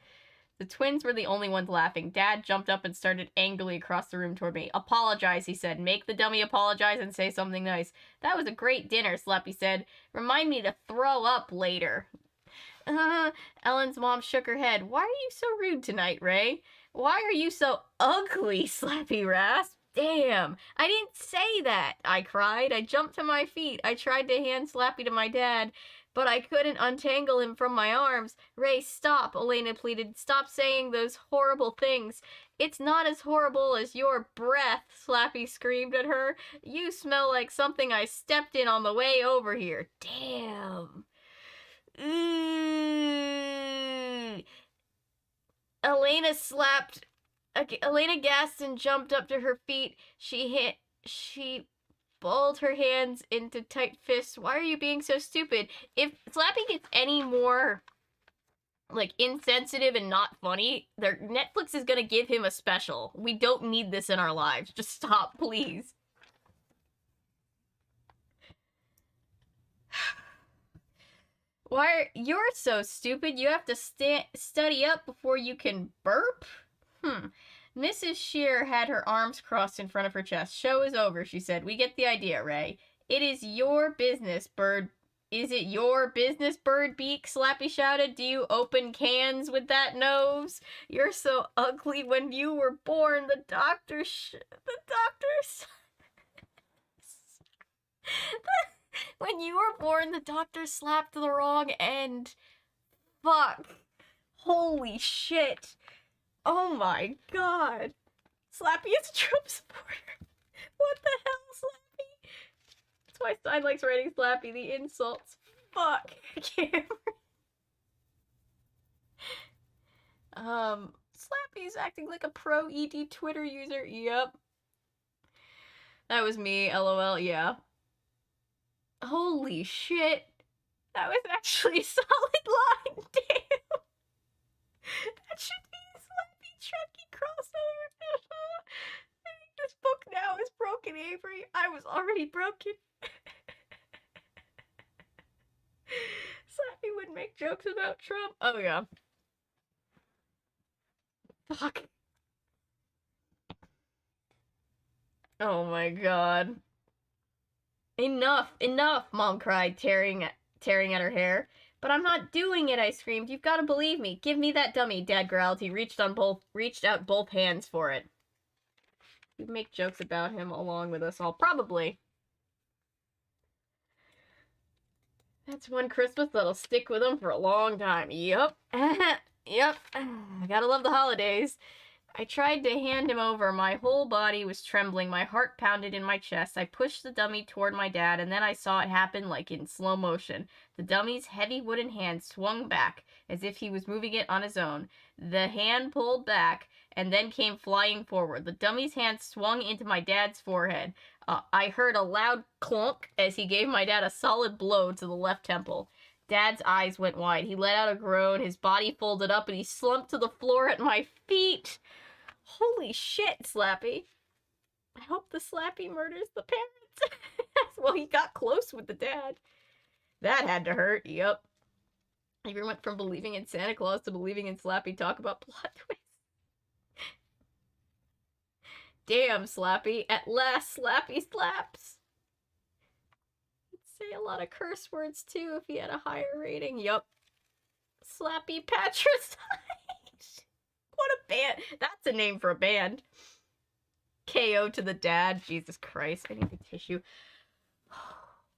The twins were the only ones laughing. Dad jumped up and started angrily across the room toward me. Apologize, he said. Make the dummy apologize and say something nice. That was a great dinner, Slappy said. Remind me to throw up later. Ellen's mom shook her head. Why are you so rude tonight, Ray? Why are you so ugly, Slappy rasped. Damn, I didn't say that, I cried. I jumped to my feet. I tried to hand Slappy to my dad, but I couldn't untangle him from my arms. Ray, stop, Elena pleaded. Stop saying those horrible things. It's not as horrible as your breath, Slappy screamed at her. You smell like something I stepped in on the way over here. Damn. Elena gasped and jumped up to her feet. She balled her hands into tight fists. Why are you being so stupid? If Slappy gets any more, like, insensitive and not funny, Netflix is gonna give him a special. We don't need this in our lives. Just stop, please. You're so stupid. You have to study up before you can burp? Mrs. Shear had her arms crossed in front of her chest. Show is over, she said. We get the idea, Ray. It is your business, Bird. Is it your business, Bird Beak? Slappy shouted. Do you open cans with that nose? You're so ugly. When you were born, the doctors... When you were born, the doctor slapped the wrong end. Fuck. Holy shit. Oh my god. Slappy is a Trump supporter. What the hell, Slappy? That's why Stein likes writing Slappy. The insults. fuck, Cameron? Slappy's acting like a pro ED Twitter user. Yep. That was me, LOL, yeah. Holy shit. That was actually a solid line, damn. That should be a Slappy Chucky crossover. I think this book now is broken, Avery. I was already broken. Slappy would make jokes about Trump. Oh, yeah. Fuck. Oh my god. Enough, enough, Mom cried, tearing at her hair. But I'm not doing it, I screamed. You've got to believe me. Give me that dummy, Dad growled. He reached out both hands for it. You'd make jokes about him along with us all. Probably. That's one Christmas that'll stick with him for a long time. Yup. Yep. I gotta love the holidays. I tried to hand him over. My whole body was trembling. My heart pounded in my chest. I pushed the dummy toward my dad, and then I saw it happen like in slow motion. The dummy's heavy wooden hand swung back, as if he was moving it on his own. The hand pulled back, and then came flying forward. The dummy's hand swung into my dad's forehead. I heard a loud clunk as he gave my dad a solid blow to the left temple. Dad's eyes went wide. He let out a groan. His body folded up, and he slumped to the floor at my feet. Holy shit, Slappy. I hope the Slappy murders the parents. Well, he got close with the dad. That had to hurt. Yup. Even went from believing in Santa Claus to believing in Slappy. Talk about plot twists. Damn, Slappy. At last, Slappy slaps. He'd say a lot of curse words, too, if he had a higher rating. Yup. Slappy patricide. What a band. That's a name for a band. KO to the dad. Jesus Christ. I need a tissue.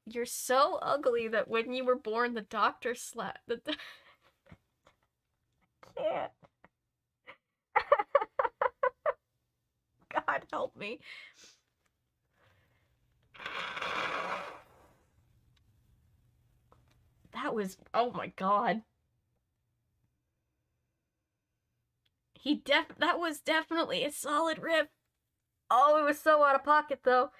You're so ugly that when you were born, the doctor slapped the... I can't. God help me. That was... Oh my god. That was definitely a solid riff. Oh, it was so out of pocket, though.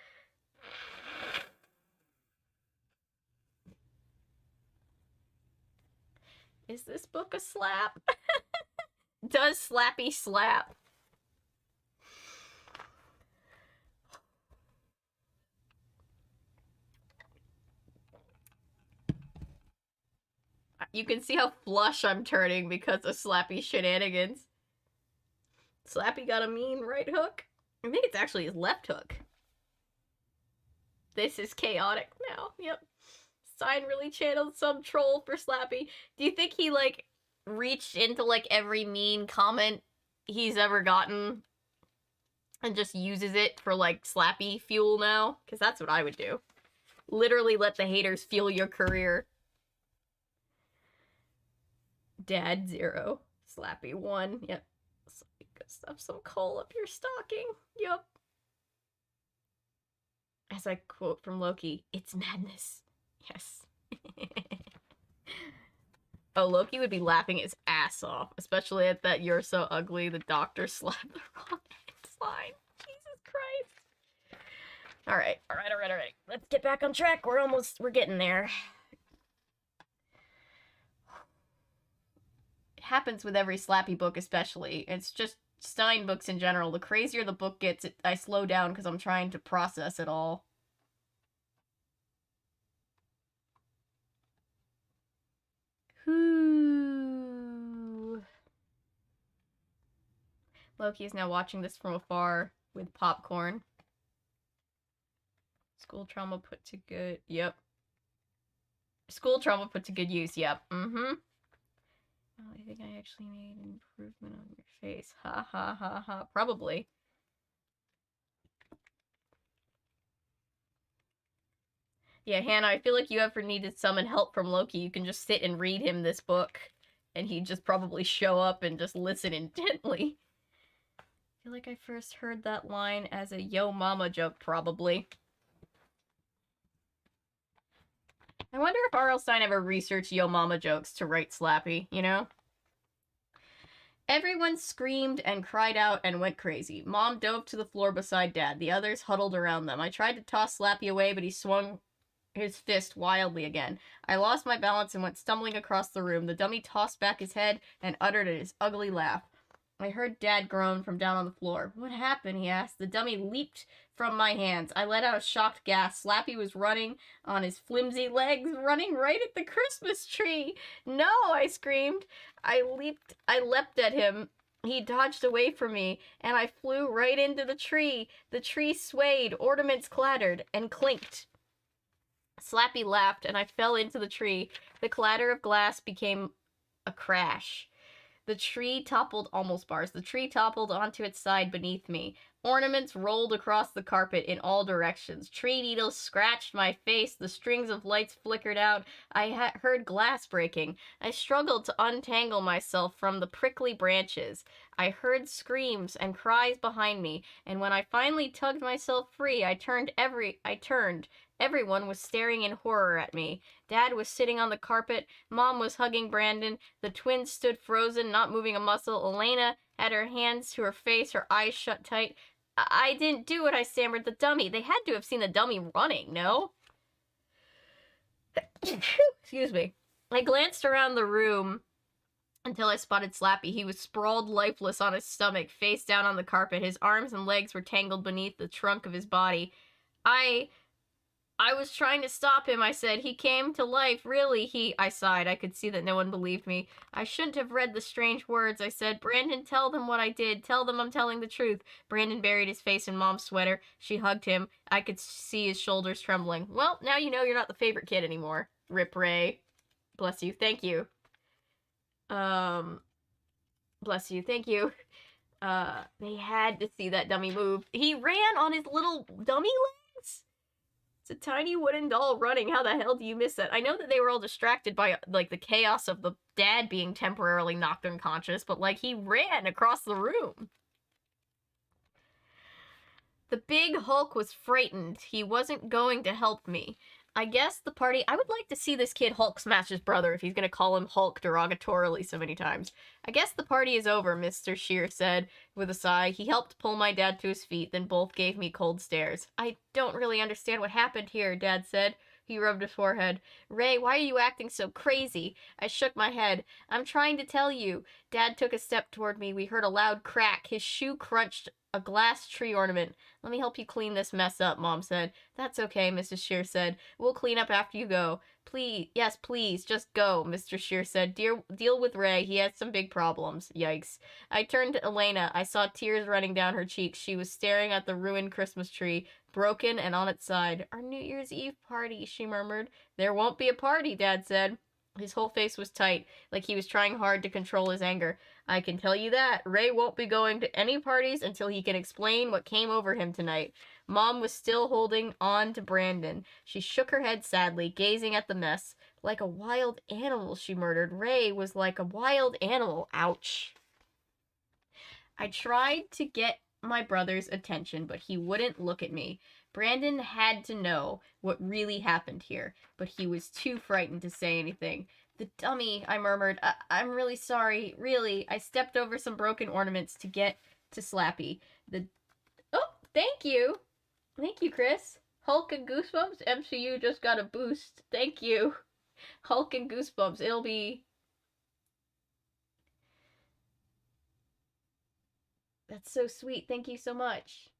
Is this book a slap? Does Slappy slap? You can see how flush I'm turning because of Slappy shenanigans. Slappy got a mean right hook. I think it's actually his left hook. This is chaotic now. Yep. Sign really channeled some troll for Slappy. Do you think he, like, reached into, like, every mean comment he's ever gotten and just uses it for, like, Slappy fuel now? Because that's what I would do. Literally let the haters fuel your career. Dad 0. Slappy 1. Yep. Stuff some coal up your stocking. Yup. As I quote from Loki, it's madness. Yes. Oh, Loki would be laughing his ass off, especially at that "you're so ugly" the doctor slapped the wrong line. Jesus Christ. Alright. Let's get back on track. We're getting there. It happens with every Slappy book, especially. It's just Stein books in general. The crazier the book gets, I slow down because I'm trying to process it all. Loki is now watching this from afar with popcorn. School trauma put to good... Yep. School trauma put to good use. Yep. Mm-hmm. Oh, I think I actually made an improvement on your face. Ha ha ha ha. Probably. Yeah, Hannah, I feel like you ever needed summon help from Loki, you can just sit and read him this book, and he'd just probably show up and just listen intently. I feel like I first heard that line as a yo mama joke, probably. I wonder if R.L. Stein ever researched Yo Mama jokes to write Slappy, you know? Everyone screamed and cried out and went crazy. Mom dove to the floor beside Dad. The others huddled around them. I tried to toss Slappy away, but he swung his fist wildly again. I lost my balance and went stumbling across the room. The dummy tossed back his head and uttered his ugly laugh. I heard Dad groan from down on the floor. What happened? He asked. The dummy leaped from my hands. I let out a shocked gasp. Slappy was running on his flimsy legs, running right at the Christmas tree. No, I screamed. I leapt at him. He dodged away from me, and I flew right into the tree. The tree swayed, ornaments clattered, and clinked. Slappy laughed, and I fell into the tree. The clatter of glass became a crash. The tree toppled, almost bars. The tree toppled onto its side beneath me. Ornaments rolled across the carpet in all directions. Tree needles scratched my face. The strings of lights flickered out. I heard glass breaking. I struggled to untangle myself from the prickly branches. I heard screams and cries behind me, and when I finally tugged myself free, I turned. Everyone was staring in horror at me. Dad was sitting on the carpet. Mom was hugging Brandon. The twins stood frozen, not moving a muscle. Elena had her hands to her face, her eyes shut tight. I didn't do it, I stammered. The dummy. They had to have seen the dummy running, no? Excuse me. I glanced around the room until I spotted Slappy. He was sprawled lifeless on his stomach, face down on the carpet. His arms and legs were tangled beneath the trunk of his body. I was trying to stop him, I said. He came to life, really, I sighed. I could see that no one believed me. I shouldn't have read the strange words, I said. Brandon, tell them what I did. Tell them I'm telling the truth. Brandon buried his face in Mom's sweater. She hugged him. I could see his shoulders trembling. Well, now you know you're not the favorite kid anymore. Rip Ray. Bless you. Thank you. Bless you. Thank you. They had to see that dummy move. He ran on his little dummy legs? It's a tiny wooden doll running. How the hell do you miss that? I know that they were all distracted by, like, the chaos of the dad being temporarily knocked unconscious, but, like, he ran across the room. The big Hulk was frightened. He wasn't going to help me. I guess the party... I would like to see this kid Hulk smash his brother if he's going to call him Hulk derogatorily so many times. I guess the party is over, Mr. Shear said with a sigh. He helped pull my dad to his feet, then both gave me cold stares. I don't really understand what happened here, Dad said. He rubbed his forehead. Ray, why are you acting so crazy? I shook my head. I'm trying to tell you. Dad took a step toward me. We heard a loud crack. His shoe crunched a glass tree ornament. Let me help you clean this mess up, Mom said. That's okay, Mrs. Shear said. We'll clean up after you go. Please, yes, please, just go, Mr. Shear said. Deal with Ray. He has some big problems. Yikes. I turned to Elena. I saw tears running down her cheeks. She was staring at the ruined Christmas tree, broken and on its side. Our New Year's Eve party, she murmured. There won't be a party, Dad said. His whole face was tight, like he was trying hard to control his anger. I can tell you that. Ray won't be going to any parties until he can explain what came over him tonight. Mom was still holding on to Brandon. She shook her head sadly, gazing at the mess. Like a wild animal, she murmured. Ray was like a wild animal. Ouch. I tried to get my brother's attention, but he wouldn't look at me. Brandon had to know what really happened here, but he was too frightened to say anything. The dummy, I murmured. I'm really sorry. Really. I stepped over some broken ornaments to get to Slappy. Oh, thank you. Thank you, Chris. Hulk and Goosebumps MCU just got a boost. Thank you. Hulk and Goosebumps. It'll be... That's so sweet. Thank you so much.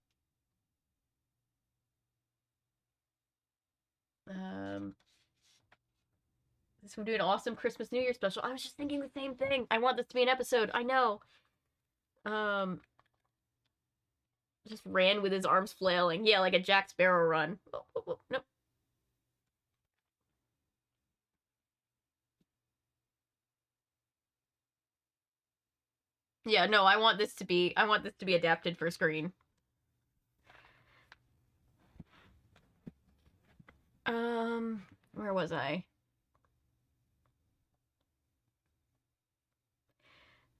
This would be an awesome Christmas New Year special. I was just thinking the same thing. I want this to be an episode. I know. Just ran with his arms flailing. Yeah, like a Jack Sparrow run. Oh, nope. Yeah, no, I want this to be adapted for screen. Where was I?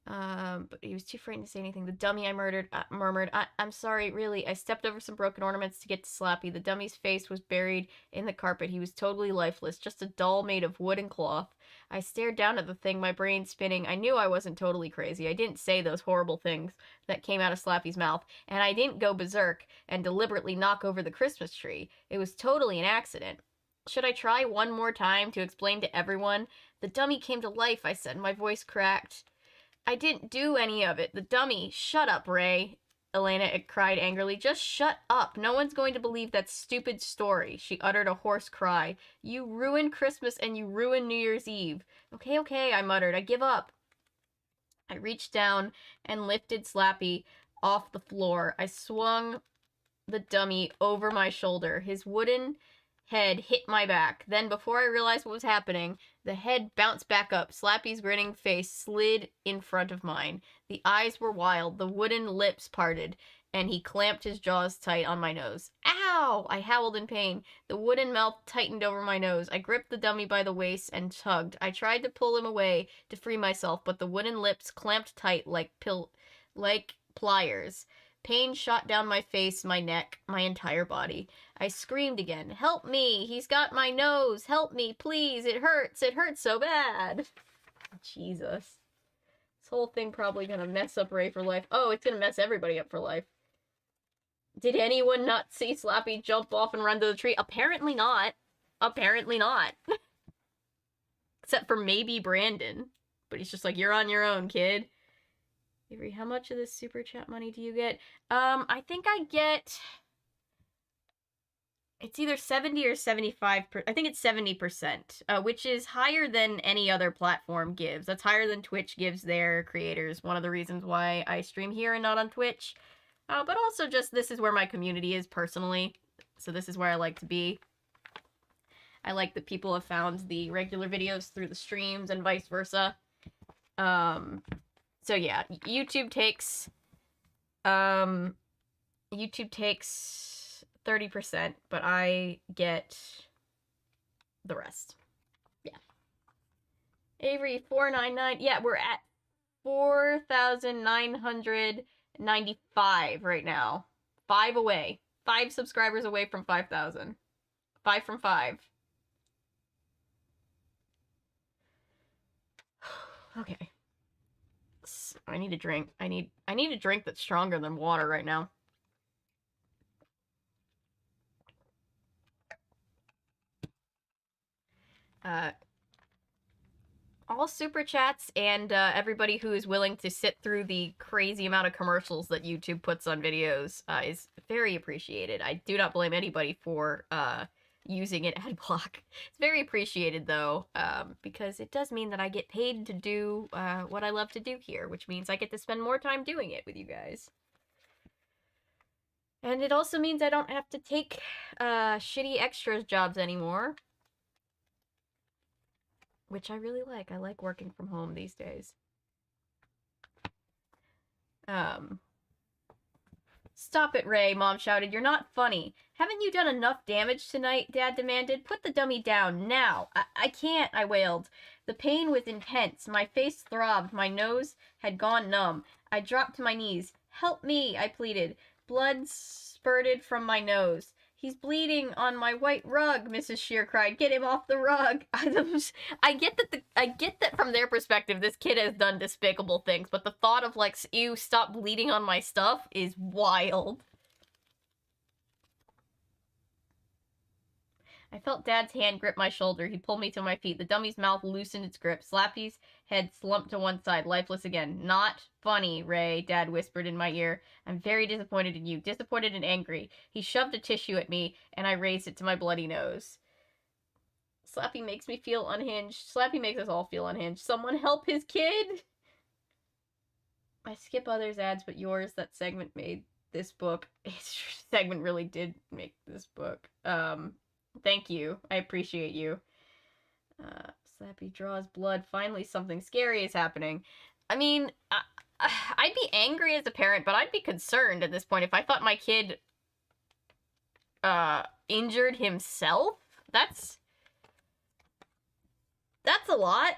But he was too frightened to say anything. The dummy I murdered murmured, I'm sorry, really. I stepped over some broken ornaments to get to Slappy. The dummy's face was buried in the carpet. He was totally lifeless, just a doll made of wood and cloth. I stared down at the thing, my brain spinning. I knew I wasn't totally crazy. I didn't say those horrible things that came out of Slappy's mouth, and I didn't go berserk and deliberately knock over the Christmas tree. It was totally an accident. Should I try one more time to explain to everyone? The dummy came to life, I said, my voice cracked. I didn't do any of it. The dummy. Shut up, Ray. Elena cried angrily. Just shut up. No one's going to believe that stupid story. She uttered a hoarse cry. You ruined Christmas and you ruined New Year's Eve. Okay, okay, I muttered. I give up. I reached down and lifted Slappy off the floor. I swung the dummy over my shoulder. His wooden head hit my back. Then, before I realized what was happening, the head bounced back up. Slappy's grinning face slid in front of mine. The eyes were wild. The wooden lips parted, and he clamped his jaws tight on my nose. Ow! I howled in pain. The wooden mouth tightened over my nose. I gripped the dummy by the waist and tugged. I tried to pull him away to free myself, but the wooden lips clamped tight like pliers. Pain shot down my face, my neck, my entire body. I screamed again. Help me! He's got my nose! Help me, please! It hurts! It hurts so bad! Jesus. This whole thing probably gonna mess up Ray for life. Oh, it's gonna mess everybody up for life. Did anyone not see Slappy jump off and run to the tree? Apparently not. Apparently not. Except for maybe Brandon. But he's just like, you're on your own, kid. Avery, how much of this super chat money do you get? I think I get... It's either 70 or 75%. I think it's 70%, which is higher than any other platform gives. That's higher than Twitch gives their creators. One of the reasons why I stream here and not on Twitch. But also just this is where my community is personally. So this is where I like to be. I like that people have found the regular videos through the streams and vice versa. So yeah, YouTube takes 30%, but I get the rest. Yeah. Avery, 499. Yeah, we're at 4,995 right now. 5 away. 5 subscribers away from 5,000. 5 from 5. Okay. I need a drink. I need a drink that's stronger than water right now. All super chats and everybody who is willing to sit through the crazy amount of commercials that YouTube puts on videos is very appreciated. I do not blame anybody for using an ad block. It's very appreciated though, because it does mean that I get paid to do what I love to do here, which means I get to spend more time doing it with you guys. And it also means I don't have to take shitty extras jobs anymore, which I really like. I like working from home these days. Stop it, Ray, Mom shouted. You're not funny. Haven't you done enough damage tonight? Dad demanded. Put the dummy down, now. I can't, I wailed. The pain was intense. My face throbbed. My nose had gone numb. I dropped to my knees. Help me, I pleaded. Blood spurted from my nose. He's bleeding on my white rug, Mrs. Shear cried. Get him off the rug. I get that from their perspective, this kid has done despicable things, but the thought of, like, ew, stop bleeding on my stuff is wild. I felt Dad's hand grip my shoulder. He pulled me to my feet. The dummy's mouth loosened its grip. Slappy's head slumped to one side, lifeless again. Not funny, Ray, Dad whispered in my ear. I'm very disappointed in you. Disappointed and angry. He shoved a tissue at me, and I raised it to my bloody nose. Slappy makes me feel unhinged. Slappy makes us all feel unhinged. Someone help his kid! I skip others' ads, but yours, that segment made this book. Segment really did make this book. Thank you. I appreciate you. Slappy draws blood. Finally, something scary is happening. I mean, I'd be angry as a parent, but I'd be concerned at this point if I thought my kid injured himself. That's a lot.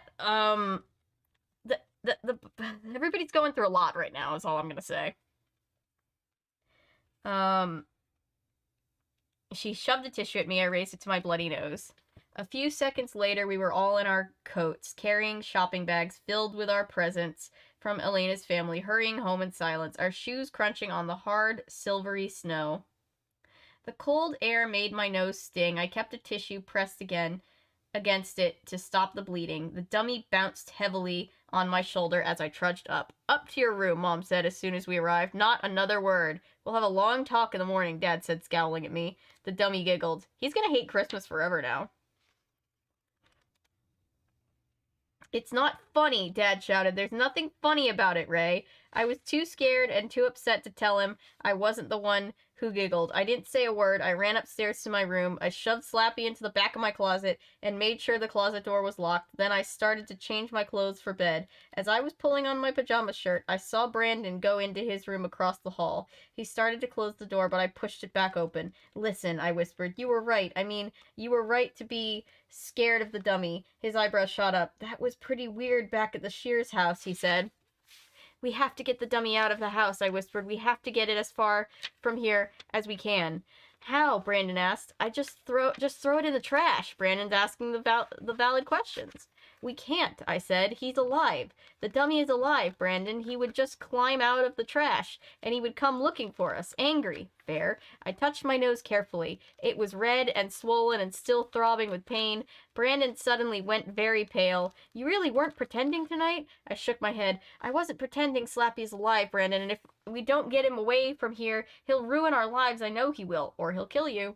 everybody's going through a lot right now, is all I'm gonna say. She shoved a tissue at me. I raised it to my bloody nose. A few seconds later, we were all in our coats, carrying shopping bags filled with our presents from Elena's family, hurrying home in silence, our shoes crunching on the hard, silvery snow. The cold air made my nose sting. I kept a tissue pressed against it to stop the bleeding. The dummy bounced heavily on my shoulder as I trudged up. Up to your room, Mom said as soon as we arrived. Not another word. We'll have a long talk in the morning, Dad said, scowling at me. The dummy giggled. He's gonna hate Christmas forever now. It's not funny, Dad shouted. There's nothing funny about it, Ray. I was too scared and too upset to tell him I wasn't the one who giggled. I didn't say a word. I ran upstairs to my room. I shoved Slappy into the back of my closet and made sure the closet door was locked. Then I started to change my clothes for bed. As I was pulling on my pajama shirt, I saw Brandon go into his room across the hall. He started to close the door, but I pushed it back open. Listen, I whispered. You were right. I mean, you were right to be scared of the dummy. His eyebrows shot up. That was pretty weird back at the Shears house, he said. We have to get the dummy out of the house, I whispered. We have to get it as far from here as we can. How? Brandon asked. I just throw it in the trash. Brandon's asking the valid questions. We can't, I said. He's alive. The dummy is alive, Brandon. He would just climb out of the trash, and he would come looking for us, angry. Fair. I touched my nose carefully. It was red and swollen and still throbbing with pain. Brandon suddenly went very pale. You really weren't pretending tonight? I shook my head. I wasn't pretending. Slappy's alive, Brandon, and if we don't get him away from here, he'll ruin our lives. I know he will, or he'll kill you.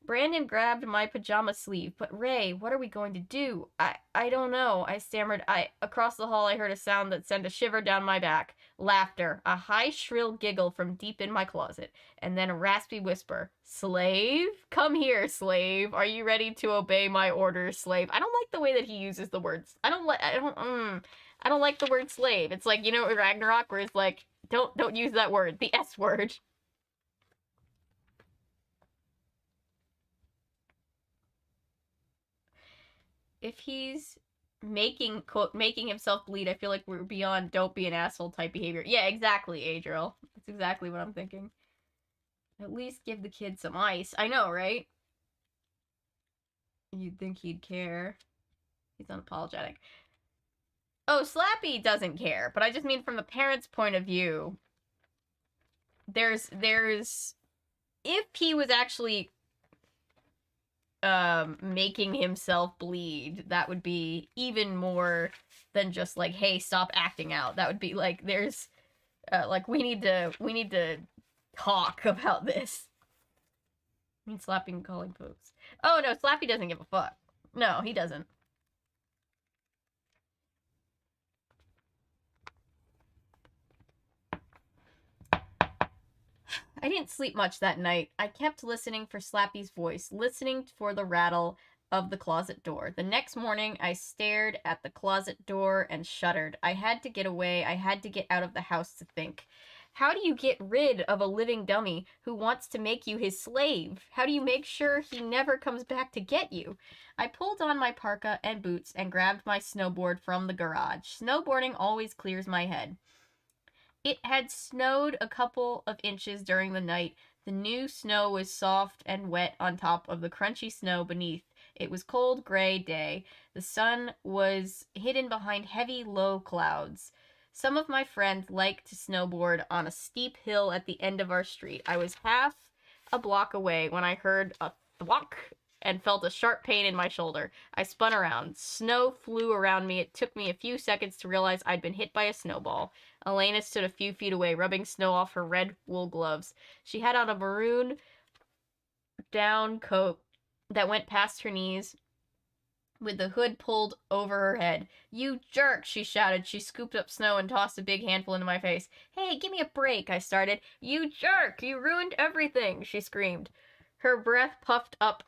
Brandon grabbed my pajama sleeve. But Ray, what are we going to do? I don't know, I stammered. Across the hall I heard a sound that sent a shiver down my back. Laughter. A high, shrill giggle from deep in my closet. And then a raspy whisper. Slave? Come here, slave. Are you ready to obey my orders, slave? I don't like the way that he uses the words. I don't like the word slave. It's like, you know, Ragnarok, where it's like, don't use that word. The S word. If he's making himself bleed, I feel like we're beyond don't be an asshole type behavior. Yeah, exactly, Adriel. That's exactly what I'm thinking. At least give the kid some ice. I know, right? You'd think he'd care. He's unapologetic. Oh, Slappy doesn't care, but I just mean from the parents' point of view. There's if he was actually making himself bleed, that would be even more than just like, hey, stop acting out. That would be like, there's like, we need to talk about this. I mean, Slappy and calling folks. Oh no, Slappy doesn't give a fuck. No, he doesn't. I didn't sleep much that night. I kept listening for Slappy's voice, listening for the rattle of the closet door. The next morning, I stared at the closet door and shuddered. I had to get away. I had to get out of the house to think. How do you get rid of a living dummy who wants to make you his slave? How do you make sure he never comes back to get you? I pulled on my parka and boots and grabbed my snowboard from the garage. Snowboarding always clears my head. It had snowed a couple of inches during the night. The new snow was soft and wet on top of the crunchy snow beneath. It was a cold, gray day. The sun was hidden behind heavy, low clouds. Some of my friends liked to snowboard on a steep hill at the end of our street. I was half a block away when I heard a thwack and felt a sharp pain in my shoulder. I spun around. Snow flew around me. It took me a few seconds to realize I'd been hit by a snowball. Elena stood a few feet away, rubbing snow off her red wool gloves. She had on a maroon down coat that went past her knees, with the hood pulled over her head. You jerk, she shouted. She scooped up snow and tossed a big handful into my face. Hey, give me a break, I started. You jerk, you ruined everything, she screamed. Her breath puffed up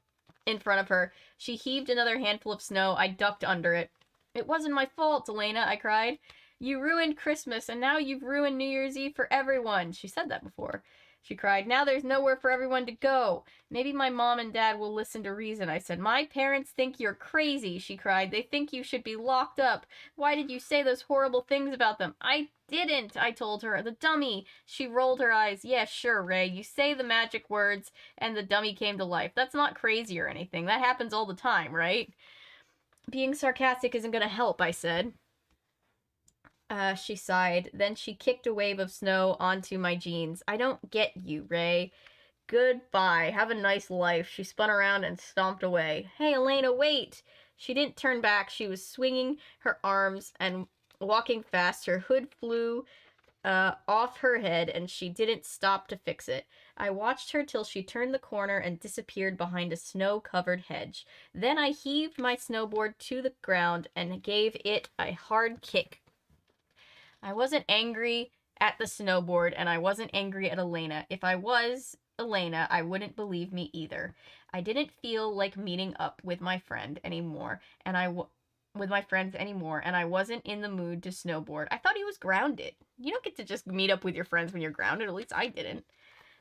in front of her. She heaved another handful of snow. I ducked under it. It wasn't my fault, Elena, I cried. You ruined Christmas, and now you've ruined New Year's Eve for everyone. She said that before. She cried. Now there's nowhere for everyone to go. Maybe my mom and dad will listen to reason, I said. My parents think you're crazy, she cried. They think you should be locked up. Why did you say those horrible things about them? I didn't, I told her. The dummy. She rolled her eyes. Yeah, sure, Ray. You say the magic words and the dummy came to life. That's not crazy or anything. That happens all the time, right? Being sarcastic isn't gonna help, I said. She sighed. Then she kicked a wave of snow onto my jeans. I don't get you, Ray. Goodbye. Have a nice life. She spun around and stomped away. Hey, Elena, wait! She didn't turn back. She was swinging her arms and walking fast. Her hood flew off her head, and she didn't stop to fix it. I watched her till she turned the corner and disappeared behind a snow-covered hedge. Then I heaved my snowboard to the ground and gave it a hard kick. I wasn't angry at the snowboard, and I wasn't angry at Elena. If I was Elena, I wouldn't believe me either. I didn't feel like meeting up with my friend anymore, and I wasn't in the mood to snowboard. I thought he was grounded. You don't get to just meet up with your friends when you're grounded. At least I didn't.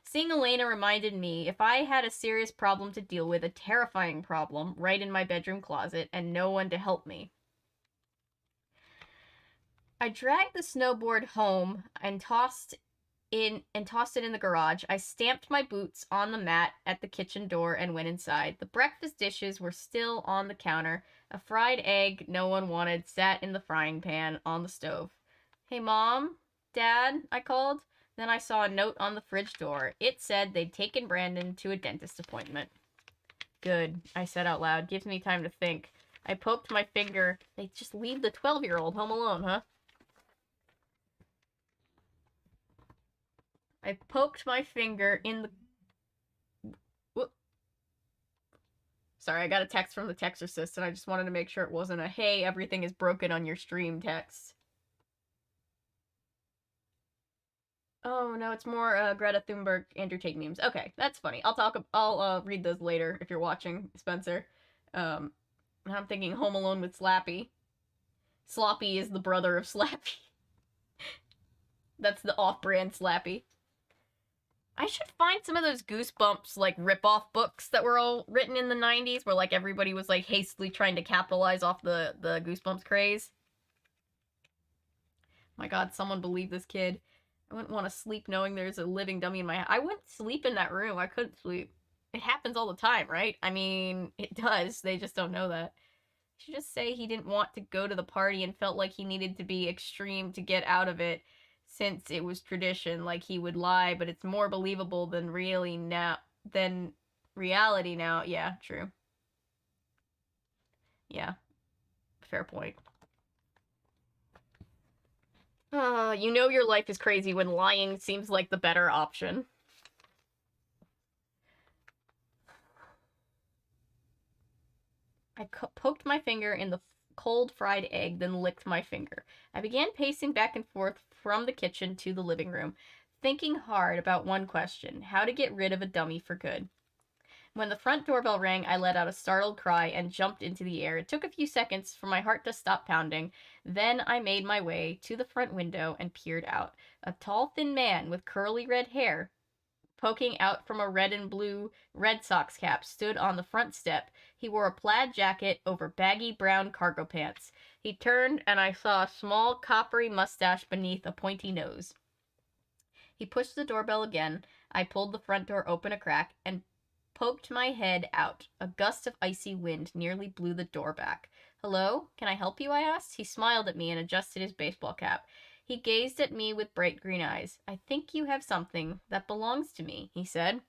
Seeing Elena reminded me if I had a serious problem to deal with, a terrifying problem, right in my bedroom closet, and no one to help me. I dragged the snowboard home and tossed it in the garage. I stamped my boots on the mat at the kitchen door and went inside. The breakfast dishes were still on the counter. A fried egg no one wanted sat in the frying pan on the stove. Hey, Mom? Dad? I called. Then I saw a note on the fridge door. It said they'd taken Brandon to a dentist appointment. Good, I said out loud. Gives me time to think. I poked my finger. They just leave the 12-year-old home alone, huh? I poked my finger in the... Whoop. Sorry, I got a text from the Texorcist, and I just wanted to make sure it wasn't a, hey, everything is broken on your stream text. Oh, no, it's more Greta Thunberg, Andrew Tate memes. Okay, that's funny. I'll read those later if you're watching, Spencer. I'm thinking Home Alone with Slappy. Sloppy is the brother of Slappy. That's the off-brand Slappy. I should find some of those Goosebumps, like, rip-off books that were all written in the 90s, where, like, everybody was, like, hastily trying to capitalize off the Goosebumps craze. My god, someone believe this kid. I wouldn't want to sleep knowing there's a living dummy in my house. I wouldn't sleep in that room. I couldn't sleep. It happens all the time, right? I mean, it does. They just don't know that. I should just say he didn't want to go to the party and felt like he needed to be extreme to get out of it. Since it was tradition, like he would lie, but it's more believable than reality now. Yeah, true. Yeah, fair point. You know your life is crazy when lying seems like the better option. I poked my finger in the cold fried egg, then licked my finger. I began pacing back and forth from the kitchen to the living room, thinking hard about one question: how to get rid of a dummy for good. When the front doorbell rang, I let out a startled cry and jumped into the air. It took a few seconds for my heart to stop pounding. Then I made my way to the front window and peered out. A tall, thin man with curly red hair poking out from a red and blue Red Sox cap stood on the front step. He wore a plaid jacket over baggy brown cargo pants. He turned, and I saw a small coppery mustache beneath a pointy nose. He pushed the doorbell again. I pulled the front door open a crack and poked my head out. A gust of icy wind nearly blew the door back. Hello? Can I help you? I asked. He smiled at me and adjusted his baseball cap. He gazed at me with bright green eyes. I think you have something that belongs to me, he said.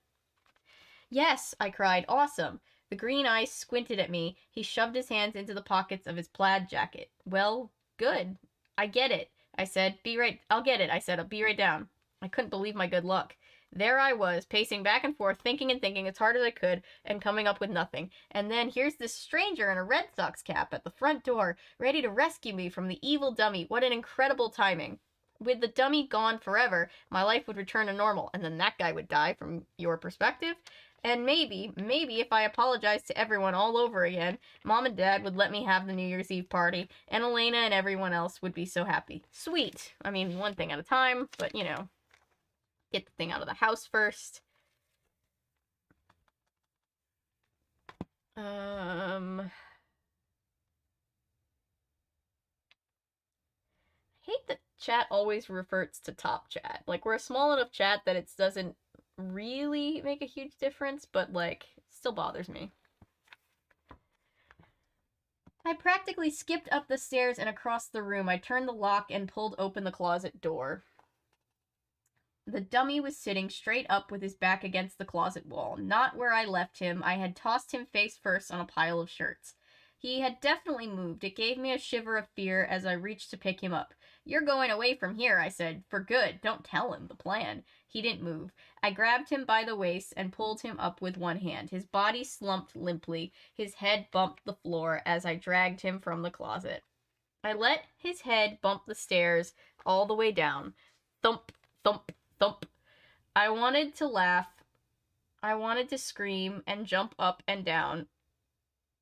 Yes, I cried. Awesome. The green eyes squinted at me. He shoved his hands into the pockets of his plaid jacket. Well, good. I get it, I said. I'll get it, I said. I'll be right down. I couldn't believe my good luck. There I was, pacing back and forth, thinking and thinking as hard as I could, and coming up with nothing. And then here's this stranger in a Red Sox cap at the front door, ready to rescue me from the evil dummy. What an incredible timing. With the dummy gone forever, my life would return to normal, and then that guy would die, from your perspective. And maybe if I apologized to everyone all over again, Mom and Dad would let me have the New Year's Eve party, and Elena and everyone else would be so happy. Sweet. I mean, one thing at a time, but, you know. Get the thing out of the house first. I hate that chat always reverts to top chat. Like, we're a small enough chat that it doesn't really make a huge difference, but, like, still bothers me. I practically skipped up the stairs and across the room. I turned the lock and pulled open the closet door. The dummy was sitting straight up with his back against the closet wall, not where I left him. I had tossed him face first on a pile of shirts. He had definitely moved. It gave me a shiver of fear as I reached to pick him up. "You're going away from here," I said. "For good. Don't tell him the plan." He didn't move. I grabbed him by the waist and pulled him up with one hand. His body slumped limply. His head bumped the floor as I dragged him from the closet. I let his head bump the stairs all the way down. Thump, thump, thump. I wanted to laugh. I wanted to scream and jump up and down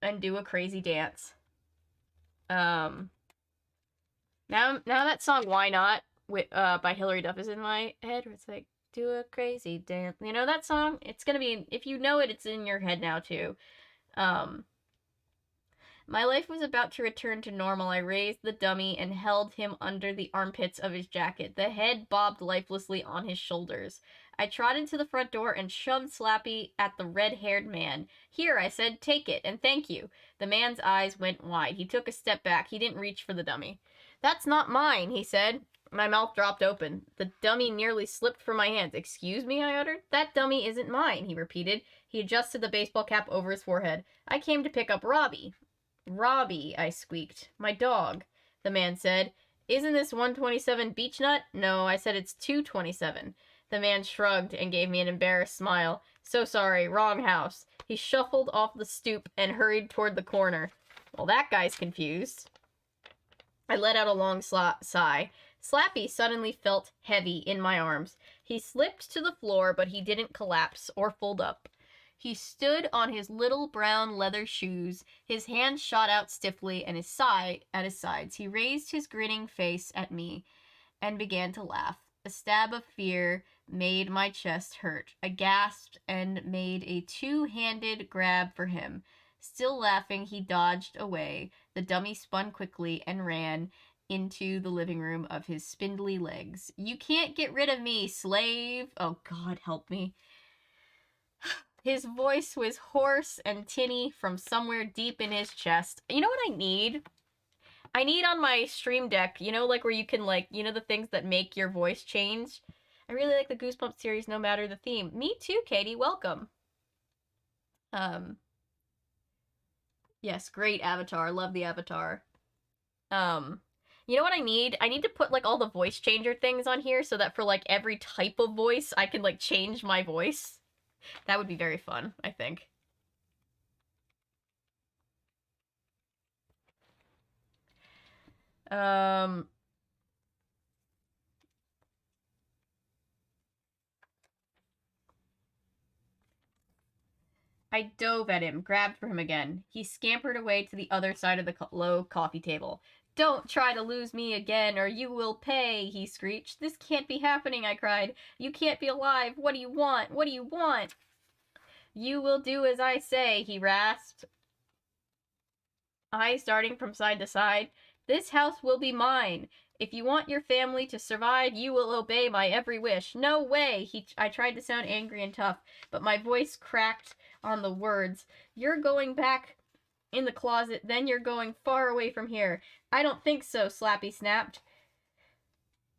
and do a crazy dance. Now that song "Why Not" by Hilary Duff is in my head. Where it's like, do a crazy dance. You know that song? It's gonna be, if you know it, it's in your head now too. My life was about to return to normal. I raised the dummy and held him under the armpits of his jacket. The head bobbed lifelessly on his shoulders. I trotted to the front door and shoved Slappy at the red-haired man. "Here," I said, "take it, and thank you." The man's eyes went wide. He took a step back. He didn't reach for the dummy. "That's not mine," he said. My mouth dropped open. The dummy nearly slipped from my hands. "Excuse me," I uttered. "That dummy isn't mine," he repeated. He adjusted the baseball cap over his forehead. "I came to pick up Robbie." "Robbie," I squeaked. "My dog." The man said, "Isn't this 127 Beechnut?" "No," I said, "it's 227. The man shrugged and gave me an embarrassed smile. "So sorry, wrong house." He shuffled off the stoop and hurried toward the corner. Well, that guy's confused. I let out a long sigh. Slappy suddenly felt heavy in my arms. He slipped to the floor, but he didn't collapse or fold up. He stood on his little brown leather shoes, his hands shot out stiffly at his sides. He raised his grinning face at me and began to laugh. A stab of fear made my chest hurt. I gasped and made a two-handed grab for him. Still laughing, he dodged away. The dummy spun quickly and ran into the living room of his spindly legs. "You can't get rid of me, slave!" Oh, God, help me. His voice was hoarse and tinny from somewhere deep in his chest. You know what I need? I need on my stream deck, you know, like where you can, like, you know, the things that make your voice change? I really like the Goosebumps series, no matter the theme. Me too, Katie. Welcome. Yes, great avatar. Love the avatar. You know what I need? I need to put, like, all the voice changer things on here so that for, like, every type of voice, I can, like, change my voice. That would be very fun, I think. I dove at him, grabbed for him again. He scampered away to the other side of the low coffee table. "Don't try to lose me again, or you will pay," he screeched. "This can't be happening," I cried. "You can't be alive. What do you want? What do you want?" "You will do as I say," he rasped, eyes darting from side to side. "This house will be mine. If you want your family to survive, you will obey my every wish." "No way!" I tried to sound angry and tough, but my voice cracked on the words. "You're going back in the closet, then you're going far away from here." "I don't think so," Slappy snapped.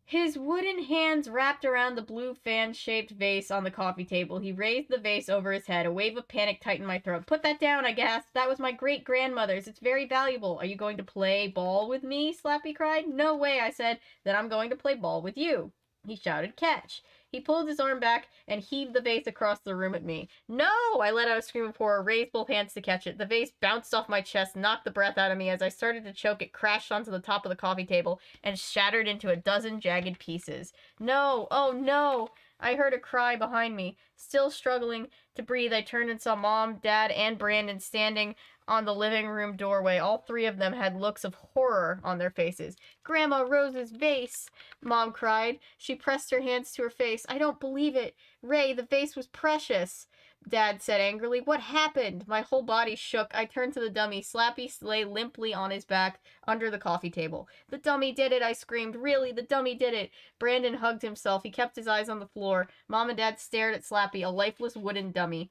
His wooden hands wrapped around the blue fan-shaped vase on the coffee table. He raised the vase over his head. A wave of panic tightened my throat. "Put that down," I gasped. "That was my great-grandmother's. It's very valuable." "Are you going to play ball with me?" Slappy cried. "No way," I said. "Then I'm going to play ball with you." He shouted, "Catch." He pulled his arm back and heaved the vase across the room at me. "No!" I let out a scream of horror, raised both hands to catch it. The vase bounced off my chest, knocked the breath out of me. As I started to choke, it crashed onto the top of the coffee table and shattered into a dozen jagged pieces. "No! Oh, no!" I heard a cry behind me. Still struggling to breathe, I turned and saw Mom, Dad, and Brandon standing on the living room doorway. All three of them had looks of horror on their faces. Grandma Rose's vase, Mom cried. She pressed her hands to her face. I don't believe it. Ray, the vase was precious, Dad said angrily. What happened? My whole body shook. I turned to the dummy. Slappy lay limply on his back under the coffee table. The dummy did it, I screamed. Really, the dummy did it. Brandon hugged himself. He kept his eyes on the floor. Mom and Dad stared at Slappy, a lifeless wooden dummy.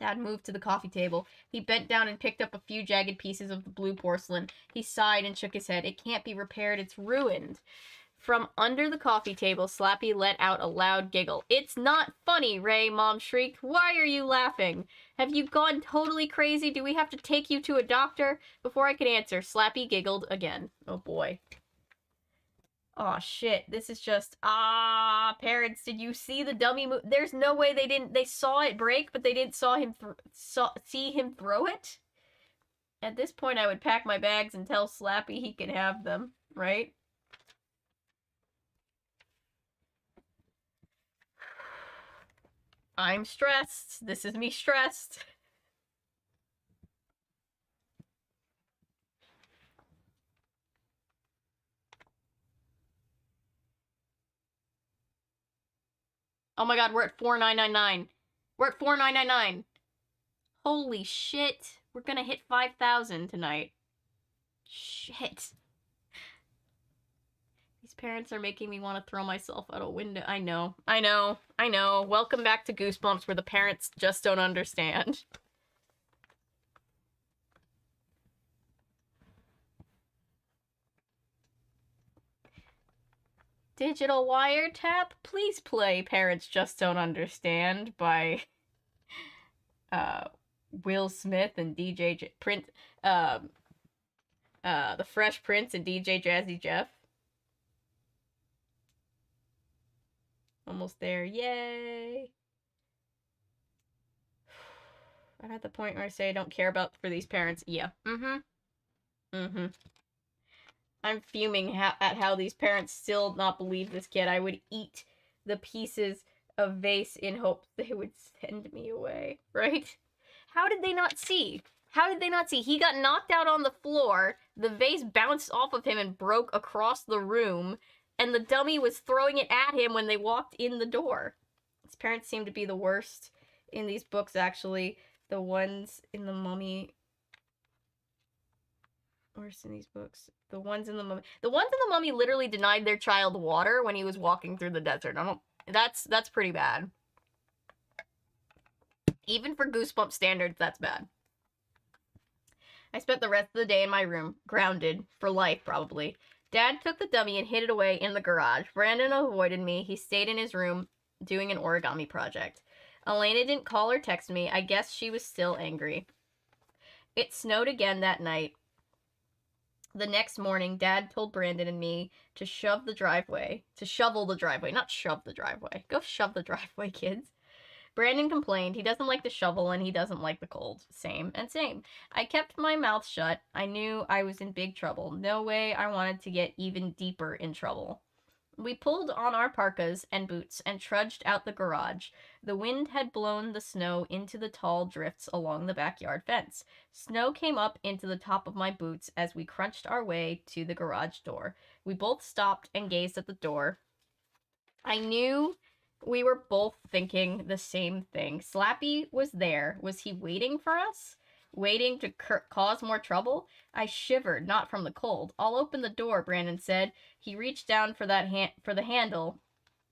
Dad moved to the coffee table. He bent down and picked up a few jagged pieces of the blue porcelain. He sighed and shook his head. It can't be repaired. It's ruined. From under the coffee table, Slappy let out a loud giggle. It's not funny, Ray, Mom shrieked. Why are you laughing? Have you gone totally crazy? Do we have to take you to a doctor? Before I could answer, Slappy giggled again. Oh boy. Oh shit, this is just, parents, did you see the dummy move? There's no way they saw it break, but they didn't see him throw it? At this point, I would pack my bags and tell Slappy he could have them, right? I'm stressed. This is me stressed. Oh my god, we're at 4,999. We're at 4,999. Holy shit. We're gonna hit 5,000 tonight. Shit. These parents are making me want to throw myself out a window. I know. Welcome back to Goosebumps, where the parents just don't understand. Digital Wiretap, please play Parents Just Don't Understand by Will Smith and DJ Prince, the Fresh Prince and DJ Jazzy Jeff. Almost there, yay! I'm at the point where I say I don't care about for these parents. Yeah, I'm fuming at how these parents still not believe this kid. I would eat the pieces of vase in hopes they would send me away, right? How did they not see? How did they not see? He got knocked out on the floor, the vase bounced off of him and broke across the room, and the dummy was throwing it at him when they walked in the door. His parents seem to be the worst in these books, actually. The ones in the Mummy... Worse in these books. The ones in the Mummy literally denied their child water when he was walking through the desert. That's pretty bad. Even for Goosebumps standards, that's bad. I spent the rest of the day in my room, grounded, for life probably. Dad took the dummy and hid it away in the garage. Brandon avoided me. He stayed in his room doing an origami project. Elena didn't call or text me. I guess she was still angry. It snowed again that night. The next morning, Dad told Brandon and me to shovel the driveway, not shove the driveway. Go shove the driveway, kids. Brandon complained. He doesn't like the shovel and he doesn't like the cold. Same and same. I kept my mouth shut. I knew I was in big trouble. No way I wanted to get even deeper in trouble. We pulled on our parkas and boots and trudged out the garage. The wind had blown the snow into the tall drifts along the backyard fence. Snow came up into the top of my boots as we crunched our way to the garage door. We both stopped and gazed at the door. I knew we were both thinking the same thing. Slappy was there. Was he waiting for us? Waiting to cause more trouble? I shivered, not from the cold. I'll open the door, Brandon said. He reached down for the handle,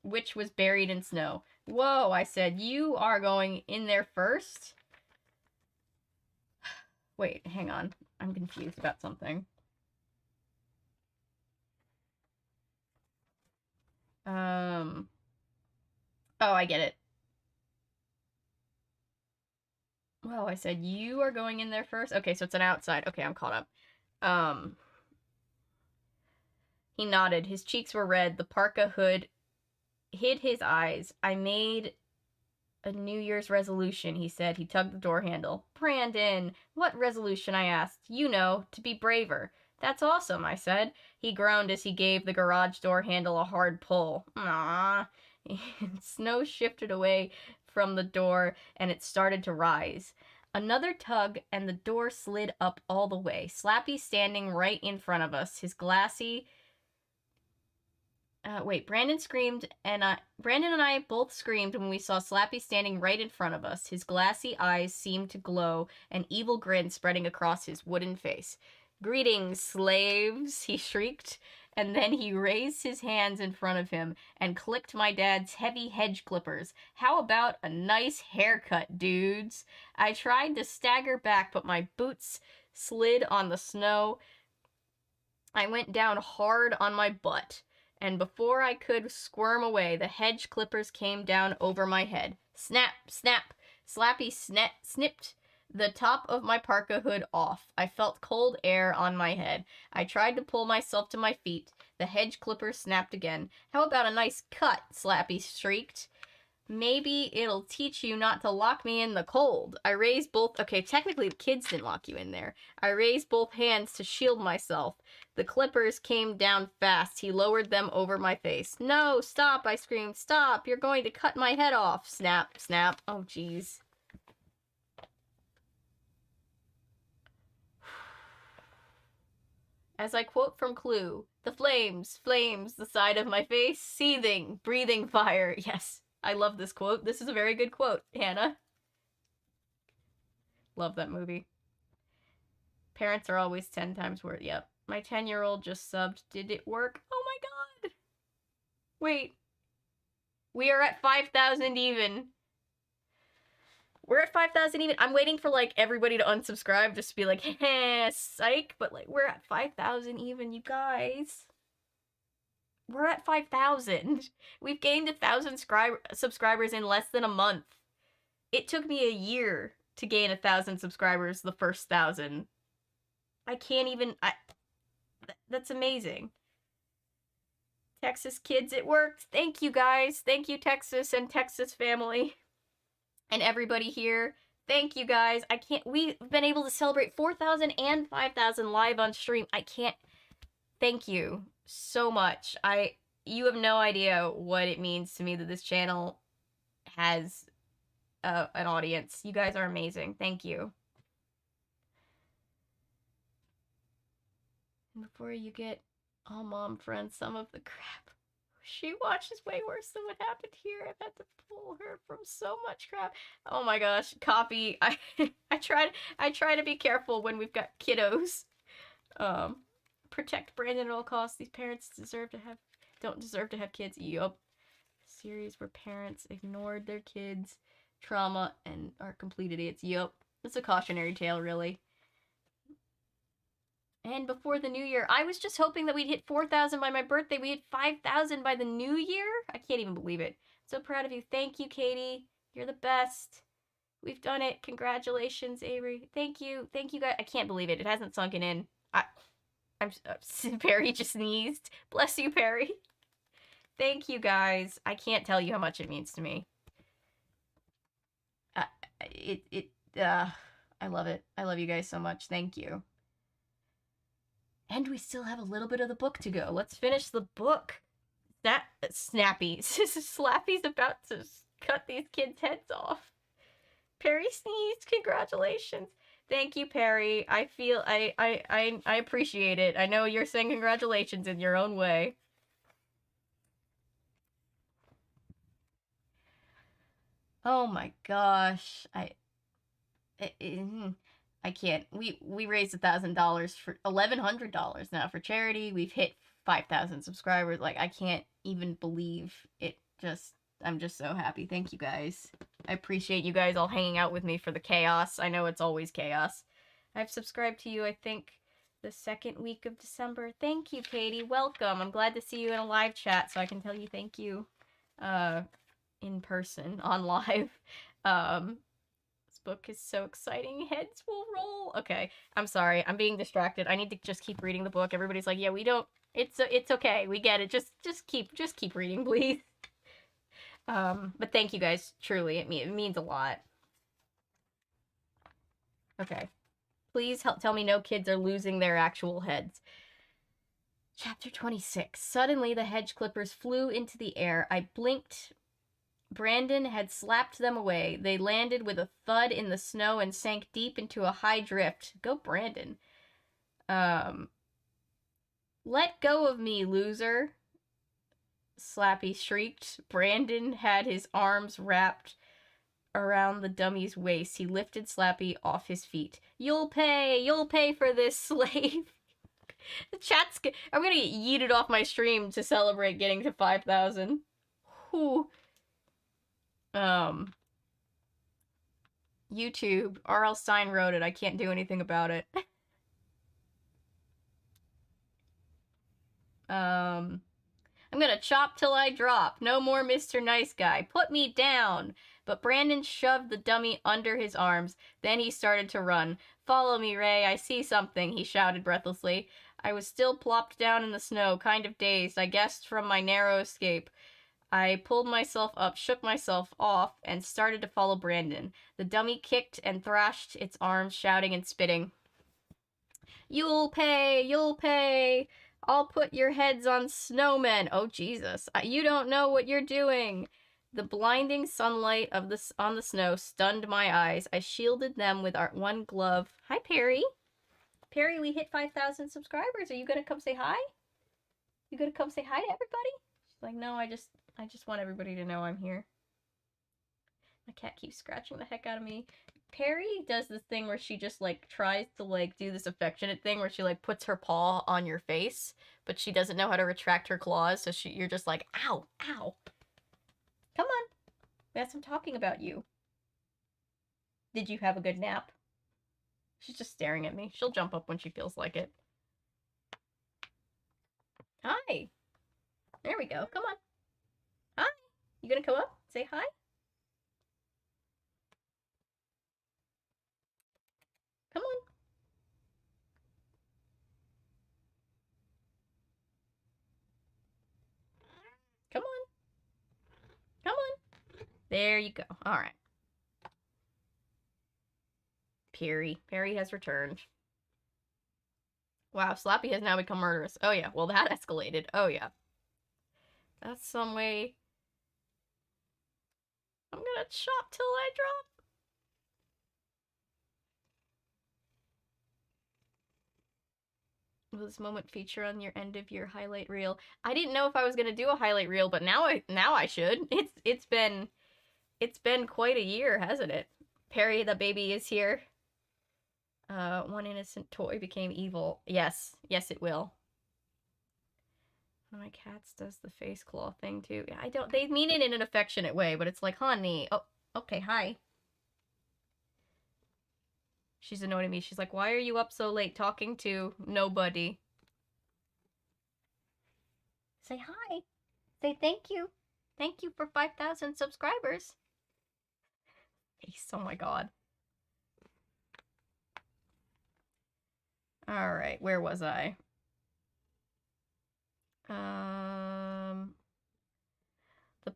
which was buried in snow. Whoa, I said. You are going in there first? Wait, hang on. I'm confused about something. Oh, I get it. Whoa, I said, you are going in there first? Okay, so it's an outside. Okay, I'm caught up. He nodded. His cheeks were red. The parka hood hid his eyes. I made a New Year's resolution, he said. He tugged the door handle. Brandon, what resolution, I asked. You know, to be braver. That's awesome, I said. He groaned as he gave the garage door handle a hard pull. Aww. Snow shifted away from the door, and it started to rise. Another tug, and the door slid up all the way. Slappy standing right in front of us, his glassy... Brandon screamed, and Brandon and I both screamed when we saw Slappy standing right in front of us. His glassy eyes seemed to glow, an evil grin spreading across his wooden face. "Greetings, slaves," he shrieked, and then he raised his hands in front of him and clicked my dad's heavy hedge clippers. "How about a nice haircut, dudes?" I tried to stagger back, but my boots slid on the snow. I went down hard on my butt, and before I could squirm away, the hedge clippers came down over my head. Snap, snap. Slappy snipped the top of my parka hood off. I felt cold air on my head. I tried to pull myself to my feet. The hedge clippers snapped again. "How about a nice cut?" Slappy shrieked. "Maybe it'll teach you not to lock me in the cold." I raised both... Okay, technically the kids didn't lock you in there. I raised both hands to shield myself. The clippers came down fast. He lowered them over my face. "No, stop," I screamed. "Stop, you're going to cut my head off." Snap, snap. Oh, jeez. As I quote from Clue, "The flames, flames, the side of my face, seething, breathing fire." Yes. I love this quote. This is a very good quote, Hannah. Love that movie. Parents are always 10 times worth. Yep. My 10-year-old just subbed. Did it work? Oh my god. Wait. We are at 5,000 even. We're at 5,000 even. I'm waiting for, like, everybody to unsubscribe just to be like, heh, psych. But, like, we're at 5,000 even, you guys. We're at 5,000. We've gained 1,000 subscribers in less than a month. It took me a year to gain 1,000 subscribers the first 1,000. I can't even... That's amazing. Texas kids, it worked. Thank you, guys. Thank you, Texas and Texas family. And everybody here. Thank you, guys. We've been able to celebrate 4,000 and 5,000 live on stream. I can't... Thank you so much. You have no idea what it means to me that this channel has an audience. You guys are amazing. Thank you. And before you get all mom friends some of the crap she watches way worse than what happened here. I've had to pull her from so much crap. Oh my gosh, copy. I try to be careful when we've got kiddos. Protect Brandon at all costs. These parents don't deserve to have kids. Yup. Series where parents ignored their kids' trauma and are complete idiots. Yup. It's a cautionary tale, really. And before the new year, I was just hoping that we'd hit 4,000 by my birthday. We hit 5,000 by the new year? I can't even believe it. So proud of you. Thank you, Katie. You're the best. We've done it. Congratulations, Avery. Thank you. Thank you, guys. I can't believe it. It hasn't sunken in. Perry just sneezed. Bless you, Perry. Thank you, guys. I can't tell you how much it means to me. I love it. I love you guys so much. Thank you. And we still have a little bit of the book to go. Let's finish the book. Snappy. Slappy's about to cut these kids' heads off. Perry sneezed. Congratulations. Thank you, Perry. I appreciate it. I know you're saying congratulations in your own way. Oh my gosh. I can't. We raised $1,000 for $1,100 now for charity. We've hit 5,000 subscribers. Like, I can't even believe it. I'm just so happy. Thank you, guys. I appreciate you guys all hanging out with me for the chaos. I know it's always chaos. I've subscribed to you, I think, the second week of December. Thank you, Katie. Welcome. I'm glad to see you in a live chat so I can tell you thank you in person, on live. This book is so exciting. Heads will roll. Okay, I'm sorry. I'm being distracted. I need to just keep reading the book. Everybody's like, yeah, we don't... It's okay. We get it. Just keep reading, please. But thank you guys, truly. It means a lot. Okay. Please tell me no kids are losing their actual heads. Chapter 26. Suddenly, the hedge clippers flew into the air. I blinked. Brandon had slapped them away. They landed with a thud in the snow and sank deep into a high drift. Go, Brandon. Let go of me, loser, Slappy shrieked. Brandon had his arms wrapped around the dummy's waist. He lifted Slappy off his feet. You'll pay for this, slave. The chat's... I'm gonna get yeeted off my stream to celebrate getting to 5,000. Whew. YouTube. R.L. Stein wrote it. I can't do anything about it. I'm gonna chop till I drop. No more Mr. Nice Guy. Put me down. But Brandon shoved the dummy under his arms. Then he started to run. Follow me, Ray. I see something, he shouted breathlessly. I was still plopped down in the snow, kind of dazed, I guessed from my narrow escape. I pulled myself up, shook myself off, and started to follow Brandon. The dummy kicked and thrashed its arms, shouting and spitting. You'll pay! You'll pay! I'll put your heads on snowmen! Oh, Jesus. You don't know what you're doing! The blinding sunlight on the snow stunned my eyes. I shielded them with our one glove. Hi, Perry. Perry, we hit 5,000 subscribers. Are you gonna come say hi? You gonna come say hi to everybody? She's like, no, I just want everybody to know I'm here. My cat keeps scratching the heck out of me. Perry does this thing where she just, like, tries to, like, do this affectionate thing where she, like, puts her paw on your face, but she doesn't know how to retract her claws, so you're just like, ow, ow. Come on. Yes, I'm talking about you. Did you have a good nap? She's just staring at me. She'll jump up when she feels like it. Hi. There we go. Come on. Hi. You gonna come up? Say hi? Come on. Come on. Come on. There you go. All right. Perry has returned. Wow, Slappy has now become murderous. Oh yeah, well that escalated. Oh yeah. That's some way. I'm gonna chop till I drop. Will this moment feature on your end of your highlight reel? I didn't know if I was gonna do a highlight reel, but now I should. It's been quite a year, hasn't it? Perry the baby is here. One innocent toy became evil. Yes, it will. One of my cats does the face claw thing too. They mean it in an affectionate way, but it's like, honey. Oh, okay, hi. She's annoying me. She's like, why are you up so late talking to nobody? Say hi. Say thank you. Thank you for 5,000 subscribers. Face, oh my god. Alright, where was I? The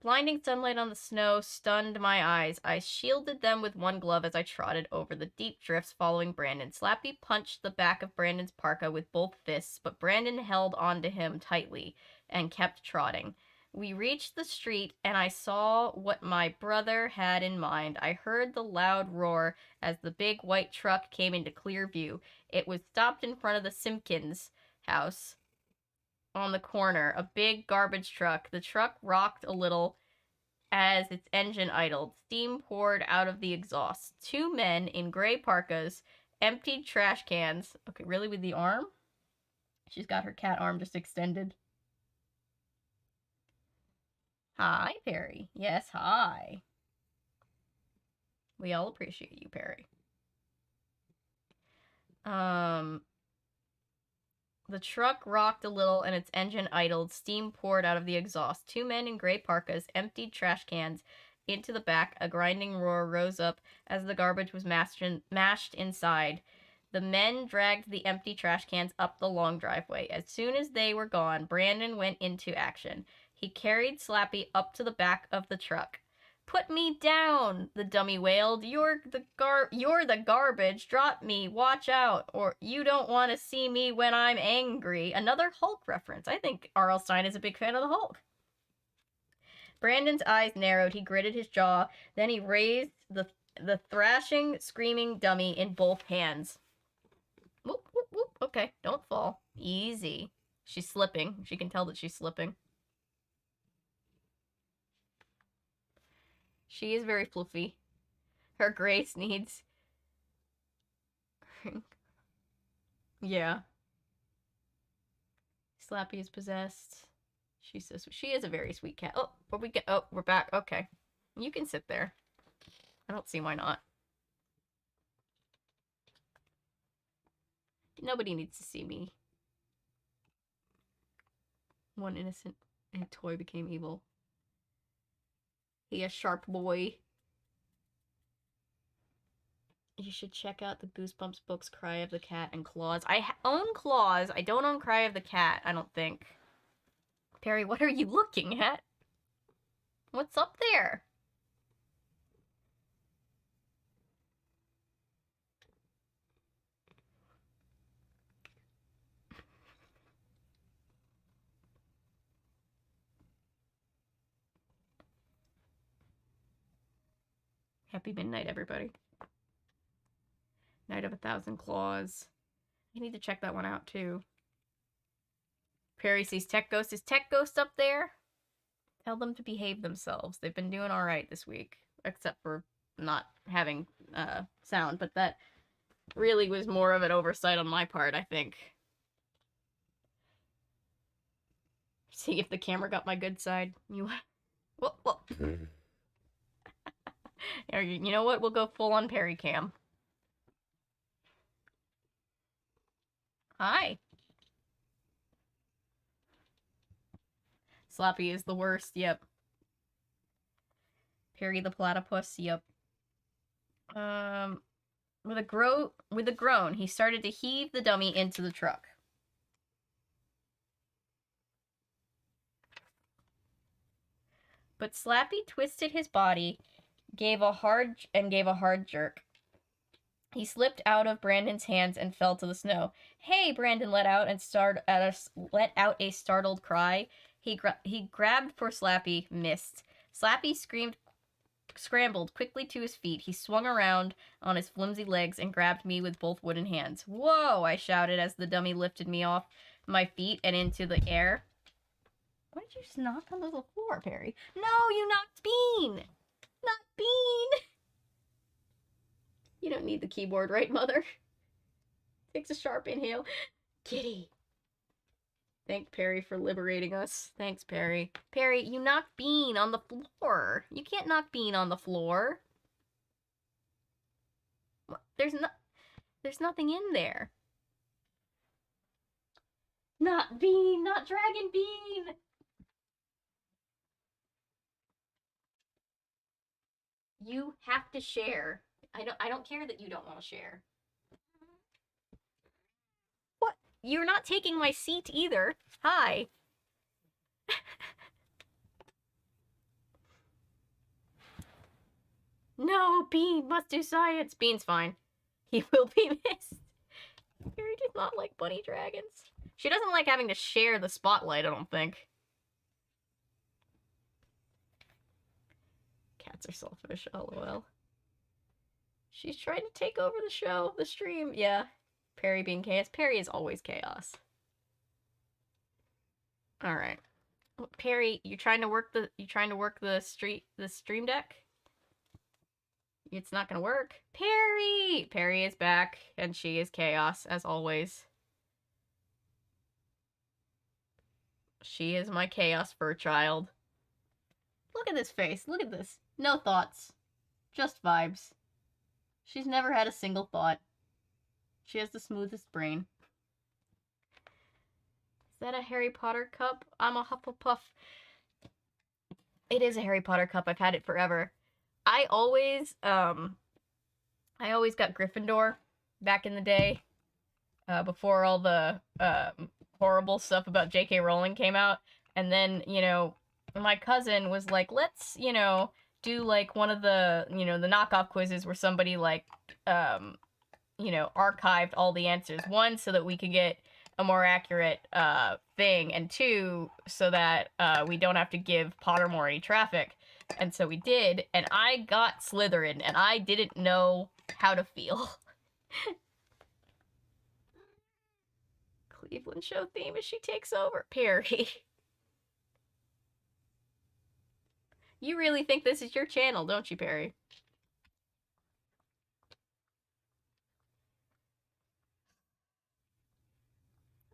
blinding sunlight on the snow stunned my eyes. I shielded them with one glove as I trotted over the deep drifts following Brandon. Slappy punched the back of Brandon's parka with both fists, but Brandon held onto him tightly and kept trotting. We reached the street, and I saw what my brother had in mind. I heard the loud roar as the big white truck came into clear view. It was stopped in front of the Simpkins house on the corner, a big garbage truck. The truck rocked a little as its engine idled. Steam poured out of the exhaust. Two men in gray parkas emptied trash cans. Okay, really, with the arm? She's got her cat arm just extended. Hi, Perry. Yes, hi. We all appreciate you, Perry. The truck rocked a little and its engine idled. Steam poured out of the exhaust. Two men in gray parkas emptied trash cans into the back. A grinding roar rose up as the garbage was mashed inside. The men dragged the empty trash cans up the long driveway. As soon as they were gone, Brandon went into action. He carried Slappy up to the back of the truck. Put me down, the dummy wailed. You're the garbage. Drop me. Watch out. Or you don't want to see me when I'm angry. Another Hulk reference. I think R.L. Stine is a big fan of the Hulk. Brandon's eyes narrowed. He gritted his jaw. Then he raised the thrashing, screaming dummy in both hands. Whoop, whoop, whoop. Okay, don't fall. Easy. She's slipping. She can tell that she's slipping. She is very fluffy. Her grace needs... yeah. Slappy is possessed. She says she is a very sweet cat. Oh, we're back. Okay. You can sit there. I don't see why not. Nobody needs to see me. One innocent toy became evil. He a sharp boy. You should check out the Goosebumps books, Cry of the Cat and Claws. I own Claws. I don't own Cry of the Cat, I don't think. Perry, what are you looking at? What's up there? Happy midnight, everybody. Night of 1,000 Claws. I need to check that one out, too. Perry sees Tech Ghost. Is Tech Ghost up there? Tell them to behave themselves. They've been doing alright this week. Except for not having sound. But that really was more of an oversight on my part, I think. See if the camera got my good side. You... Whoa. You know what? We'll go full on Perry cam. Hi. Slappy is the worst, yep. Perry the platypus, yep. With a groan, he started to heave the dummy into the truck. But Slappy twisted his body, gave a hard jerk. He slipped out of Brandon's hands and fell to the snow. Hey, Brandon let out a startled cry. He grabbed for Slappy, missed. Slappy scrambled quickly to his feet. He swung around on his flimsy legs and grabbed me with both wooden hands. Whoa, I shouted as the dummy lifted me off my feet and into the air. Why did you just knock on the floor, Perry? No, you knocked Bean! Not Bean! You don't need the keyboard, right, Mother? Takes a sharp inhale. Kitty. Thank Perry for liberating us. Thanks, Perry. Perry, you knocked Bean on the floor. You can't knock Bean on the floor. What? There's nothing in there. Not Bean, not Dragon Bean. You have to share. I don't care that you don't want to share. What? You're not taking my seat either. Hi. No, Bean must do science. Bean's fine. He will be missed. Harry does not like bunny dragons. She doesn't like having to share the spotlight, I don't think. Cats are selfish, lol. She's trying to take over the show, the stream. Yeah. Perry being chaos. Perry is always chaos. Alright. Perry, you trying to work the stream deck? It's not gonna work. Perry! Perry is back, and she is chaos, as always. She is my chaos fur child. Look at this face. Look at this. No thoughts. Just vibes. She's never had a single thought. She has the smoothest brain. Is that a Harry Potter cup? I'm a Hufflepuff. It is a Harry Potter cup. I've had it forever. I always got Gryffindor back in the day. Before all the horrible stuff about J.K. Rowling came out. And then, you know, my cousin was like, let's, you know, do like one of the, you know, the knockoff quizzes where somebody like, you know, archived all the answers. One, so that we could get a more accurate thing, and two, so that we don't have to give Pottermore any traffic. And so we did, and I got Slytherin, and I didn't know how to feel. Cleveland show theme as she takes over. Perry. You really think this is your channel, don't you, Perry?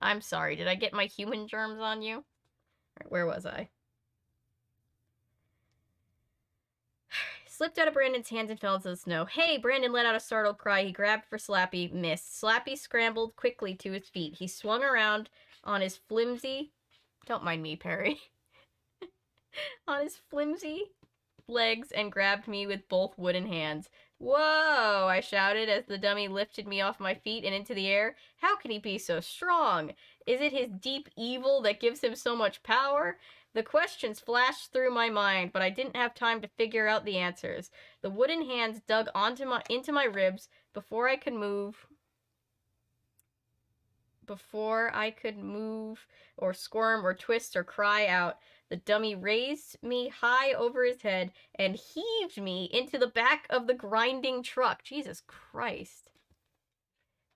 I'm sorry, did I get my human germs on you? Alright, where was I? Slipped out of Brandon's hands and fell into the snow. Hey! Brandon let out a startled cry. He grabbed for Slappy, missed. Slappy scrambled quickly to his feet. He swung around on his flimsy... Don't mind me, Perry. On his flimsy legs and grabbed me with both wooden hands. Whoa! I shouted as the dummy lifted me off my feet and into the air. How can he be so strong? Is it his deep evil that gives him so much power? The questions flashed through my mind, but I didn't have time to figure out the answers. The wooden hands dug into my ribs before I could move or squirm or twist or cry out. The dummy raised me high over his head and heaved me into the back of the grinding truck. Jesus Christ.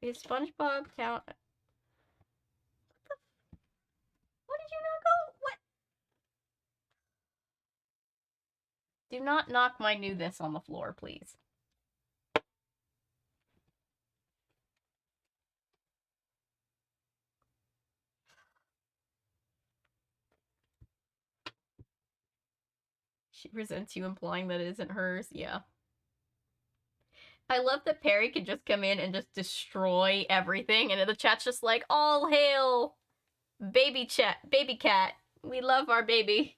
Is SpongeBob count? What did you not go? What? Do not knock my new this on the floor, please. She resents you implying that it isn't hers. Yeah. I love that Perry can just come in and just destroy everything, and the chat's just like, all hail baby cat. We love our baby.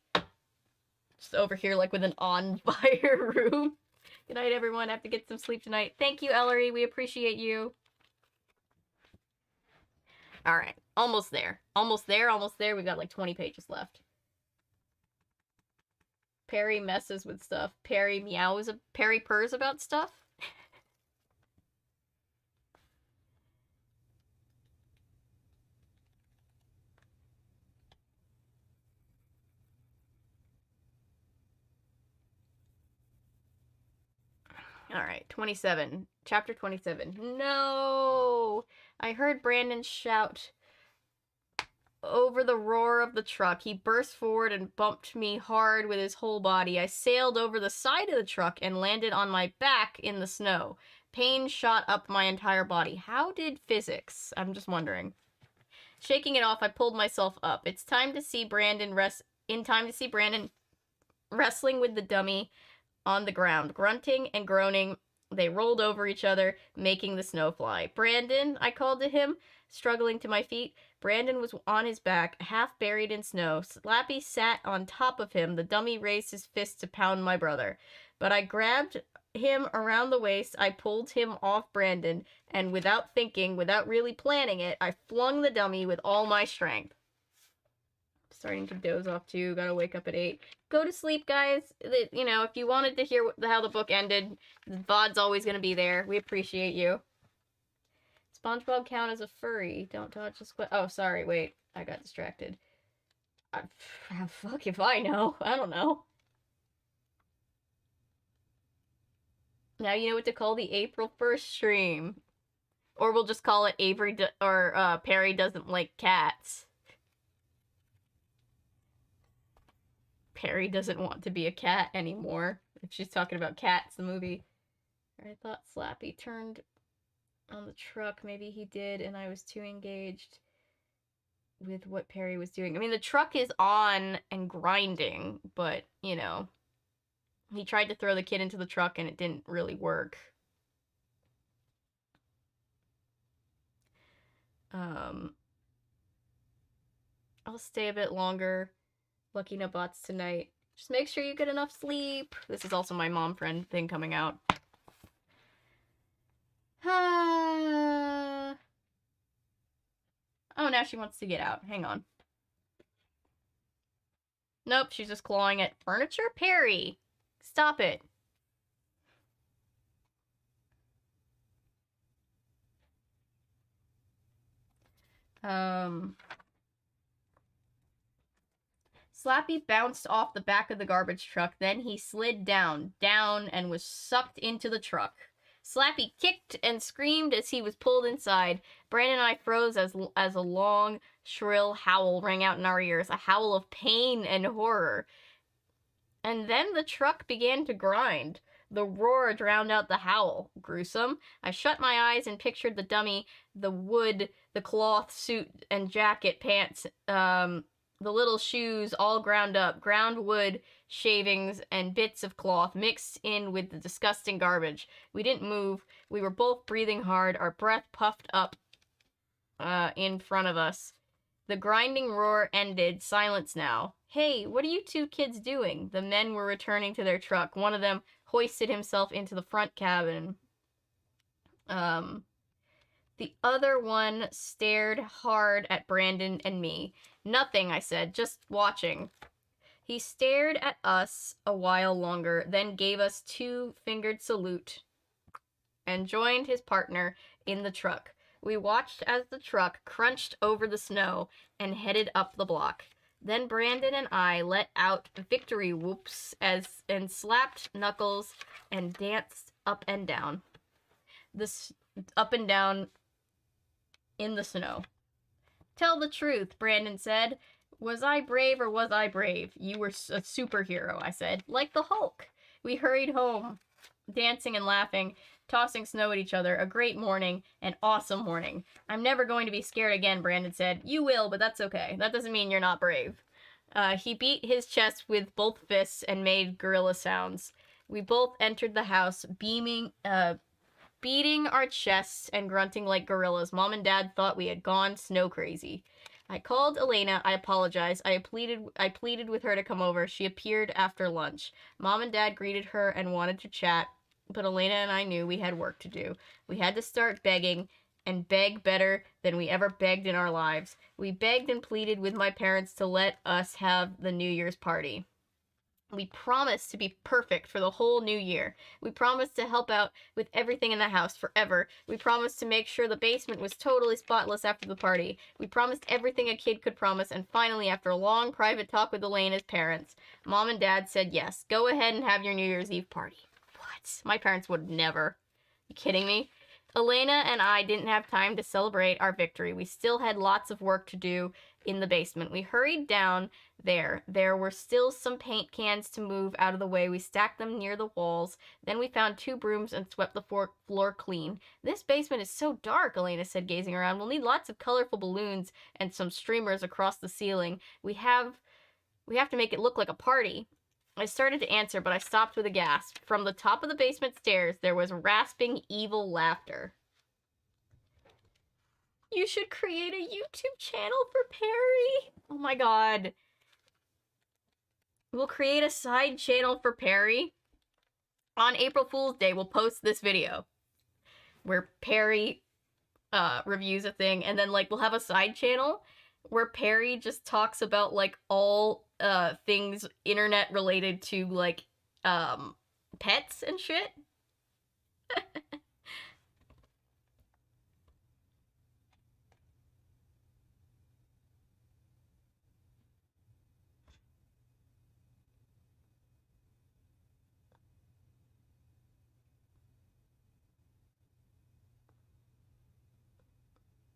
Just over here like with an on fire room. Good night, everyone. I have to get some sleep tonight. Thank you, Ellery. We appreciate you. Alright. Almost there. Almost there. We've got like 20 pages left. Perry messes with stuff. Perry meows. Perry purrs about stuff. Alright, 27. Chapter 27. No! I heard Brandon shout over the roar of the truck. He burst forward and bumped me hard with his whole body. I sailed over the side of the truck and landed on my back in the snow. Pain shot up my entire body. How did physics? I'm just wondering. Shaking it off, I pulled myself up. It's time to see Brandon wrestling with the dummy on the ground. Grunting and groaning, they rolled over each other, making the snow fly. Brandon, I called to him, struggling to my feet. Brandon was on his back, half buried in snow. Slappy sat on top of him. The dummy raised his fist to pound my brother. But I grabbed him around the waist. I pulled him off Brandon, and without thinking, without really planning it, I flung the dummy with all my strength. Starting to doze off too. Gotta wake up at 8. Go to sleep, guys. You know, if you wanted to hear how the book ended, the VOD's always gonna be there. We appreciate you. SpongeBob count as a furry. Don't touch the squid. Oh, sorry. Wait. I got distracted. Fuck if I know. I don't know. Now you know what to call the April 1st stream. Or we'll just call it Perry doesn't like cats. Perry doesn't want to be a cat anymore. If she's talking about Cats, the movie. I thought Slappy turned on the truck. Maybe he did, and I was too engaged with what Perry was doing. I mean, the truck is on and grinding, but, you know, he tried to throw the kid into the truck, and it didn't really work. I'll stay a bit longer. Lucky no bots tonight. Just make sure you get enough sleep. This is also my mom friend thing coming out. Oh, now she wants to get out. Hang on. Nope, she's just clawing at furniture. Perry! Stop it. Slappy bounced off the back of the garbage truck, then he slid down, and was sucked into the truck. Slappy kicked and screamed as he was pulled inside. Brandon and I froze as a long, shrill howl rang out in our ears, a howl of pain and horror. And then the truck began to grind. The roar drowned out the howl. Gruesome. I shut my eyes and pictured the dummy, the wood, the cloth suit and jacket, pants, the little shoes all ground up, ground wood, shavings, and bits of cloth mixed in with the disgusting garbage. We didn't move. We were both breathing hard, our breath puffed up in front of us. The grinding roar ended. Silence now. Hey, what are you two kids doing? The men were returning to their truck. One of them hoisted himself into the front cabin. The other one stared hard at Brandon and me. Nothing, I said, just watching. He stared at us a while longer, then gave us 2-fingered salute and joined his partner in the truck. We watched as the truck crunched over the snow and headed up the block. Then Brandon and I let out victory whoops and slapped knuckles and danced up and down. Up and down in the snow. Tell the truth, Brandon said. Was I brave or was I brave? You were a superhero, I said. Like the Hulk. We hurried home, dancing and laughing, tossing snow at each other. A great morning, an awesome morning. I'm never going to be scared again, Brandon said. You will, but that's okay. That doesn't mean you're not brave. He beat his chest with both fists and made gorilla sounds. We both entered the house, beating our chests and grunting like gorillas. Mom and Dad thought we had gone snow crazy. I called Elena. I apologized. I pleaded with her to come over. She appeared after lunch. Mom and Dad greeted her and wanted to chat, but Elena and I knew we had work to do. We had to start begging, and beg better than we ever begged in our lives. We begged and pleaded with my parents to let us have the New Year's party. We promised to be perfect for the whole new year. We promised to help out with everything in the house forever. We promised to make sure the basement was totally spotless after the party. We promised everything a kid could promise, and finally, after a long private talk with Elena's parents, Mom and Dad said yes. Go ahead and have your New Year's Eve party. What? My parents would never. You kidding me? Elena and I didn't have time to celebrate our victory. We still had lots of work to do in the basement. We hurried down there. There were still some paint cans to move out of the way. We stacked them near the walls. Then we found 2 brooms and swept the floor clean. This basement is so dark, Elena said, gazing around. We'll need lots of colorful balloons and some streamers across the ceiling. We have to make it look like a party. I started to answer, but I stopped with a gasp. From the top of the basement stairs, there was rasping, evil laughter. You should create a YouTube channel for Perry. Oh my god. We'll create a side channel for Perry. On April Fool's Day, we'll post this video where Perry reviews a thing, and then, like, we'll have a side channel where Perry just talks about, like, all things internet related to, like, pets and shit.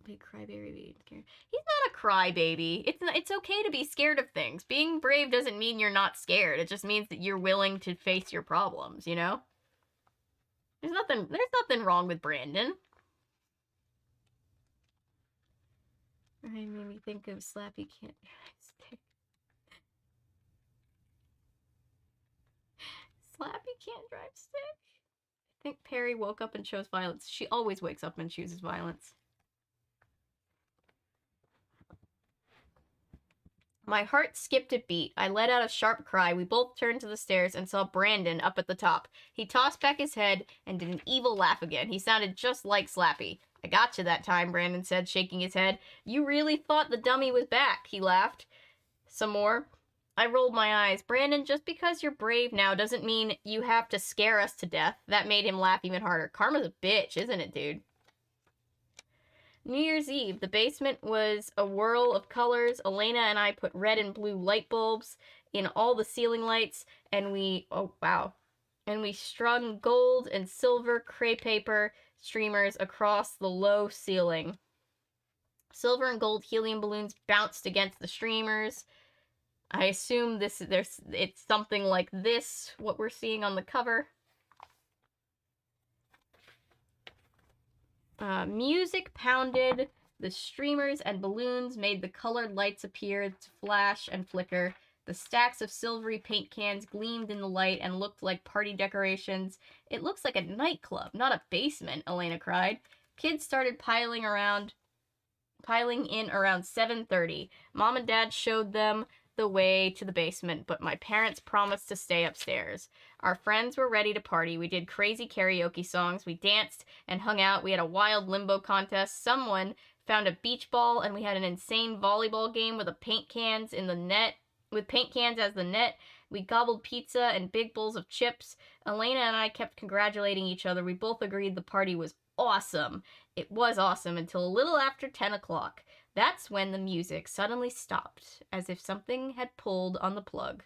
Big crybaby. He's not a crybaby. It's okay to be scared of things. Being brave doesn't mean you're not scared. It just means that you're willing to face your problems, you know? There's nothing wrong with Brandon. It made me think of Slappy can't drive stick. Slappy can't drive stick? I think Perry woke up and chose violence. She always wakes up and chooses violence. My heart skipped a beat. I let out a sharp cry. We both turned to the stairs and saw Brandon up at the top. He tossed back his head and did an evil laugh again. He sounded just like Slappy. I gotcha that time, Brandon said, shaking his head. You really thought the dummy was back, he laughed. Some more. I rolled my eyes. Brandon, just because you're brave now doesn't mean you have to scare us to death. That made him laugh even harder. Karma's a bitch, isn't it, dude? New Year's Eve. The basement was a whirl of colors. Elena and I put red and blue light bulbs in all the ceiling lights, and we strung gold and silver crepe paper streamers across the low ceiling. Silver and gold helium balloons bounced against the streamers. I assume it's something like this, what we're seeing on the cover. Music pounded. The streamers and balloons made the colored lights appear to flash and flicker. The stacks of silvery paint cans gleamed in the light and looked like party decorations. It looks like a nightclub, not a basement, Elena cried. Kids started piling in around 7:30. Mom and Dad showed them the way to the basement, but my parents promised to stay upstairs. Our friends were ready to party. We did crazy karaoke songs. We danced and hung out. We had a wild limbo contest. Someone found a beach ball, and we had an insane volleyball game with paint cans as the net. We gobbled pizza and big bowls of chips. Elena and I kept congratulating each other. We both agreed the party was awesome. It was awesome until a little after 10 o'clock. That's when the music suddenly stopped, as if something had pulled on the plug.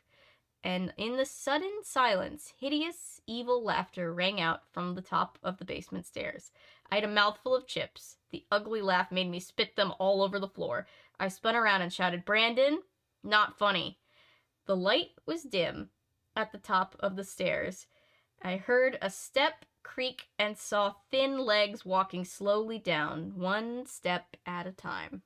And in the sudden silence, hideous, evil laughter rang out from the top of the basement stairs. I had a mouthful of chips. The ugly laugh made me spit them all over the floor. I spun around and shouted, "Brandon, not funny." The light was dim at the top of the stairs. I heard a step creak and saw thin legs walking slowly down, one step at a time.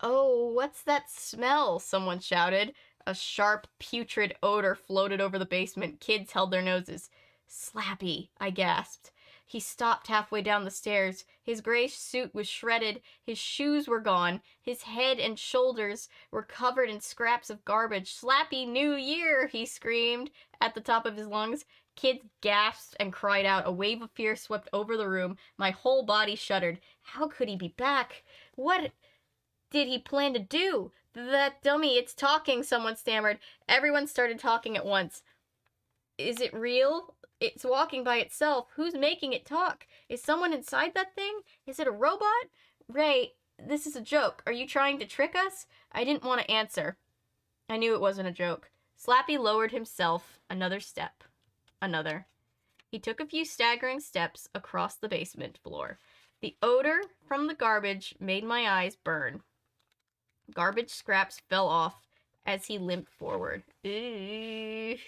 "Oh, what's that smell?" someone shouted. A sharp, putrid odor floated over the basement. Kids held their noses. "Slappy," I gasped. He stopped halfway down the stairs. His gray suit was shredded. His shoes were gone. His head and shoulders were covered in scraps of garbage. "Slappy New Year!" he screamed at the top of his lungs. Kids gasped and cried out. A wave of fear swept over the room. My whole body shuddered. How could he be back? What did he plan to do? "That dummy, it's talking," someone stammered. Everyone started talking at once. "Is it real? It's walking by itself. Who's making it talk? Is someone inside that thing? Is it a robot? Ray, this is a joke. Are you trying to trick us?" I didn't want to answer. I knew it wasn't a joke. Slappy lowered himself. Another step. Another. He took a few staggering steps across the basement floor. The odor from the garbage made my eyes burn. Garbage scraps fell off as he limped forward. His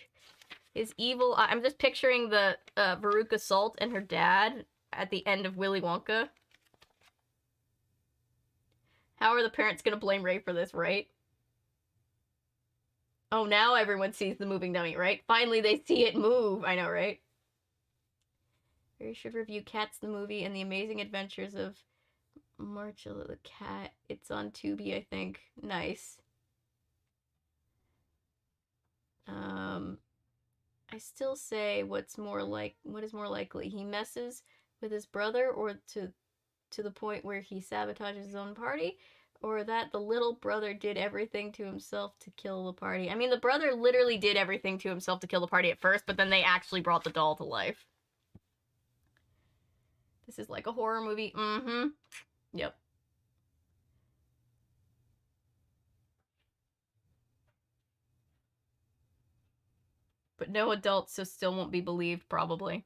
evil eye. I'm just picturing the Veruca Salt and her dad at the end of Willy Wonka. How are the parents going to blame Ray for this, right? Oh, now everyone sees the moving dummy, right? Finally, they see it move. I know, right? You should review Cats the movie and the amazing adventures of Marcella the cat. It's on Tubi, I think. Nice. I still say what is more likely? He messes with his brother, or to the point where he sabotages his own party, or that the little brother did everything to himself to kill the party. I mean, the brother literally did everything to himself to kill the party at first, but then they actually brought the doll to life. This is like a horror movie. Mm-hmm. Yep. But no adults, so still won't be believed, probably.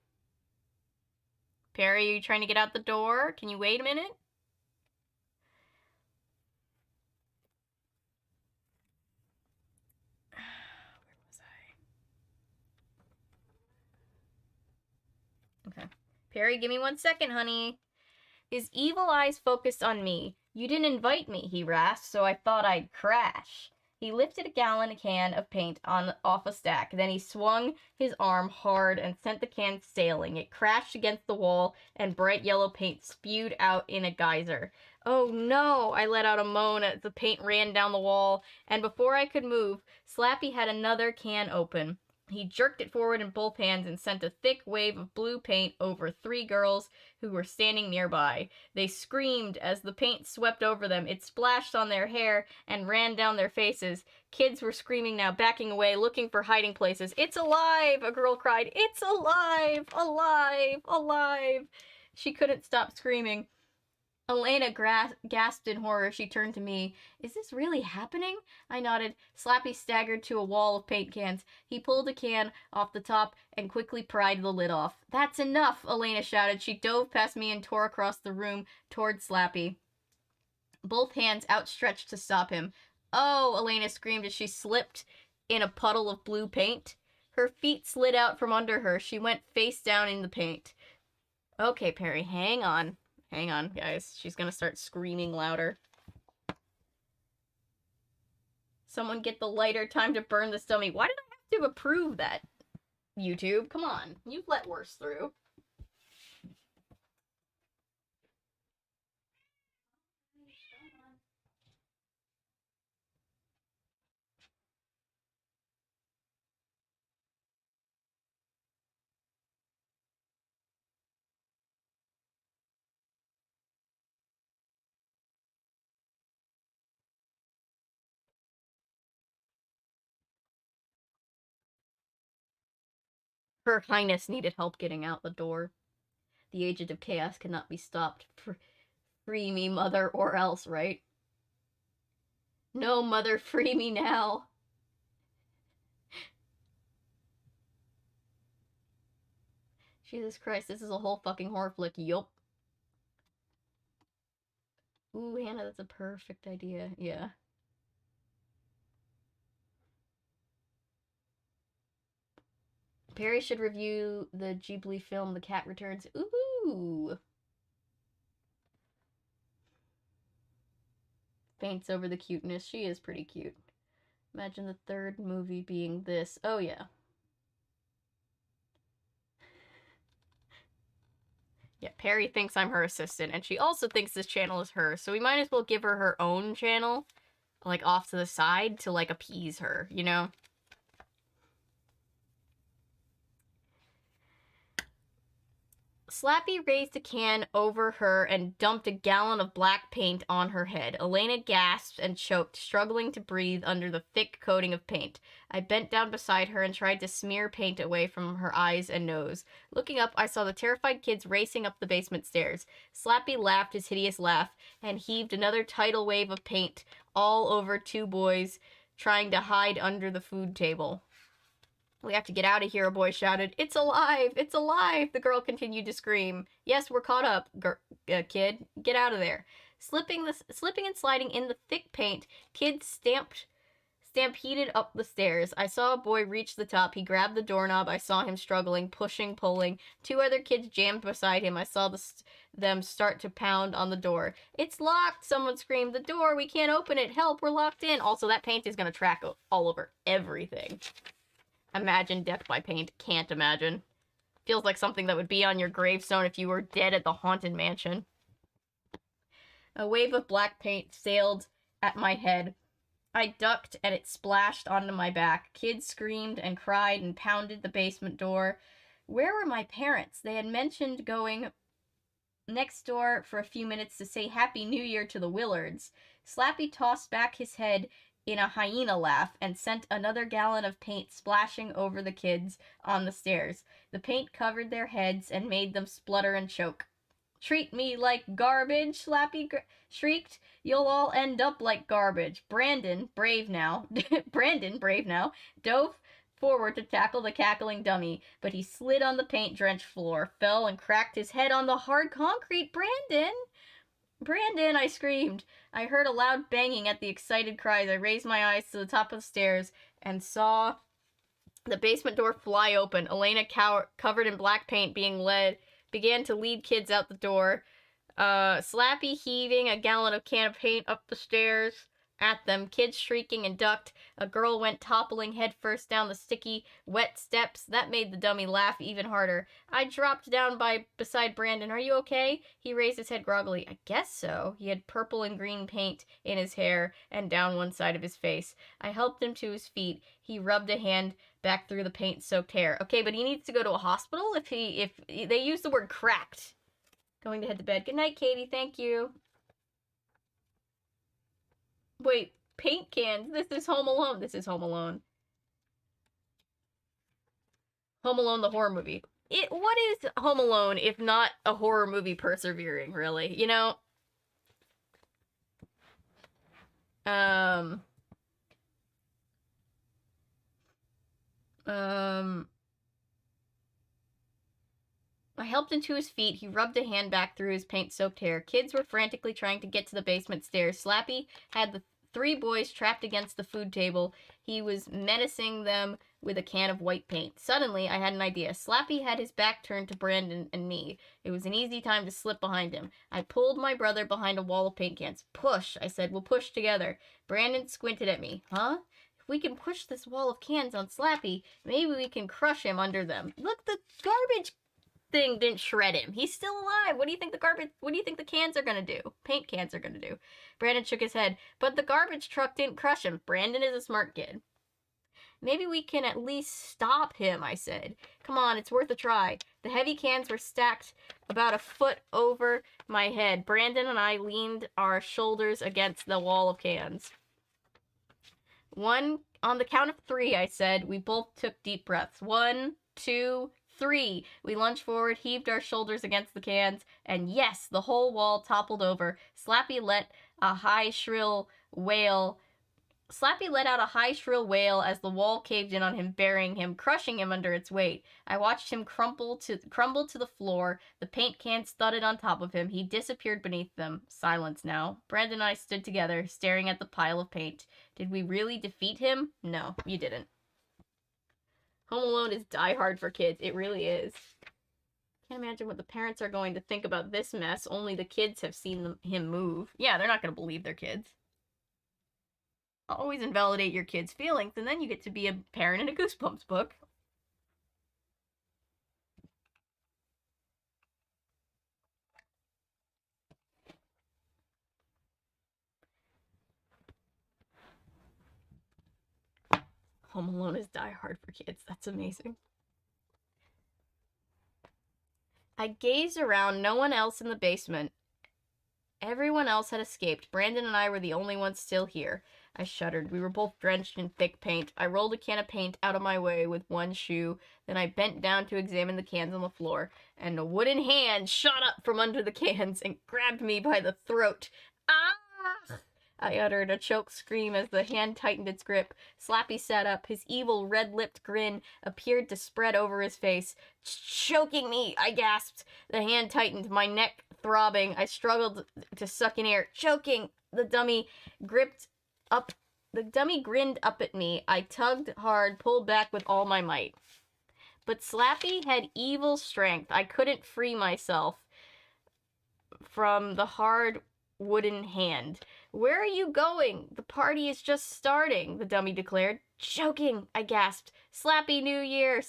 Perry, are you trying to get out the door? Can you wait a minute? Where was I? Okay. Perry, give me 1 second, honey. His evil eyes focused on me. "You didn't invite me," he rasped, "so I thought I'd crash." He lifted a gallon can of paint off a stack. Then he swung his arm hard and sent the can sailing. It crashed against the wall, and bright yellow paint spewed out in a geyser. "Oh no!" I let out a moan as the paint ran down the wall, and before I could move, Slappy had another can open. He jerked it forward in both hands and sent a thick wave of blue paint over 3 girls who were standing nearby. They screamed as the paint swept over them. It splashed on their hair and ran down their faces. Kids were screaming now, backing away, looking for hiding places. "It's alive!" a girl cried. "It's alive! Alive! Alive!" She couldn't stop screaming. Elena gasped in horror. She turned to me. "Is this really happening?" I nodded. Slappy staggered to a wall of paint cans. He pulled a can off the top and quickly pried the lid off. "That's enough!" Elena shouted. She dove past me and tore across the room toward Slappy, both hands outstretched to stop him. "Oh!" Elena screamed as she slipped in a puddle of blue paint. Her feet slid out from under her. She went face down in the paint. "Okay, Perry, hang on. Hang on, guys. She's gonna start screaming louder. Someone get the lighter. Time to burn this dummy." Why did I have to approve that, YouTube? Come on. You've let worse through. Her Highness needed help getting out the door. The agent of chaos cannot be stopped. Free me, mother, or else, right? No, mother, free me now. Jesus Christ, this is a whole fucking horror flick. Yup. Ooh, Hannah, that's a perfect idea. Yeah. Perry should review the Ghibli film The Cat Returns. Ooh. Faints over the cuteness. She is pretty cute. Imagine the third movie being this. Oh, yeah. Yeah, Perry thinks I'm her assistant, and she also thinks this channel is hers, so we might as well give her her own channel, like, off to the side to, like, appease her, you know? Slappy raised a can over her and dumped a gallon of black paint on her head. Elena gasped and choked, struggling to breathe under the thick coating of paint. I bent down beside her and tried to smear paint away from her eyes and nose. Looking up, I saw the terrified kids racing up the basement stairs. Slappy laughed his hideous laugh and heaved another tidal wave of paint all over 2 boys trying to hide under the food table. "We have to get out of here," a boy shouted. "It's alive! It's alive!" The girl continued to scream. "Yes, we're caught up, kid. Get out of there." Slipping and sliding in the thick paint, kids stampeded up the stairs. I saw a boy reach the top. He grabbed the doorknob. I saw him struggling, pushing, pulling. 2 other kids jammed beside him. I saw them start to pound on the door. "It's locked!" Someone screamed. "The door! We can't open it! Help! We're locked in!" Also, that paint is gonna track all over everything. Imagine death by paint. Can't imagine. Feels like something that would be on your gravestone if you were dead at the haunted mansion. A wave of black paint sailed at my head. I ducked and it splashed onto my back. Kids screamed and cried and pounded the basement door. Where were my parents? They had mentioned going next door for a few minutes to say Happy New Year to the Willards. Slappy tossed back his head in a hyena laugh and sent another gallon of paint splashing over the kids on the stairs. The paint covered their heads and made them splutter and choke. "Treat me like garbage," Slappy shrieked. "You'll all end up like garbage." Brandon, brave now, dove forward to tackle the cackling dummy, but he slid on the paint-drenched floor, fell, and cracked his head on the hard concrete. "Brandon! Brandon!" I screamed. I heard a loud banging at the excited cries. I raised my eyes to the top of the stairs and saw the basement door fly open. Elena, covered in black paint, began to lead kids out the door. Slappy heaving a gallon of can of paint up the stairs. at them, kids shrieking and ducked. A girl went toppling headfirst down the sticky, wet steps. That made the dummy laugh even harder. I dropped down beside Brandon. Are you okay? He raised his head groggily. I guess so. He had purple and green paint in his hair and down one side of his face. I helped him to his feet. He rubbed a hand back through the paint-soaked hair. Okay, but he needs to go to a hospital if they use the word cracked. Going to head to bed. Good night, Katie. Thank you. Wait, paint cans. This is Home Alone. This is Home Alone. Home Alone, the horror movie. What is Home Alone if not a horror movie persevering, really? You know? I helped him to his feet. He rubbed a hand back through his paint-soaked hair. Kids were frantically trying to get to the basement stairs. Slappy had the 3 boys trapped against the food table. He was menacing them with a can of white paint. Suddenly, I had an idea. Slappy had his back turned to Brandon and me. It was an easy time to slip behind him. I pulled my brother behind a wall of paint cans. Push, I said. We'll push together. Brandon squinted at me. Huh? If we can push this wall of cans on Slappy, maybe we can crush him under them. Look, the garbage thing didn't shred him. He's still alive. What do you think the cans are gonna do? Paint cans are gonna do. Brandon shook his head. But the garbage truck didn't crush him. Brandon is a smart kid. Maybe we can at least stop him, I said. Come on, it's worth a try. The heavy cans were stacked about a foot over my head. Brandon and I leaned our shoulders against the wall of cans. On the count of 3, I said. We both took deep breaths. 1, 2, 3. We lunged forward, heaved our shoulders against the cans, and yes, the whole wall toppled over. Slappy let out a high, shrill wail as the wall caved in on him, burying him, crushing him under its weight. I watched him crumble to the floor. The paint cans thudded on top of him. He disappeared beneath them. Silence now. Brandon and I stood together, staring at the pile of paint. Did we really defeat him? No, you didn't. Home Alone is die hard for kids. It really is. Can't imagine what the parents are going to think about this mess. Only the kids have seen him move. Yeah, they're not going to believe their kids. Always invalidate your kids' feelings, and then you get to be a parent in a Goosebumps book. Home Alone is die hard for kids. That's amazing. I gazed around. No one else in the basement. Everyone else had escaped. Brandon and I were the only ones still here. I shuddered. We were both drenched in thick paint. I rolled a can of paint out of my way with one shoe. Then I bent down to examine the cans on the floor, and a wooden hand shot up from under the cans and grabbed me by the throat. Ah! I uttered a choked scream as the hand tightened its grip. Slappy sat up. His evil, red-lipped grin appeared to spread over his face. Choking me, I gasped. The hand tightened, my neck throbbing. I struggled to suck in air. Choking! The dummy grinned up at me. I tugged hard, pulled back with all my might. But Slappy had evil strength. I couldn't free myself from the hard wooden hand. Where are you going? The party is just starting, the dummy declared. Choking, I gasped. Slappy New Year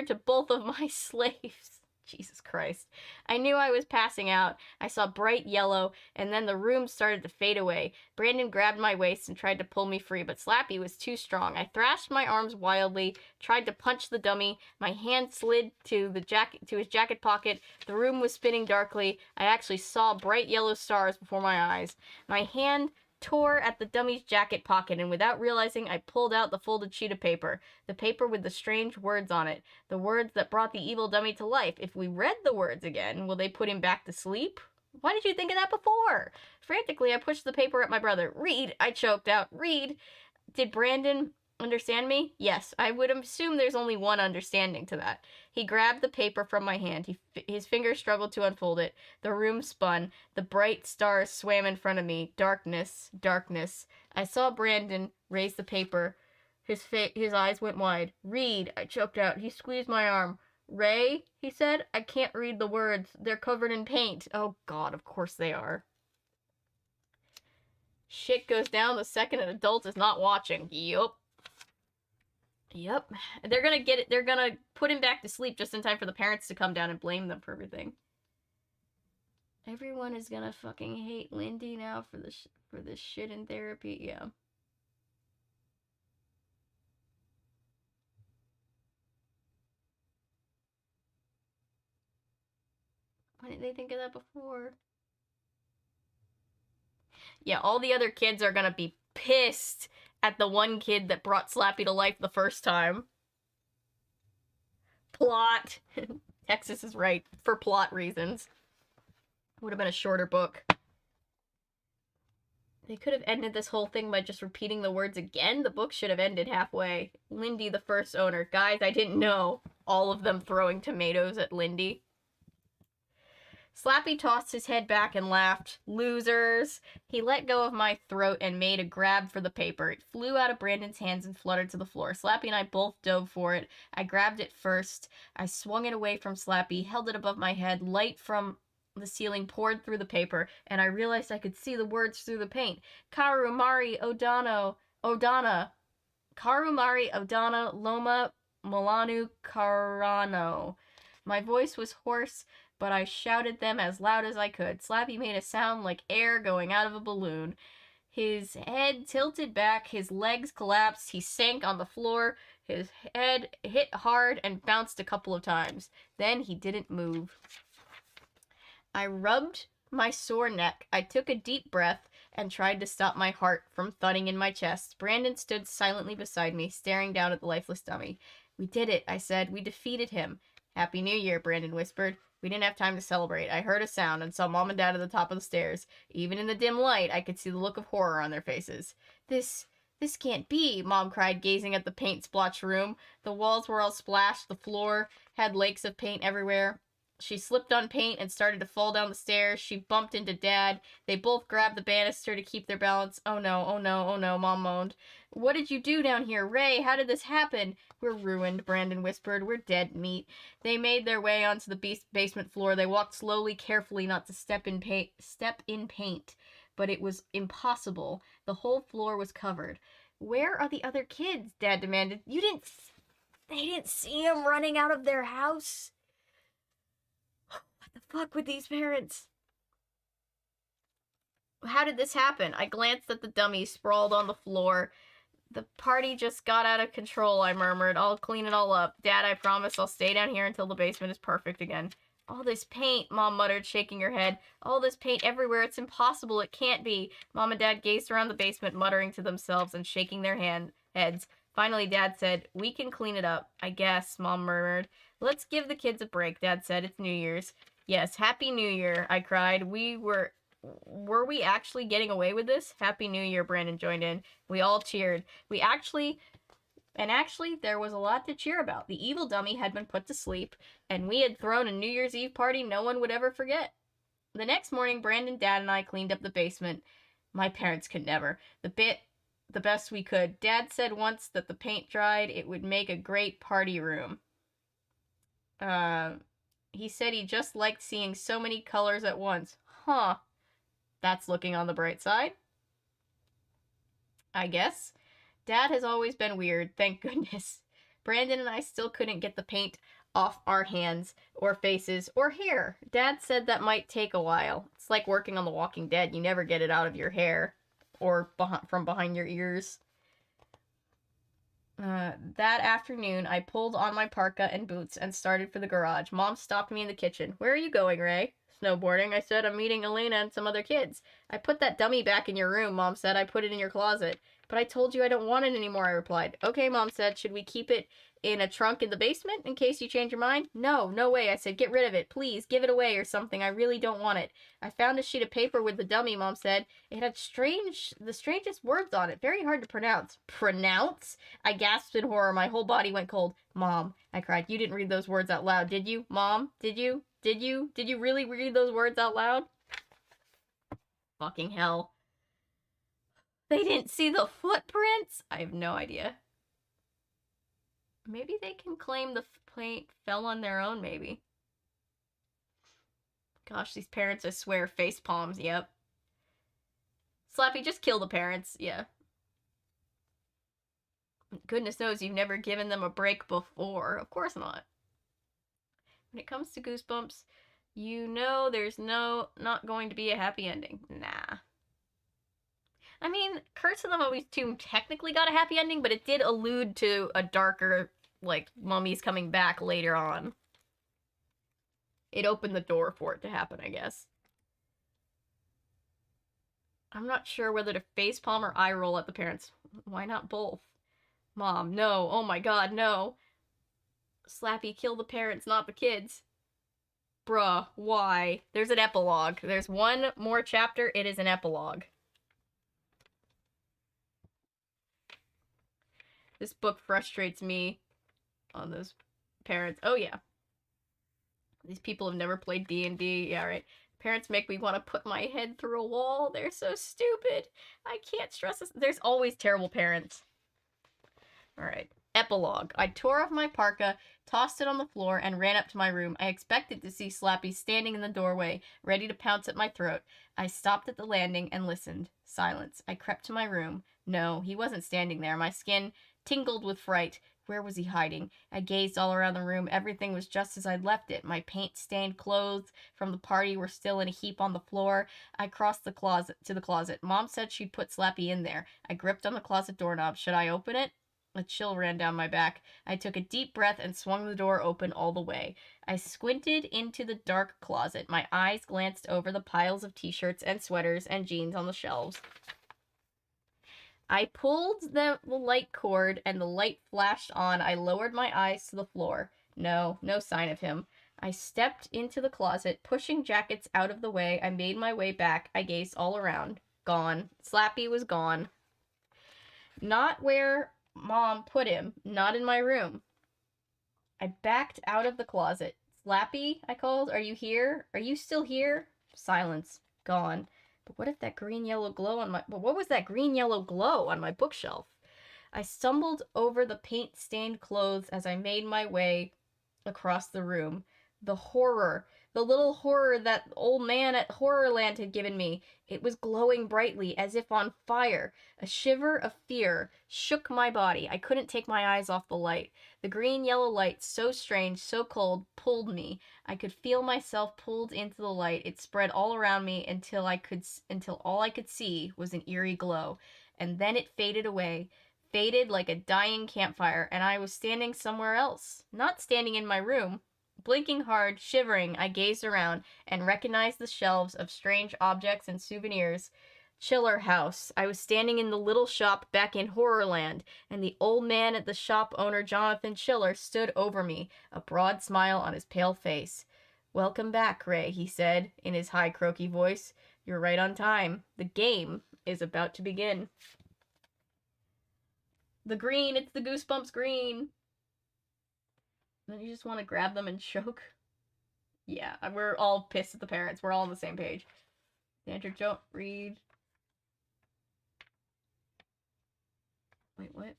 to both of my slaves. Jesus Christ. I knew I was passing out. I saw bright yellow, and then the room started to fade away. Brandon grabbed my waist and tried to pull me free, but Slappy was too strong. I thrashed my arms wildly, tried to punch the dummy. My hand slid to his jacket pocket. The room was spinning darkly. I actually saw bright yellow stars before my eyes. My hand tore at the dummy's jacket pocket, and without realizing, I pulled out the folded sheet of paper. The paper with the strange words on it. The words that brought the evil dummy to life. If we read the words again, will they put him back to sleep? Why did you think of that before? Frantically, I pushed the paper at my brother. Read! I choked out. Read! Did Brandon understand me? Yes, I would assume there's only one understanding to that. He grabbed the paper from my hand. His fingers struggled to unfold it. The room spun. The bright stars swam in front of me. Darkness, darkness. I saw Brandon raise the paper. His eyes went wide. Read, I choked out. He squeezed my arm. Ray, he said, I can't read the words. They're covered in paint. Oh God, of course they are. Shit goes down the second an adult is not watching. Yup. Yep. They're gonna get it. They're gonna put him back to sleep just in time for the parents to come down and blame them for everything. Everyone is gonna fucking hate Lindy now for this shit in therapy. Yeah. Why didn't they think of that before? Yeah, all the other kids are gonna be pissed at the one kid that brought Slappy to life the first time. Plot. Texas is right. For plot reasons. Would have been a shorter book. They could have ended this whole thing by just repeating the words again. The book should have ended halfway. Lindy, the first owner. Guys, I didn't know. All of them throwing tomatoes at Lindy. Slappy tossed his head back and laughed. Losers. He let go of my throat and made a grab for the paper. It flew out of Brandon's hands and fluttered to the floor. Slappy and I both dove for it. I grabbed it first. I swung it away from Slappy, held it above my head. Light from the ceiling poured through the paper, and I realized I could see the words through the paint. Karumari Odana. Karumari Odana Loma Milanu Karano. My voice was hoarse, but I shouted them as loud as I could. Slappy made a sound like air going out of a balloon. His head tilted back, his legs collapsed, he sank on the floor, his head hit hard and bounced a couple of times. Then he didn't move. I rubbed my sore neck. I took a deep breath and tried to stop my heart from thudding in my chest. Brandon stood silently beside me, staring down at the lifeless dummy. We did it, I said. We defeated him. Happy New Year, Brandon whispered. We didn't have time to celebrate. I heard a sound and saw Mom and Dad at the top of the stairs. Even in the dim light, I could see the look of horror on their faces. This can't be, Mom cried, gazing at the paint-splotched room. The walls were all splashed, the floor had lakes of paint everywhere. She slipped on paint and started to fall down the stairs. She bumped into Dad. They both grabbed the banister to keep their balance. Oh no, oh no, oh no, Mom moaned. What did you do down here? Ray, how did this happen? We're ruined, Brandon whispered. We're dead meat. They made their way onto the basement floor. They walked slowly, carefully, not to step in paint. But it was impossible. The whole floor was covered. Where are the other kids? Dad demanded. They didn't see him running out of their house? What the fuck with these parents? How did this happen? I glanced at the dummy sprawled on the floor. The party just got out of control, I murmured. I'll clean it all up. Dad, I promise I'll stay down here until the basement is perfect again. All this paint, Mom muttered, shaking her head. All this paint everywhere. It's impossible. It can't be. Mom and Dad gazed around the basement, muttering to themselves and shaking their heads. Finally, Dad said, we can clean it up. I guess, Mom murmured. Let's give the kids a break, Dad said. It's New Year's. Yes, Happy New Year, I cried. Were we actually getting away with this? Happy New Year, Brandon joined in. We all cheered. Actually, there was a lot to cheer about. The evil dummy had been put to sleep, and we had thrown a New Year's Eve party no one would ever forget. The next morning, Brandon, Dad, and I cleaned up the basement. My parents could never. The best we could. Dad said once that the paint dried, it would make a great party room. He said he just liked seeing so many colors at once. Huh. That's looking on the bright side. I guess. Dad has always been weird, thank goodness. Brandon and I still couldn't get the paint off our hands, or faces, or hair. Dad said that might take a while. It's like working on The Walking Dead. You never get it out of your hair, or from behind your ears. That afternoon, I pulled on my parka and boots and started for the garage. Mom stopped me in the kitchen. Where are you going, Ray? Snowboarding. I said, I'm meeting Elena and some other kids. I put that dummy back in your room, Mom said. I put it in your closet. But I told you I don't want it anymore, I replied. Okay, Mom said. Should we keep it in a trunk in the basement in case you change your mind? No way, I said. Get rid of it. Please, give it away or something. I really don't want it. I found a sheet of paper with the dummy, Mom said. It had the strangest words on it. Very hard to pronounce. Pronounce? I gasped in horror. My whole body went cold. Mom, I cried. You didn't read those words out loud, did you? Mom, did you? Did you really read those words out loud? Fucking hell. They didn't see the footprints? I have no idea. Maybe they can claim the paint fell on their own, maybe. Gosh, these parents, I swear, face palms, yep. Slappy, just kill the parents. Yeah. Goodness knows you've never given them a break before. Of course not. When it comes to Goosebumps, you know there's not going to be a happy ending. Nah. I mean, Curse of the Mummy's Tomb technically got a happy ending, but it did allude to a darker, like, mummies coming back later on. It opened the door for it to happen, I guess. I'm not sure whether to facepalm or eye roll at the parents. Why not both? Mom, no. Oh my god, no. Slappy, kill the parents, not the kids. Bruh, why? There's an epilogue. There's one more chapter. It is an epilogue. This book frustrates me on those parents. Oh, yeah. These people have never played D&D. Yeah, right. Parents make me want to put my head through a wall. They're so stupid. I can't stress this. There's always terrible parents. All right. Epilogue. I tore off my parka, tossed it on the floor, and ran up to my room. I expected to see Slappy standing in the doorway, ready to pounce at my throat. I stopped at the landing and listened. Silence. I crept to my room. No, he wasn't standing there. My skin tingled with fright. Where was he hiding? I gazed all around the room. Everything was just as I'd left it. My paint-stained clothes from the party were still in a heap on the floor. I crossed the closet to the closet. Mom said she'd put Slappy in there. I gripped on the closet doorknob. Should I open it? A chill ran down my back. I took a deep breath and swung the door open all the way. I squinted into the dark closet. My eyes glanced over the piles of t-shirts and sweaters and jeans on the shelves. I pulled the light cord and the light flashed on. I lowered my eyes to the floor. No sign of him. I stepped into the closet, pushing jackets out of the way. I made my way back. I gazed all around. Gone. Slappy was gone. Not where Mom put him. Not in my room. I backed out of the closet. Slappy, I called. Are you here? Are you still here? Silence. Gone. But what was that green-yellow glow on my bookshelf? I stumbled over the paint-stained clothes as I made my way across the room. The horror. The little horror that old man at HorrorLand had given me. It was glowing brightly, as if on fire. A shiver of fear shook my body. I couldn't take my eyes off the light. The green-yellow light, so strange, so cold, pulled me. I could feel myself pulled into the light. It spread all around me until all I could see was an eerie glow. And then it faded away. Faded like a dying campfire, and I was standing somewhere else. Not standing in my room. Blinking hard, shivering, I gazed around and recognized the shelves of strange objects and souvenirs. Chiller House. I was standing in the little shop back in HorrorLand, and the old man at the shop owner, Jonathan Chiller, stood over me, a broad smile on his pale face. "Welcome back, Ray," he said, in his high, croaky voice. "You're right on time. The game is about to begin." The green, it's the Goosebumps green. Then you just want to grab them and choke. Yeah, we're all pissed at the parents. We're all on the same page. Andrew, don't read. Wait, what?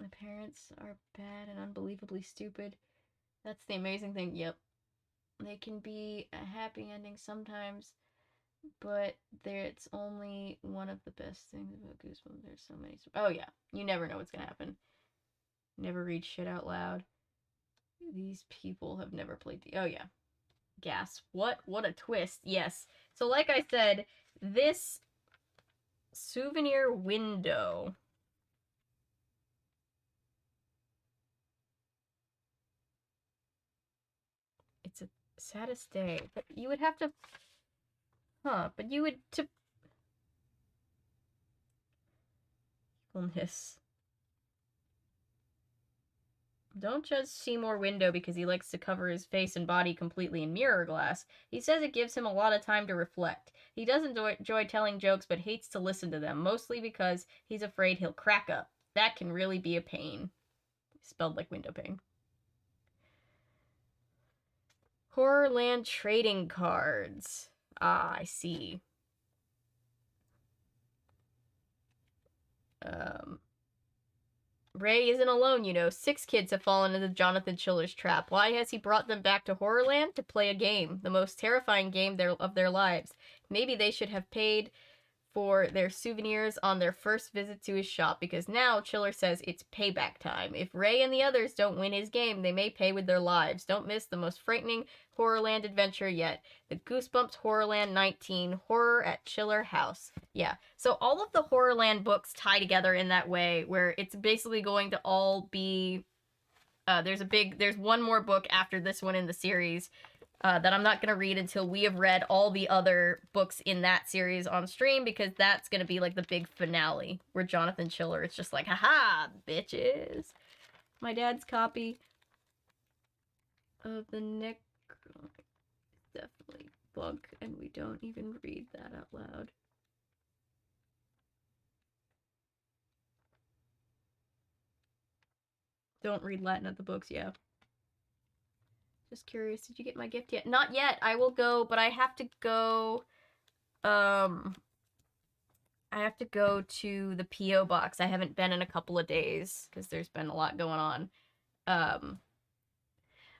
My parents are bad and unbelievably stupid. That's the amazing thing. Yep. They can be a happy ending sometimes, but it's only one of the best things about Goosebumps. There's so many. Oh, yeah. You never know what's going to happen. Never read shit out loud. These people have never played oh, yeah. Gas. What a twist. Yes. So like I said, this souvenir window. It's a saddest day. But you would have to... but you would... Illness. Don't judge Seymour Window because he likes to cover his face and body completely in mirror glass. He says it gives him a lot of time to reflect. He does enjoy telling jokes but hates to listen to them, mostly because he's afraid he'll crack up. That can really be a pain. Spelled like window pane. HorrorLand trading cards. Ah, I see. Ray isn't alone, you know. 6 kids have fallen into Jonathan Chiller's trap. Why has he brought them back to Horrorland? To play a game. The most terrifying game of their lives. Maybe they should have paid for their souvenirs on their first visit to his shop, because now Chiller says it's payback time. If Ray and the others don't win his game, they may pay with their lives. Don't miss the most frightening Horrorland adventure yet. The Goosebumps HorrorLand 19, Horror at Chiller House. Yeah, so all of the Horrorland books tie together in that way, where it's basically going to all be... there's one more book after this one in the series that I'm not going to read until we have read all the other books in that series on stream, because that's going to be like the big finale, where Jonathan Chiller is just like, haha, bitches. My dad's copy of the Necron is definitely bunk, and we don't even read that out loud. Don't read Latin at the books, yeah. Just curious, did you get my gift yet? Not yet. I will go, but I have to go, I have to go to the P.O. box. I haven't been in a couple of days, because there's been a lot going on.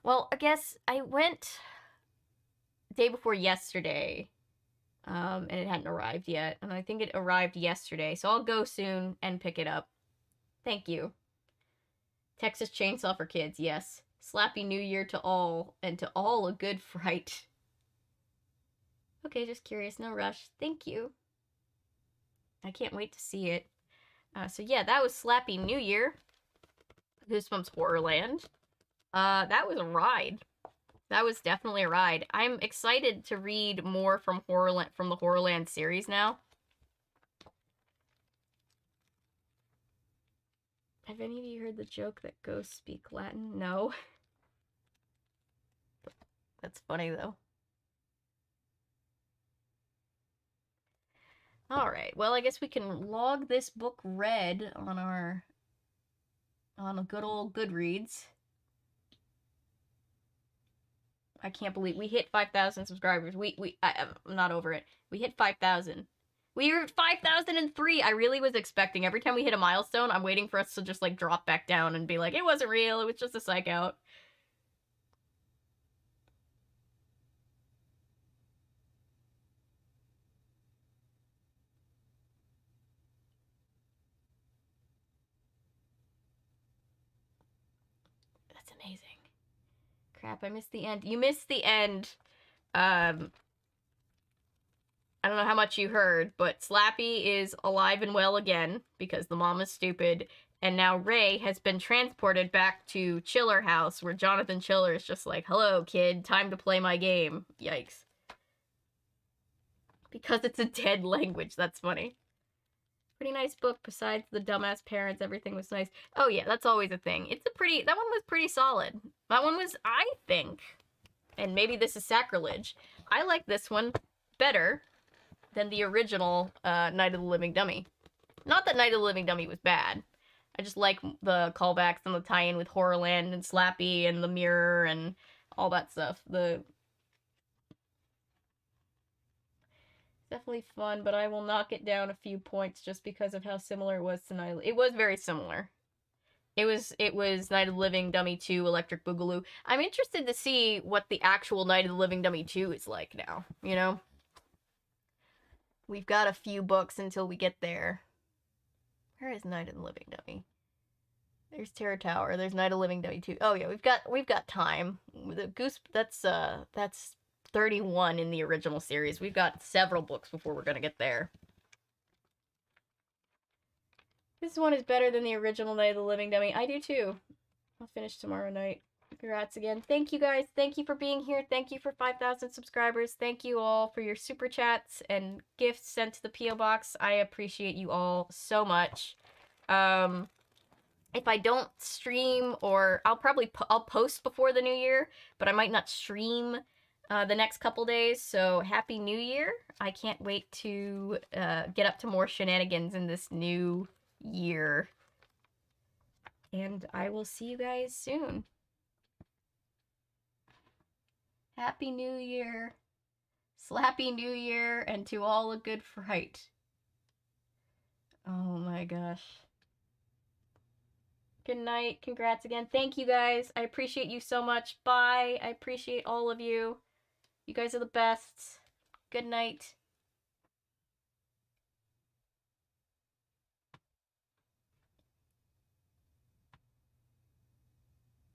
Well, I guess I went day before yesterday, and it hadn't arrived yet, and I think it arrived yesterday, so I'll go soon and pick it up. Thank you. Texas Chainsaw for Kids, yes. Slappy New Year to all, and to all a good fright. Okay, just curious, no rush. Thank you. I can't wait to see it. So yeah, that was Slappy New Year. Goosebumps HorrorLand. That was a ride. That was definitely a ride. I'm excited to read more from Horrorland, from the HorrorLand series now. Have any of you heard the joke that ghosts speak Latin? No. That's funny, though. Alright, well, I guess we can log this book read on a good old Goodreads. I can't believe we hit 5,000 subscribers. I'm not over it. We hit 5,000. We were at 5,003. I really was expecting every time we hit a milestone, I'm waiting for us to just, like, drop back down and be like, it wasn't real, it was just a psych out. That's amazing. Crap, I missed the end. You missed the end. I don't know how much you heard, but Slappy is alive and well again, because the mom is stupid, and now Ray has been transported back to Chiller House, where Jonathan Chiller is just like, hello, kid, time to play my game. Yikes. Because it's a dead language, that's funny. Pretty nice book, besides the dumbass parents, everything was nice. Oh yeah, that's always a thing. That one was pretty solid. That one was, I think, and maybe this is sacrilege, I like this one better than the original Night of the Living Dummy. Not that Night of the Living Dummy was bad. I just like the callbacks and the tie-in with Horrorland and Slappy and the mirror and all that stuff. Definitely fun, but I will knock it down a few points just because of how similar it was to Night of... It was very similar. It was Night of the Living Dummy 2 Electric Boogaloo. I'm interested to see what the actual Night of the Living Dummy 2 is like now, you know? We've got a few books until we get there. Where is Night of the Living Dummy? There's Terror Tower. There's Night of the Living Dummy 2. Oh yeah, we've got time. The that's 31 in the original series. We've got several books before we're gonna get there. This one is better than the original Night of the Living Dummy. I do too. I'll finish tomorrow night. Congrats again. Thank you guys. Thank you for being here. Thank you for 5,000 subscribers. Thank you all for your super chats and gifts sent to the P.O. box. I appreciate you all so much. If I don't stream, or I'll post before the new year, but I might not stream the next couple days, so Happy New Year. I can't wait to get up to more shenanigans in this new year. And I will see you guys soon. Happy New Year. Slappy New Year, and to all a good fright. Oh my gosh. Good night. Congrats again. Thank you guys. I appreciate you so much. Bye. I appreciate all of you. You guys are the best. Good night.